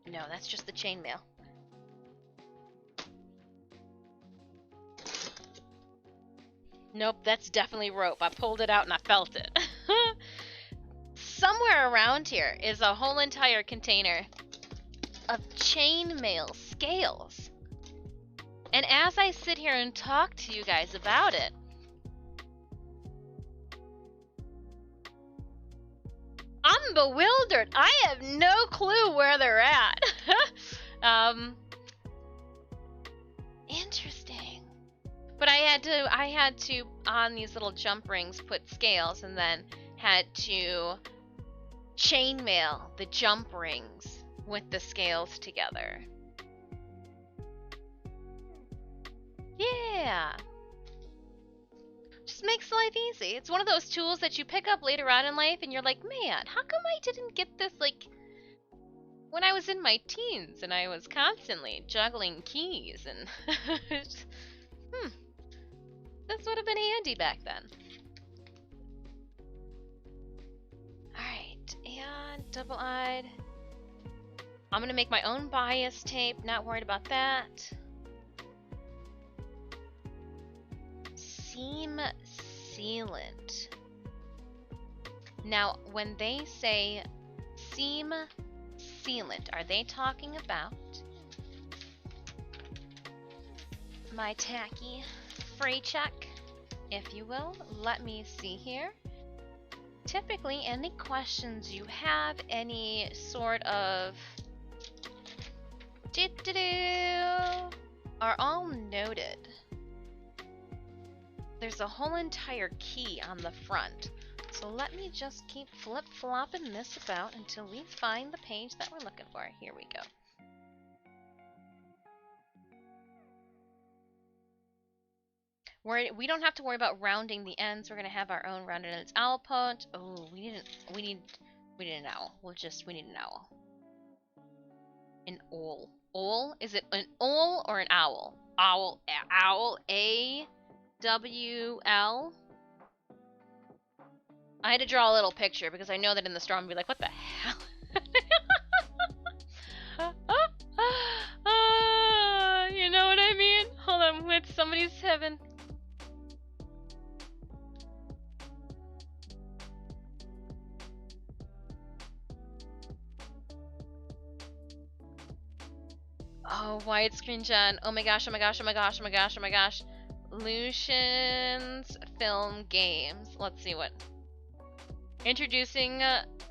No, that's just the chainmail. Nope, that's definitely rope. I pulled it out and I felt it. Somewhere around here is a whole entire container of chainmail scales. And as I sit here and talk to you guys about it, I'm bewildered. I have no clue where they're at. Interesting. But I had to on these little jump rings put scales, and then had to chainmail the jump rings with the scales together. Yeah. Just makes life easy. It's one of those tools that you pick up later on in life and you're like, man, how come I didn't get this like when I was in my teens and I was constantly juggling keys and this would have been handy back then. Alright, and double-eyed. I'm gonna make my own bias tape, not worried about that. Seam sealant. Now, when they say seam sealant, are they talking about my tacky fray check, if you will? Let me see here. Typically, any questions you have, any sort of are all noted. There's a whole entire key on the front. So let me just keep flip-flopping this about until we find the page that we're looking for. Here we go. We don't have to worry about rounding the ends. We're gonna have our own rounded ends. Owl punch. Oh, we need an owl. We need an owl. An owl. Owl? Is it an owl or an owl? Owl. Owl. A-W-L. I had to draw a little picture because I know that in the storm I'd be like, what the hell? You know what I mean? Hold on, somebody's having Oh, widescreen John. Oh my gosh, oh my gosh, oh my gosh, oh my gosh, oh my gosh. Lucian's Film Games. Let's see what. Introducing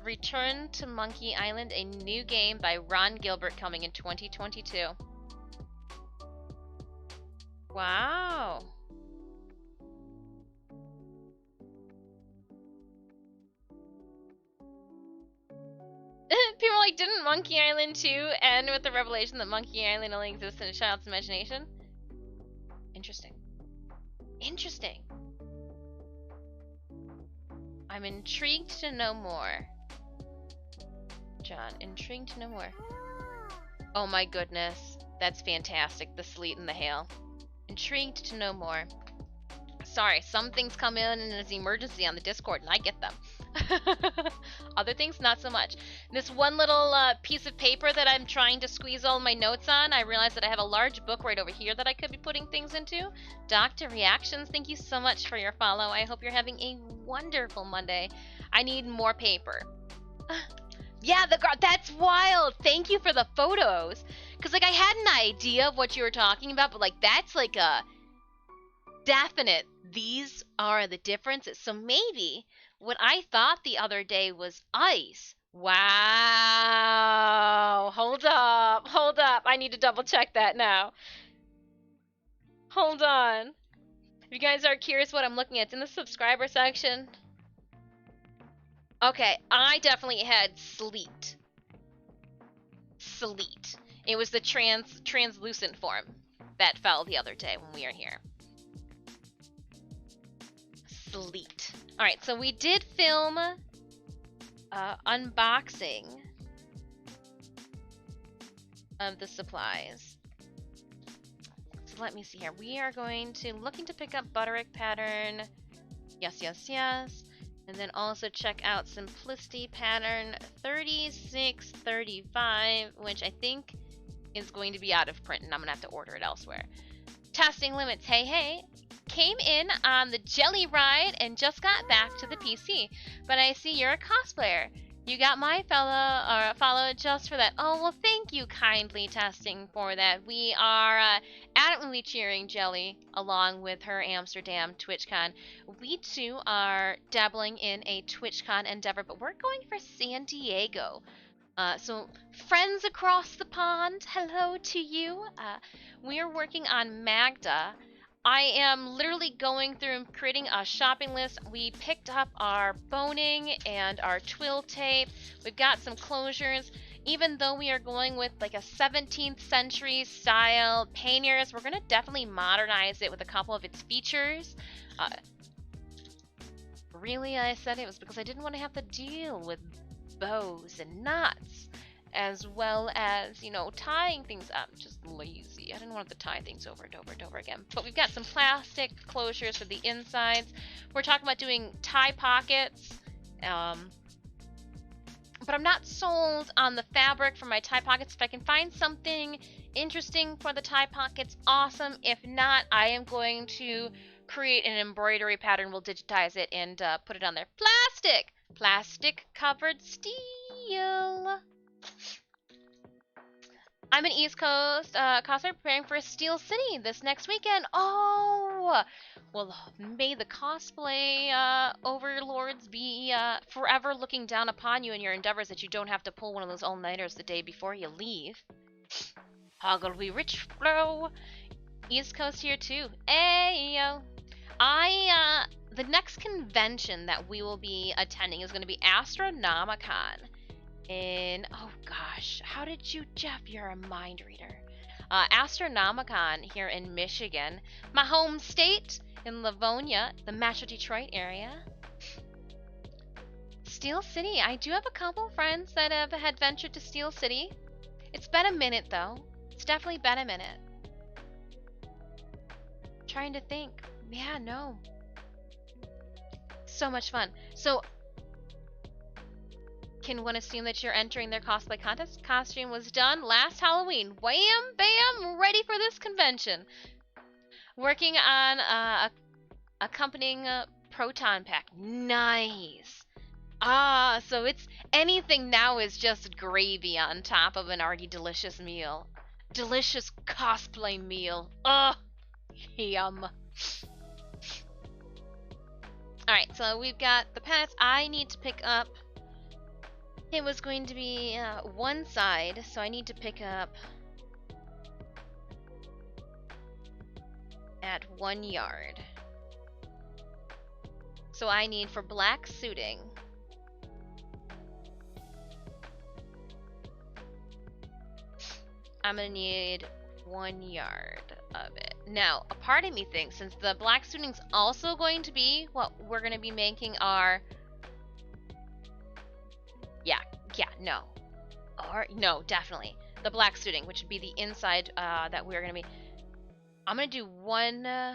Return to Monkey Island, a new game by Ron Gilbert coming in 2022. Wow. People are like, didn't Monkey Island 2 end with the revelation that Monkey Island only exists in a child's imagination? Interesting. Interesting. I'm intrigued to know more. John, intrigued to know more. Oh my goodness. That's fantastic. The sleet and the hail. Intrigued to know more. Sorry, some things come in as an emergency on the Discord, and I get them. Other things, not so much. This one little piece of paper that I'm trying to squeeze all my notes on, I realized that I have a large book right over here that I could be putting things into. Dr. Reactions, thank you so much for your follow. I hope you're having a wonderful Monday. I need more paper. Yeah, that's wild. Thank you for the photos. Because, like, I had an idea of what you were talking about, but, like, that's, like, a definite, these are the differences. So maybe what I thought the other day was ice. Wow. Hold up. Hold up. I need to double check that now. Hold on. If you guys are curious what I'm looking at, it's in the subscriber section. Okay, I definitely had sleet. Sleet. It was the translucent form that fell the other day when we were here. Sleet. Alright, so we did film unboxing of the supplies. So let me see here. We are looking to pick up Butterick pattern. Yes, yes, yes. And then also check out Simplicity pattern 3635, which I think is going to be out of print, and I'm going to have to order it elsewhere. Testing limits, hey, hey. Came in on the Jelly Ride and just got back to the PC. But I see you're a cosplayer. You got my follow just for that. Oh, well, thank you kindly, Testing, for that. We are adamantly cheering Jelly along with her Amsterdam TwitchCon. We too are dabbling in a TwitchCon endeavor, but we're going for San Diego. So, friends across the pond, hello to you. We are working on Maghda. I am literally going through and creating a shopping list. We picked up our boning and our twill tape. We've got some closures. Even though we are going with like a 17th century style panniers, we're going to definitely modernize it with a couple of its features. Really, I said it was because I didn't want to have to deal with bows and knots, as well as, you know, tying things up. Just lazy. I didn't want to tie things over and over and over again. But we've got some plastic closures for the insides. We're talking about doing tie pockets. But I'm not sold on the fabric for my tie pockets. If I can find something interesting for the tie pockets, awesome. If not, I am going to create an embroidery pattern. We'll digitize it and put it on there. Plastic! Plastic covered steel. I'm an East Coast cosplayer preparing for Steel City this next weekend. Oh! Well, may the cosplay overlords be forever looking down upon you in your endeavors that you don't have to pull one of those all-nighters the day before you leave. Hoggle we rich flow. East Coast here too. Ayo. The next convention that we will be attending is going to be Astronomicon. Oh gosh, how did you, Jeff? You're a mind reader. Astronomicon here in Michigan, my home state in Livonia, the Metro Detroit area. Steel City, I do have a couple friends that had ventured to Steel City. It's been a minute though. It's definitely been a minute. Trying to think. Yeah, no. So much fun. So, can one assume that you're entering their cosplay contest? Costume was done last Halloween. Wham, bam, ready for this convention. Working on accompanying proton pack. Nice. So it's anything now is just gravy on top of an already delicious meal. delicious cosplay meal. Ugh, yum. Alright, so we've got the pets. I need to pick up. It was going to be one side, so I need to pick up at 1 yard. So I need for black suiting. I'm gonna need 1 yard of it. Now, a part of me thinks since the black suiting's also going to be what we're gonna be making our no. Or no, definitely. The black suiting, which would be the inside that we're gonna be. I'm gonna do one no,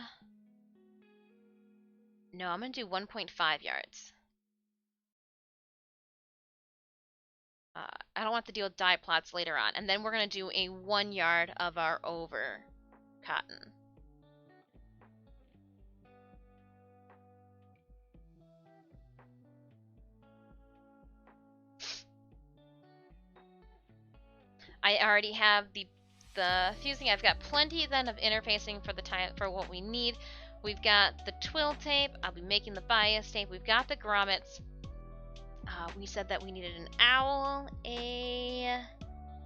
I'm gonna do 1.5 yards. I don't want to deal with dye plots later on. And then we're gonna do a 1 yard of our over cotton. I already have the fusing. I've got plenty then of interfacing for the time for what we need. We've got the twill tape. I'll be making the bias tape. We've got the grommets. We said that we needed an owl, a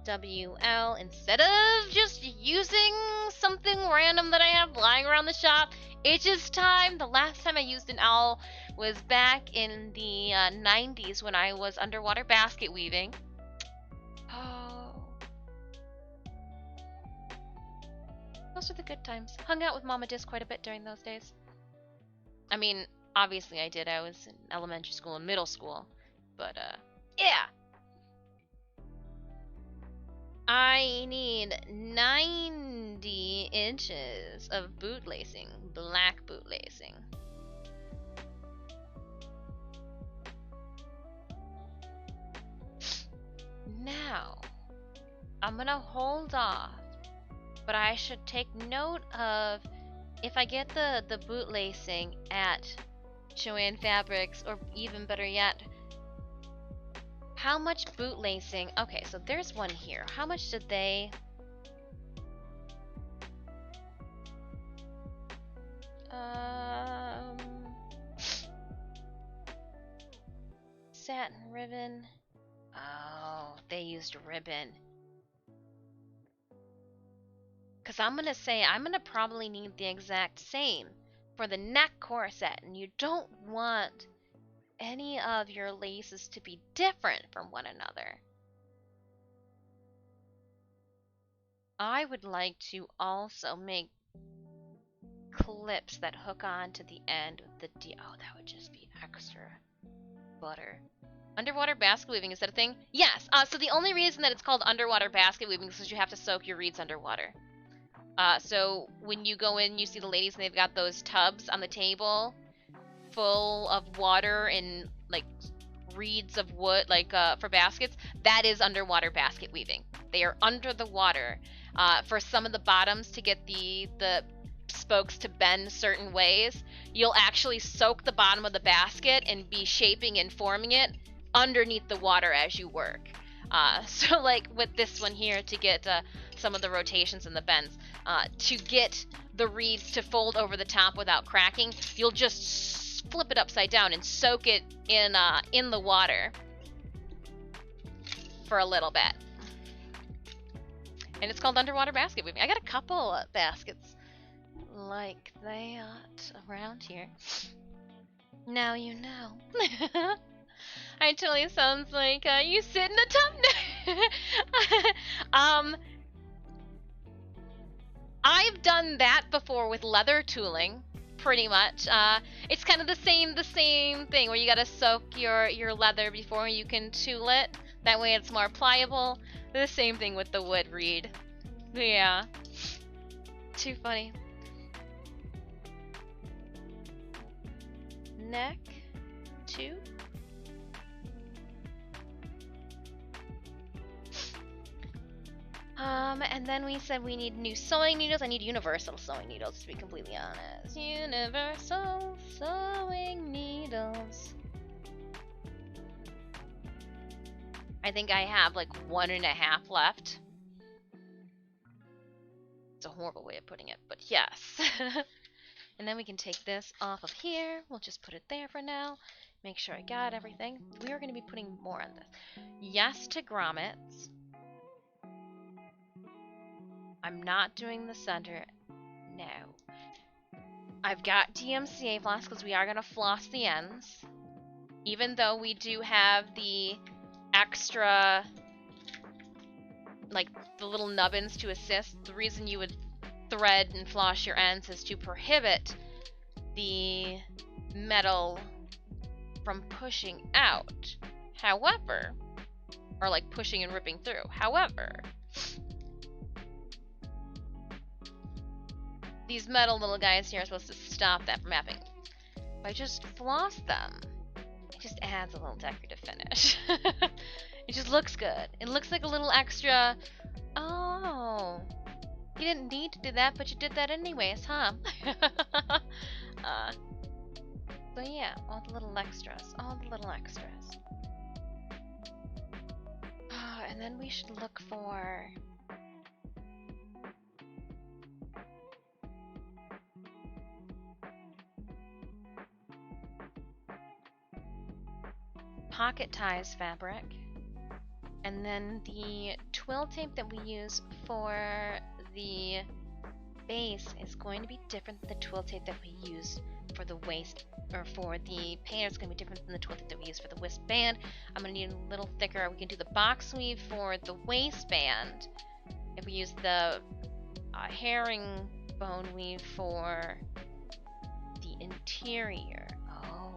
WL, instead of just using something random that I have lying around the shop. It's just time. The last time I used an owl was back in the 90s when I was underwater basket weaving. Oh. Those are the good times. Hung out with Mama Dis quite a bit during those days. I mean, obviously I did. I was in elementary school and middle school. But, yeah. I need 90 inches of bootlace, black bootlace. Now, I'm gonna hold off, but I should take note of if I get the bootlacing at Joanne Fabrics, or even better yet, how much bootlacing? Okay, so there's one here. How much did they? Satin ribbon. Oh, they used ribbon. Because I'm going to say I'm going to probably need the exact same for the neck corset, and you don't want any of your laces to be different from one another. I would like to also make clips that hook on to the end of the oh, that would just be extra butter. Underwater basket weaving, is that a thing? Yes. So the only reason that it's called underwater basket weaving is because you have to soak your reeds underwater. So when you go in, you see the ladies and they've got those tubs on the table full of water and like reeds of wood, like for baskets. That is underwater basket weaving. They are under the water. For some of the bottoms to get the spokes to bend certain ways, you'll actually soak the bottom of the basket and be shaping and forming it underneath the water as you work. So like with this one here, to get some of the rotations and the bends, to get the reeds to fold over the top without cracking, you'll just flip it upside down and soak it in the water for a little bit. And it's called underwater basket weaving. I got a couple baskets like that around here. Now you know. I totally sounds like you sit in a tub. I've done that before with leather tooling, pretty much. It's kind of the same thing where you gotta soak your leather before you can tool it. That way it's more pliable. The same thing with the wood reed. Yeah. Too funny. Neck 2. And then we said we need new sewing needles. I need universal sewing needles, to be completely honest. Universal sewing needles. I think I have like 1.5 left. It's a horrible way of putting it, but yes. And then we can take this off of here. We'll just put it there for now. Make sure I got everything. We are going to be putting more on this. Yes to grommets. I'm not doing the center. No. I've got DMCA floss because we are going to floss the ends. Even though we do have the extra, like the little nubbins to assist, the reason you would thread and floss your ends is to prohibit the metal from pushing out. However, or like pushing and ripping through. However, these metal little guys here are supposed to stop that from happening. If I just floss them, it just adds a little decorative finish. It just looks good. It looks like a little extra, oh, you didn't need to do that, but you did that anyways, huh? So yeah, all the little extras. All the little extras. And then we should look for... pocket ties fabric. And then the twill tape that we use for the base is going to be different than the twill tape that we use for the waist, or for the painter. It's going to be different than the twill tape that we use for the waistband. I'm going to need a little thicker. We can do the box weave for the waistband if we use the herringbone weave for the interior. Oh,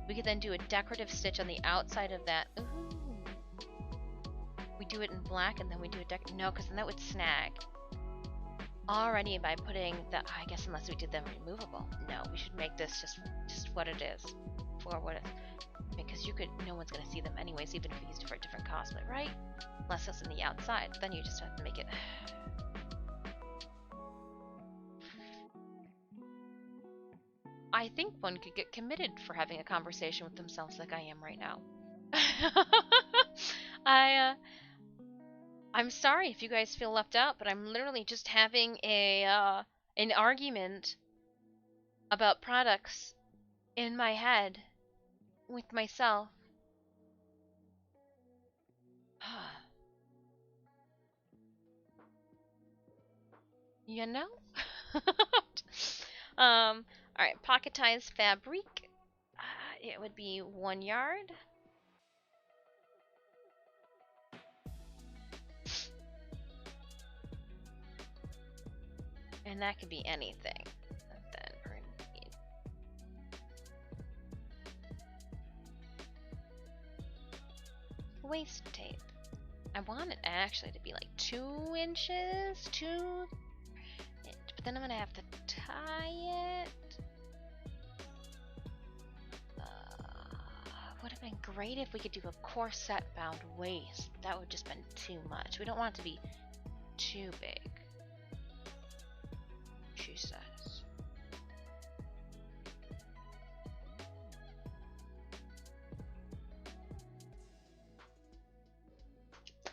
we could then do a decorative stitch on the outside of that. Ooh. We do it in black and then we do a no, because then that would snag. Already by putting the, I guess unless we did them removable. No, we should make this just what it is. For what it is. Because you could, no one's going to see them anyways, even if you used it for a different cosplay, right? Unless it's on the outside. Then you just have to make it... I think one could get committed for having a conversation with themselves like I am right now. I'm sorry if you guys feel left out, but I'm literally just having an argument about products in my head with myself. You know? Alright, pocket ties fabric. It would be 1 yard. And that could be anything. And then we're gonna need waist tape. I want it actually to be like 2 inches, but then I'm gonna have to tie it. Would have been great if we could do a corset bound waist. That would just been too much. We don't want it to be too big. She says.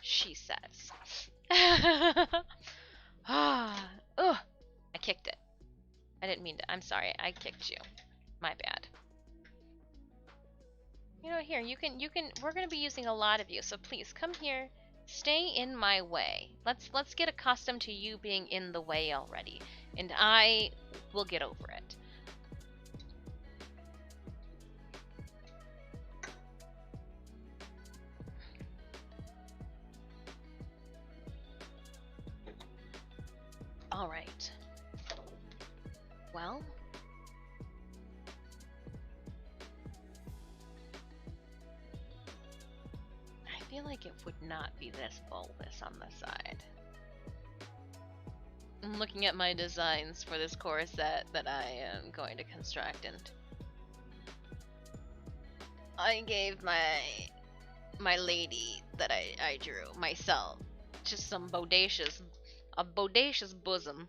She says. Ah, ugh, I kicked it. I didn't mean to. I'm sorry. I kicked you. My bad. You know, here, you can, we're going to be using a lot of you, so please come here, stay in my way. Let's get accustomed to you being in the way already, and I will get over it. All right. Well, I feel like it would not be this bulbous on the side. I'm looking at my designs for this corset that I am going to construct, and I gave my lady that I drew myself just some a bodacious bosom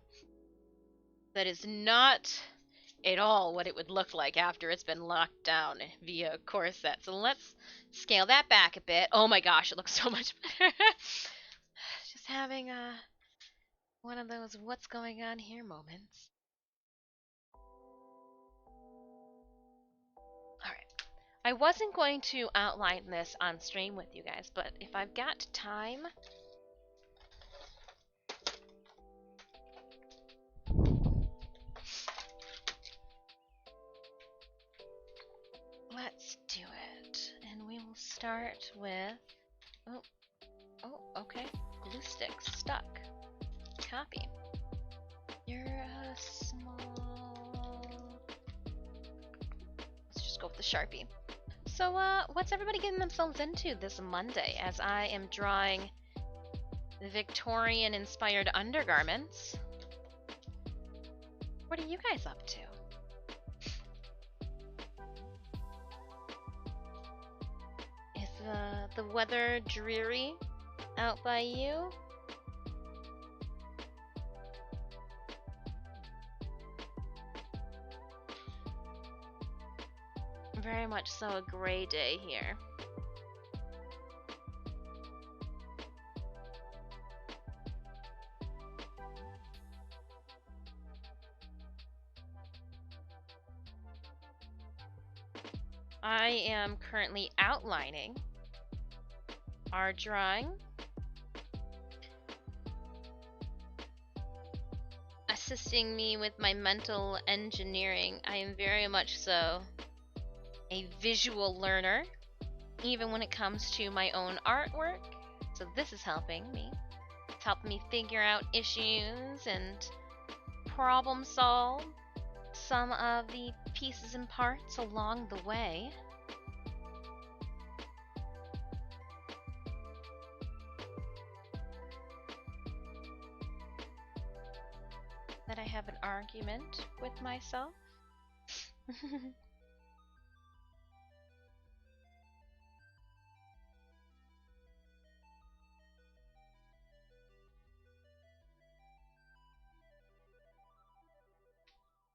that is not at all what it would look like after it's been locked down via corset. So let's scale that back a bit. Oh my gosh, it looks so much better. Just having One of those what's going on here moments. Alright. I wasn't going to outline this on stream with you guys, but if I've got time... Let's do it. And we will start with... Oh, okay. Glue sticks stuck. Copy. You're a small... Let's just go with the Sharpie. So, what's everybody getting themselves into this Monday as I am drawing Victorian-inspired undergarments? What are you guys up to? Is the weather dreary out by you? Very much so a gray day here. I am currently outlining our drawing. Assisting me with my mental engineering, I am very much so a visual learner, even when it comes to my own artwork. So this is helping me. It's helping me figure out issues and problem solve some of the pieces and parts along the way. That I have an argument with myself.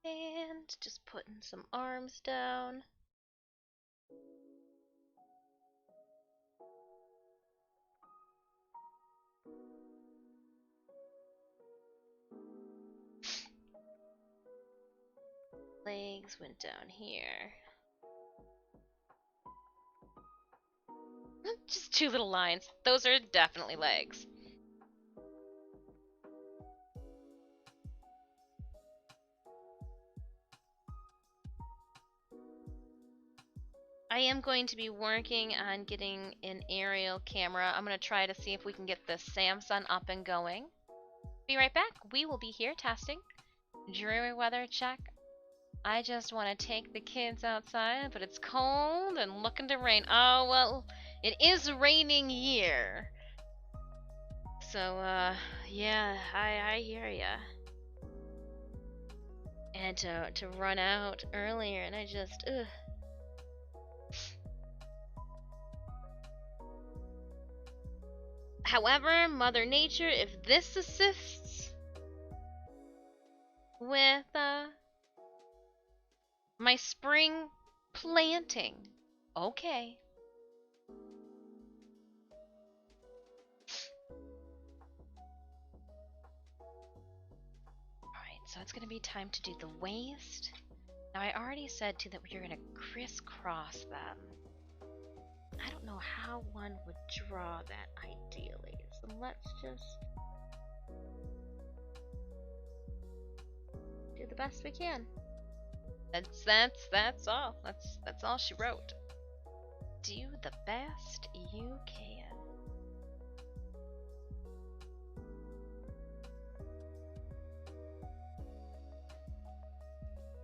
And just putting some arms down. Legs went down here. Just two little lines. Those are definitely legs. I am going to be working on getting an aerial camera. I'm going to try to see if we can get the Samsung up and going. Be right back. We will be here testing. Dreary weather check. I just want to take the kids outside, but it's cold and looking to rain. Oh, well, it is raining here. So, yeah, I hear ya. And to run out earlier, and I just, ugh. However, Mother Nature, if this assists with my spring planting, okay. Alright, so it's gonna be time to do the waist. Now I already said too that we are gonna crisscross them. I don't know how one would draw that ideally, so let's just do the best we can. That's all. That's all she wrote. Do the best you can.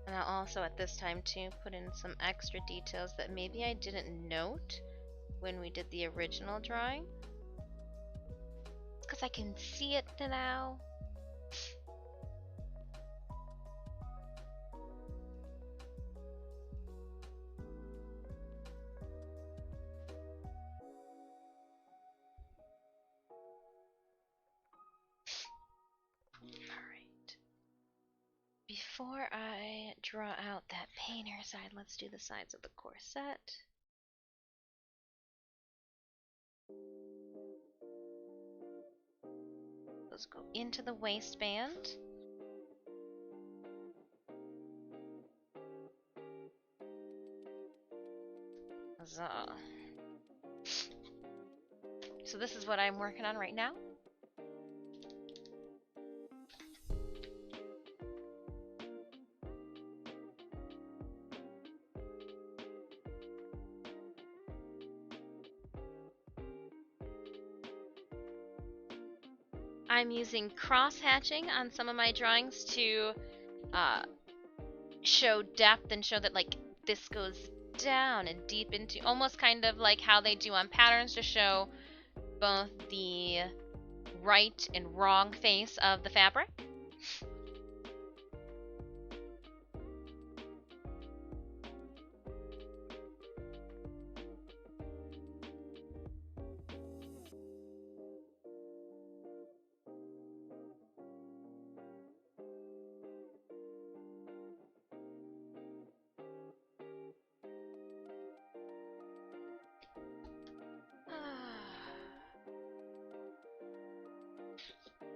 And I'll also at this time too put in some extra details that maybe I didn't note when we did the original drawing. It's because I can see it now. Alright. Before I draw out that painter side, let's do the sides of the corset. Those go into the waistband. So this is what I'm working on right now. I'm using cross-hatching on some of my drawings to show depth and show that like this goes down and deep into almost kind of like how they do on patterns to show both the right and wrong face of the fabric.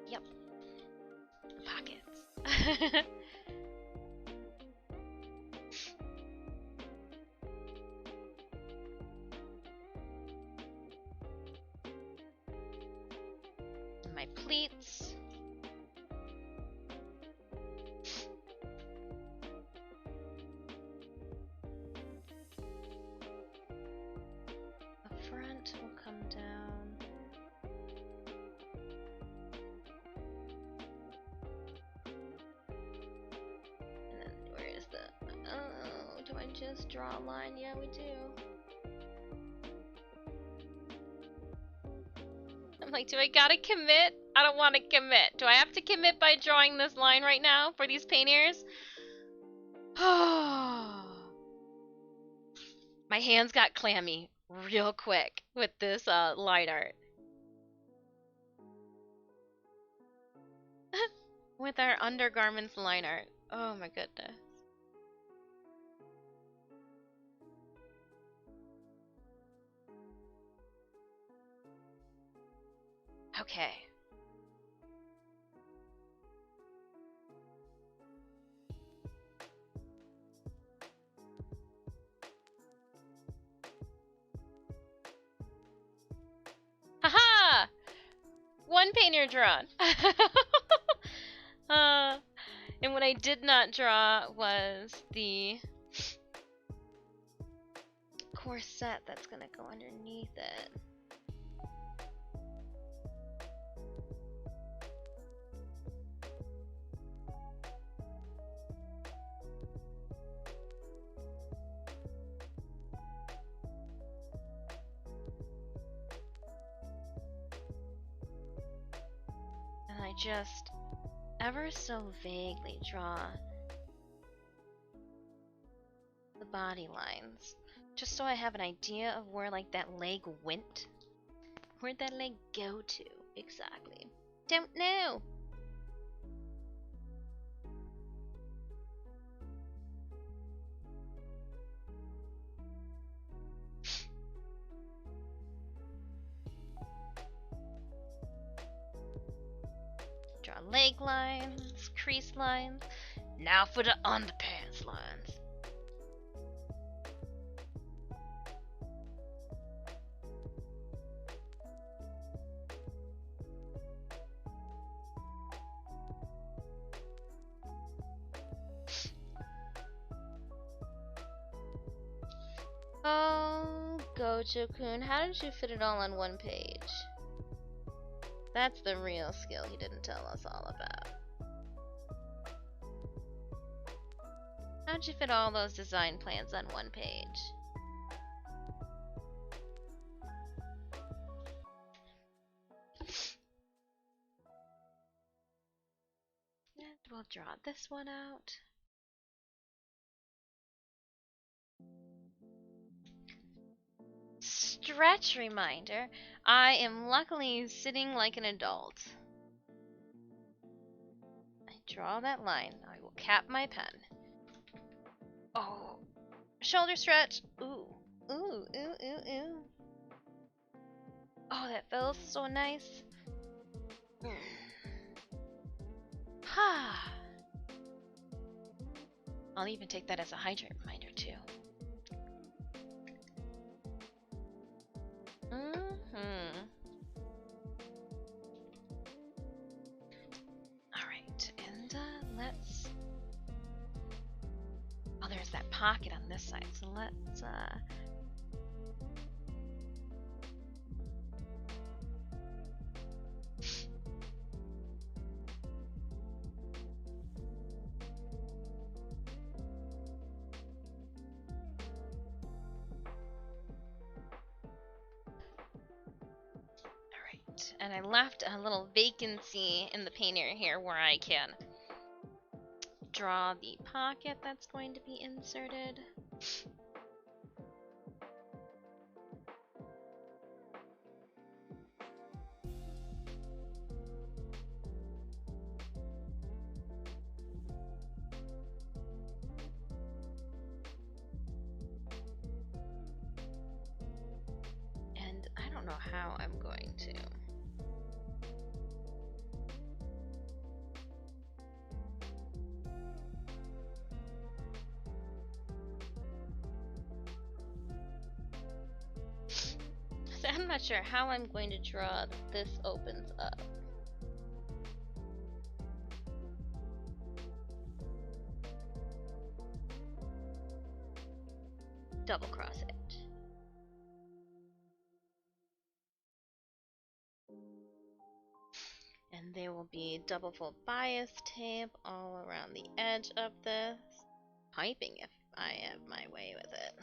Yep. Pockets. My pleats. The front will come down. And then where is the... Oh, do I just draw a line? Yeah, we do. I'm like, do I gotta commit? I don't want to commit. Do I have to commit by drawing this line right now for these painters? My hands got clammy real quick with this line art. With our Undergarments line art. Oh my goodness. Okay. Haha! One painter drawn. And what I did not draw was the corset that's gonna go underneath it. And I just ever so vaguely draw the body lines, just so I have an idea of where like that leg went. Where'd that leg go to exactly? Don't know. Draw leg lines, crease lines. Now for the underpants lines. Oh, Gojo-kun, how did you fit it all on one page? That's the real skill he didn't tell us all about. How'd you fit all those design plans on one page? And we'll draw this one out. Stretch reminder. I am luckily sitting like an adult. I draw that line. I will cap my pen. Oh, shoulder stretch. Ooh, ooh, ooh, ooh, ooh. Oh, that feels so nice. I'll even take that as a hydrate reminder too. Alright, and let's... Oh, there's that pocket on this side, so let's and I left a little vacancy in the painter here where I can draw the pocket that's going to be inserted. And I don't know how I'm going to... I'm not sure how I'm going to draw that this opens up. Double cross it. And there will be double fold bias tape all around the edge of this. Piping if I have my way with it.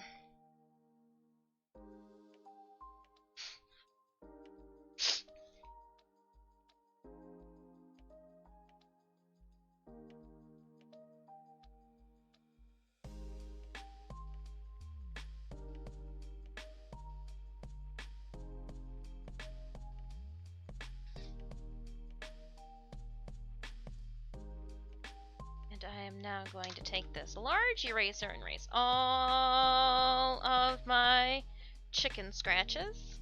I am now going to take this large eraser and erase all of my chicken scratches.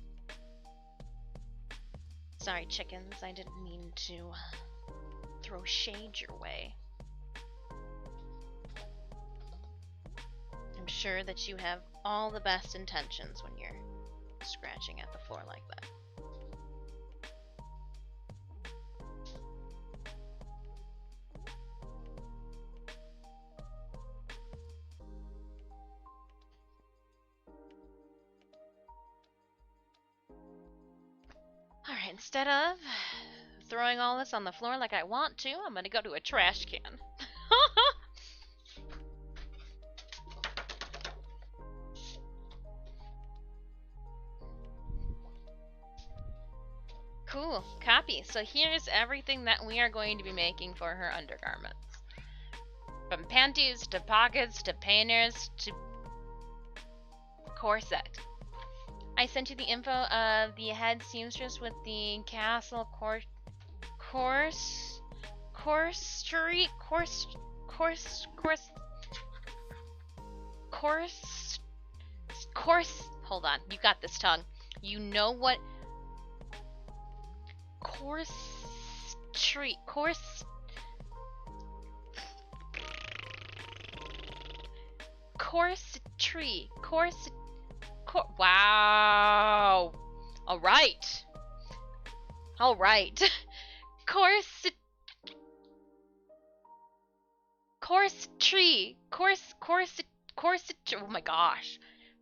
Sorry, chickens, I didn't mean to throw shade your way. I'm sure that you have all the best intentions when you're scratching at the floor like that. Alright, instead of throwing all this on the floor like I want to, I'm gonna go to a trash can. Cool, copy. So here's everything that we are going to be making for her undergarments. From panties, to pockets, to painters, to corset. I sent you the info of the head seamstress with the castle course hold on, you got this tongue. You know what corset wow. All right. Oh my gosh.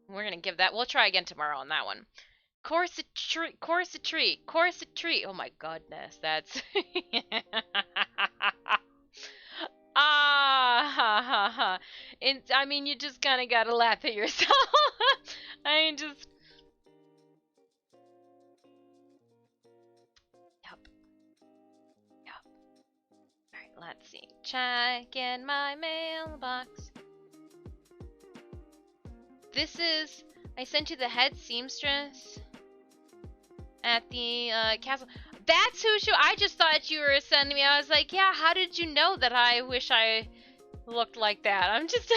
We're gonna give that. We'll try again tomorrow on that one. Corset tree. Oh my goodness, that's I mean, you just kind of gotta laugh at yourself. I mean, just. Yep. Alright, let's see. Check in my mailbox. This is. I sent you the head seamstress at the castle. That's who I just thought you were sending me. I was like, yeah, how did you know that I wish I looked like that? I'm just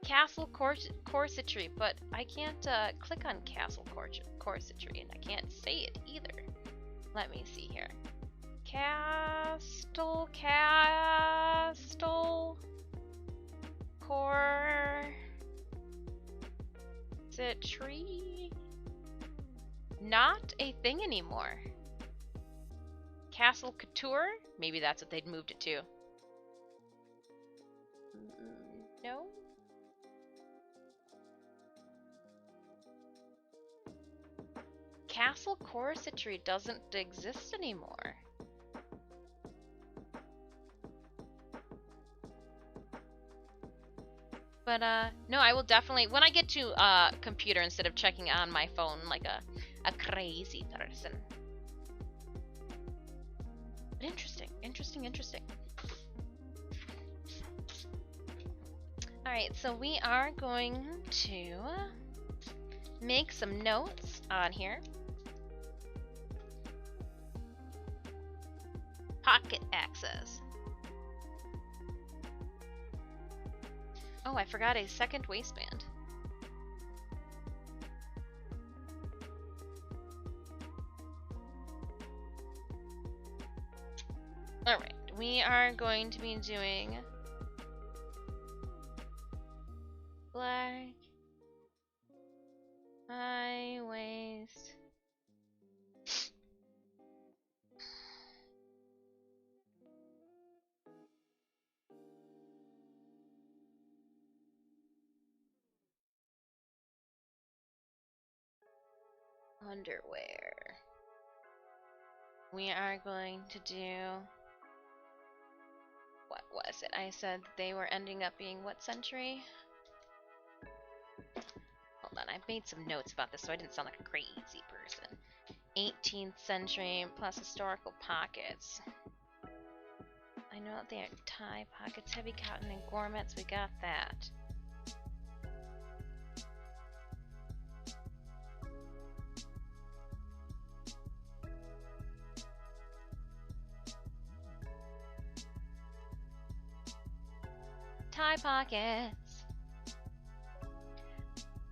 castle corsetry, but I can't click on castle corsetry, and I can't say it either. Let me see here. Castle corsetry. Not a thing anymore. Castle couture? Maybe that's what they'd moved it to. No? Castle corsetry doesn't exist anymore. But no, I will definitely, when I get to computer instead of checking on my phone like a crazy person. But interesting. Alright, so we are going to make some notes on here. Pocket access. Oh, I forgot a second waistband. Alright, we are going to be doing black high waist. Underwear. We are going to do, what was it? I said they were ending up being what century? Hold on, I made some notes about this so I didn't sound like a crazy person. 18th century plus historical pockets. I know that they are tie pockets, heavy cotton, and gormets. We got that. Tie pockets.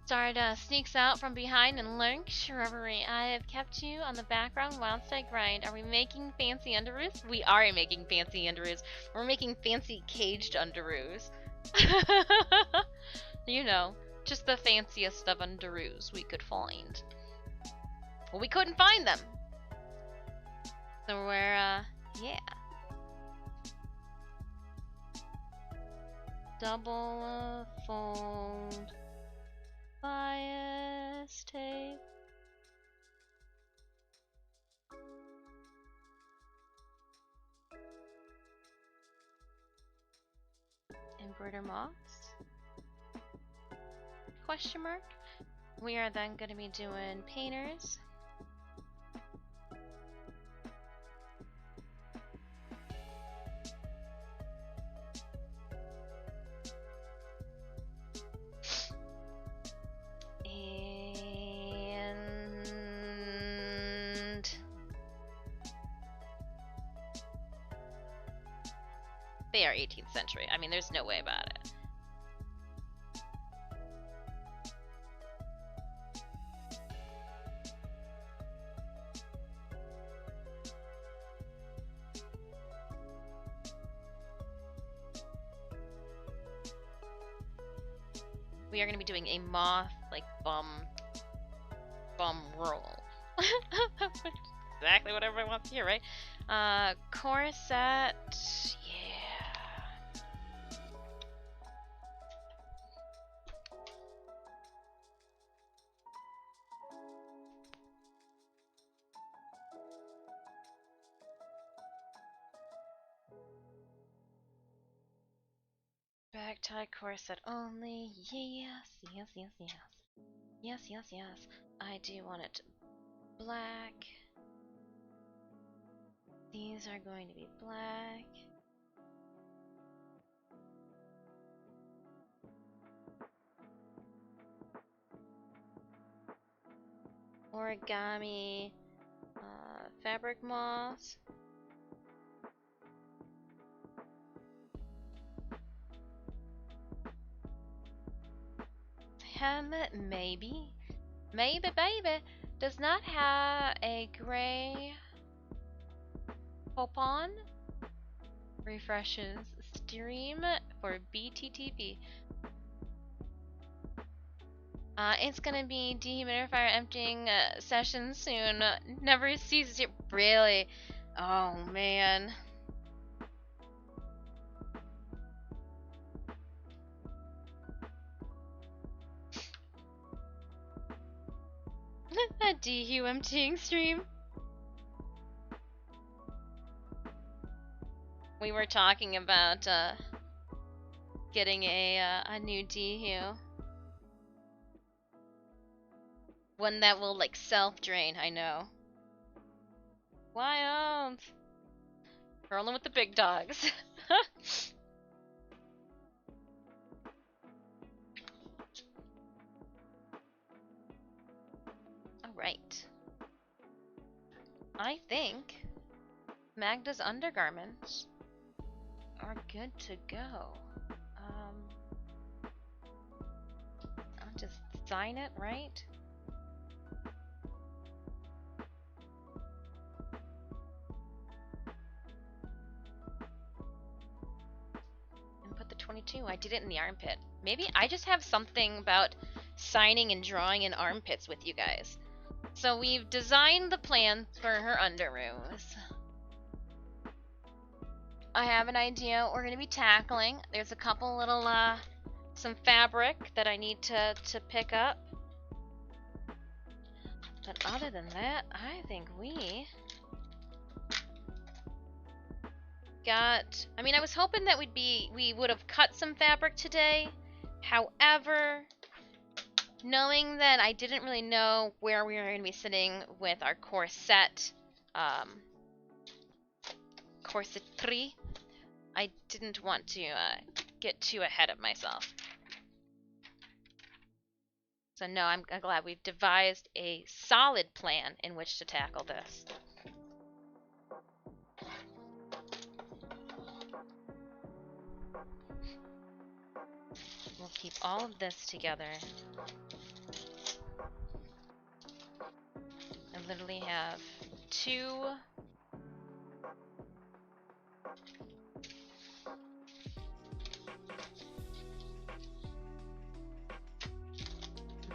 Stardust sneaks out from behind and lurks. Reverie, I have kept you on the background whilst I grind. Are we making fancy underoos? We are making fancy underoos. We're making fancy caged underoos. You know, just the fanciest of underoos we could find. Well, we couldn't find them. So we're, yeah. Double fold bias tape. Embroider moths? Question mark. We are then going to be doing painters. And they are 18th century. I mean, there's no way about it. We are going to be doing a moth, like, bum roll. Exactly what everyone wants to hear, right? Corset, yeah. Back tie corset only. Yes. Yes. I do want it black. These are going to be black. Origami fabric moths. Mayhem, maybe. Maybe, baby. Does not have a gray coupon. Refreshes stream for BTTP. It's gonna be dehumidifier emptying session soon. Never ceases it. Really? Oh man. A dehu emptying stream. We were talking about getting a new dehu. One that will like self-drain, I know. Wild! Rolling with the big dogs. Alright. I think Maghda's undergarments are good to go. I'll just sign it, right? Put the 22. I did it in the armpit. Maybe I just have something about signing and drawing in armpits with you guys. So we've designed the plan for her underoos. I have an idea what we're going to be tackling. There's a couple little, some fabric that I need to pick up. But other than that, I think we got, I mean, I was hoping that we would have cut some fabric today. However, knowing that I didn't really know where we were going to be sitting with our corset, corsetry, I didn't want to get too ahead of myself. So no, I'm glad we've devised a solid plan in which to tackle this. We'll keep all of this together. I literally have two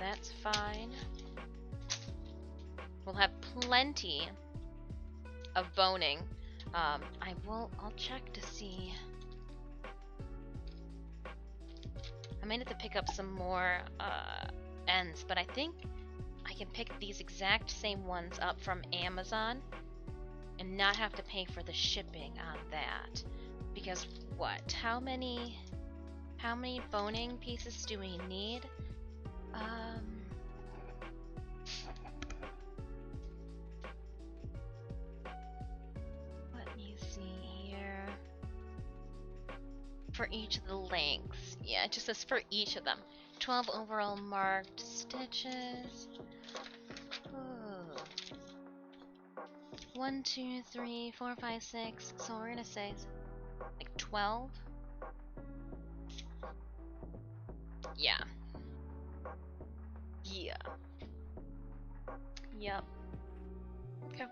that's fine. We'll have plenty of boning. I'll check to see. I might have to pick up some more ends, but I think I can pick these exact same ones up from Amazon and not have to pay for the shipping on that. Because what? How many boning pieces do we need? Let me see here. For each of the lengths. Yeah, it just says for each of them. 12 overall marked stitches. Ooh. 1, 2, 3, 4, 5, 6. So we're gonna say like 12. Yeah. Yeah. Yep. Okay.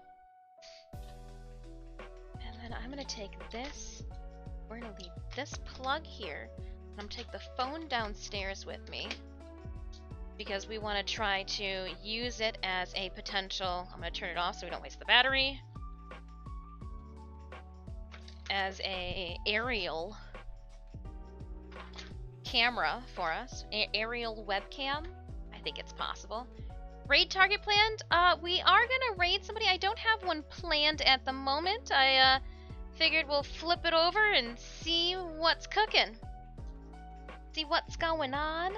And then I'm gonna take this. We're gonna leave this plug here. I'm gonna take the phone downstairs with me because we want to try to use it as a potential. I'm gonna turn it off so we don't waste the battery. As a aerial camera for us, aerial webcam. I think it's possible. Raid target planned? We are gonna raid somebody. I don't have one planned at the moment. I figured we'll flip it over and see what's cooking. See what's going on.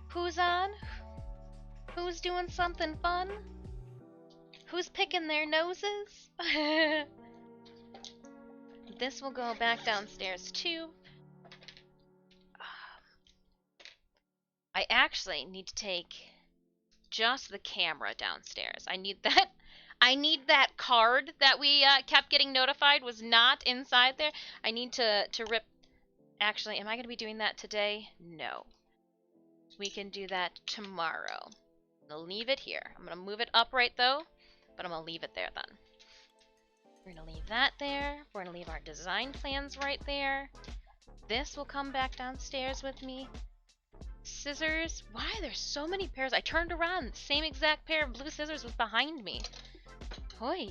Who's on? Who's doing something fun? Who's picking their noses? This will go back downstairs too. I actually need to take just the camera downstairs. I need that. I need that card that we kept getting notified was not inside there. I need to rip. Actually, am I going to be doing that today? No. we can do that tomorrow. I'm gonna leave it here. I'm gonna move it upright though, but I'm gonna leave it there then. We're gonna leave that there. We're gonna leave our design plans right there. This will come back downstairs with me. Scissors. Why? There's so many pairs. I turned around. The same exact pair of blue scissors was behind me. Hoi.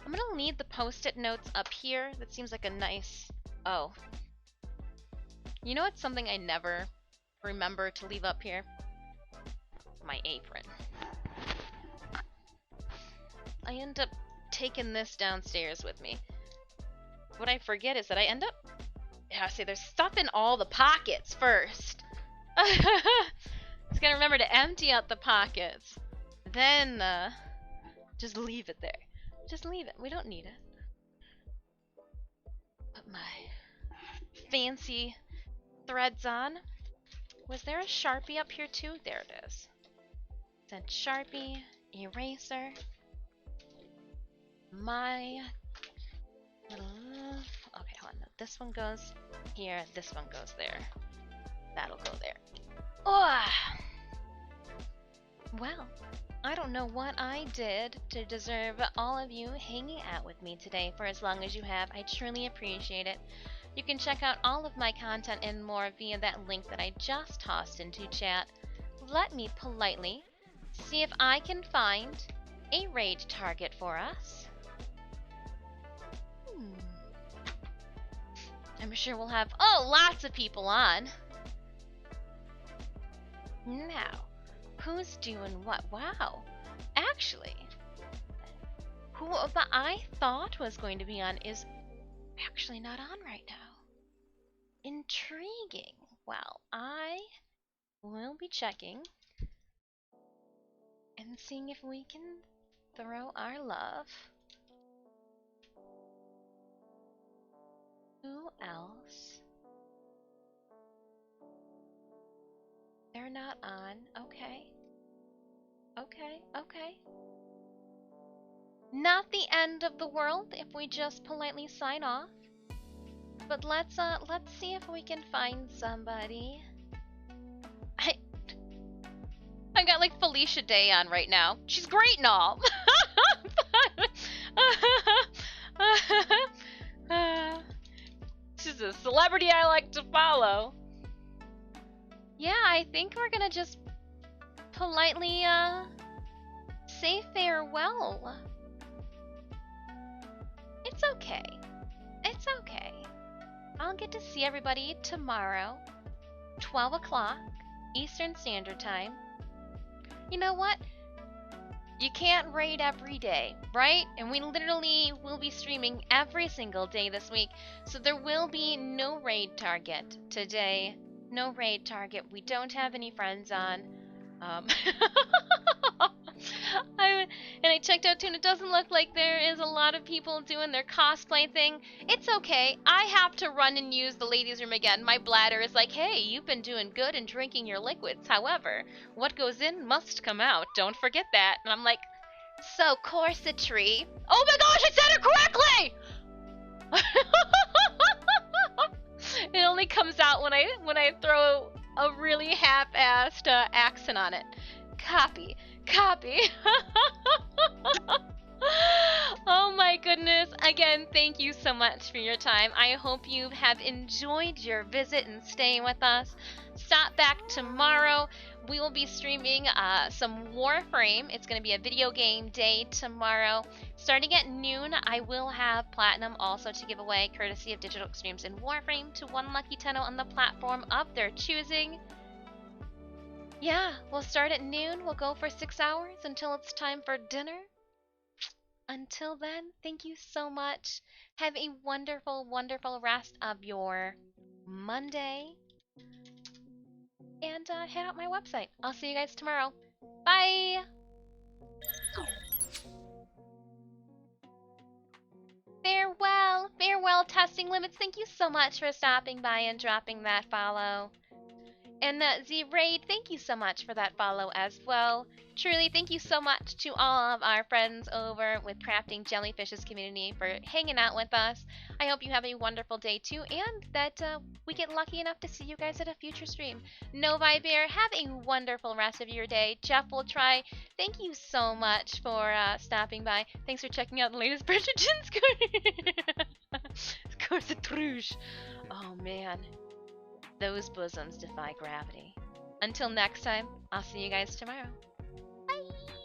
I'm gonna leave the post-it notes up here. That seems like a nice... Oh. You know what's something I never remember to leave up here? My apron. I end up taking this downstairs with me. What I forget is that I end up... Yeah, see, there's stuff in all the pockets first. Just gotta remember to empty out the pockets. Then, just leave it there. Just leave it. We don't need it. Put my fancy threads on. Was there a Sharpie up here too? There it is. Then Sharpie, eraser. My little... Okay, hold on. This one goes here. This one goes there. That'll go there. Oh! Well, I don't know what I did to deserve all of you hanging out with me today for as long as you have. I truly appreciate it. You can check out all of my content and more via that link that I just tossed into chat. Let me politely see if I can find a raid target for us. I'm sure we'll have, lots of people on. Now, who's doing what? Wow. Actually, who I thought was going to be on is actually not on right now. Intriguing. Well, I will be checking and seeing if we can throw our love. Who else? They're not on. Okay. Okay. Not the end of the world if we just politely sign off. But let's see if we can find somebody. I got like Felicia Day on right now. She's great and all. She's a celebrity I like to follow. Yeah, I think we're gonna just politely say farewell. It's okay. It's okay. I'll get to see everybody tomorrow, 12 o'clock Eastern Standard Time. You know what? You can't raid every day, right? And we literally will be streaming every single day this week, so there will be no raid target today. No raid target. We don't have any friends on. And I checked out too, and it doesn't look like there is a lot of people doing their cosplay thing. It's okay. I have to run and use the ladies' room again. My bladder is like, hey, you've been doing good and drinking your liquids. However, what goes in must come out. Don't forget that. And I'm like, so corsetry. Oh my gosh, I said it correctly! It only comes out when I throw a really half-assed accent on it. Copy. Oh my goodness. Again, thank you so much for your time. I hope you have enjoyed your visit and staying with us. Stop back tomorrow. We will be streaming some Warframe. It's going to be a video game day tomorrow. Starting at noon, I will have Platinum also to give away, courtesy of Digital Extremes in Warframe, to one lucky tenno on the platform of their choosing. Yeah, we'll start at noon. We'll go for 6 hours until it's time for dinner. Until then, thank you so much. Have a wonderful, wonderful rest of your Monday. And head out my website. I'll see you guys tomorrow. Bye! Farewell, testing limits. Thank you so much for stopping by and dropping that follow. And Z-Raid, thank you so much for that follow as well. Truly, thank you so much to all of our friends over with Crafting Jellyfish's community for hanging out with us. I hope you have a wonderful day too, and that we get lucky enough to see you guys at a future stream. Novi Bear, have a wonderful rest of your day. Jeff will try. Thank you so much for stopping by. Thanks for checking out the latest Bridgerton Score de Trouge. Oh man. Those bosoms defy gravity. Until next time, I'll see you guys tomorrow. Bye!